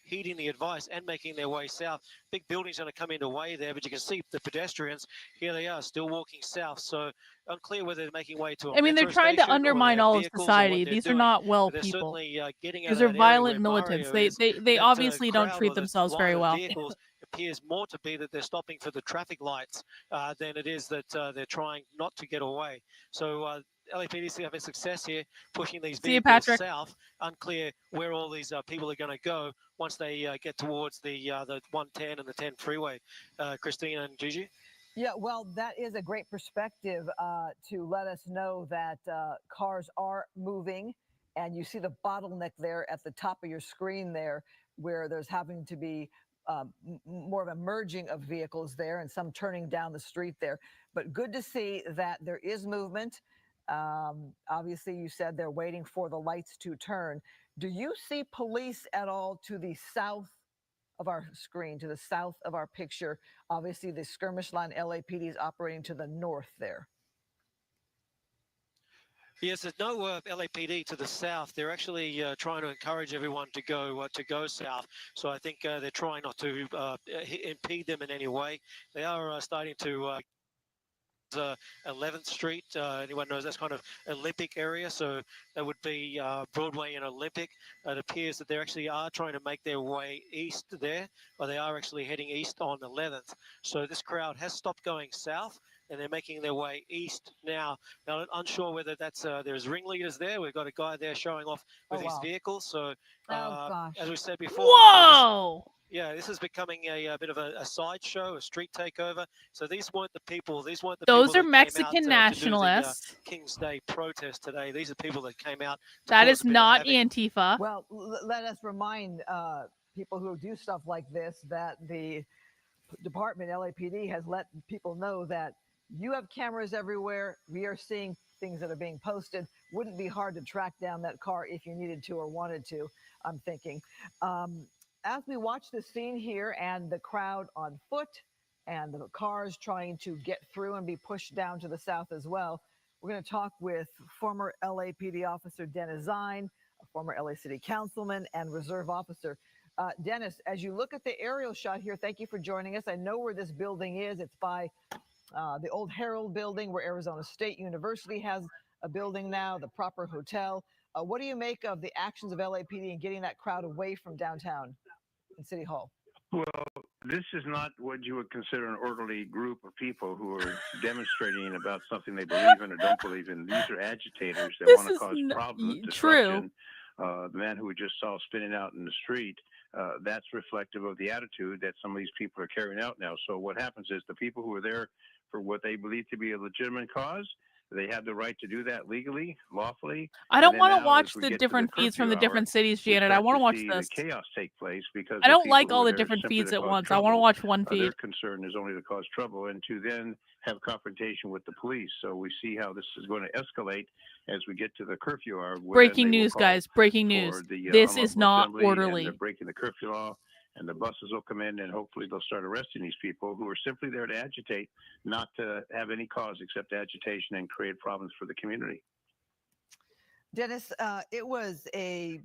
heeding the advice and making their way south. Big buildings going to come into way there, but you can see the pedestrians here. They are still walking south, so unclear whether they're making way to. I mean, they're trying to undermine all of society. These are not well people. These are violent militants. They obviously don't treat themselves very well. Appears more to be that they're stopping for the traffic lights than it is that they're trying not to get away. So LAPD is having success here, pushing these vehicles south. Unclear where all these people are going to go once they get towards the 110 and the 10 freeway. Christina and Gigi? Yeah, well, that is a great perspective to let us know that cars are moving, and you see the bottleneck there at the top of your screen there, where there's having to be more of a merging of vehicles there and some turning down the street there. But good to see that there is movement. Obviously, you said they're waiting for the lights to turn. Do you see police at all to the south of our screen, to the south of our picture? Obviously, the skirmish line LAPD is operating to the north there. Yes, there's no LAPD to the south. They're actually trying to encourage everyone to go south. So I think they're trying not to impede them in any way. They are starting to 11th Street. Anyone knows that's kind of Olympic area, so that would be Broadway and Olympic. It appears that they actually are trying to make their way east there, or they are actually heading east on 11th. So this crowd has stopped going south, and they're making their way east now. Now, unsure whether that's there's ringleaders there. We've got a guy there showing off with his vehicle. So as we said before, Whoa! This is becoming a bit of a sideshow, a street takeover. So these weren't the people. These weren't the Those people are that Mexican came out nationalists. to do the King's Day protest today. These are people that came out. That is not Antifa. Well, let us remind people who do stuff like this that the department, LAPD, has let people know that you have cameras everywhere. We are seeing things that are being posted. Wouldn't be hard to track down that car if you needed to or wanted to, I'm thinking. As we watch the scene here and the crowd on foot and the cars trying to get through and be pushed down to the south as well, we're going to talk with former LAPD officer Dennis Zine, a former LA City Councilman and reserve officer. Dennis, as you look at the aerial shot here, thank you for joining us. I know where this building is. It's by the old Herald building where Arizona State University has a building now, the proper hotel. What do you make of the actions of LAPD in getting that crowd away from downtown and City Hall? Well, this is not what you would consider an orderly group of people who are demonstrating about something they believe in or don't believe in. These are agitators that want to cause problems, disruption. The man who we just saw spinning out in the street, that's reflective of the attitude that some of these people are carrying out now. So what happens is the people who are there for what they believe to be a legitimate cause, they have the right to do that legally, lawfully. I don't want to watch the different feeds from the different cities, Janet. I want to watch this. The chaos take place because I don't like all the different feeds at once. I want to watch one feed. Their concern is only to cause trouble and to then have confrontation with the police. So we see how this is going to escalate as we get to the curfew hour. Breaking news, guys. Breaking news. This is not orderly. They're breaking the curfew law. And the buses will come in and hopefully they'll start arresting these people who are simply there to agitate, not to have any cause except agitation and create problems for the community. Dennis, it was a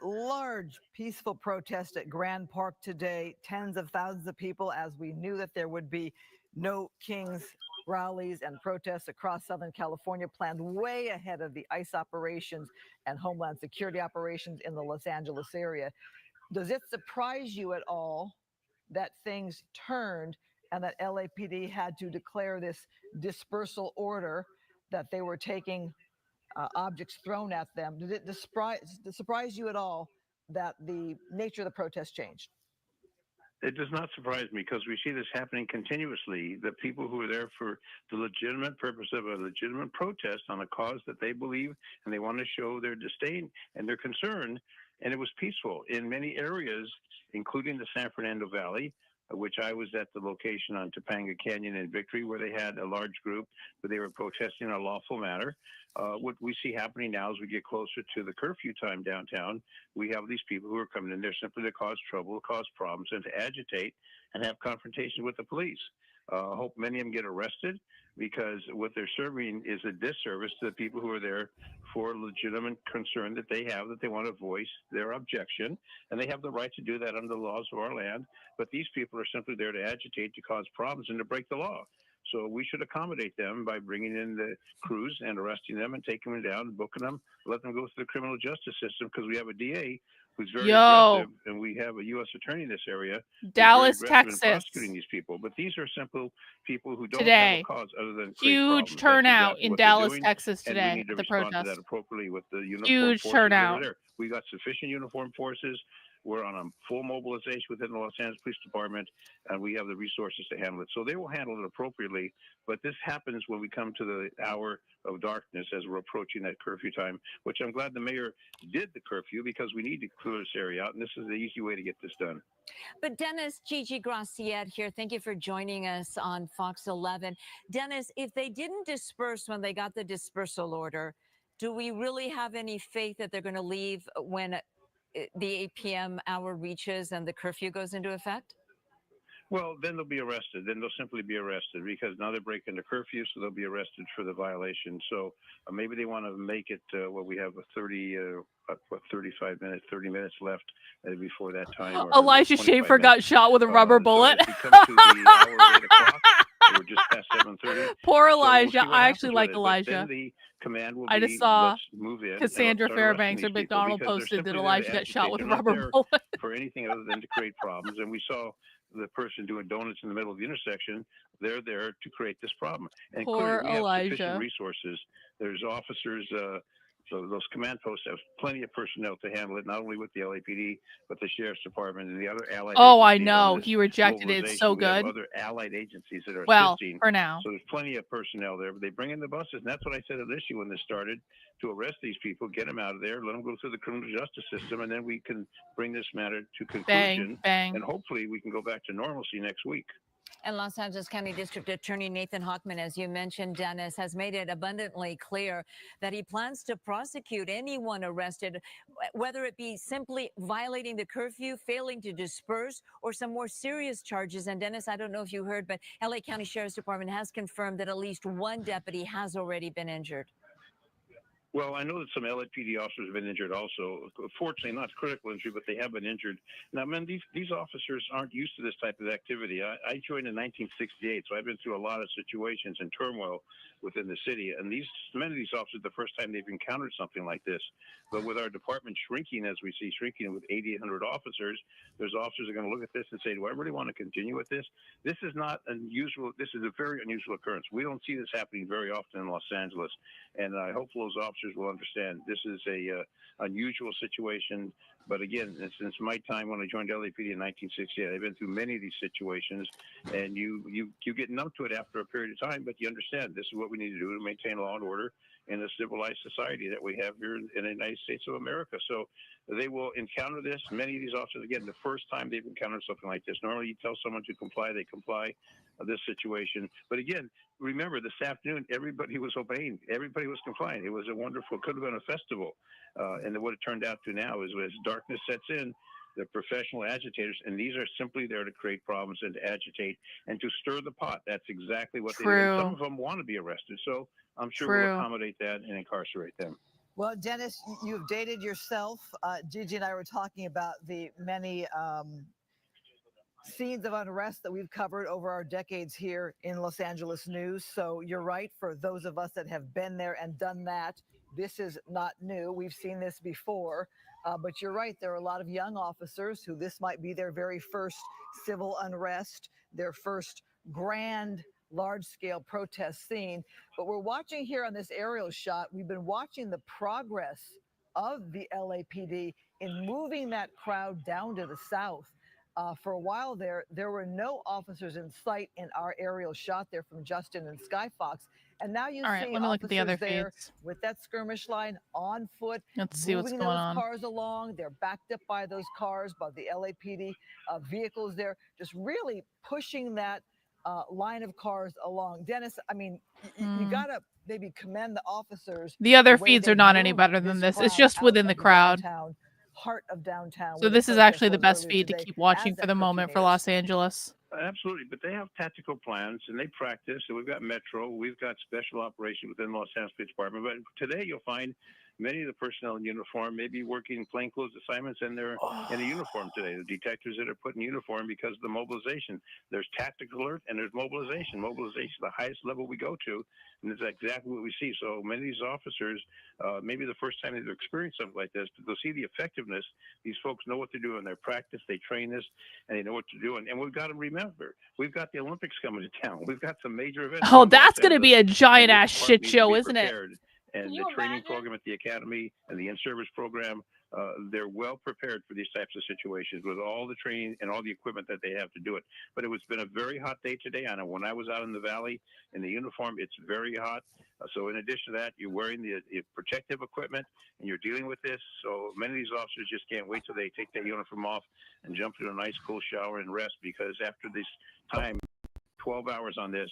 large, peaceful protest at Grand Park today. Tens of thousands of people, as we knew that there would be no Kings rallies and protests across Southern California, planned way ahead of the ICE operations and Homeland Security operations in the Los Angeles area. Does it surprise you at all that things turned and that LAPD had to declare this dispersal order, that they were taking objects thrown at them? Did it surprise you at all that the nature of the protest changed? It does not surprise me because we see this happening continuously. The people who are there for the legitimate purpose of a legitimate protest on a cause that they believe and they want to show their disdain and their concern. And it was peaceful in many areas, including the San Fernando Valley, which I was at the location on Topanga Canyon and Victory, where they had a large group, but they were protesting in a lawful manner. What we see happening now as we get closer to the curfew time downtown, we have these people who are coming in there simply to cause trouble, cause problems, and to agitate and have confrontation with the police. I hope many of them get arrested because what they're serving is a disservice to the people who are there for legitimate concern that they have, that they want to voice their objection, and they have the right to do that under the laws of our land. But these people are simply there to agitate, to cause problems, and to break the law. So we should accommodate them by bringing in the crews and arresting them and taking them down, booking them, let them go through the criminal justice system because we have a DA who's very aggressive, and we have a U.S. attorney in this area, Dallas, Texas, in prosecuting these people. But these are simple people who don't today. have a cause other than Huge turnout in Dallas, Texas today. We need to the respond protest. to that appropriately with the uniformed Huge forces turnout. that are there. We got sufficient uniformed forces. We're on a full mobilization within the Los Angeles Police Department, and we have the resources to handle it. So they will handle it appropriately. But this happens when we come to the hour of darkness as we're approaching that curfew time, which I'm glad the mayor did the curfew, because we need to clear this area out, and this is the easy way to get this done. But Dennis, Gigi Graciette here. Thank you for joining us on Fox 11. Dennis, if they didn't disperse when they got the dispersal order, do we really have any faith that they're going to leave when the 8 p.m. hour reaches and the curfew goes into effect? Well, then they'll be arrested. Then they'll simply be arrested, because now they're breaking the curfew, so they'll be arrested for the violation. So maybe they want to make it we have a 35 minutes, 30 minutes left before that time. Elijah Schaefer got shot with a rubber bullet. So if you come to the hour of 8 o'clock, we're just past 7:30. Poor Elijah. So we'll I actually like but Elijah. then the command will I be, just saw let's move in. Cassandra and let's start Fairbanks or arresting these people, McDonald because they're posted that simply Elijah there to got shot agitate. with a They're not rubber there bullet. for anything other than to create problems. And we saw the person doing donuts in the middle of the intersection. They're there to create this problem. And Poor clearly we have Elijah. sufficient resources. There's officers. So those command posts have plenty of personnel to handle it, not only with the LAPD, but the Sheriff's Department and the other allied Oh, I agencies on know. this He rejected it. It's so mobilization. We have good. other allied agencies that are Well, assisting. for now. So there's plenty of personnel there. But they bring in the buses, and that's what I said initially when this started, to arrest these people, get them out of there, let them go through the criminal justice system, and then we can bring this matter to conclusion. bang. And hopefully we can go back to normalcy next week. And Los Angeles County District Attorney Nathan Hochman, as you mentioned, Dennis, has made it abundantly clear that he plans to prosecute anyone arrested, whether it be simply violating the curfew, failing to disperse, or some more serious charges. And Dennis, I don't know if you heard, but LA County Sheriff's Department has confirmed that at least one deputy has already been injured. Well, I know that some LAPD officers have been injured also. Fortunately, not critical injury, but they have been injured. Now, man, these officers aren't used to this type of activity. I joined in 1968, so I've been through a lot of situations and turmoil within the city. And many of these officers, the first time they've encountered something like this. But with our department shrinking, as we see shrinking with 8,800 officers, there's officers that are going to look at this and say, do I really want to continue with this? This is not unusual. This is a very unusual occurrence. We don't see this happening very often in Los Angeles. And I hope those officers will understand this is a unusual situation. But again, since my time when I joined LAPD in 1968, I've been through many of these situations, and you get numb to it after a period of time, but you understand this is what we need to do to maintain law and order in a civilized society that we have here in the United States of America. So they will encounter this. Many of these officers, again, the first time they've encountered something like this, normally you tell someone to comply, they comply of this situation. But again, remember this afternoon, everybody was obeying. Everybody was complying. It was a wonderful, could have been a festival. And what it turned out to now is as darkness sets in, they're professional agitators, and these are simply there to create problems and to agitate and to stir the pot. That's exactly what they do. And some of them want to be arrested. So I'm sure we'll accommodate that and incarcerate them. Well, Dennis, you've dated yourself. Gigi and I were talking about the many scenes of unrest that we've covered over our decades here in Los Angeles news. So you're right, for those of us that have been there and done that, this is not new. We've seen this before. But you're right, there are a lot of young officers who this might be their very first civil unrest, their first grand large-scale protest scene. But we're watching here on this aerial shot, we've been watching the progress of the LAPD in moving that crowd down to the south. For a while there were no officers in sight in our aerial shot there from Justin and Skyfox. And now you see let me look at the other there feeds. with that skirmish line on foot. Let's see what's moving going those on. cars along. They're backed up by those cars, by the LAPD vehicles there, just really pushing that line of cars along. Dennis, I mean, you got to maybe commend the officers. The other way feeds they are not any moved better than this. It's crowd just out within the of crowd. downtown, heart of downtown. So where this is protest actually the was best earlier feed to today, keep watching as for the that moment for curfew Los Angeles. Absolutely, but they have tactical plans and they practice. So we've got Metro, we've got special operations within the Los Angeles Police Department. But today you'll find many of the personnel in uniform may be working plainclothes assignments, and they're in a uniform today. The detectives that are put in uniform because of the mobilization. There's tactical alert and there's mobilization. Mobilization is the highest level we go to, and it's exactly what we see. So many of these officers, maybe the first time they've experienced something like this, but they'll see the effectiveness. These folks know what they're doing. They practice, they train this, and they know what to do. And we've got to remember, we've got the Olympics coming to town. We've got some major events. Oh, that's going to be a giant ass shit show, isn't it? And the training program at the academy and the in-service program, they're well prepared for these types of situations with all the training and all the equipment that they have to do it. But it was been a very hot day today. I know when I was out in the valley in the uniform, it's very hot. So in addition to that, you're wearing the protective equipment and you're dealing with this. So many of these officers just can't wait till they take their uniform off and jump into a nice cool shower and rest, because after this time, 12 hours on this,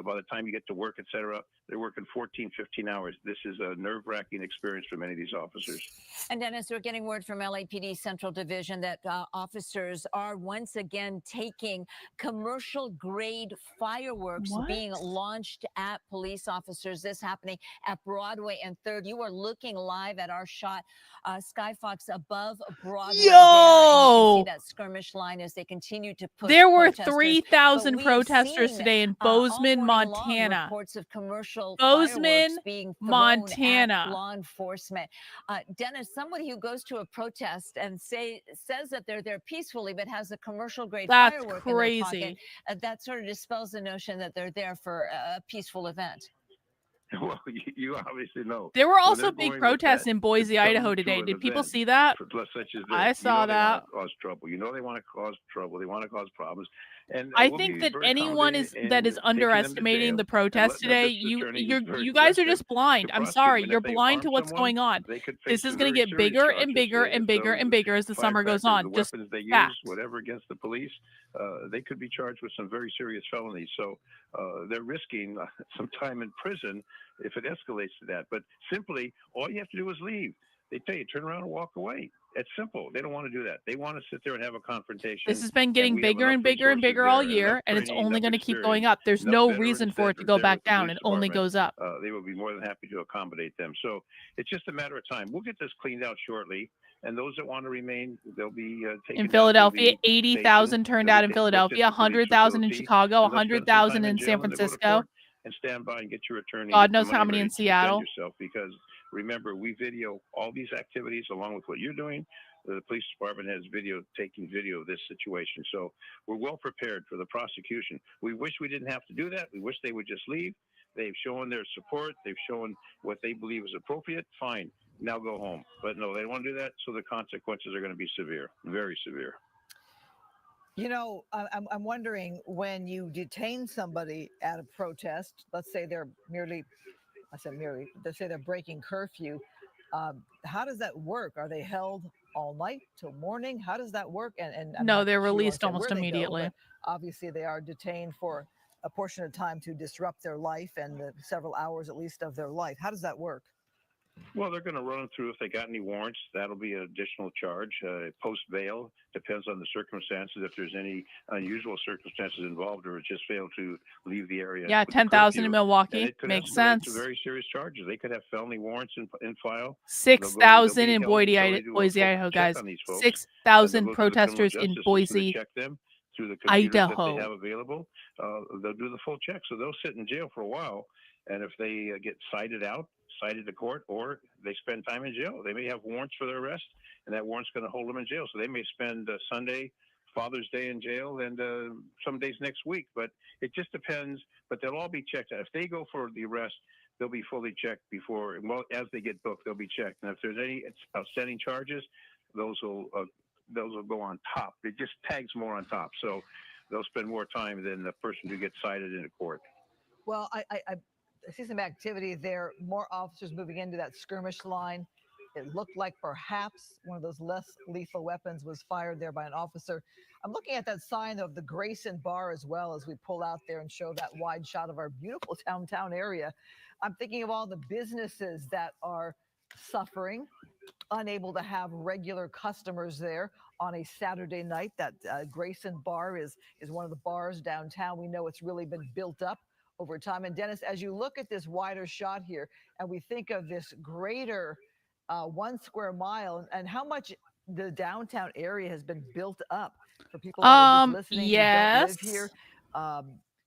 by the time you get to work, et cetera, they're working 14, 15 hours. This is a nerve-wracking experience for many of these officers. And Dennis, we're getting word from LAPD Central Division that officers are once again taking commercial-grade fireworks being launched at police officers. This happening at Broadway and 3rd. You are looking live at our shot, Skyfox above Broadway. Yo! There, and you can see that skirmish line as they continue to push. There were 3,000 protesters today in Bozeman, Montana. Reports of commercial Bozeman, being Montana. At law enforcement. Dennis, somebody who goes to a protest and says that they're there peacefully, but has a commercial grade firework in their pocket, that sort of dispels the notion that they're there for a peaceful event. Well, you obviously know. There were also big protests in Boise, Idaho today. Did people see that? Such as I saw that. They want to cause trouble. You know they want to cause trouble. They want to cause problems. And I think that anyone that is underestimating the protest today, you guys are just blind. I'm sorry, you're blind to what's going on. This is going to get bigger and bigger and bigger and bigger as the summer goes on. Just weapons they fact. use, whatever against the police, they could be charged with some very serious felonies. So they're risking some time in prison if it escalates to that. But simply, all you have to do is leave. They tell you, turn around and walk away. It's simple. They don't want to do that. They want to sit there and have a confrontation. This has been getting bigger and bigger and bigger all year, and it's only going to keep going up. There's no reason for it to go back down. It only goes up. They will be more than happy to accommodate them. So it's just a matter of time. We'll get this cleaned out shortly, and those that want to remain, they'll be taken. In Philadelphia, 80,000 turned out in Philadelphia, 100,000 in Chicago, 100,000 in San Francisco. And stand by and get your attorney. God knows how many in Seattle. Because remember, we video all these activities along with what you're doing. The police department has taking video of this situation. So we're well prepared for the prosecution. We wish we didn't have to do that. We wish they would just leave. They've shown their support. They've shown what they believe is appropriate. Fine. Now go home. But no, they don't want to do that. So the consequences are going to be severe, very severe. You know, I'm wondering, when you detain somebody at a protest, let's say they're let's say they're breaking curfew, how does that work? Are they held all night till morning? How does that work? And no, they're released almost immediately. Go, obviously, they are detained for a portion of time to disrupt their life and several hours at least of their life. How does that work? Well, they're going to run them through. If they got any warrants, that'll be an additional charge. Post bail depends on the circumstances. If there's any unusual circumstances involved, or just failed to leave the area. Yeah, 10,000 in Milwaukee makes sense. To very serious charges. They could have felony warrants in file. 6,000 in Boise, Idaho, guys. 6,000 protesters in Boise, check them through the Idaho. That they have available. They'll do the full check, so they'll sit in jail for a while. And if they get cited to court, or they spend time in jail, they may have warrants for their arrest, and that warrant's going to hold them in jail. So they may spend Sunday, Father's Day in jail, and some days next week. But it just depends. But they'll all be checked out. If they go for the arrest, they'll be fully checked before. Well, as they get booked, they'll be checked. And if there's any outstanding charges, those will go on top. It just tags more on top. So they'll spend more time than the person who gets cited in a court. Well, I see some activity there, more officers moving into that skirmish line. It looked like perhaps one of those less lethal weapons was fired there by an officer. I'm looking at that sign of the Grayson Bar as well as we pull out there and show that wide shot of our beautiful downtown area. I'm thinking of all the businesses that are suffering, unable to have regular customers there on a Saturday night. That Grayson Bar is one of the bars downtown. We know it's really been built up over time. And Dennis, as you look at this wider shot here, and we think of this greater 1 square mile, and how much the downtown area has been built up for people that are just listening who don't live here,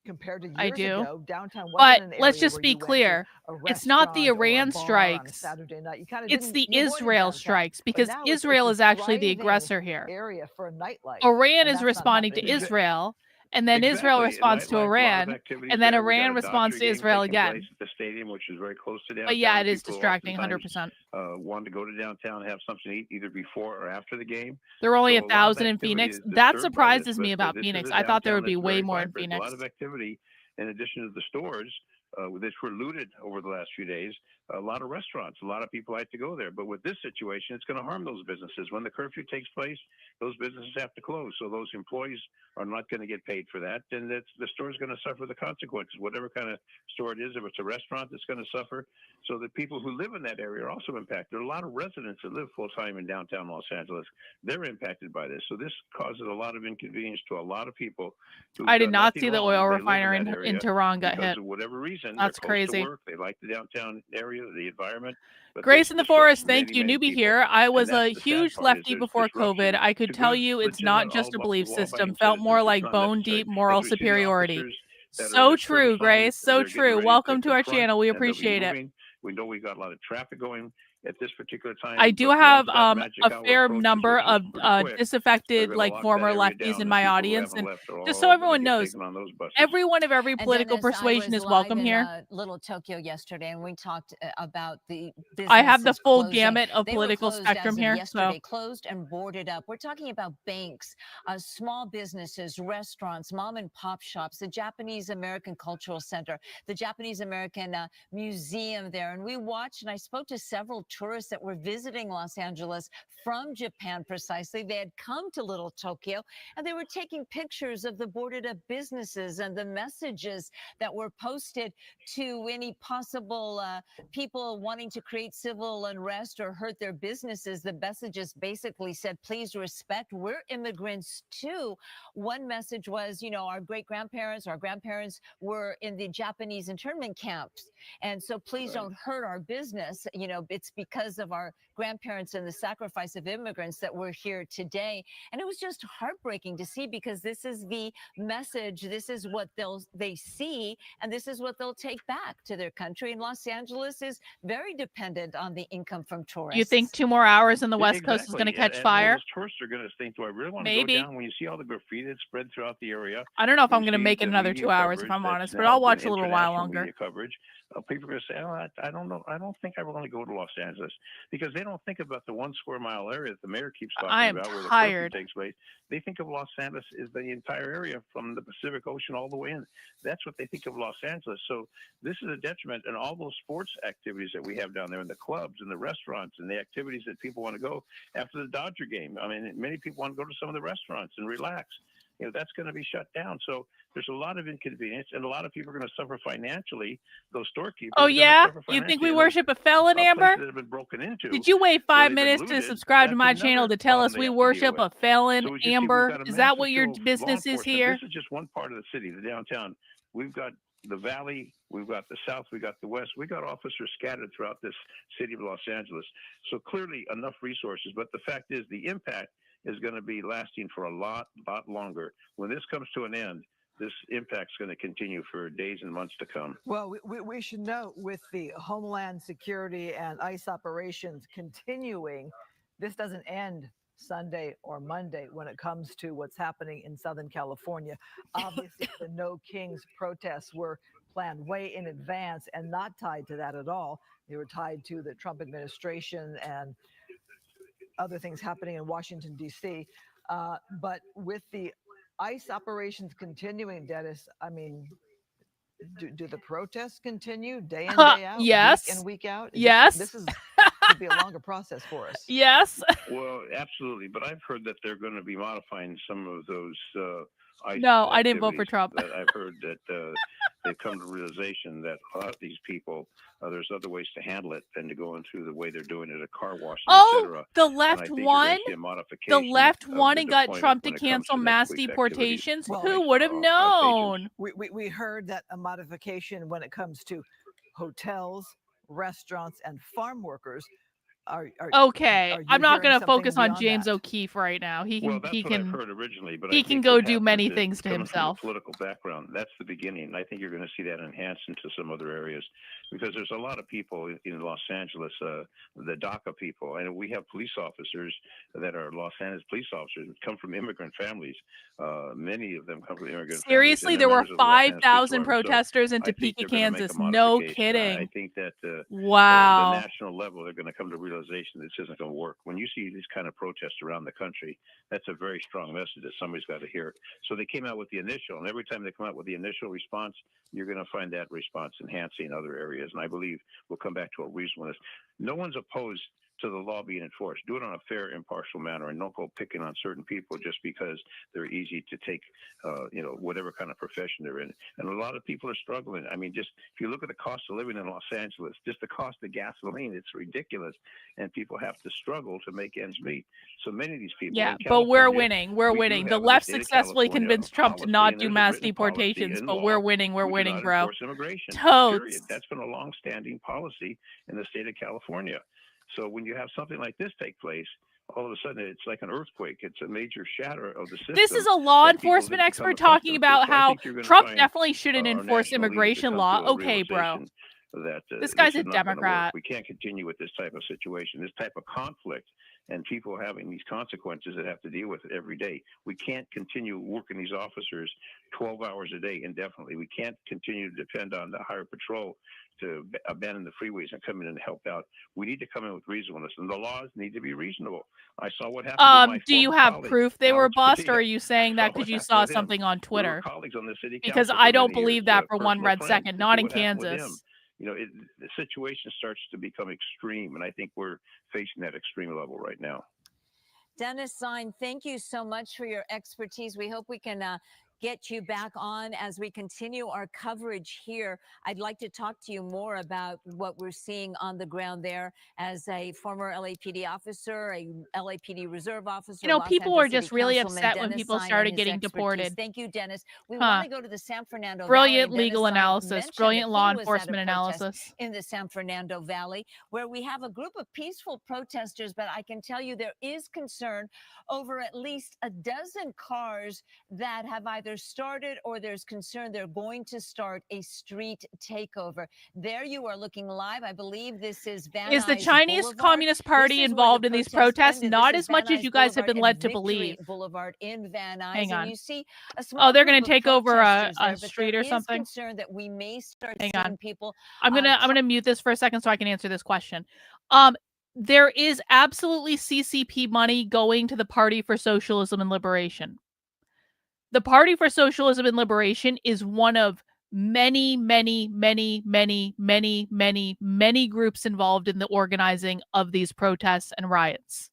compared to years ago, downtown wasn't an area let's just where be you went clear. to a It's not the restaurant or a Iran bar on a strikes. Saturday night. It's the You avoided Israel downtown. strikes, But because now it's Israel a is actually the thriving aggressor here. area for a nightlife. Iran and is that's not responding to happening. Israel, And then Israel Exactly. responds to Nightlife, a lot of Iran, activities and then there. We got Iran a responds Dodger to game Israel taking place again. at the stadium, which is very close to downtown. But yeah, it is People distracting, oftentimes, 100%. Want to go to downtown, have something to eat either before or after the game. There were only So a lot of 1,000 in activity Phoenix. is That disturbed by this, surprises me but about this Phoenix. is a I thought there downtown would be that's way very more in vibrant. Phoenix. A lot of activity in addition to the stores, which were looted over the last few days. A lot of restaurants, a lot of people like to go there. But with this situation, it's going to harm those businesses. When the curfew takes place, those businesses have to close. So those employees are not going to get paid for that. And the store is going to suffer the consequences, whatever kind of store it is. If it's a restaurant, it's going to suffer. So the people who live in that area are also impacted. There are a lot of residents that live full-time in downtown Los Angeles. They're impacted by this. So this causes a lot of inconvenience to a lot of people. I did not see the oil refinery in Tehran got because hit. of whatever reason. That's they're close crazy. to work. They like the downtown area, the environment. But Grace this in the disrupts Forest, thank many, you, many newbie people. here. I And was that's a the sad huge part, is lefty there's before disruption COVID. I could to tell good, you it's not legitimate, just a belief system, law-abiding felt more citizens. like It's not bone necessary. deep moral As we see the superiority. officers that are in So their true, service lines, Grace. So they're getting true. ready Welcome to our confront, channel. We and they'll be appreciate it. moving. We know we got a lot of traffic going at this particular time. I do but have once that magic a hour fair approaches, number which is of pretty quick, they're disaffected, going to like lock former that area lefties down, in and my people who audience, haven't and left are just so all going to everyone get knows, taken on those buses. everyone of every And political Dennis, persuasion I is was welcome live in, here. Little Tokyo yesterday, and we talked about the I have the businesses full closing. gamut of They were political closed spectrum as of here. yesterday, So closed and boarded up. We're talking about banks, small businesses, restaurants, mom and pop shops, the Japanese American Cultural Center, the Japanese American Museum there. And we watched, and I spoke to several tourists that were visiting Los Angeles from Japan precisely. They had come to Little Tokyo, and they were taking pictures of the boarded up businesses and the messages that were posted to any possible people wanting to create civil unrest or hurt their businesses. The messages basically said, please respect, we're immigrants too. One message was, our great-grandparents, our grandparents were in the Japanese internment camps. And so please don't hurt our business. It's because of our grandparents and the sacrifice of immigrants that we're here today. And it was just heartbreaking to see, because this is the message. This is what they see, and this is what they'll take back to their country. And Los Angeles is very dependent on the income from tourists. you think 2 more hours on the West Coast is Exactly. going to catch and fire? those tourists are going to think, do I really want to Maybe. go down? When you see all the graffiti that's spread throughout the area, I don't know if you I'm going to see make it the another media 2 hours, if coverage I'm that's honest, but now I'll watch been a little while international longer. media coverage. People are going to say, oh, I don't know. I don't think I want to go to Los Angeles, because they don't think about the 1 square mile area that the mayor keeps talking I am about where the tired. curfew takes place. They think of Los Angeles as the entire area from the Pacific Ocean all the way in. That's what they think of Los Angeles. So this is a detriment, and all those sports activities that we have down there, in the clubs and the restaurants and the activities that people want to go after the Dodger game. I mean, many people want to go to some of the restaurants and relax. That's going to be shut down. So there's a lot of inconvenience, and a lot of people are going to suffer financially. Those storekeepers. Oh, are gonna yeah? suffer You think we financially. worship a felon, Places Amber? that have been broken into. Did you wait where 5 they've been minutes to looted, subscribe to that's my channel another to tell us problem we they have to deal worship with. a felon, So as you see, we've Amber? got a Is that what massive your field of law business is enforcement. here? This is just one part of the city, the downtown. We've got the valley, we've got the south, we've got the west. We got officers scattered throughout this city of Los Angeles. So clearly enough resources. But the fact is, the impact is going to be lasting for a lot longer. When this comes to an end, this impact's going to continue for days and months to come. Well, we should note, with the Homeland Security and ICE operations continuing, this doesn't end Sunday or Monday when it comes to what's happening in Southern California. Obviously, the No Kings protests were planned way in advance and not tied to that at all. They were tied to the Trump administration and other things happening in Washington, D.C. But with the ICE operations continuing, Dennis, I mean, do the protests continue day in, day out, yes. week in, week out? Yes. This is could be a longer process for us. Yes. Well, absolutely. But I've heard that they're going to be modifying some of those ICE No, I didn't vote for activities. Trump. That I've heard that they've come to the realization that a lot of these people, there's other ways to handle it than to go into the way they're doing it at car washes, etc. The left won. The left won and got Trump to cancel mass deportations. Who would have known? We heard that a modification when it comes to hotels, restaurants, and farm workers Okay, are you I'm not hearing going to focus something on beyond James that? O'Keefe right now. He Well, can that's he what I've can heard originally, but he I can think go what do happens many is, things to coming from himself. the political background, that's the beginning. And I think you're going to see that enhanced into some other areas, because there's a lot of people in Los Angeles, the DACA people, and we have police officers that are Los Angeles police officers that come from immigrant families. Many of them come from immigrant families. Seriously, And they're there were members of the Los Angeles Police 5,000 Department. So protesters in I think Topeka, they're going to make a Kansas. No modification. I kidding. think that the Wow. national level, they're going to come to realization this isn't going to work. When you see these kind of protests around the country, that's a very strong message that somebody's got to hear. So they came out with the initial, and every time they come out with the initial response, you're going to find that response enhancing other areas. And I believe we'll come back to a reasonableness. No one's opposed to the law being enforced. Do it on a fair, impartial manner, and don't go picking on certain people just because they're easy to take, whatever kind of profession they're in. And a lot of people are struggling. I mean, just if you look at the cost of living in Los Angeles, just the cost of gasoline, it's ridiculous. And people have to struggle to make ends meet. So many of these people. Yeah, in but we're California, winning. We're we do winning. The have in left state of successfully California convinced Trump to policy, not and do there's a mass written policy deportations, in but law. we're winning. We're We do winning, not bro. enforce immigration. Totes. Period. That's been a long-standing policy in the state of California. So when you have something like this take place, all of a sudden it's like an earthquake. It's a major shatter of the system. This is a law that people enforcement have expert become talking accustomed to. about So I how think you're gonna Trump find, definitely shouldn't our enforce national leaders to immigration come law. to a Okay, bro. realization that This this guy's a is not going to work. Democrat. We can't continue with this type of situation, this type of conflict, and people having these consequences that have to deal with it every day. We can't continue working these officers 12 hours a day indefinitely. We can't continue to depend on the highway patrol to abandon the freeways and come in and help out. We need to come in with reasonableness, and the laws need to be reasonable. I saw what happened to my Do you former have colleague, proof they were Alex bust, or Padilla. are you saying I that saw because what you happened saw with him. something on We were Twitter? colleagues on the city Because council I for don't many believe years, that for one personal red friends. second. To Not see in what happened with him, Kansas. the situation starts to become extreme, and I think we're facing that extreme level right now. Dennis Zine, thank you so much for your expertise. We hope we can get you back on as we continue our coverage here. I'd like to talk to you more about what we're seeing on the ground there as a former LAPD officer, a LAPD reserve officer. You know, Los people Angeles were just City really Councilman upset when Dennis people Zine started and his getting expertise. deported. Thank you, Dennis. We Huh. want to go to the San Fernando Brilliant Valley. legal Dennis Zine analysis. mentioned Brilliant that law he was at a enforcement protest analysis. in the San Fernando Valley, where we have a group of peaceful protesters, but I can tell you there is concern over at least a dozen cars that have either started or there's concern they're going to start a street takeover. There you are looking live. I believe this is Van Is the Nuys Chinese Boulevard. Communist Party This is where involved the in these protest protests? ended. Not This as is much Van as Nuys you guys have been Boulevard led and to Victory believe. Boulevard in Van Nuys. Hang on. And you see a small Oh, they're group going to of take over protesters a there, but street there or is something? concern that we may start Hang seeing on. people. I'm gonna mute this for a second so I can answer this question. There is absolutely CCP money going to the Party for Socialism and Liberation. The Party for Socialism and Liberation is one of many, many, many, many, many, many, many groups involved in the organizing of these protests and riots.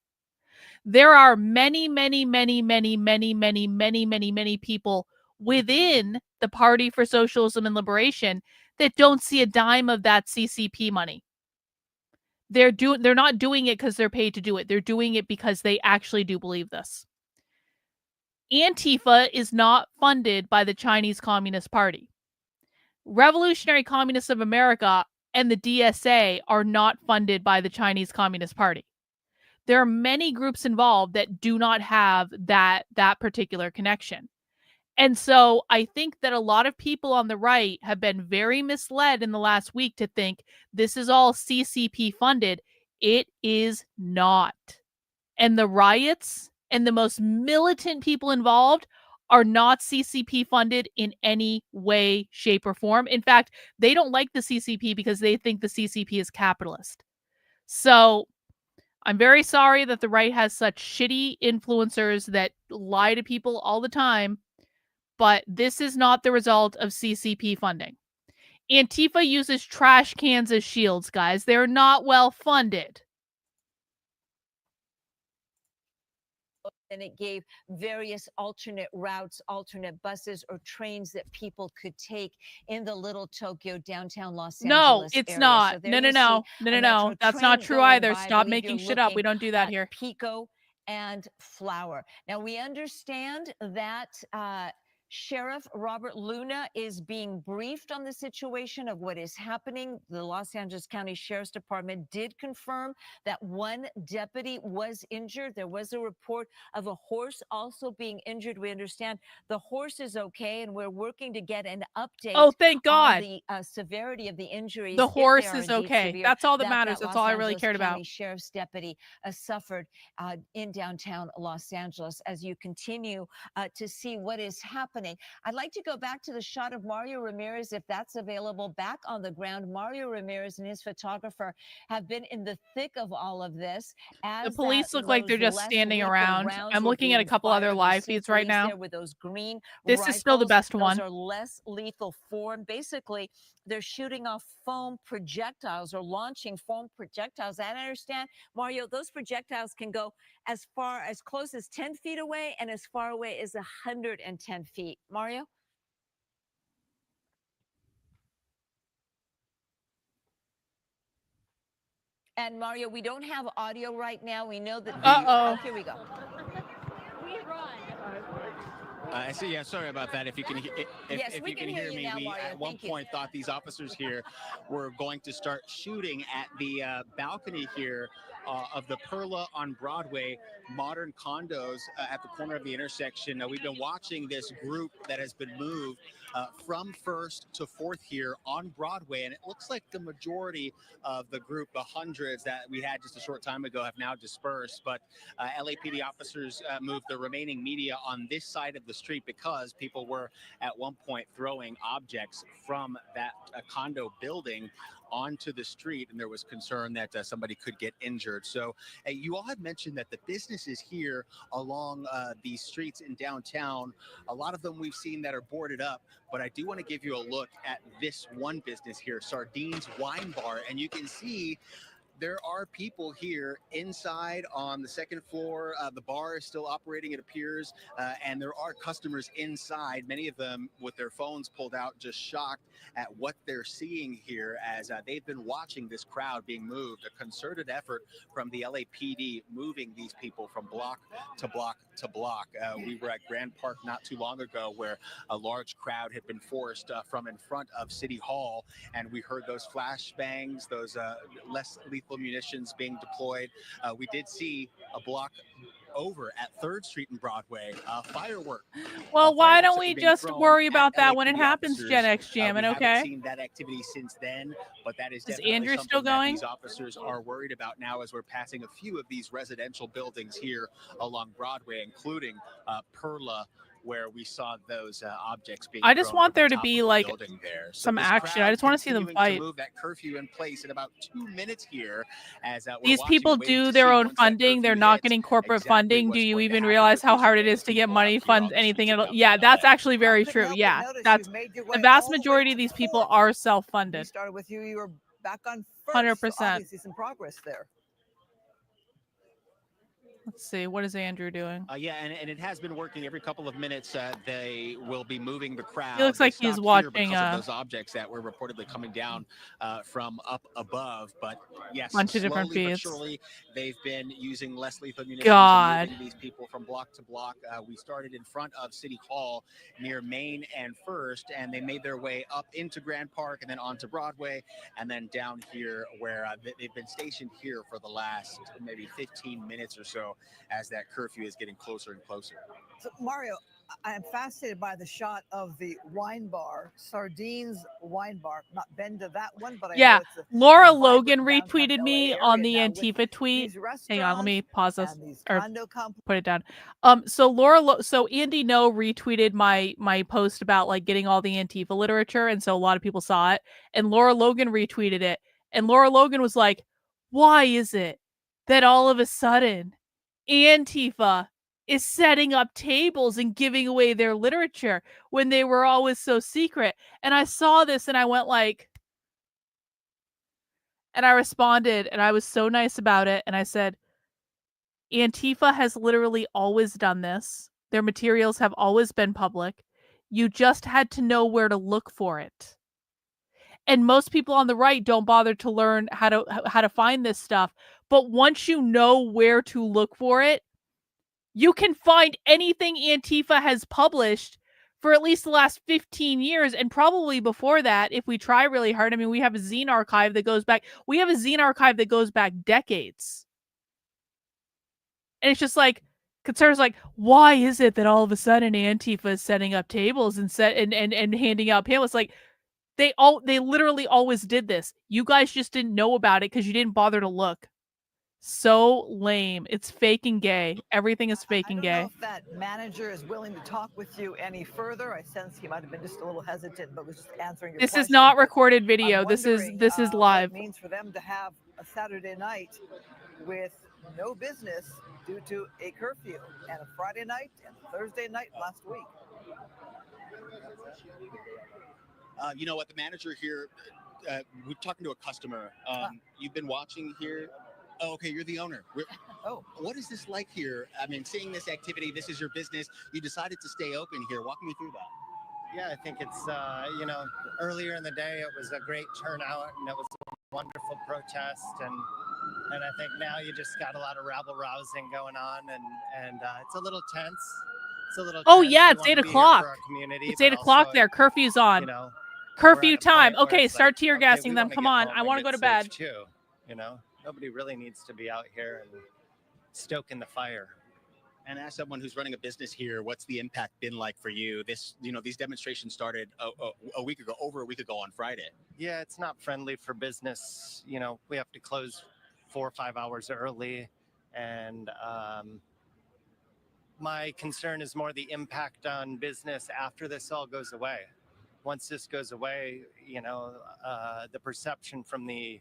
There are many, many, many, many, many, many, many, many, many people within the Party for Socialism and Liberation that don't see a dime of that CCP money. They're not doing it because they're paid to do it. They're doing it because they actually do believe this. Antifa is not funded by the Chinese Communist Party. Revolutionary Communists of America and the DSA are not funded by the Chinese Communist Party. There are many groups involved that do not have that particular connection. And so I think that a lot of people on the right have been very misled in the last week to think this is all CCP funded. It is not. And the riots and the most militant people involved are not CCP funded in any way, shape, or form. In fact, they don't like the CCP because they think the CCP is capitalist. So I'm very sorry that the right has such shitty influencers that lie to people all the time, but this is not the result of CCP funding. Antifa uses trash cans as shields, guys. They're not well funded. And it gave various alternate routes, alternate buses or trains that people could take in the Little Tokyo, downtown Los Angeles No, it's area. not. So there No. you see No. a metro That's not train true going either. by. I Stop believe making you're shit up. looking We don't do that at here. Pico and Flower. Now we understand that Sheriff Robert Luna is being briefed on the situation of what is happening. The Los Angeles County Sheriff's Department did confirm that one deputy was injured. There was a report of a horse also being injured. We understand the horse is okay, and we're working to get an update. Oh, thank God. On the severity of the injuries. The if they horse are is indeed okay. severe, That's all that that matters. That's Los all I really Angeles cared County about. Sheriff's deputy suffered in downtown Los Angeles. As you continue to see what is happening, I'd like to go back to the shot of Mario Ramirez, if that's available, back on the ground. Mario Ramirez and his photographer have been in the thick of all of this. The police look like they're just standing around. I'm were looking at a being couple other fired. We live see feeds right police now. there with those green This is still the rifles. best Those one. are less lethal form. Basically, they're shooting off foam projectiles or launching foam projectiles. And I understand, Mario, those projectiles can go as close as 10 feet away and as far away as 110 feet. Mario? And Mario, we don't have audio right now. We know that. Uh-oh. Here we go. I see. Yeah, sorry about that. If you can, Yes, if we you can can hear hear you me, now, we Mario. at one Thank you. point thought these officers here were going to start shooting at the balcony here of the Perla on Broadway, modern condos at the corner of the intersection. We've been watching this group that has been moved from 1st to 4th here on Broadway, and it looks like the majority of the group, the hundreds that we had just a short time ago, have now dispersed. But LAPD officers moved the remaining media on this side of the street because people were at one point throwing objects from that condo building onto the street, and there was concern that somebody could get injured. So you all had mentioned that the businesses here along these streets in downtown, a lot of them we've seen that are boarded up, but I do want to give you a look at this one business here, Sardines Wine Bar, and you can see there are people here inside on the 2nd floor. The bar is still operating, it appears, and there are customers inside, many of them with their phones pulled out, just shocked at what they're seeing here as they've been watching this crowd being moved, a concerted effort from the LAPD moving these people from block to block to block. We were at Grand Park not too long ago where a large crowd had been forced from in front of City Hall, and we heard those flashbangs, those less lethal munitions being deployed. We did see a block over at 3rd Street and Broadway, firework. Well, why don't we being just thrown worry at about that when it LAPD happens, officers. Gen X We Jammin', haven't okay? seen that activity since then, but that is Is definitely Andrew something still that going? these officers are worried about now as we're passing a few of these residential buildings here along Broadway, including Perla, where we saw those objects being I just thrown want from there the to top be of the like building there. So some this action. I crowd just want to see them continuing fight. to move that curfew in place in about 2 minutes here as we're These watching people and waiting do to their see own once that funding. They're curfew not hits, getting corporate exactly funding. what's Do you going to even happen realize with how these hard it is to get people out money here fund on the anything? streets of Yeah, downtown that's LA. actually very Couldn't true. help but Yeah, notice that's you've made your the way vast all the way majority to of these the people 4th. are We self-funded. started with you. You were back on 1st. 100%. So obviously some progress there. Let's see. What is Andrew doing? Yeah, and it has been working. Every couple of minutes, they will be moving the crowd. He looks They like he's stopped here watching because of those objects that were reportedly coming down from up above. But yes, bunch of different slowly but feeds. surely, they've been using less lethal munitions God. and moving these people from block to block. We started in front of City Hall near Main and 1st, and they made their way up into Grand Park and then onto Broadway, and then down here where they've been stationed here for the last maybe 15 minutes or so as that curfew is getting closer and closer. So Mario, I am fascinated by the shot of the wine bar, Sardines Wine Bar. Not been to that one, but I Yeah, know it's a Laura vibrant Logan downtown retweeted LA me area on the now with Antifa tweet. these Hang on, let me pause this and these or condo complexes. put it down. So Andy No retweeted my post about like getting all the Antifa literature, and so a lot of people saw it. And Laura Logan retweeted it, and Laura Logan was like, "Why is it that all of a sudden Antifa is setting up tables and giving away their literature when they were always so secret?" And I saw this and I went like, and I responded and I was so nice about it. And I said, Antifa has literally always done this. Their materials have always been public. You just had to know where to look for it. And most people on the right don't bother to learn how to find this stuff. But once you know where to look for it, you can find anything Antifa has published for at least the last 15 years, and probably before that, if we try really hard. I mean, we have a zine archive that goes back decades. And it's just like, concerns like, why is it that all of a sudden Antifa is setting up tables and handing out pamphlets? Like, they literally always did this. You guys just didn't know about it because you didn't bother to look. So lame. It's fake and gay. Everything is fake and I don't know gay. if that manager is willing to talk with you any further. I sense he might have been just a little hesitant, but was just answering your This question. is not But recorded I'm video. This is wondering, live. What it means for them to have a Saturday night with no business due to a curfew, and a Friday night and a Thursday night last week. You know what? The manager here, we're talking to a customer. You've been watching here. Oh, okay, you're the owner. Oh. What is this like here? I mean, seeing this activity, this is your business. You decided to stay open here. Walk me through that. Yeah, I think it's, earlier in the day, it was a great turnout and it was a wonderful protest. And I think now you just got a lot of rabble-rousing going on and it's a little tense. It's a little Oh, tense. yeah, We it's wanna 8 be here o'clock. for our community, It's but 8 o'clock also, there. Curfew's on. we're Curfew at a time. point where Okay, it's start like, tear okay, gassing we them. wanna Come get on. home I and want to get go to safe bed. Too, nobody really needs to be out here and stoking the fire. And as someone who's running a business here, what's the impact been like for you? This, these demonstrations started over a week ago on Friday. Yeah, it's not friendly for business. We have to close 4 or 5 hours early. And my concern is more the impact on business after this all goes away. Once this goes away, the perception from the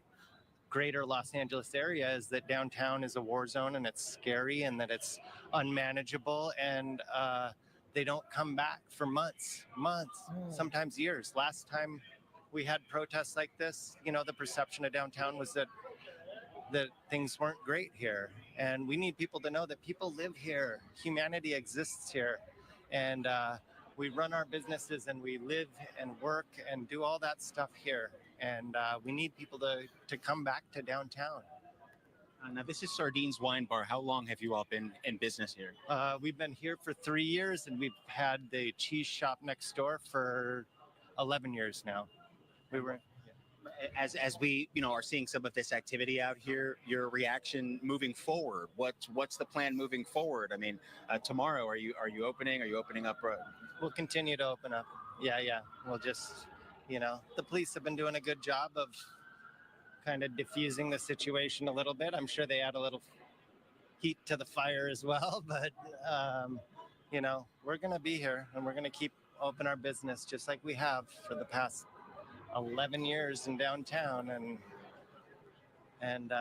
greater Los Angeles area is that downtown is a war zone and it's scary and that it's unmanageable, and they don't come back for months, sometimes years. Last time we had protests like this, the perception of downtown was that things weren't great here. And we need people to know that people live here, humanity exists here, and we run our businesses and we live and work and do all that stuff here. And we need people to come back to downtown. Now, this is Sardines Wine Bar. How long have you all been in business here? We've been here for 3 years, and we've had the cheese shop next door for 11 years now. We were... As we are seeing some of this activity out here, your reaction moving forward, what's the plan moving forward? I mean, tomorrow, are you opening? Are you opening up? We'll continue to open up. Yeah. We'll just, the police have been doing a good job of kind of diffusing the situation a little bit. I'm sure they add a little heat to the fire as well, but we're going to be here and we're going to keep open our business just like we have for the past 11 years in downtown and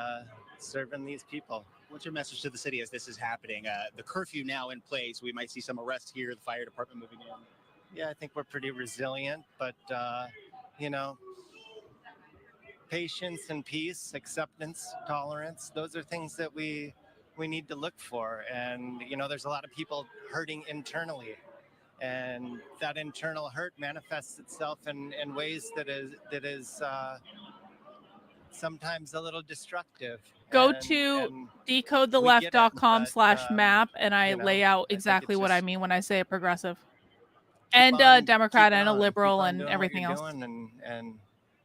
serving these people. What's your message to the city as this is happening? The curfew now in place. We might see some arrests here, the fire department moving in. Yeah, I think we're pretty resilient, but, patience and peace, acceptance, tolerance, those are things that we need to look for. And, there's a lot of people hurting internally. And that internal hurt manifests itself in ways that is sometimes a little destructive. Go to decodetheleft.com/map and I lay out exactly what I mean when I say a progressive. And a Democrat and a liberal and everything else. And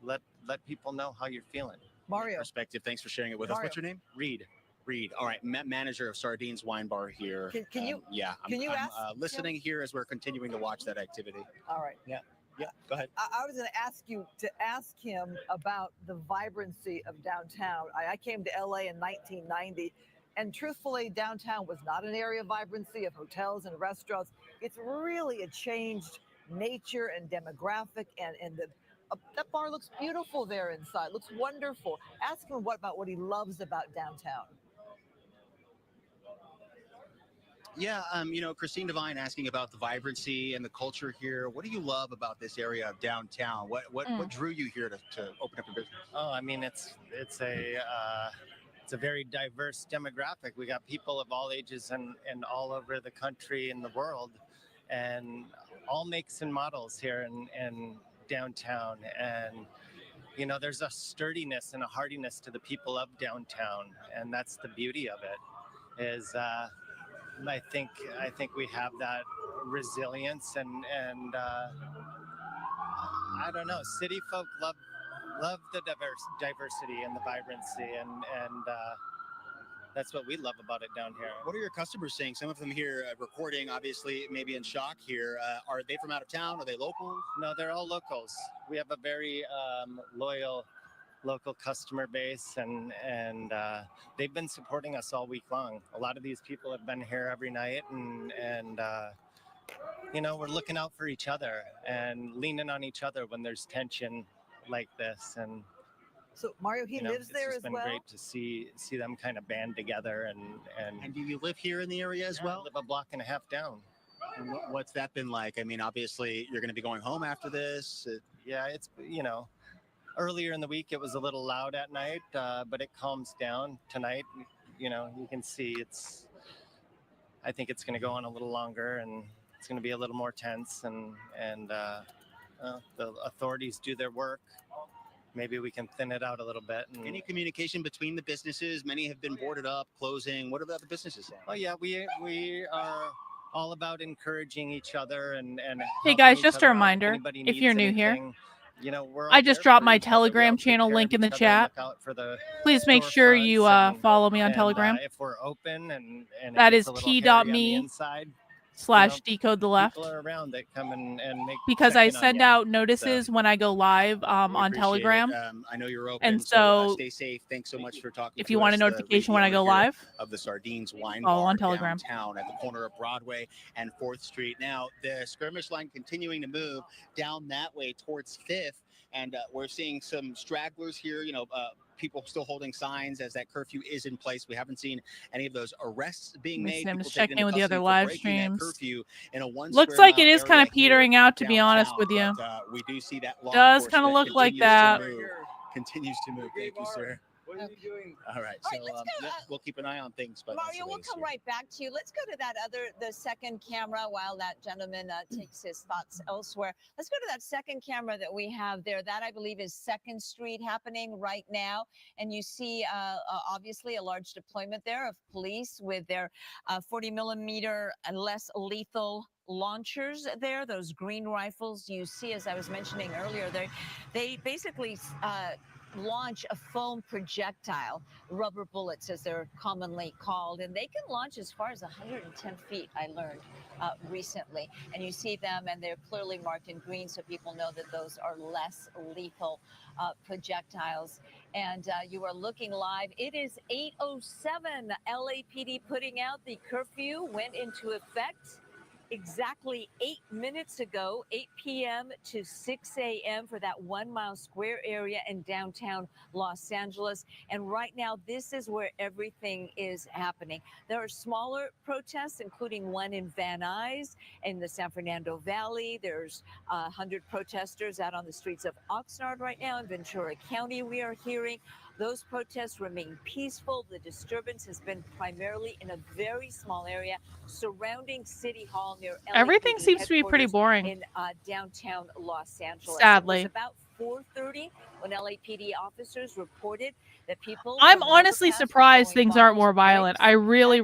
let people know how you're feeling. Mario. Perspective. Thanks for sharing it with us. What's your name? Reed. All right, manager of Sardines Wine Bar here. Can you? I'm listening here as we're continuing to watch that activity. All right. Yeah. Go ahead. I was going to ask you to ask him about the vibrancy of downtown. I came to LA in 1990, and truthfully, downtown was not an area of vibrancy of hotels and restaurants. It's really a changed nature and demographic, and that bar looks beautiful there inside. Looks wonderful. Ask him about what he loves about downtown. Yeah, Christine Devine asking about the vibrancy and the culture here. What do you love about this area of downtown? What drew you here to open up your business? Oh, I mean, it's a very diverse demographic. We got people of all ages and all over the country and the world, and all makes and models here in downtown. And there's a sturdiness and a hardiness to the people of downtown, and that's the beauty of it. Is I think we have that resilience and I don't know. City folk love the diversity and the vibrancy, and that's what we love about it down here. What are your customers saying? Some of them here recording, obviously, maybe in shock here. Are they from out of town? Are they locals? No, they're all locals. We have a very loyal local customer base, and they've been supporting us all week long. A lot of these people have been here every night, and you know, we're looking out for each other and leaning on each other when there's tension like this. And so Mario, he lives there as well. It's been great to see them kind of band together. And do you live here in the area as well? I live a block and a half down. And what's that been like? I mean, obviously, you're going to be going home after this. Yeah, it's, you know, earlier in the week it was a little loud at night, but it calms down tonight. You know, you can see I think it's going to go on a little longer, and it's going to be a little more tense, and the authorities do their work. Maybe we can thin it out a little bit. And any communication between the businesses? Many have been boarded up, closing. What about the businesses saying? Oh yeah, we are all about encouraging each other and hey guys, just a reminder, if you're new here, you know, I just dropped my Telegram channel link in the chat. Please make sure you follow me on Telegram. If we're open and that is t.me/decode the left. People are around that come and make, because I send out notices when I go live on Telegram. I know you're open, and so stay safe. Thanks so much for talking. If you want a notification when I go live, of the Sardines Wine follow Bar on Telegram downtown at the corner of Broadway and 4th Street. Now the skirmish line continuing to move down that way towards 5th, and we're seeing some stragglers here. You know, people still holding signs as that curfew is in place. We haven't seen any of those arrests being made. I'm just checking in with the other live streams. In a looks like it is kind of petering out, to be honest with you. But, we do see that does kind of look like that. Continues to move. Thank you, sir. What are you doing? All right. So we'll keep an eye on things. But Mario, we'll come right back to you. Let's go to the second camera while that gentleman takes his thoughts elsewhere. Let's go to that second camera that we have there. That, I believe, is 2nd Street happening right now. And you see, obviously, a large deployment there of police with their 40 millimeter and less lethal launchers there, those green rifles you see, as I was mentioning earlier, they basically launch a foam projectile, rubber bullets as they're commonly called, and they can launch as far as 110 feet, I learned recently. And you see them, and they're clearly marked in green, so people know that those are less lethal projectiles. And you are looking live. It is 8:07. LAPD putting out the curfew, went into effect exactly 8 minutes ago, 8 p.m. to 6 a.m. for that 1 mile square area in downtown Los Angeles. And right now, this is where everything is happening. There are smaller protests, including one in Van Nuys in the San Fernando Valley. There's 100 protesters out on the streets of Oxnard right now in Ventura County, we are hearing. Those protests remain peaceful. The disturbance has been primarily in a very small area surrounding City Hall near LAPD. Everything seems to be pretty boring in downtown Los Angeles. Sadly. It was about 4:30 when LAPD officers reported that people. I'm honestly surprised things aren't more violent. I really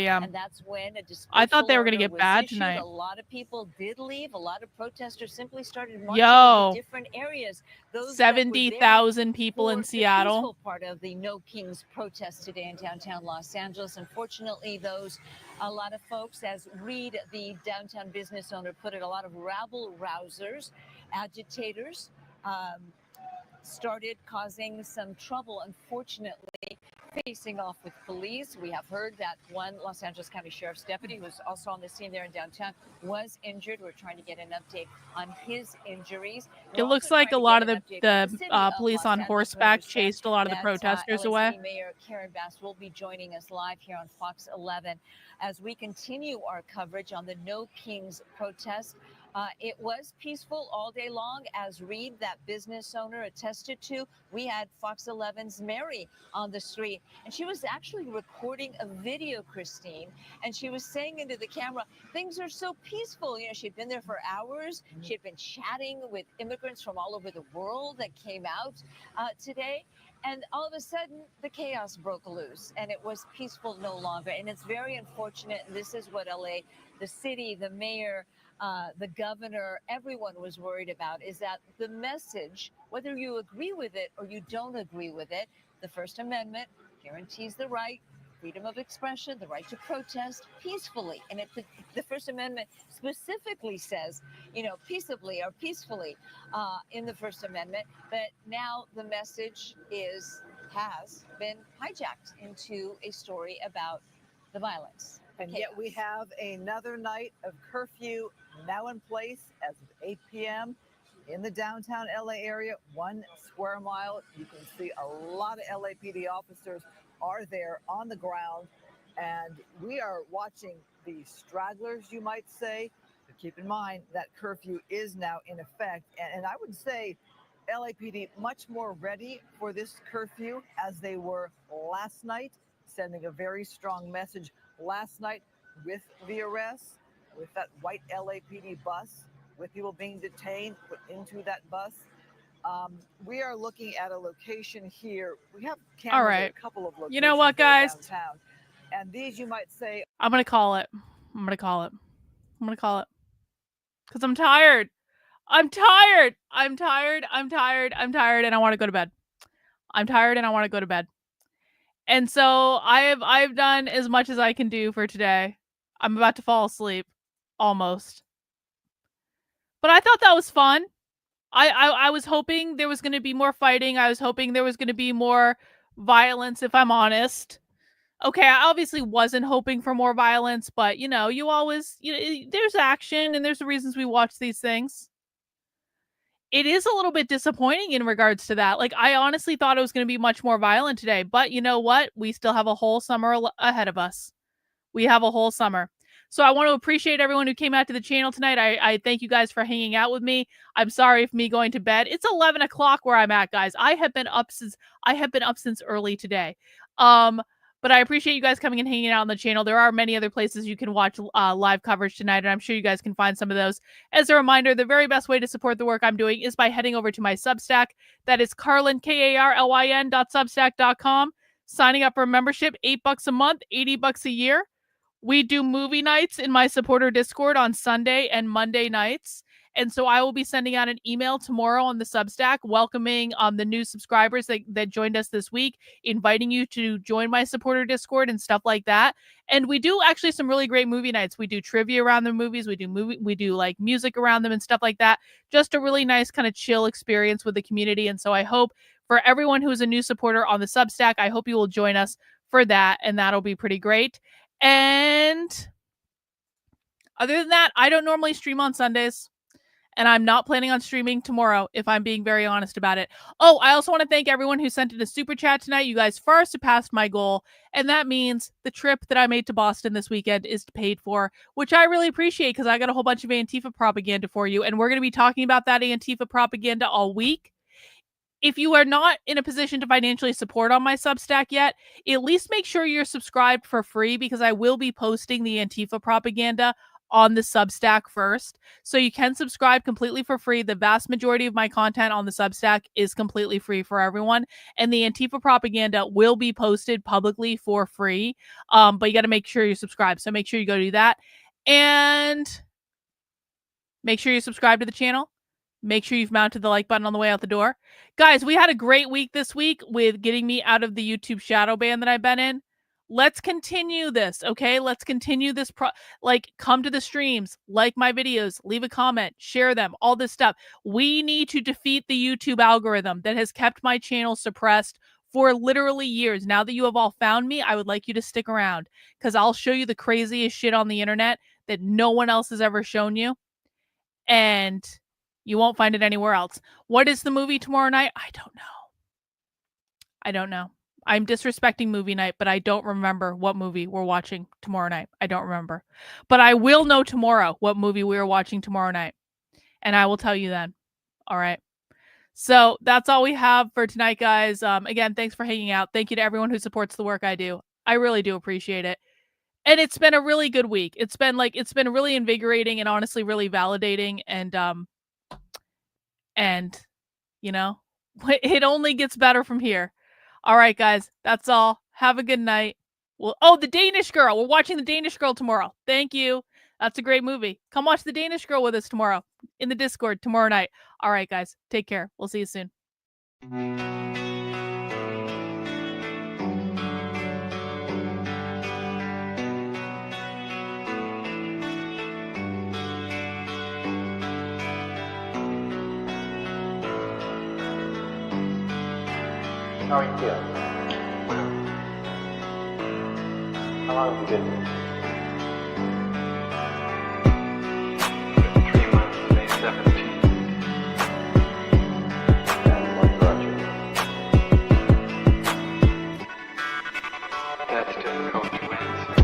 am. And that's when I thought they were going to order get was bad issued. tonight. A lot of people did leave. A lot of protesters simply started marching Yo. to different areas. Those that were there 70,000 people in for the Seattle. peaceful part of the No Kings protest today in downtown Los Angeles. Unfortunately, a lot of folks, as Reed, the downtown business owner, put it, a lot of rabble-rousers, agitators, started causing some trouble, unfortunately, facing off with police. We have heard that one Los Angeles County Sheriff's deputy, who was also on the scene there in downtown, was injured. We're trying to get an update on his injuries. It looks like a lot of the police on horseback chased a lot of the protesters away. LAPD Mayor Karen Bass will be joining us live here on Fox 11 as we continue our coverage on the No Kings protest. It was peaceful all day long, as Reed, that business owner, attested to. We had Fox 11's Mary on the street, and she was actually recording a video, Christine, and she was saying into the camera, things are so peaceful. You know, she'd been there for hours. She had been chatting with immigrants from all over the world that came out today. And all of a sudden, the chaos broke loose, and it was peaceful no longer. And it's very unfortunate. And this is what LA, the city, the mayor, the governor, everyone was worried about, is that the message, whether you agree with it or you don't agree with it, the First Amendment guarantees the right, freedom of expression, the right to protest peacefully. And the First Amendment specifically says, peaceably or peacefully in the First Amendment. But now the message has been hijacked into a story about the violence. And yet we have another night of curfew now in place as of 8 p.m. in the downtown LA area, 1 square mile. You can see a lot of LAPD officers are there on the ground, and we are watching the stragglers, you might say. But keep in mind that curfew is now in effect, and I would say LAPD much more ready for this curfew as they were last night, sending a very strong message last night with the arrests, with that white LAPD bus, with people being detained, put into that bus. We are looking at a location here. We have cameras All right. at a couple of locations. You know what, guys? Downtown. And these, you might say, I'm going to call it. Because I'm tired. And I want to go to bed. And so I've done as much as I can do for today. I'm about to fall asleep. Almost. But I thought that was fun. I was hoping there was going to be more fighting. I was hoping there was going to be more violence, if I'm honest. Okay, I obviously wasn't hoping for more violence, but, you always, there's action and there's the reasons we watch these things. It is a little bit disappointing in regards to that. Like, I honestly thought it was going to be much more violent today, but you know what? We still have a whole summer ahead of us. We have a whole summer. So I want to appreciate everyone who came out to the channel tonight. I thank you guys for hanging out with me. I'm sorry for me going to bed. It's 11 o'clock where I'm at, guys. I have been up since early today. But I appreciate you guys coming and hanging out on the channel. There are many other places you can watch live coverage tonight, and I'm sure you guys can find some of those. As a reminder, the very best way to support the work I'm doing is by heading over to my Substack. That is Karlyn, KARLYN.substack.com. Signing up for a membership, $8 a month, $80 a year. We do movie nights in my supporter Discord on Sunday and Monday nights. And so I will be sending out an email tomorrow on the Substack welcoming the new subscribers that joined us this week, inviting you to join my supporter Discord and stuff like that. And we do actually some really great movie nights. We do trivia around the movies. We do like music around them and stuff like that. Just a really nice kind of chill experience with the community. And so I hope for everyone who is a new supporter on the Substack, I hope you will join us for that. And that'll be pretty great. And other than that, I don't normally stream on Sundays. And I'm not planning on streaming tomorrow, if I'm being very honest about it. Oh, I also want to thank everyone who sent in a super chat tonight. You guys far surpassed my goal. And that means the trip that I made to Boston this weekend is paid for, which I really appreciate because I got a whole bunch of Antifa propaganda for you. And we're going to be talking about that Antifa propaganda all week. If you are not in a position to financially support on my Substack yet, at least make sure you're subscribed for free because I will be posting the Antifa propaganda on the Substack first. So you can subscribe completely for free. The vast majority of my content on the Substack is completely free for everyone. And the Antifa propaganda will be posted publicly for free. But you got to make sure you're subscribed. So make sure you go do that. And make sure you subscribe to the channel. Make sure you've mounted the like button on the way out the door. Guys, we had a great week this week with getting me out of the YouTube shadow ban that I've been in. Let's continue this, okay? Let's continue this. Come to the streams, like my videos, leave a comment, share them, all this stuff. We need to defeat the YouTube algorithm that has kept my channel suppressed for literally years. Now that you have all found me, I would like you to stick around because I'll show you the craziest shit on the internet that no one else has ever shown you. And you won't find it anywhere else. What is the movie tomorrow night? I don't know. I'm disrespecting movie night, but I don't remember what movie we're watching tomorrow night. I don't remember. But I will know tomorrow what movie we are watching tomorrow night. And I will tell you then. All right. So that's all we have for tonight, guys. Again, thanks for hanging out. Thank you to everyone who supports the work I do. I really do appreciate it. And it's been a really good week. It's been really invigorating and honestly really validating. And you know, it only gets better from here. All right, guys, that's all. Have a good night. Well, oh, The Danish Girl. We're watching The Danish Girl tomorrow. Thank you. That's a great movie. Come watch The Danish Girl with us tomorrow in the Discord tomorrow night. All right, guys, take care. We'll see you soon. How are you feeling? How long have you been here? 3 months, May 17th. And what brought you here? That's difficult to answer.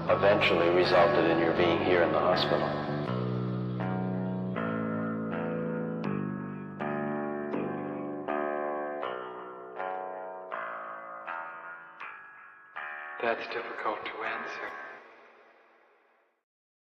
Eventually resulted in your being here in the hospital. That's difficult to answer.